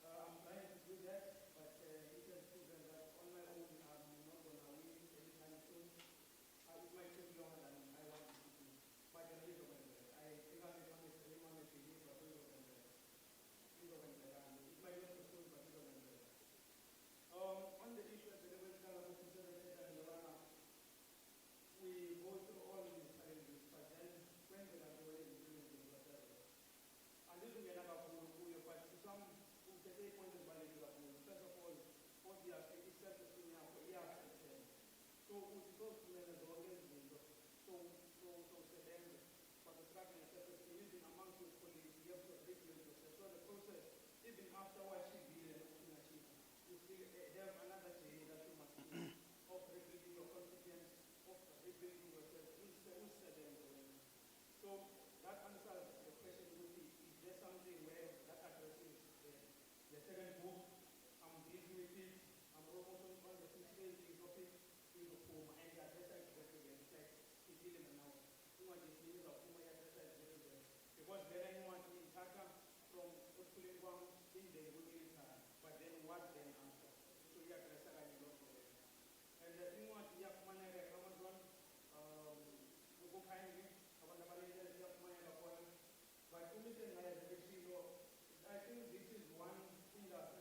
I'm trying to do that, but it has proven that on my own I'm not going to win anytime soon. It might take longer than I want it to do. But I think I'm it might not be soon, but it on the issue of the we go through all these challenges, but then when we are going to implement whatever. And this will be another but some who take a point of value. First of all, obviously, it's self-esteem for years. So we go through the organism. So then, for the structure of self-esteem, even amongst your colleagues, you have to regulate yourself. So the process, even after what she did, you still have another journey that you must do of regulating your confidence, of regulating yourself. So that answers the question would be, is there something where that addresses the second book? I'm busy with it. I'm almost on the fifth page of it. In the form and the address is very like it's dealing now. Who are the things of whom I address is very because there anyone in Taka from Utkulingwang in the Woodley time, but then what then answer? So you address a lot of it. And the thing was, you have money like Amazon, Google kindly, but I think this is one thing that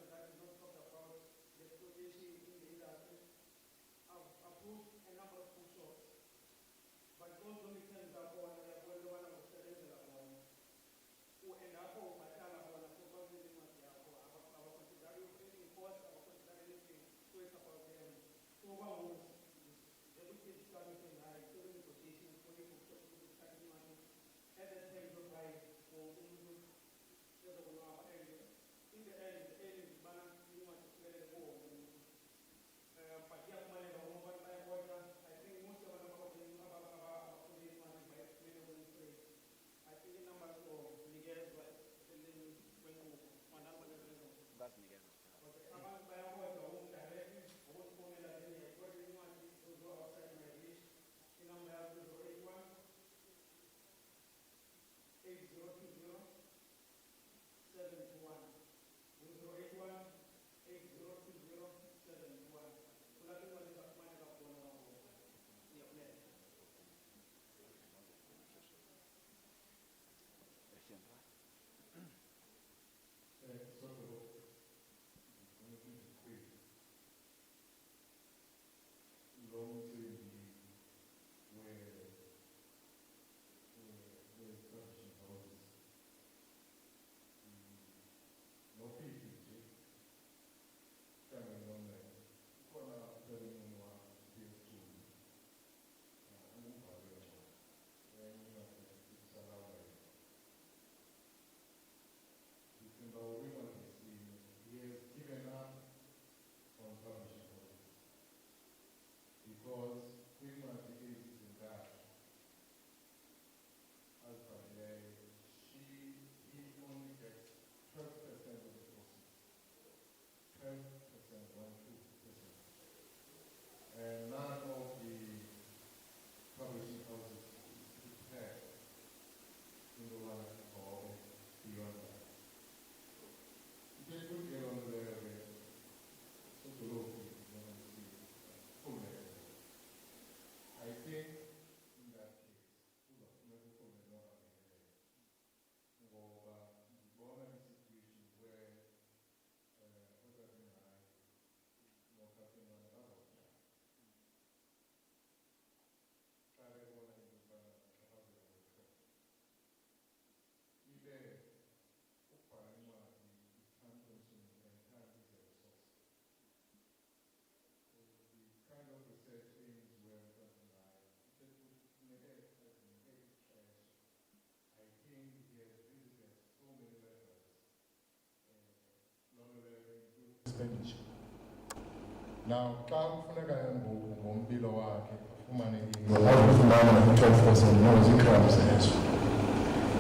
Now, xa kufuneka ngompilo wakhe afumane awufumana 12% no zikrams ezo.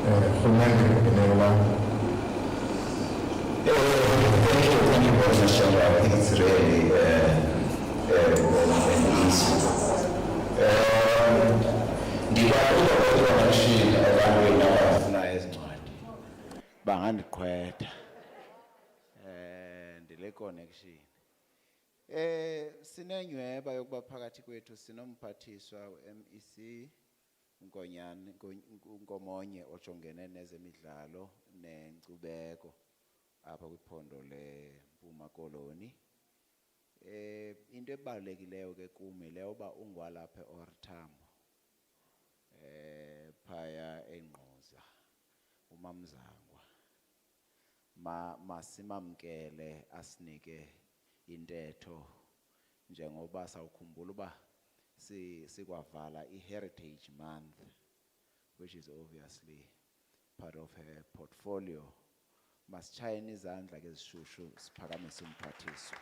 Urhulumente ngenelo lakho. Thank you very much, General. I think it's really an issue. Ndiyabuza kodwa mashini ebantwini abafuna ezincwadi bangandiqhwetha ndile connection sinenyweba yokuba phakathi kwethu sinomphathiswa MEC Nkonyane Nkomonye ojongene nezemidlalo nenkcubeko apha kwiphondo leMpuma Koloni. Into ebalulekileyo ke kumi leyo uba ungwalapha eOR Tambo phaya eNgquza uMamzangwa masimamkele asinike intetho njengoba sawukhumbula uba sikwavala iHeritage Month, which is obviously part of her portfolio. Masitshayeni izandla ke ezishushu siphakamise umphathiswa.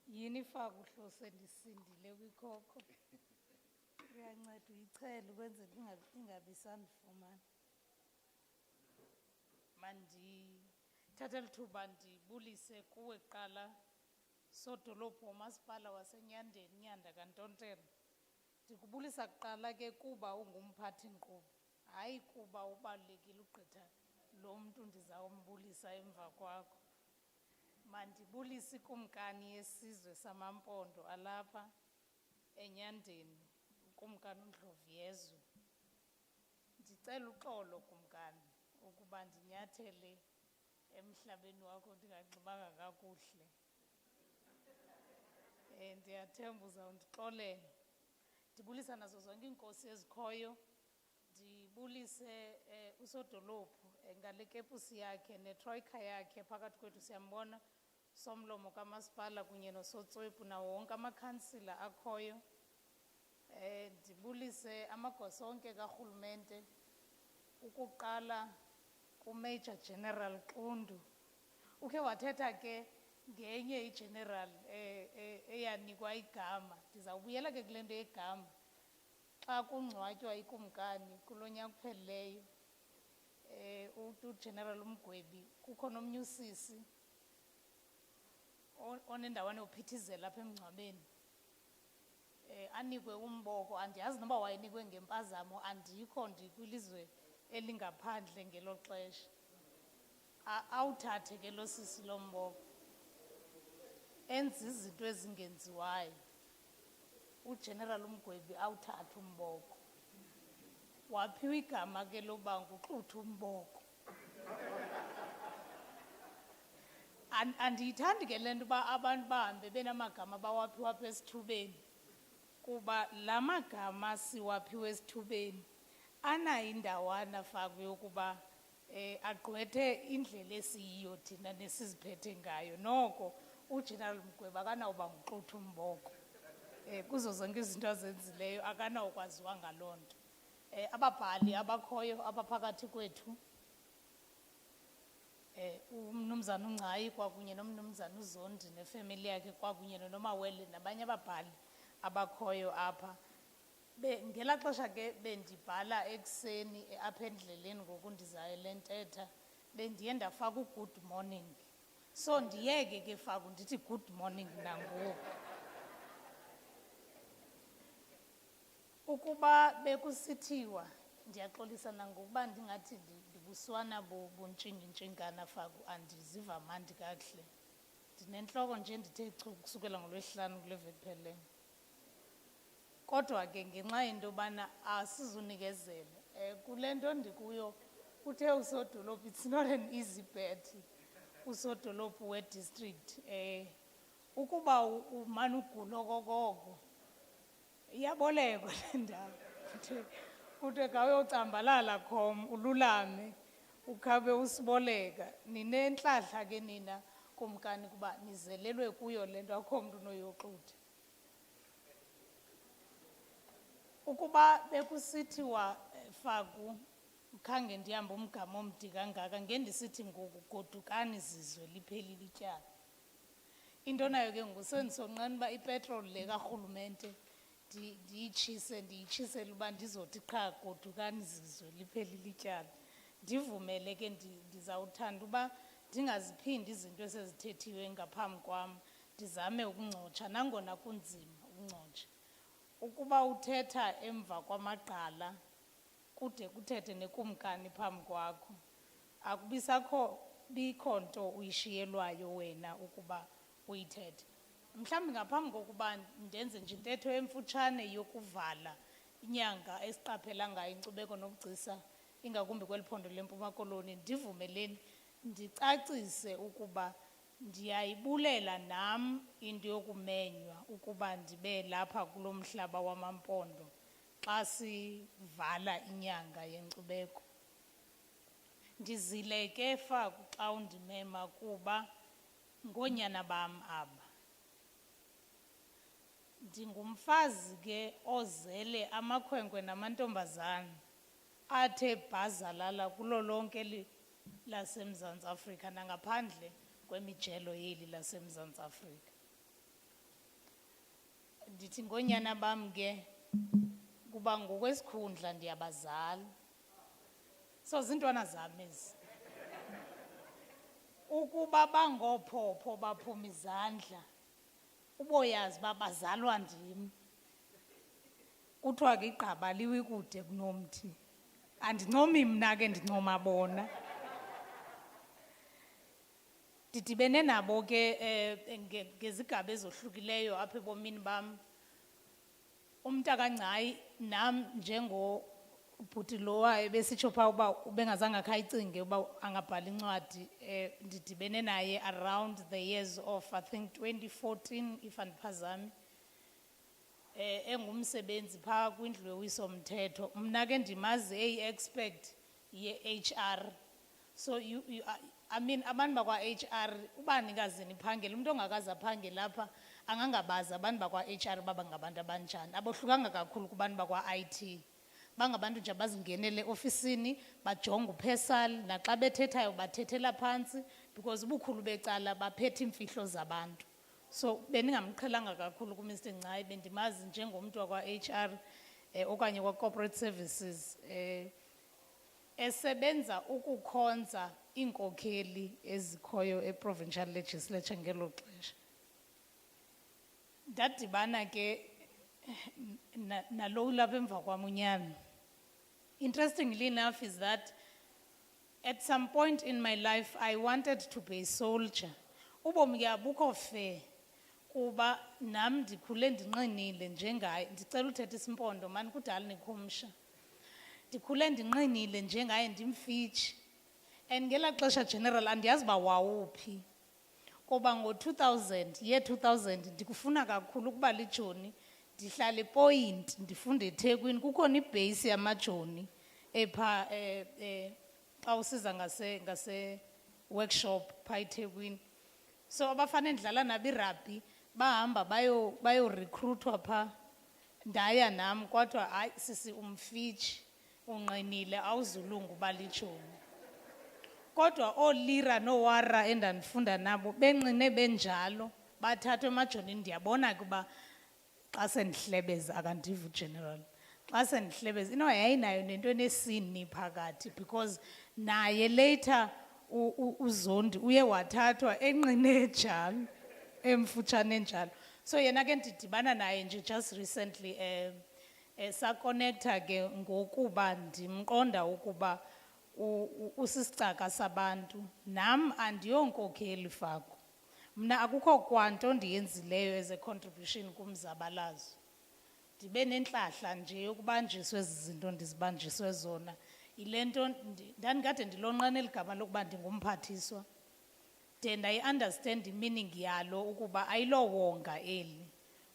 Yini faka uhlose ndisindile kwikhokho. Uyanceda uyichele ukwenzela ingabi sandifumana. Mandithathe lithuba ndibulise kuwe kuqala sodolophu womasipala waseNyandeni Nyanda kaNtontela. Ndikubulisa kuqala ke kuba ungumphathi nkqubo, hayi kuba ubalulekile ugqitha lo mntu ndizawumbulisa emva kwakho. Mandibulise ikumkani yesizwe samampondo alapha eNyandeni, ukumkani uNdlovuyezu. Ndicela uxolo kumkani ukuba ndinyathele emhlabeni wakho ndinganxibanga kakuhle. Ndiyathemba uzawundixolela. Ndibulisa nazo zonke iinkosi ezikhoyo. Ndibulise usodolophu ngale kepusi yakhe netroika yakhe phakathi kwethu siyambona somlomo kamasipala kunye nosotswebhu nawo wonke amakhansila akhoyo. Ndibulise amagosa onke karhulumente ukuqala kuMajor General Qundu. Ukhe wathetha ke ngenye igeneral eyanikwa igama. Ndizawubuyela ke kule nto yegama. Xa kungcwatywa ikumkani kulo nyaka uphelileyo uGeneral Mgwebi kukho nomnye usisi onendawana yophithizela apha emngcwabeni. Anikwe umboko, andiyazi noba wayenikwe ngempazamo, andikho ndikwilizwe elingaphandle ngelo xesha. Awuthathe ke lo sisi lo mboko enze izinto ezingenziwayo. uGeneral Mgwebi awuthatha umboko, waphiwa igama ke loba nguXuthu umboko. Andiyithandi ke le nto uba abantu bahambe benamagama bawaphiwa apha esithubeni, kuba la magama siwaphiwe esithubeni anayo indawana fakwe yokuba agqwethe indlela esiyiyo thina nesiziphethe ngayo. Noko uGeneral Mgwebi akanawuba nguXuthu umboko. Kuzo zonke izinto azenzileyo akanawukwaziwa ngaloo nto. Ababhali abakhoyo abaphakathi kwethu, uMnumzana uNgcayi kwakunye noMnumzana uZondi nefemeli yakhe kwakunye noNomawele nabanye ababhali abakhoyo apha. Ngela xesha ke bendibhala ekuseni apha endleleni ngoku ndizayo le ntetha bendiye ndafaka ugood morning. So ndiyeke ke faku ndithi good morning nangoku. Ukuba bekusithiwa ndiyaxolisa nangokuba ndingathi ndibuswana buntshinga-ntshingana faku andiziva mandi kakuhle. Ndinentloko nje ndithe chu kusukela ngoLwesihlanu kule veki phelileyo. Kodwa ke ngenxa yento yobana asizunikezela kule nto ndikuyo uthe usodolophu, it's not an easy bet usodolophu we-district. Ukuba umane ugula okokoko iyabolekwa le ndawo. Uthe kawuyocambalala khom ululame ukhabe usiboleka. Ninentlahla ke nina kumkani kuba nizelelwe kuyo le nto akho mntu unoyoxutha. Ukuba bekusithiwa Faku khange ndihambe umgama omde kangaka ngendisithi ngoku godukani zizwe liphelile ityala. Into nayo ke ngoku sendisonqena uba ipetroli le karhulumente ndiyitshisele uba ndizothi qha godukani zizwe liphelile ityala. Ndivumele ke ndizawuthanda uba ndingaziphindi izinto esezithethiwe ngaphambi kwam, ndizame ukuncotsha nangona kunzima ukuncotsha. Ukuba uthetha emva kwamagqala kude kuthethe nekumkani phambi kwakho, bikho nto uyishiyelwayo wena ukuba uyithethe. Mhlawumbi ngaphambi kokuba ndenze nje intetho emfutshane yokuvala inyanga esiqaphela ngayo inkcubeko nobugcisa ingakumbi kweli phondo leMpuma Koloni, ndivumeleni ndicacise ukuba ndiyayibulela nam into yokumenywa ukuba ndibe lapha kulo mhlaba wamampondo xa sivala inyanga yenkcubeko. Ndizile ke Faku xa undimema kuba ngoonyana bam aba. Ndingumfazi ke ozele amakhwenkwe namantombazana athe bhazalala kulo lonke laseMzantsi Afrika nangaphandle kwemijelo yeli laseMzantsi Afrika. Ndithi ngoonyana bam ke kuba ngokwesikhundla ndiyabazala. So zintwana zam ezi. Ukuba bangophopho baphuma izandla uboyazi babazalwa ndim. Kuthiwa ke igqaba liwi kude kunomthi. Andincomi mna ke ndincoma bona. Ndidibene nabo ke ngezigaba ezohlukileyo apha ebomini bam. Umntakangcayi nam njengobhuti lowa ebesitsho phaa uba ubengazange akhayicinge uba angabhala incwadi, ndidibene naye around the years of I think 2014 if andiphazami. Engumsebenzi phaa kwindlu yowiso-mthetho. Mna ke ndimazi eyi-expert ye-HR. So I mean abantu bakwa-HR ubani kaze niphangele, umuntu ongakaze aphangele apha angangabazi abantu bakwa-HR baba ngabantu abanjani. Abohlukanga kakhulu kubantu bakwa-IT. Bangabantu nje abazingenele ofisini bajonga uphesal naxa bethethayo bathethela phantsi because ubukhulu becala baphethe imfihlo zabantu. So bendingamqhelanga kakhulu kuMr Ncai, bendimazi njengomntu wakwa-HR okanye kwa-corporate services esebenza ukukhonza iinkokheli ezikhoyo e-provincial legislature ngelo xesha. Ndadibana ke nalo ulapha emva kwam unyana. Interestingly enough is that at some point in my life I wanted to be a soldier. Ubomi ke abukho fair kuba nam ndikhule ndinqinile njengaye. Ndicela uthetha isimpondo mani kudala nikhumsha. Ndikhule ndinqinile njengaye ndimfitshi. And ngela xesha general andiyazi ba wawuphi. Kuba ngo-2000, year 2000 ndikufuna kakhulu ukuba lijoni. Ndihlala ePoint ndifunde eThekwini. Kukhona ibase yamajoni epha xa usiza ngase workshop pha eThekwini. So abafana endidlala nabo irugby bahamba bayo recruitwa pha. Ndaya nam kodwa hayi sisi umfitshi unqinile awuzulungu balijoni. Kodwa oLira noWara endandifunda nabo benqine benjalo bathathwe emajonini. Ndiyabona kuba xa sendihlebeza akandivu general. Xa sendihlebeza ino yayinayo nento enesini phakathi because naye later uZondi uye wathathwa enqine njalo emfutshane njalo. So yena ke ndidibana naye nje just recently sa-connecta ke ngokuba ndimqonda ukuba usisicaka sabantu. Nam andiyonkokheli Faku. Mna akukho kwanto ndiyenzileyo as a contribution kumzabalazo. Ndibe nentlahla nje yokubanjiswa ezi zinto ndizibanjiswe zona. Yile nto ndandikade ndilonqena eligama lokuba ndingumphathiswa. De ndayi-understand i-meaning yalo ukuba ayilowonga eli.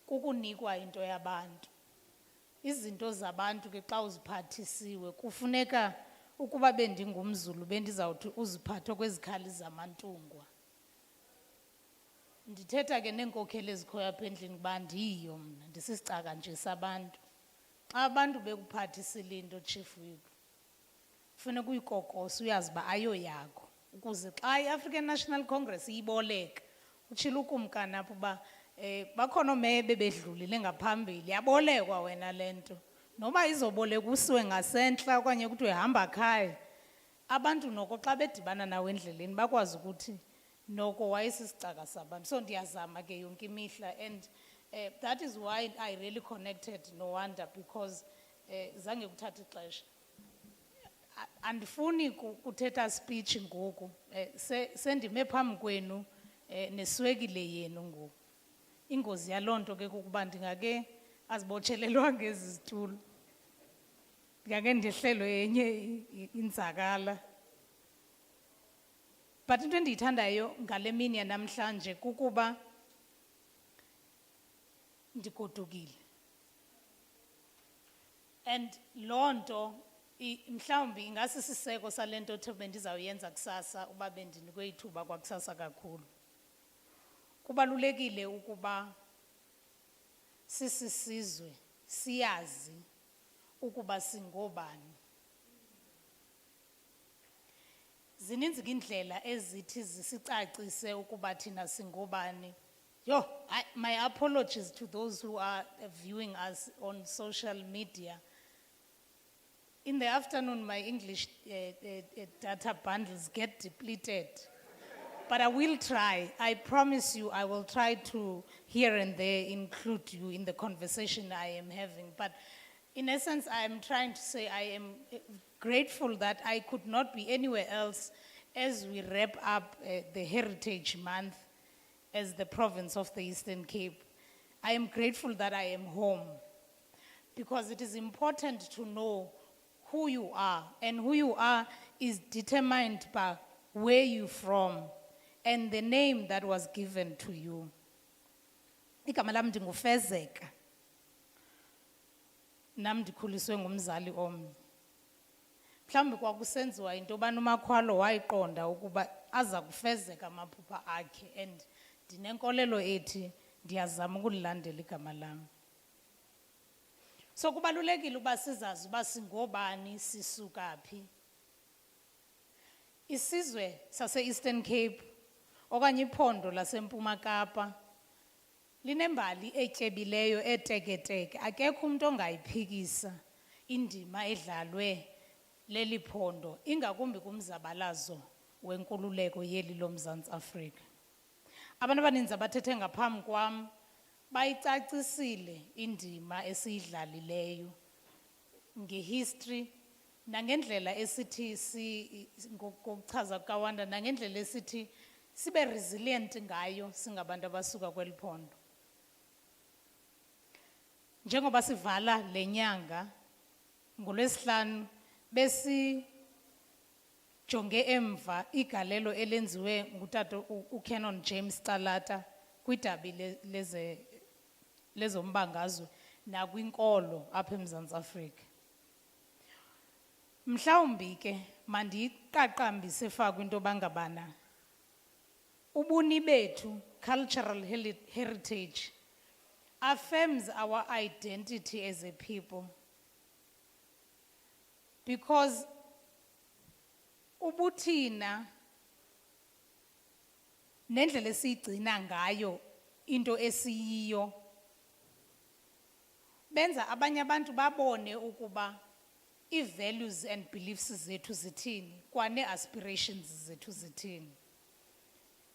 Kukunikwa into yabantu. Izinto zabantu ke xa uziphathisiwe kufuneka ukuba bendingumZulu bendizawuthi uziphathe kwezikhali zamantungwa. ndithetha ke neenkokheli ezikhoyo apha endlini uba ndiyiyo mna ndisisicaka nje sabantu. Xa abantu bekuphathisile into Chief Whip, funeka uyikokose uyazi uba ayoyakho ukuze xa i-African National Congress iyiboleka utshilo ukumkani apho uba bakhona oomeye bebedlulile ngaphambili yabolekwa wena le nto. Noba izoboleka usiwe ngasentla okanye kuthiwe hamba khaya, abantu noko xa bedibana nawe endleleni bakwazi ukuthi noko wayesisicaka sabantu. So ndiyazama ke yonke imihla, and that is why I really connected no WANDA, because zange kuthathe ixesha. Andifuni kuthetha speech ngoku, sendime phambi kwenu neswekile yenu ngoku. Ingozi yaloo nto ke kukuba ndingake azibotshelelwa ngezi zitulo, ndingake ndehlelwe yenye inzakala. But into endiyithandayo ngale mini yanamhlanje kukuba ndigodukile, and loo nto mhlawumbi ingasisiseko sale nto thobe ndizawuyenza kusasa uba bendinikwe ithuba kwakusasa kakhulu. Kubalulekile ukuba sisizwe siyazi ukuba singobani. Zininzi indlela ezithi zisicacise ukuba thina singobani. My apologies to those who are viewing us on social media. In the afternoon, my English data bundles get depleted. But I will try. I promise you, I will try to here and there include you in the conversation I am having. But in essence, I am trying to say I am grateful that I could not be anywhere else as we wrap up the Heritage Month as the province of the Eastern Cape. I am grateful that I am home, because it is important to know who you are, and who you are is determined by where you're from and the name that was given to you. Igama lam ndingufezeka. Nam ndikhuliswe ngumzali omnye. Mhlawumbi kwakusenziwa into yobana uMakhwalo wayiqonda ukuba aza kufezeka amaphupha akhe, and ndinenkolelo ethi ndiyazama ukulilandela igama lam. So kubalulekile uba sizazi uba singobani, sisuka phi. Isizwe sase-Eastern Cape okanye iphondo laseMpuma Kapa linembali etyebileyo eteketeke. Akekho umuntu ongayiphikisa indima edlalwe leli phondo, ingakumbi kumzabalazo wenkululeko yeli loMzantsi Afrika. Abantu abaninzi abathethe ngaphambi kwam bayicacisile indima esiyidlalileyo ngehistory nangendlela esithi ngokuchaza kukaWANDA, nangendlela esithi sibe resilient ngayo singabantu abasuka kweli phondo. Njengoba sivala lenyanga ngoLwesihlanu besijonge emva igalelo elenziwe ngutata uCanon James Calata kwidabi lezombangazwe nakwinkolo apha eMzantsi Afrika. Mhlawumbi ke mandiyiqaqambise fakwe into bangabana ubuni bethu, cultural heritage, affirms our identity as a people, because ubuthina nendlela esiyigcina ngayo into esiyiyo benza abanye abantu babone ukuba i-values and beliefs zethu zithini kwane-aspirations zethu zithini.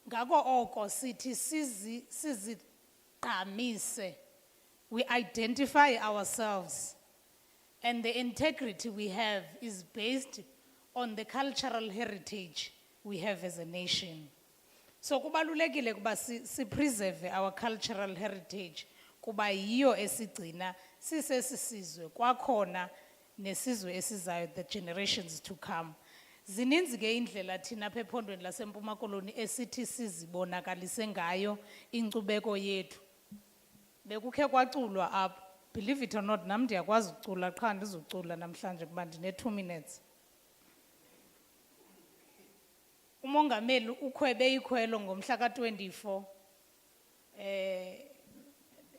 Ngako oko sithi sizigqamise, we identify ourselves, and the integrity we have is based on the cultural heritage we have as a nation. So kubalulekile kuba si-preserve our cultural heritage, kuba yiyo esigcina sisesizwe kwakhona nesizwe esizayo, the generations to come. Zininzi ke indlela thina apha ephondweni laseMpuma Koloni esithi sizibonakalise ngayo inkcubeko yethu. Bekukhe kwaculwa apha, believe it or not, nam ndiyakwazi ukucula qha ndizucula namhlanje kuba ndine-2 minutes. Umongameli ukhwebe ikhwelo ngomhla ka-24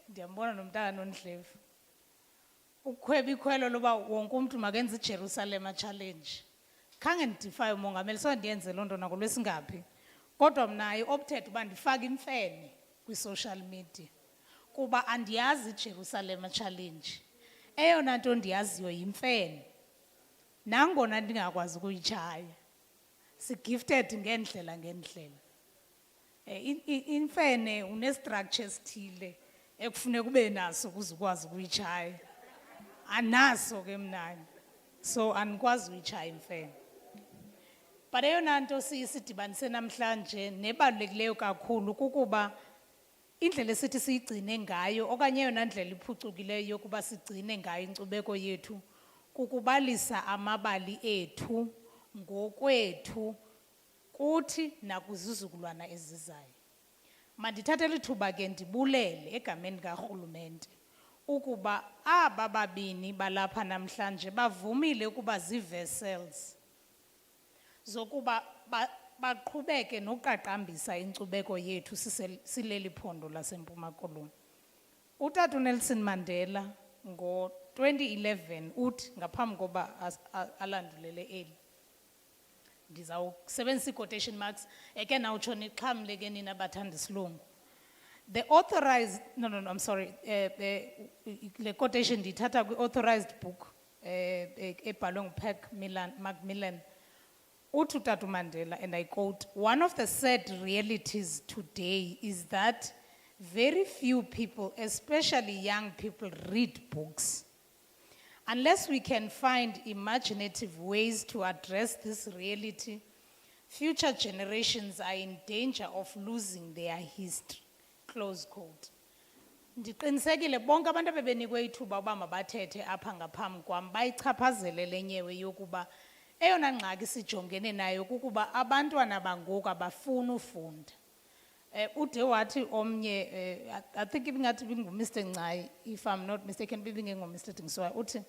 ndiyambona nomntana noNdlevu. Ukukhweba ikhwelo loba wonke umuntu makenze iJerusalem challenge. Khange ndidify umongameli so ndiyenze loo nto nakulwesingaphi. Kodwa mna I-opted uba ndifake imfene kwi-social media. Kuba andiyazi iJerusalem challenge. Eyona nto ndiyaziyo yimfene. Nangona ndingakwazi ukuyitshaya. Sigifted ngendlela. Imfene une-structure esithile ekufuneka ube naso ukuze ukwazi ukuyitshaya. Anaso ke mnani. So andikwazi uyitshaya imfene. But eyona nto sidibanise namhlanje nebalulekileyo kakhulu kukuba indlela esithi siyigcine ngayo okanye eyona ndlela iphucukileyo yokuba sigcine ngayo inkcubeko yethu kukubalisa amabali ethu ngokwethu kuthi nakuzizukulwana ezizayo. Mandithathele ithuba ke ndibulele egameni karhulumente ukuba aba babini balapha namhlanje bavumile ukuba zii-vessels zokuba baqhubeke nokuqaqambisa inkcubeko yethu sileli phondo laseMpuma Koloni. Utata uNelson Mandela ngo-2011 uthi ngaphambi koba alandulele eli. Ndizawusebenzisa i-quotation marks eke nawutsho nixhamle ke nina bathanda isilungu. The authorized, no, I'm sorry, le quotation ndithatha kwi-authorized book ebhalwe nguPac Macmillan. Uthi uTata Mandela, and I quote, "One of the sad realities today is that very few people, especially young people, read books. Unless we can find imaginative ways to address this reality, future generations are in danger of losing their history." Close quote. Ndiqinisekile bonke abantu abebenikwe ithuba uba mabathethe apha ngaphambi kwam bayichaphazele le nyewe yokuba eyona ngxaki sijongene nayo kukuba abantwana bangoku abafuna ufunda. Ude wathi omnye, I think ibingathi binguMr. NGCAI, if I'm not mistaken, ibingenguMr. Dingiswayo, uthi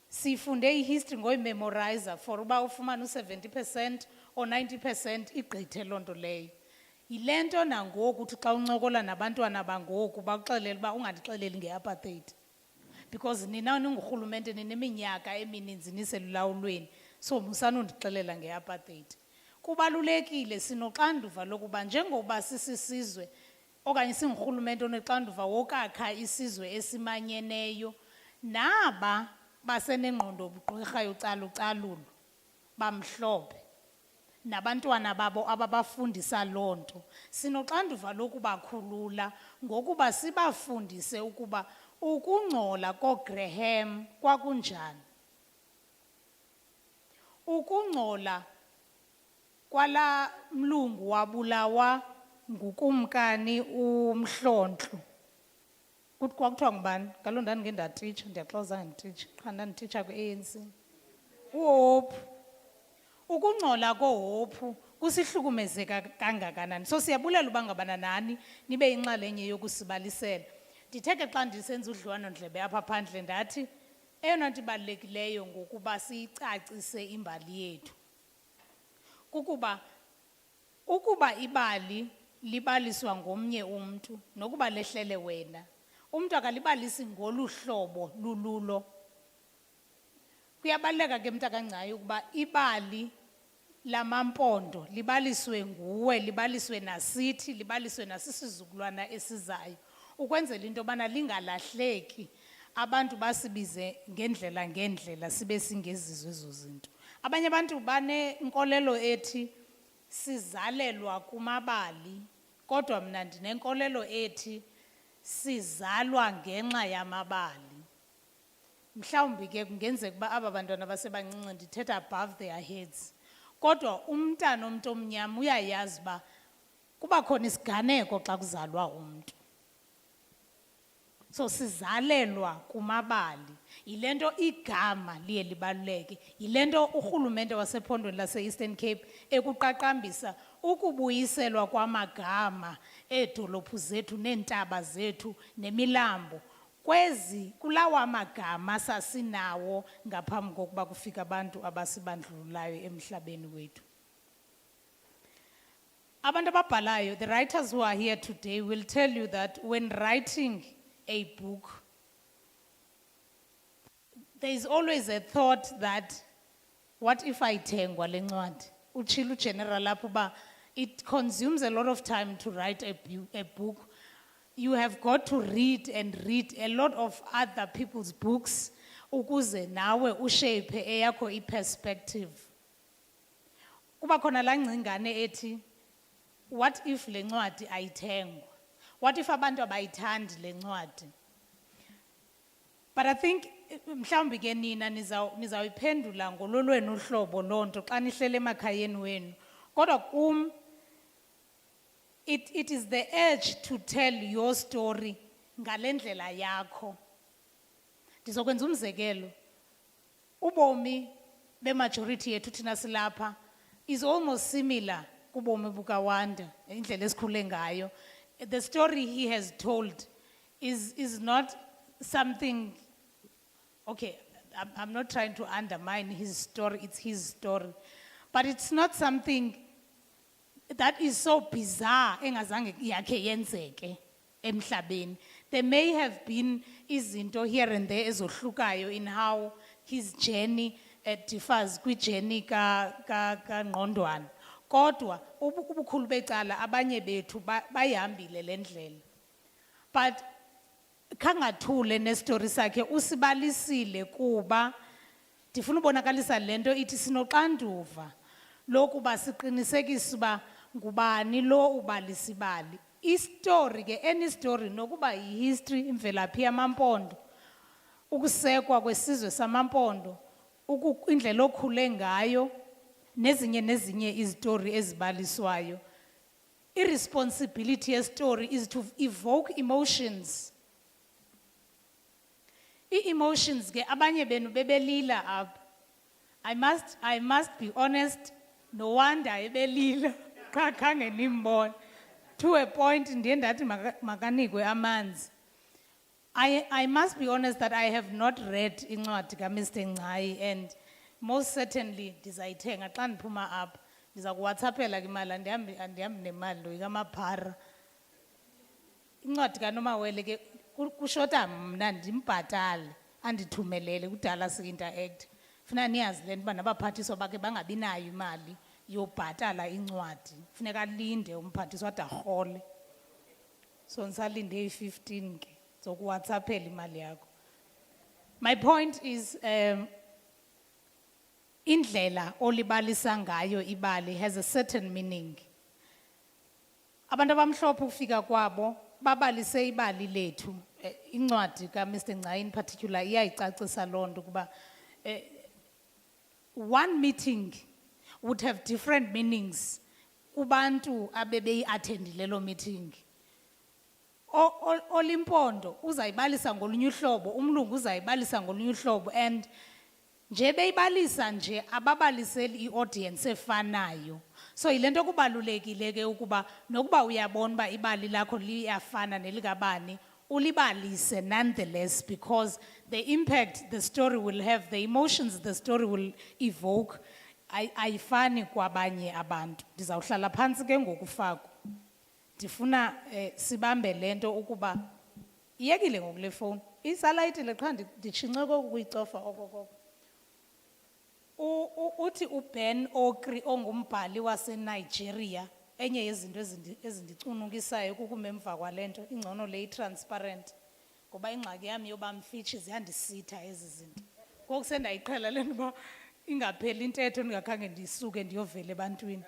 sifunde ihistory ngoyimemorizer for uba ufumane u-70% or 90% igqithe loo nto leyo. Yile nto nangoku uthi xa uncokola nabantwana bangoku bakuxelele uba ungandixeleli nge-apartheid. Because nina ningurhulumente nineminyaka emininzi niselulawulweni, so musanondixelela nge-apartheid. Kubalulekile sinoxanduva lokuba njengoba sisizwe okanye singurhulumente onexanduva wokakha isizwe esimanyeneyo, naba basenengqondo obugqirha yocalucalulo bamhlophe nabantwana babo ababafundisa loo nto, sinoxanduva lokubakhulula ngokuba sibafundise ukuba ukungcola koGraham kwakunjani. Ukungcola kwala mlungu wabulawa ngukumkani uMhlontlo. Kuthi kwakuthiwa ngubani? Ngaloo ndandike ndatitsha, ndiyaxoza ndititsha, qha ndandititsha kwi-ANC. uHope. Ukungcola koHope kusihlukumezeka kangakanani. So siyabulela uba ngabana nani nibe inxalenye yokusibalisela. Ndithe ke xa ndisenza udliwano-ndlebe apha phandle ndathi eyona nto ibalulekileyo ngokuba siyicacise imbali yethu kukuba ukuba ibali libaliswa ngomnye umntu nokuba lehlele wena, umntu akalibalisi ngolu hlobo lululo. Kuyabaluleka ke mnta kaNgcayi ukuba ibali lamampondo libaliswe nguwe, libaliswe nasithi, libaliswe nasisizukulwana esizayo, ukwenzela into yobana lingalahleki, abantu basibize ngendlela sibe singezizo ezo zinto. Abanye abantu banenkolelo ethi sizalelwa kumabali, kodwa mna ndinenkolelo ethi sizalwa ngenxa yamabali. Mhlawumbi ke kungenzeka uba aba bantwana basebancinci ndithetha above their heads, kodwa umntana omntu omnyama uyayazi uba kuba khona isiganeko xa kuzalwa umntu. So sizalelwa kumabali, yile nto igama liye libaluleke, yile nto urhulumente wasephondweni lase-Eastern Cape ekuqaqambisa ukubuyiselwa kwamagama eedolophu zethu neentaba zethu nemilambo kulawa magama sasinawo ngaphambi kokuba kufika abantu abasibandlululayo emhlabeni wethu. Abantu ababhalayo, the writers who are here today will tell you that when writing a book, there is always a thought that, what if I thengwa le ncwadi? Utshilo general apho uba it consumes a lot of time to write a book. You have got to read and read a lot of other people's books ukuze nawe ushape eyakho i-perspective. Kuba khona la ngcingane ethi, what if le ncwadi ayithengwa? What if abantu abayithandi le ncwadi? But I think mhlawumbi ke nina nizawuyiphendula ngololwenu uhlobo lonto xa nihlele emakhayeni wenu. Kodwa kum it is the urge to tell your story ngale ndlela yakho. Ndizokwenza umzekelo. Ubomi be-majority yethu thina silapha is almost similar kubomi bukaWanda, indlela esikhule ngayo. The story he has told is not something, okay, I'm not trying to undermine his story, it's his story. But it's not something that is so bizarre engazange yakhe yenzeke emhlabeni. There may have been izinto here and there ezohlukayo in how his journey differs kwi-journey kaNgqondwana. Kodwa ubukhulu becala abanye bethu bayihambile le ndlela. But khangathule nestory sakhe usibalisile kuba ndifuna ubonakalisa lento ithi sinoxanduva lokuba siqinisekise uba ngubani lo ubalisibali. Istory ke, any story nokuba yihistory, imvelaphi yamaMpondo, ukusekwa kwesizwe samaMpondo, indlela okhule ngayo, nezinye izitori ezibaliswayo. Irresponsibility yestory is to evoke emotions. I-emotions ke abanye benu bebelila apha. I must be honest, no wonder ebelila xa khange nimbone. To a point ndiye ndathi makanikwe amanzi. I must be honest that I have not read incwadi kaMr. NGCAI, and most certainly ndizayithenga xa ndiphuma apha. Ndiza kuwhatsappela ke imali, andihambi nemali lo ikamaphara. Incwadi kaNomawele ke kushota mna ndimbhatale andithumelele kudala si-interact. Funa niyazi le nto uba nabaphathiswa bakhe bangabinayo imali yobhatala incwadi. Funeka alinde umphathiswa ade arhole. So ndisalinde i-15 ke zokuwhatsappela imali yakho. My point is, indlela olibalisa ngayo ibali has a certain meaning. Abantu abamhlophe ufika kwabo babalise ibali lethu. Incwadi kaMr. NGCAI in particular iyayicacisa loo nto kuba one meeting would have different meanings kubantu abebeyi-attendile lo meeting. Olimpondo uzayibalisa ngolunye uhlobo, umlungu uzayibalisa ngolunye uhlobo, and nje beyibalisa nje ababaliseli i-audience efanayo. So yile nto kubalulekile ke ukuba nokuba uyabona uba ibali lakho liyafana nelikabani, ulibalise nonetheless, because the impact the story will have, the emotions the story will evoke, ayifani kwabanye abantu. Ndizawuhlala phantsi ke ngokufako. Ndifuna sibambe lento ukuba iyekile ngokule phone. Isalayitile qha nditshince kokuyicofa okokoko. Uthi uBen Okri ongumbhali waseNigeria, enye yezinto ezindicunukisayo kukumemva kwalento, ingcono le transparent. Ngoba ingxaki yami yoba mfitshi ziyandisitha ezi zinto. Ngoku sendayiqhela le nto uba ingapheli intetho ndingakhange ndisuke ndiyovela ebantwini.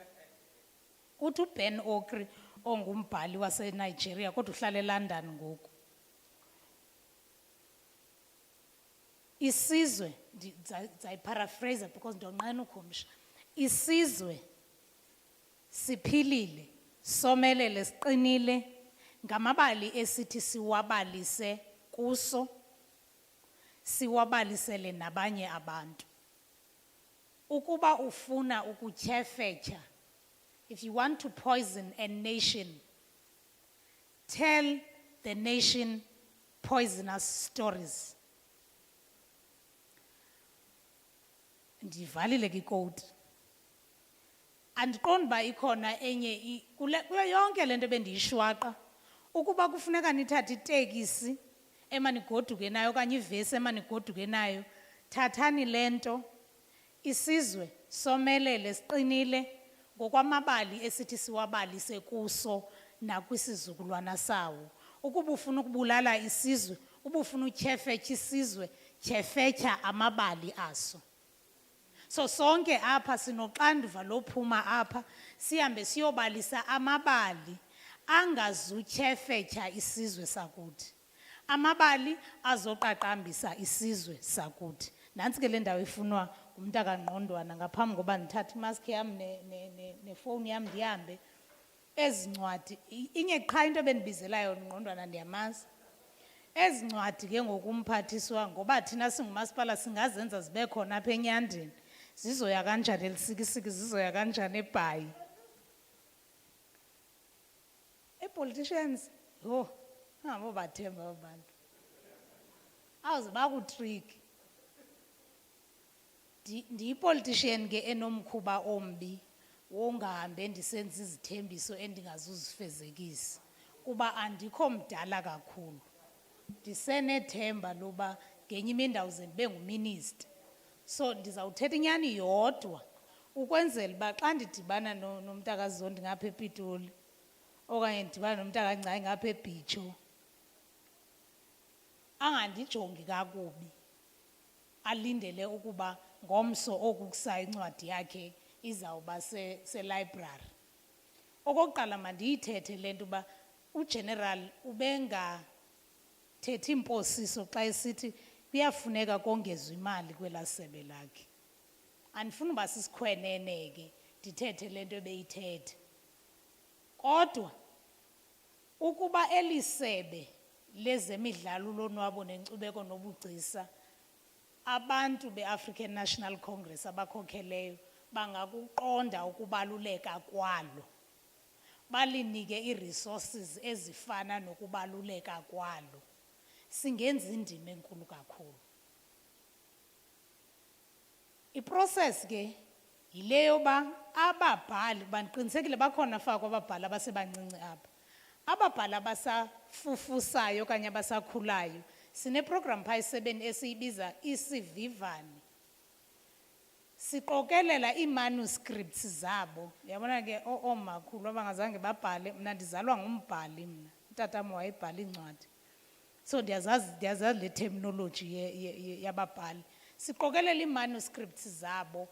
Uthi uBen Okri ongumbhali waseNigeria kodwa uhlala eLondon ngoku. Isizwe, ndizayiparaphrase because ndonqena ukhumsha. Isizwe siphilile, somelele, siqinile ngamabali esithi siwabalise kuso, siwabalisele nabanye abantu. Ukuba ufuna ukutyhefetha, if you want to poison a nation, tell the nation poisonous stories. Ndivalile ke code. andiqondi uba ikhona enye kuyo yonke le nto bendiyishwaqa ukuba kufuneka nithathe itekisi emanigoduke nayo okanye ivesi emanigoduke nayo, thathani le nto, isizwe somelele siqinile ngokwamabali esithi siwabalise kuso nakwisizukulwana sawo. Ukuba ufuna ukubulala isizwe, uba ufuna utyhefetha isizwe, tyhefetha amabali aso. So sonke apha sinoxanduva lophuma apha sihambe siyobalisa amabali angazutyhefetha isizwe sakuthi, amabali azoqaqambisa isizwe sakuthi. Nantsi ke le ndawo ifunwa ngumntakangqondwana ngaphambi koba ndithathe imaski yam nefowuni yam ndihambe. Ezi ncwadi inye qha into ebendibizela yona Ngqondwana ndiyamazi. Ezi ncwadi ke ngokumphathiswa ngoba thina singumasipala singazenza zibe khona apha eNyandeni, zizoya kanjani eLisikisiki, zizoya kanjani eBhayi. Politicians yho angabobathemba abantu, awuze bakutriki. Ndiyipolitician ke enomkhuba ombi wongahambe ndisenza izithembiso endingazuzifezekisi kuba andikho mdala kakhulu. Ndisenethemba loba ngenye imini ndawuze ndibe nguminister. So ndizawuthetha inyani yodwa ukwenzela uba xa ndidibana nomntakaZondi ngapha ePitoli okanye ndidibana nomntakaNgcayi ngapha eBhitsho angandijongi kakubi, alindele ukuba ngomso okukusayo incwadi yakhe izawuba selibrary. Okokuqala mandiyithethe le nto uba uGeneral ubengathethi imposiso xa esithi kuyafuneka kongezwa imali kwelaa sebe lakhe. Andifuni uba sisikhwenene ke ndithethe le nto ebeyithethe. Kodwa ukuba eli sebe lezemidlalo ulonwabo nenkcubeko nobugcisa abantu be-African National Congress abakhokheleyo bangakuqonda ukubaluleka kwalo, balinike ii-resources ezifana nokubaluleka kwalo, singenza indima enkulu kakhulu. Iprocess ke yile yoba ababhali, bandiqinisekile bakhona fakwa ababhali abasebancinci apha, ababhali abasafufusayo okanye abasakhulayo, sineprogram phaa esebeni esiyibiza isivivane. Siqokelela ii-manuscripts zabo. Yabona ke oomakhulu abangazange babhale, mna ndizalwa ngumbhali mna, utatam wayebhala iincwadi. So ndiyazazi le terminology yababhali. Siqokelela ii-manuscripts zabo,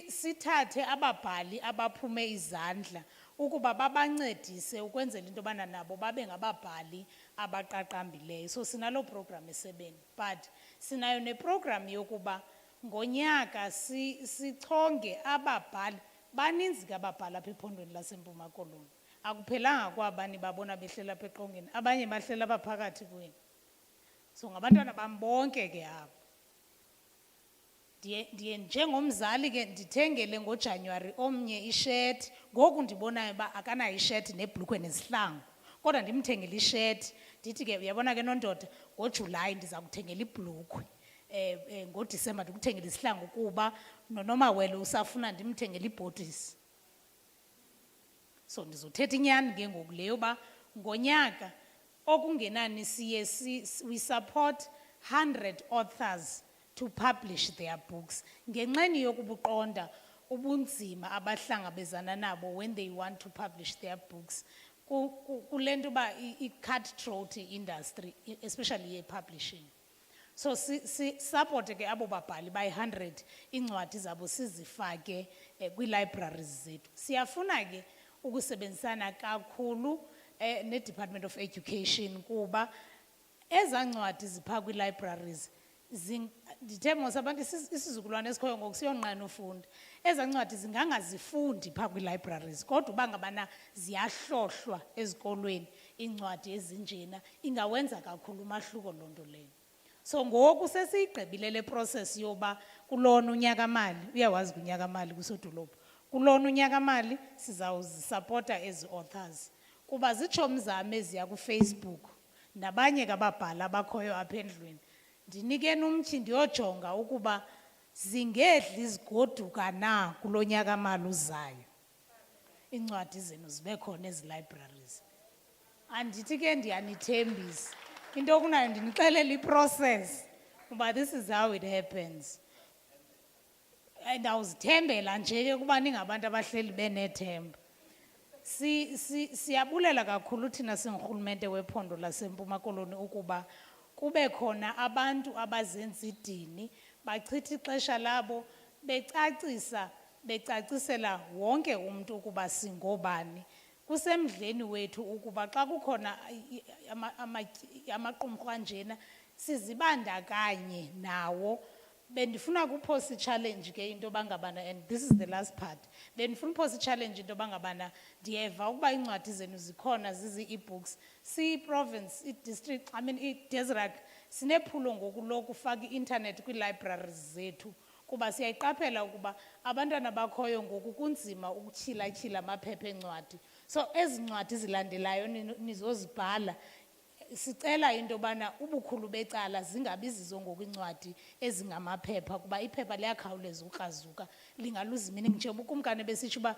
sithathe ababhali abaphume izandla ukuba babancedise ukwenzela into yobana nabo babe ngababhali abaqaqambileyo. So sinaloo program esebeni, but sinayo neprogram yokuba ngonyaka sichonge ababhali. Baninzi ke ababhali apha ephondweni laseMpuma Koloni, akuphelanga kwabani babona behlela apha eqongeni, abanye bahlela abaphakathi kweni. So ngabantwana bam bonke ke apho. Ndiye njengomzali ke ndithengele ngoJanuwari omnye ishethi, ngoku ndibonayo uba akanayo ishethi nebhlukhwe nezihlangu, kodwa ndimthengele ishethi. Ndithi ke uyabona ke nondoda, ngoJulayi ndiza kuthengela ibhlukhwe, ngoDisemba ndikuthengela isihlangu kuba noNomawele usafuna ndimthengele ibhotisi. So ndizothetha inyani ke ngoku le yoba ngonyaka okungenani siye we support 100 authors to publish their books, ngenxeni yokubuqonda ubunzima abahlangabezana nabo when they want to publish their books. Kule nto uba i-cutthroat industry, especially ye-publishing. So support ke abo babhali bayi-100 iincwadi zabo sizifake kwii-libraries zethu. Siyafuna ke ukusebenzisana kakhulu ne-Department of Education kuba eza ncwadi ziphaa kwii-libraries ndithe mos abantu isizukulwane esikhoyo ngoku siyonqena ufunda. Eza ncwadi zingangazifundi phaa kwii-libraries, kodwa uba ngabana ziyahlohlwa ezikolweni iincwadi ezinjena ingawenza kakhulu umahluko loo nto leyo. So ngoku sesiyigqibile le process yoba kulona unyakamali, uyawazi kunyakamali kusodolophu, kulona unyakamali sizawuzisapota ezi authors kuba zitshomi zam eziya kuFacebook nabanye ke ababhali abakhoyo apha endlwini. Ndinikeni umtyhi ndiyojonga ukuba zingehli zigoduka na kulo nyakamali uzayo. iincwadi zenu zibe khona ezi-libraries. Andithi ke ndiyanithembisa into okunayo ndinixelela iprocess uba this is how it happens. Ndawuzithembela nje ke kuba ningabantu abahleli benethemba. Siyabulela kakhulu thina singurhulumente wephondo laseMpuma Koloni ukuba kube khona abantu abazenza idini bachitha ixesha labo becacisela wonke umuntu ukuba singobani. Kusemdleni wethu ukuba xa kukhona amaqumrhu anjena sizibandakanye nawo. Bendifuna ukuphosa i-challenge ke into bangabana, and this is the last part. Bendifuna ukuphosa i-challenge into bangabana ndiyeva ukuba iincwadi zenu zikhona zizi-e-books. Si-province, i-district, i-Desrak sinephulo ngoku lokufaka i-internet kwii-libraries zethu kuba siyayiqaphela ukuba abantwana bakhoyo ngoku kunzima ukutyhila-tyhila amaphepha encwadi. So ezi ncwadi zilandelayo nizozibhala. Sicela into yobana ubukhulu becala zingabi zizo ngokwincwadi ezingamaphepha kuba iphepha liyakhawuleza ukrazuka lingaluza imini njengoba ukumkani besitsho uba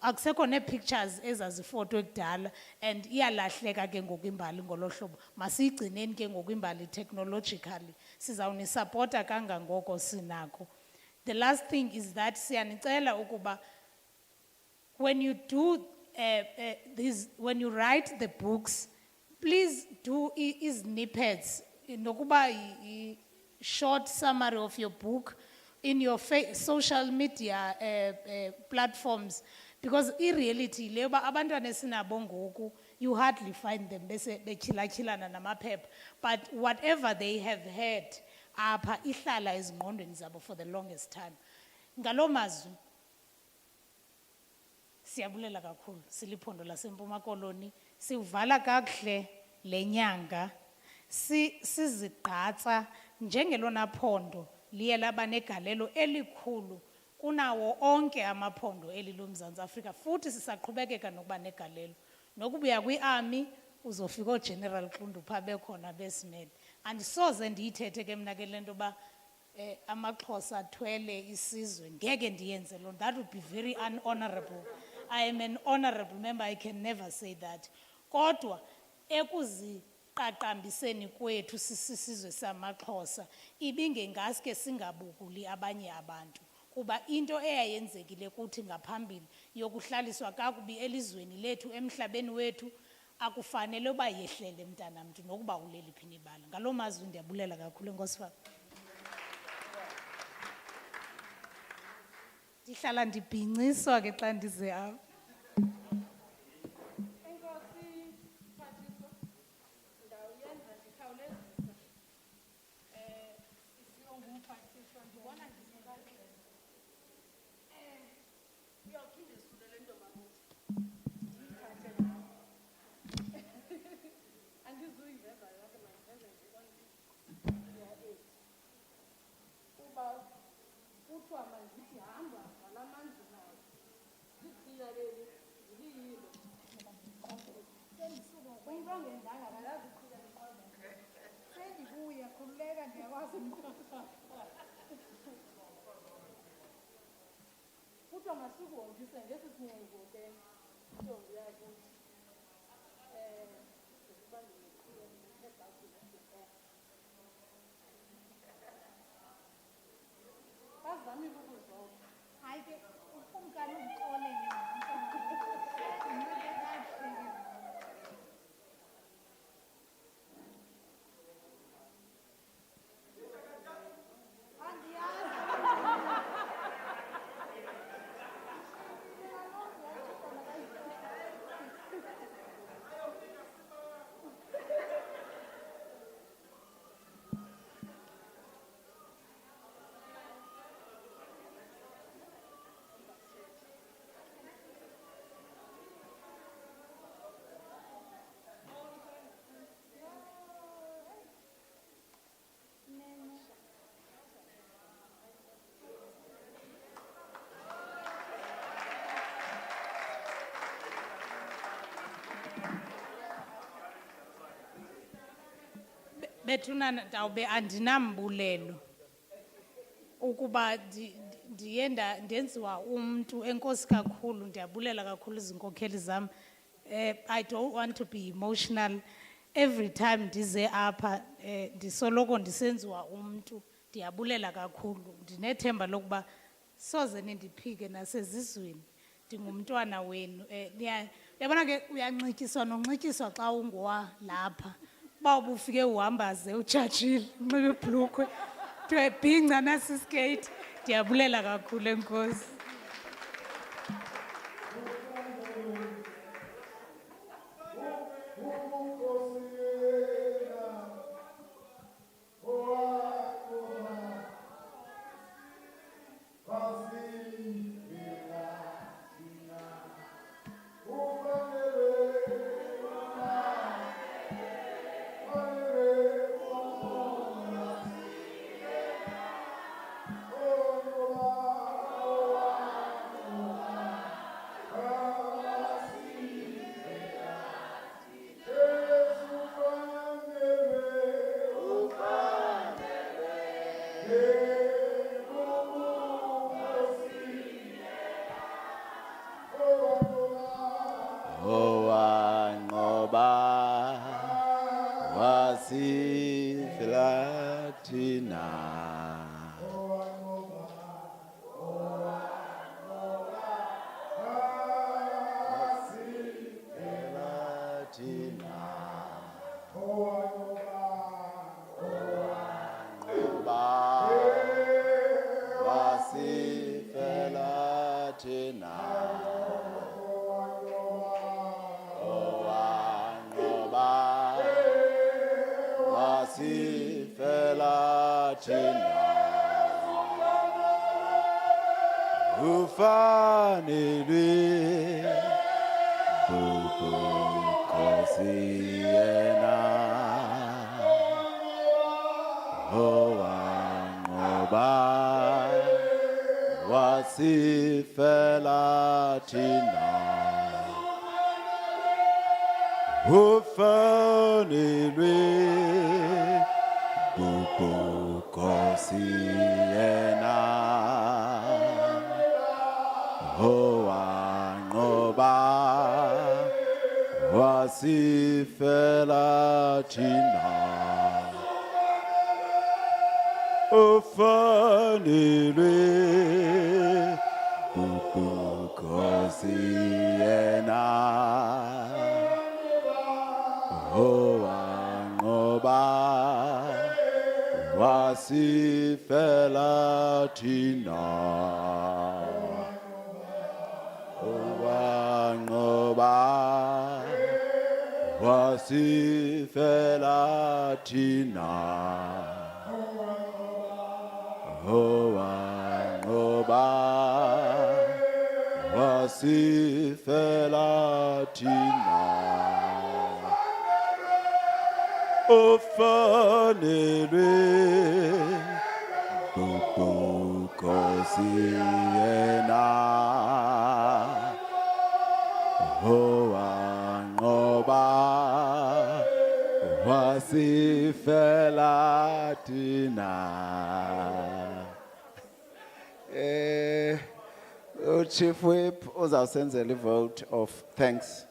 akusekho nee-pictures ezazifoto ekudala and iyalahleka ke ngokwimbali ngolo hlobo. Masiyigcineni ke ngokwimbali technologically sizawunisapota kangangoko sinako. The last thing is that siyanicela ukuba when you do when you write the books, please do snippets, nokuba short summary of your book in your social media platforms, because in reality leba abantwana esinabo ngoku you hardly find them bese betyhila-tyhilana namaphepha, but whatever they have heard apha ihlala ezingqondweni zabo for the longest time. Ngaloo mazwi siyabulela kakhulu siliphondo laseMpuma Koloni. Sivala kakuhle lenyanga sizigqatsa njengelona phondo liye laba negalelo elikhulu kunawo onke amaphondo eliloMzantsi Afrika, futhi sisaqhubekeka nokuba negalelo. Nokubuya kwi-army uzofika ooGeneral Xundu phaa bekhona besimele. Andisoze ndiyithethe ke mna ke le nto uba amaXhosa athwele isizwe, ngeke ndiyenze loo. That would be very unhonorable. I am an honorable member, I can never say that. Kodwa ekuziqaqambiseni kwethu sisizwe samaXhosa ibingengaske singabukuli abanye abantu kuba into eyayenzekile kuthi ngaphambili yokuhlaliswa kakubi elizweni lethu emhlabeni wethu akufanele uba yehlele mntanamntu nokuba uleli phi nibala. Ngaloo mazwi ndiyabulela kakhulu Nkosifana. Ndihlala ndibhinciswa ke xa ndize apha. Bethuna ndawube andinambulelo ukuba ndenziwa umntu enkosi kakhulu ndiyabulela kakhulu izinkokheli zam. I don't want to be emotional. Every time ndize apha ndisoloko ndisenziwa umntu ndiyabulela kakhulu. Ndinethemba lokuba soze nindiphike nasezizweni. Ndingumntwana wenu. Uyabona ke uyanxityiswa nonxityiswa xa ungowa lapha. Ba ubufike uhambaze uJajile unxibe ibhlukwe bhinca nasiskate. Ndiyabulela kakhulu enkosi. Owanqoba wasifela thina. Ufanelwe bubukhosi yena owanqoba wasifela thina. Ufanelwe bubukhosi yena owanqoba wasifela thina. Ufanelwe bubukhosi yena owanqoba wasifela thina. Owanqoba wasifela thina. Owanqoba wasifela thina. Ufanelwe bubukhosi yena owanqoba wasifela thina. Chief Whip uzawusenzela vote of thanks.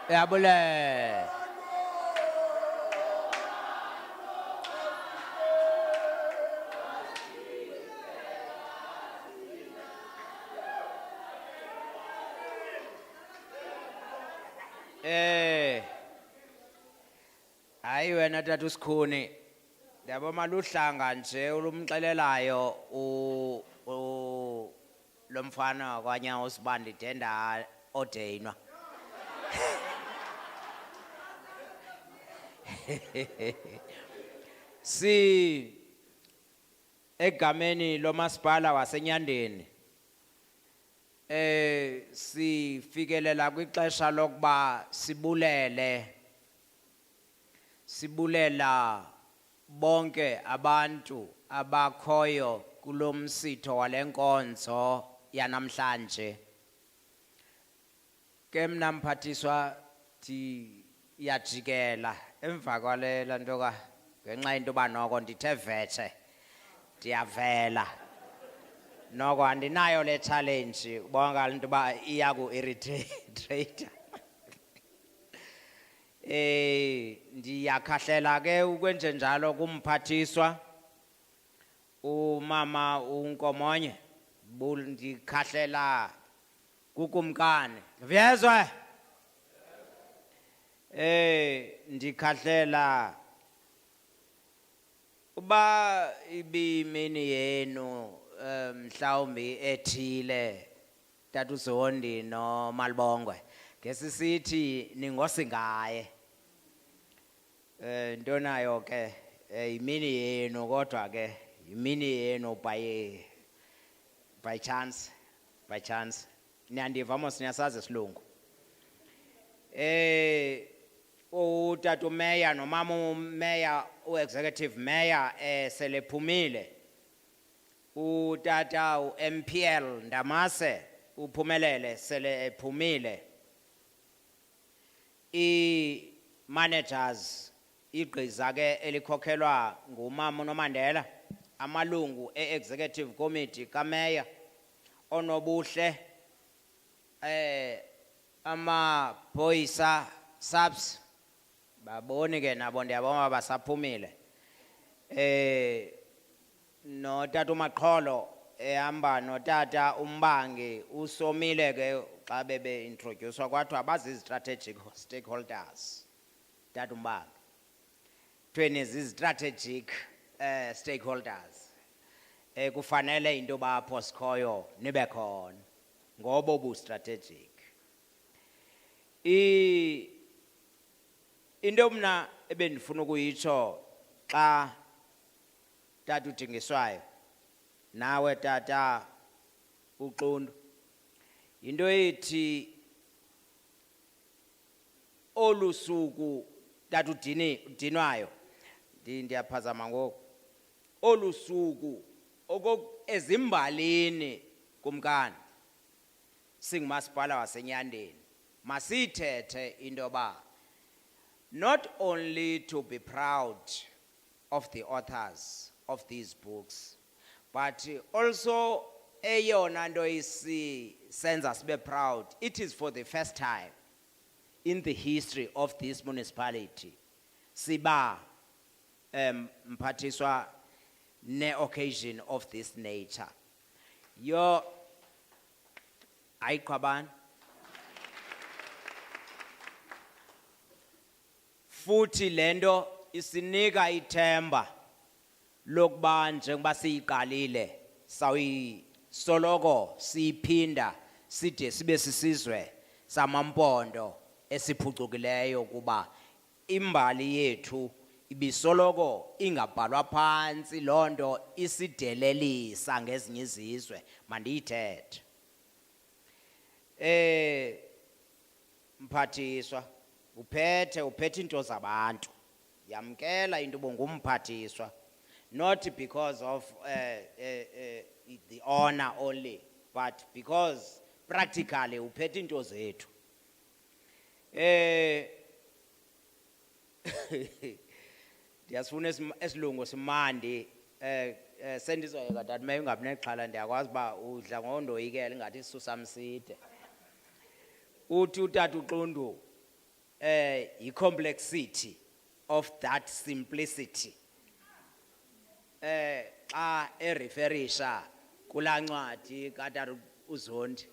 Yabule. Hayi wena tata Sikhuni. Yabo maluhlanga nje ulumxelelayo lo mfana kwanya uSibandi Tenda ordainwa. Si egameni lomasipala waseNyandeni sifikelela kwixesha lokuba sibulela bonke abantu abakhoyo kulomsitho walenkonzo yanamhlanje. Ke mna mphathiswa yajikela emva kwalela ntoka ngenxa into ba noko ndithe vetshe ndiyavela noko andinayo le challenge bonga into ba iya ku irritate. Ndiyakhahlela ke ukwenje njalo kumphathiswa umama uNkomonye ndikhahlela kukumkani vyezwe ndikhahlela uba ibimini yenu mhlawumbi ethile tata uZondi no Malibongwe ngesisithi ningosingaye ntonayo ke imini yenu kodwa ke imini yenu by chance niyandiva mos niyasazi isilungu. Utata umeya nomama umeya u-executive mayor selephumile, utata u-MPL Ndamase uphumelele sele ephumile, i-managers igqiza ke elikhokhelwa ngumama uNomandela, amalungu e-executive committee kameya onobuhle, amaphoyisa subs baboni ke nabo ndiyabona basaphumile, notata uMaqholo ehamba notata uMbangi usomile ke xa bebe introducewa kwathiwa bazi-strategic stakeholders. Tata uMbangi kuthiweni zi-strategic stakeholders kufanele into bapho sikhoyo nibe khona ngobo bu-strategic. Into mna ebendifuna ukuyitsho xa tata uDingiswayo nawe tata uXundu into ethi olusuku tata uDinwayo ndiyaphazama ngoku olusuku ezimbalini kumkani singumasipala waseNyandeni masithethe into ba not only to be proud of the authors of these books, but also eyona nto senza sibe proud. It is for the first time in the history of this municipality siba mphathiswa ne occasion of this nature. Yo ayiqhabani futhi lento isinika ithemba lokuba njengoba siyiqalile sawisoloko siyiphinda side sibe sisizwe samampondo esiphucukileyo kuba imbali yethu ibisoloko ingabhalwa phansi, lonto isidelelisa ngezinye izizwe mandiyithethe. Mphathiswa uphethe into zabantu, yamkela into bongumphathiswa, not because of the honor only, but because practically uphethe into zethu. Ndiyasifuna esilungu simandi sendizoyeka tata meya ungabi nexhala ndiyakwazi uba udla ngondoyikela ingathi isisusa mside. Uthi utata uXundu yi-complexity of that simplicity xa ereferisha kulaa ncwadi katata uZondi.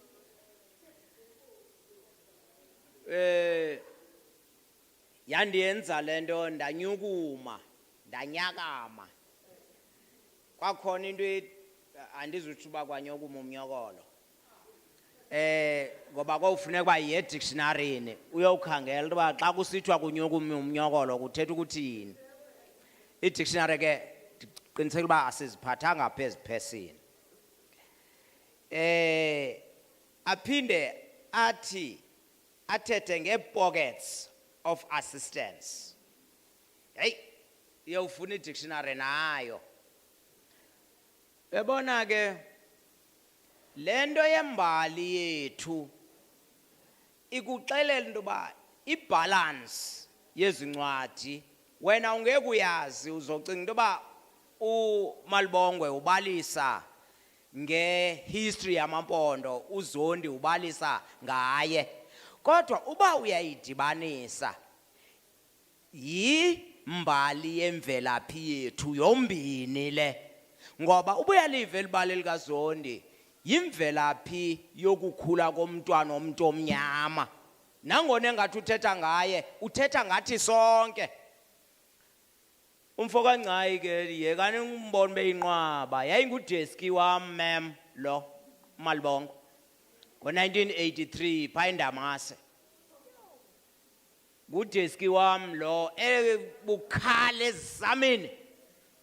Yandiyenza lento ndanyukuma ndanyakama, kwakhona into andizutsho uba kwanyokuma umnyokolo, ngoba kofuneka ba ye dictionary ni uyawukhangela uba xa kusithiwa kunyuka umnyokolo kuthetha ukuthi yini. I dictionary ke qiniseka uba asiziphathanga phezi person. Aphinde athi athethe nge-pockets of assistance. Hey, iyawufuna i-dictionary nayo. Ebona ke lento yembali yethu ikuxelela into ba ibalance yezincwadi wena ungeke uyazi uzocinga into ba uMalibongwe ubalisa ngehistory yamampondo uZondi ubalisa ngaye kodwa uba uyayidibanisa yimbali yemvelaphi yethu yombini le ngoba ubuyalive libali likaZondi yimvelaphi yokukhula komntwana omuntu omnyama nangona engathi uthetha ngaye uthetha ngathi sonke umfo kaNgcayi ke yekani umbone beyinqwaba yayingudeski wam mem lo Malibongwe ngo1983 pha eNdamase ngudeski wam lo ebukhala ezamini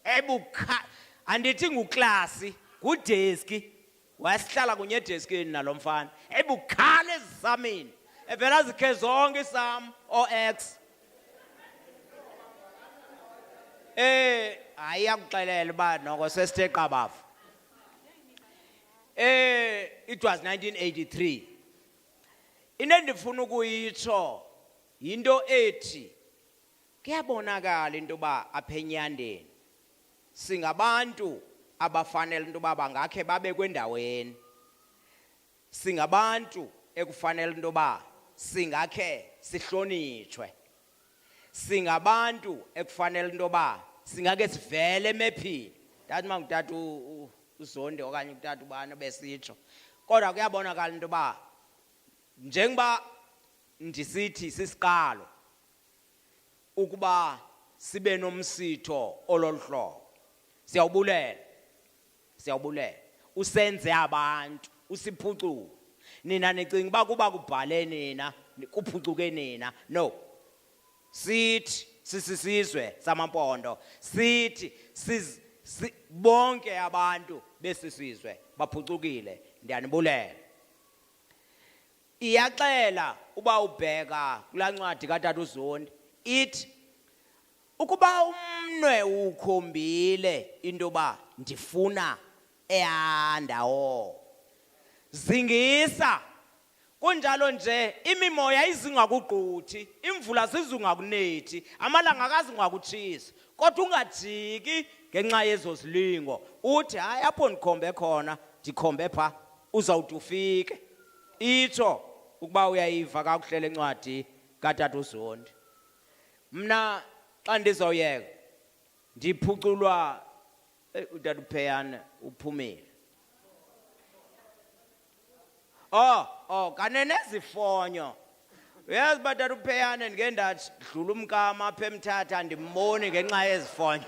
ebukhala andithi nguklasi ngudeski wasihlala kunye edeskini nalomfana ebukhala ezamini evela zikhe zonke isam oX ayakuxelela ba noko sesithe qabafu it was 1983 into endifuna ukuyitsho yinto ethi kuyabonakala into ba apha enyandeni singabantu abafanele into ba bangakhe babe kwendaweni singabantu ekufanele into ba singakhe sihlonitshwe singabantu ekufanele into ba singake sivele emephini ndathi mangutata uZondi okanye utata ubani besitsho kodwa kuyabonakala into ba njengoba ndisithi sisiqalo ukuba sibe nomsitho ololuhlobo siyawubulela usenze abantu usiphucule nina nicinga uba kuba kubhale nina kuphucuke nina no sithi sisizwe samampondo sithi bonke abantu besisizwe baphucukile ndiyanibulela iyaxela uba ubheka kulaa ncwadi katata uZondi ithi ukuba umnwe ukhombile into ba ndifuna eyandawo zingisa kunjalo nje imimoya izingakugquthi imvula zizungakunethi amalanga akazingakutshisa kodwa ungajiki ngenxa yezo zilingo uthi hayi apho ndikhombe khona ndikhombe pha uzawuthi ufike itsho ukuba uyayiva kakuhle lencwadi katata uZondi mna xa ndizawuyeka ndiphuculwa utata uPheyana uphumile kanene zifonyo uyazi uba tata uPheyana ndike ndathi dlula umkama apha eMthatha ndimboni ngenxa yezifonyo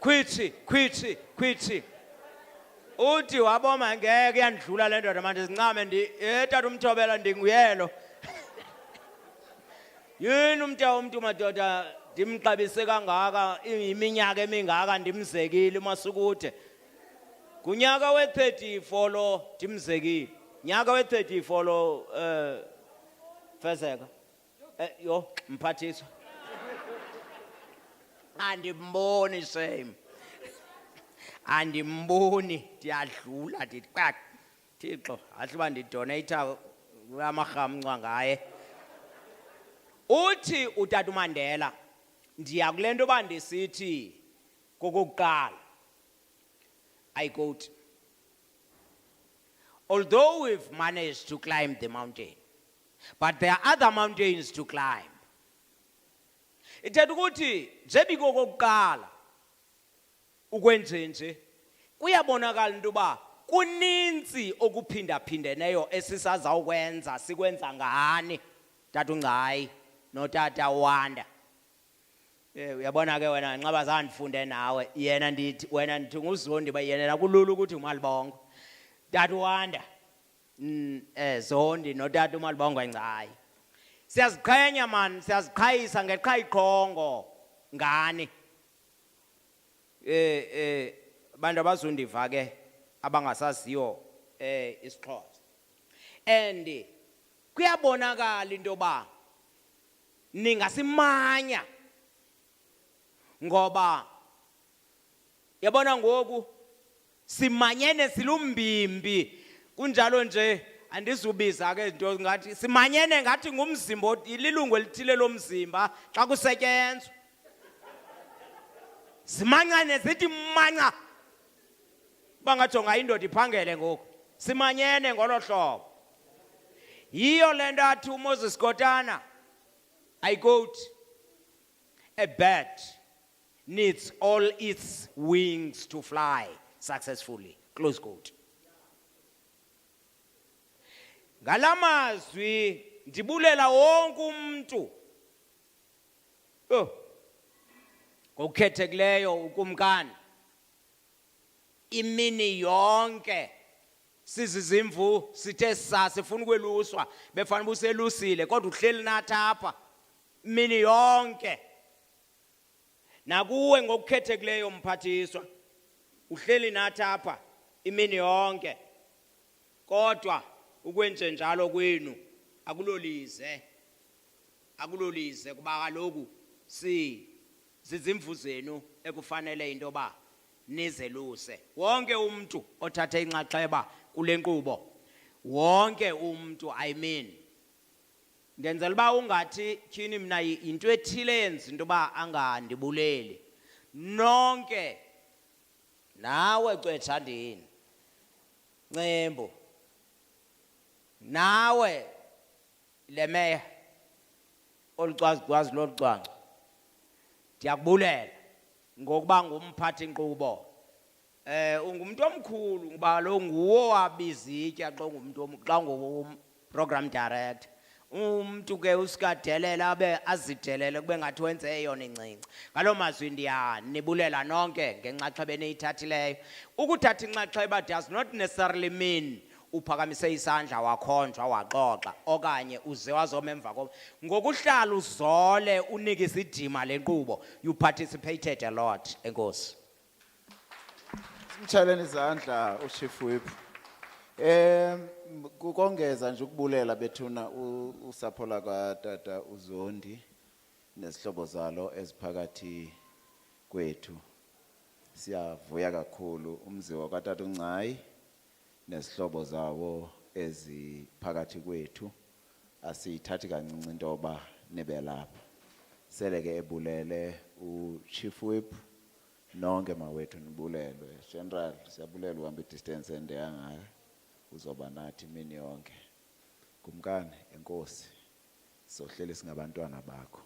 khwithi uthi waboma ngeke yandidlula le ndoda manje zincame tata uMthobela ndinguyelo yini umntu madoda ndimxabise kangaka iminyaka emingaka ndimzekile masukude kunyaka we-34 lo ndimzekile nyaka we-34 lo Fezeka yo mphathiswa andimboni shame andimboni ndiyadlula ndithi qaq Thixo ahle uba ndidoneyitha amarhamncwa ngaye uthi utata uMandela ndiya kule nto uba ndisithi kokokuqala I quote although we've managed to climb the mountain but there are other mountains to climb ithetha ukuthi njebi kokokuqala ukwenzenje kuyabonakala into ba kuninzi okuphindaphindeneyo esisazawukwenza sikwenza ngani tata uNgcayi notata WANDA uyabona ke wena nxaba zandifunde nawe yena ndithi wena ndithi nguZondi ba yena kulula ukuthi uMalibongwe tata WANDA ZONDI notata uMalibongwe NGCAI. Siyaziqhenya man, siyaziqhayisa ngeqhayi qongo ngani. Bantu abazundiva ke abangasaziyo isiXhosa. And kuyabonakala into yoba ningasimanya ngoba yabona ngoku simanyene silumbimbi kunjalo nje andizubiza ke into ngathi simanyene ngathi ngumzimba ililungu elithile lomzimba xa kusetyenzwa simanyane zithi manya bangajonga indoda iphangele ngoku simanyene ngolo hlobo yiyo lento athi uMoses Kotana I quote, a bird needs all its wings to fly successfully. Close quote. Ngalamazwi ndibulela wonke umuntu. Ngokukhethekileyo ukumkani. Imini yonke sizizimvu sithe sifuna ukweluswa befana buselusile kodwa uhleli nathi apha. Mini yonke nakuwe ngokukhethekileyo mphathiswa uhleli nathi apha imini yonke kodwa ukwenze njalo kwenu akulolize kuba kaloku zizimvu zenu ekufanele into ba nizeluse wonke umuntu othathe inxaxheba kule nkqubo wonke umuntu I mean ndenzela uba ungathi tyhini mna into ethile yenza into yoba angandibuleli nonke nawe Cwethandini Ncembu nawe le meya olucwazicwazi lolucwangco ndiyakubulela ngokuba ngumphathi nkqubo ungumuntu omkhulu ngoba kaloku nguwo wabizitya xa program director umuntu ke usikadelela abe azidelele kube ngathi wenze eyona incinci ngalo mazwi ndiyanibulela nonke ngenxaxheba eniyithathileyo ukuthatha inxaxheba does not necessarily mean uphakamise isandla wakhonjwa waxoxa okanye uze wazoma emva koba ngokuhlala uzole unike isidima lenkqubo you participated a lot enkosi Simtshaleni izandla uChief Whip kukongeza nje ukubulela bethuna usapho lakatata uZondi nezihlobo zalo eziphakathi kwethu siyavuya kakhulu umziwa katata uNgcayi nezihlobo zawo eziphakathi kwethu asiyithathi kancinci into yoba nibe lapha sele ke ebulele uChief Whip nonke mawethu nibulelwe general siyabulela uhamba idistance ende yangayo uzoba nathi imini yonke kumkani enkosi sohlele singabantwana bakho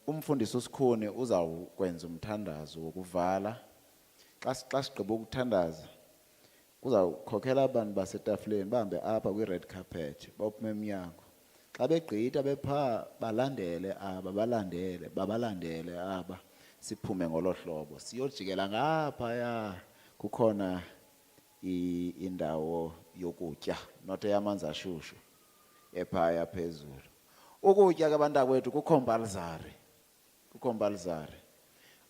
umfundisi uSikhuni uzawukwenza umthandazo wokuvala xa sigqiba ukuthandaza kuzawukhokhela abantu basetafuleni bahambe apha kwi-red carpet bawuphuma eminyango xa begqitha bepha babalandele aba siphume ngolo hlobo siyojikela ngaphaya kukhona indawo yokutya not eyamanzi ashushu ephaya phezulu ukutya ke bantakwethu kucompulsory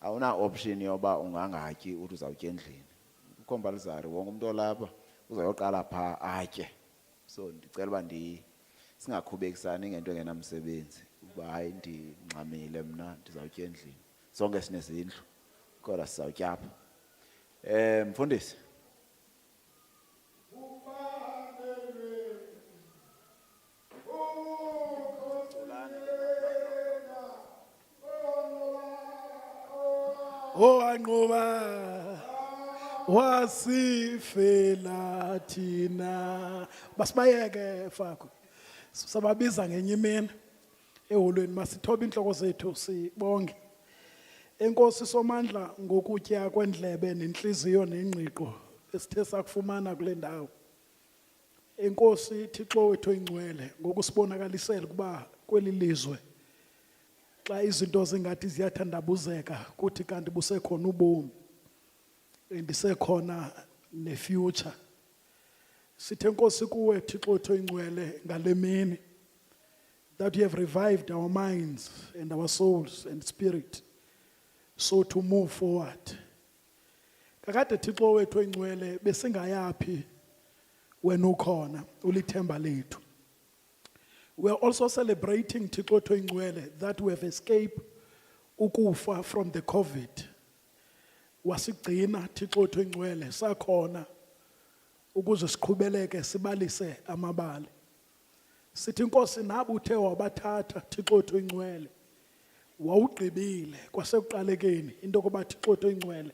awuna option yoba ungangatyi uthi uzawutya endlini kucompulsory wonke umuntu olapha uzayoqala pha atye so ndicela uba singakhubekisani ngento engenamsebenzi uba hayi ndingxamile mna ndizawutya endlini sonke sinezindlu kodwa sizawutya apha mfundisi Owanqoba wasifela thina basibayeke Faku sababiza ngenye imini eholweni masithoba inhloko zethu sibonge enkosi somandla ngokutya kwendlebe nenhliziyo nengqiqo esithe sakufumana kule ndawo enkosi Thixo wethu oyingcwele ngokusibonakalisela kuba kweli lizwe xa izinto zingathi ziyathandabuzeka kuthi kanti busekhona ubomi ndisekhona nefuture Sithe Nkosi kuwe Thixo wethu oyingcwele ngale mini, that you have revived our minds and our souls and spirit, so to move forward. Kakade Thixo wethu oyingcwele besingayapi wena ukhona ulithemba lethu. We are also celebrating Thixo wethu oyingcwele that we have escaped ukufa from the COVID. Wasigcina Thixo wethu oyingcwele sakhona ukuze siqhubeleke sibalise amabali. Sithi Nkosi nabe uthe wabathatha Thixo wethu oyingcwele, wawugqibile kwasekuqalekeni into yokuba Thixo wethu oyingcwele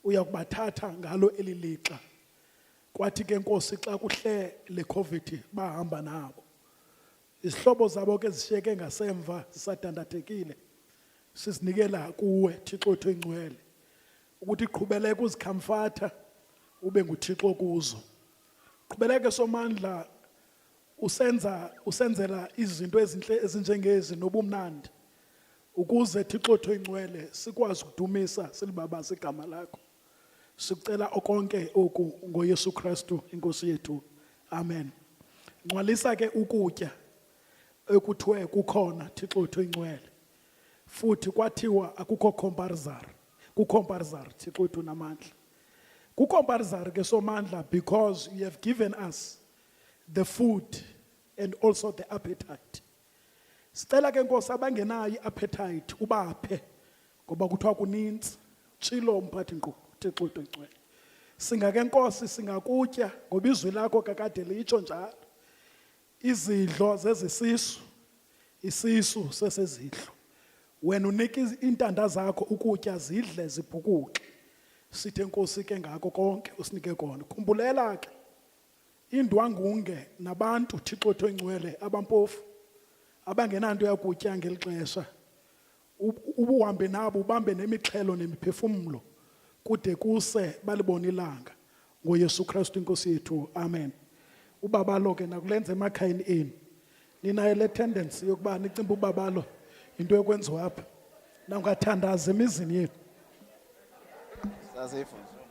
uyakubathatha ngalo elilixa. Kwathi ke Nkosi xa kuhle le COVID bahamba nabo. Izihlobo zabo ke zishiyeke ngasemva zisadandathekile. Sisinikela kuwe Thixo wethu oyingcwele ukuthi qhubeleke uzikhamfatha ube nguThixo kuzo. Qhubeleke somandla usenzela izinto ezinhle ezinjengezi nobumnandi ukuze Thixo wethu oyingcwele sikwazi ukudumisa silibabasa igama lakho. Sikucela okonke oku ngoYesu Kristu inkosi yethu. Amen. Ngcwalisa ke ukutya ekuthiwe kukhona Thixo wethu oyingcwele. Futhi kwathiwa akukho comparisor Thixo wethu namandla. Kukomparizar ke somandla because you have given us the food and also the appetite. Sicela ke Nkosi abangenayo iappetite ubaphe ngoba kuthiwa kuninzi. Tshilo umphathi nkqubo Thixo wethu oyingcwele. Singake Nkosi singakutya ngoba izwi lakho kakade litsho njalo. Izidlo zezisisu, isisu sesezidlo. Wena unika intanda zakho ukutya zidle zibhukuqe. Sithe Nkosi ke ngako konke usinike kona. Khumbulela ke indwangunge nabantu Thixo wethu oyingcwele abampofu abangenanto yakutya ngelixesha. Ubuhambe nabo ubambe nemixhelo nemiphefumulo kude kuse balibona ilanga ngoYesu Kristu inkosi yethu. Amen. Ubabalo ke nakulenza emakhayeni enu. Ninayo le tendency yokuba nicimba ubabalo into yokwenziwa apha. Na ungathandaza emizini yenu. Sasifundisa.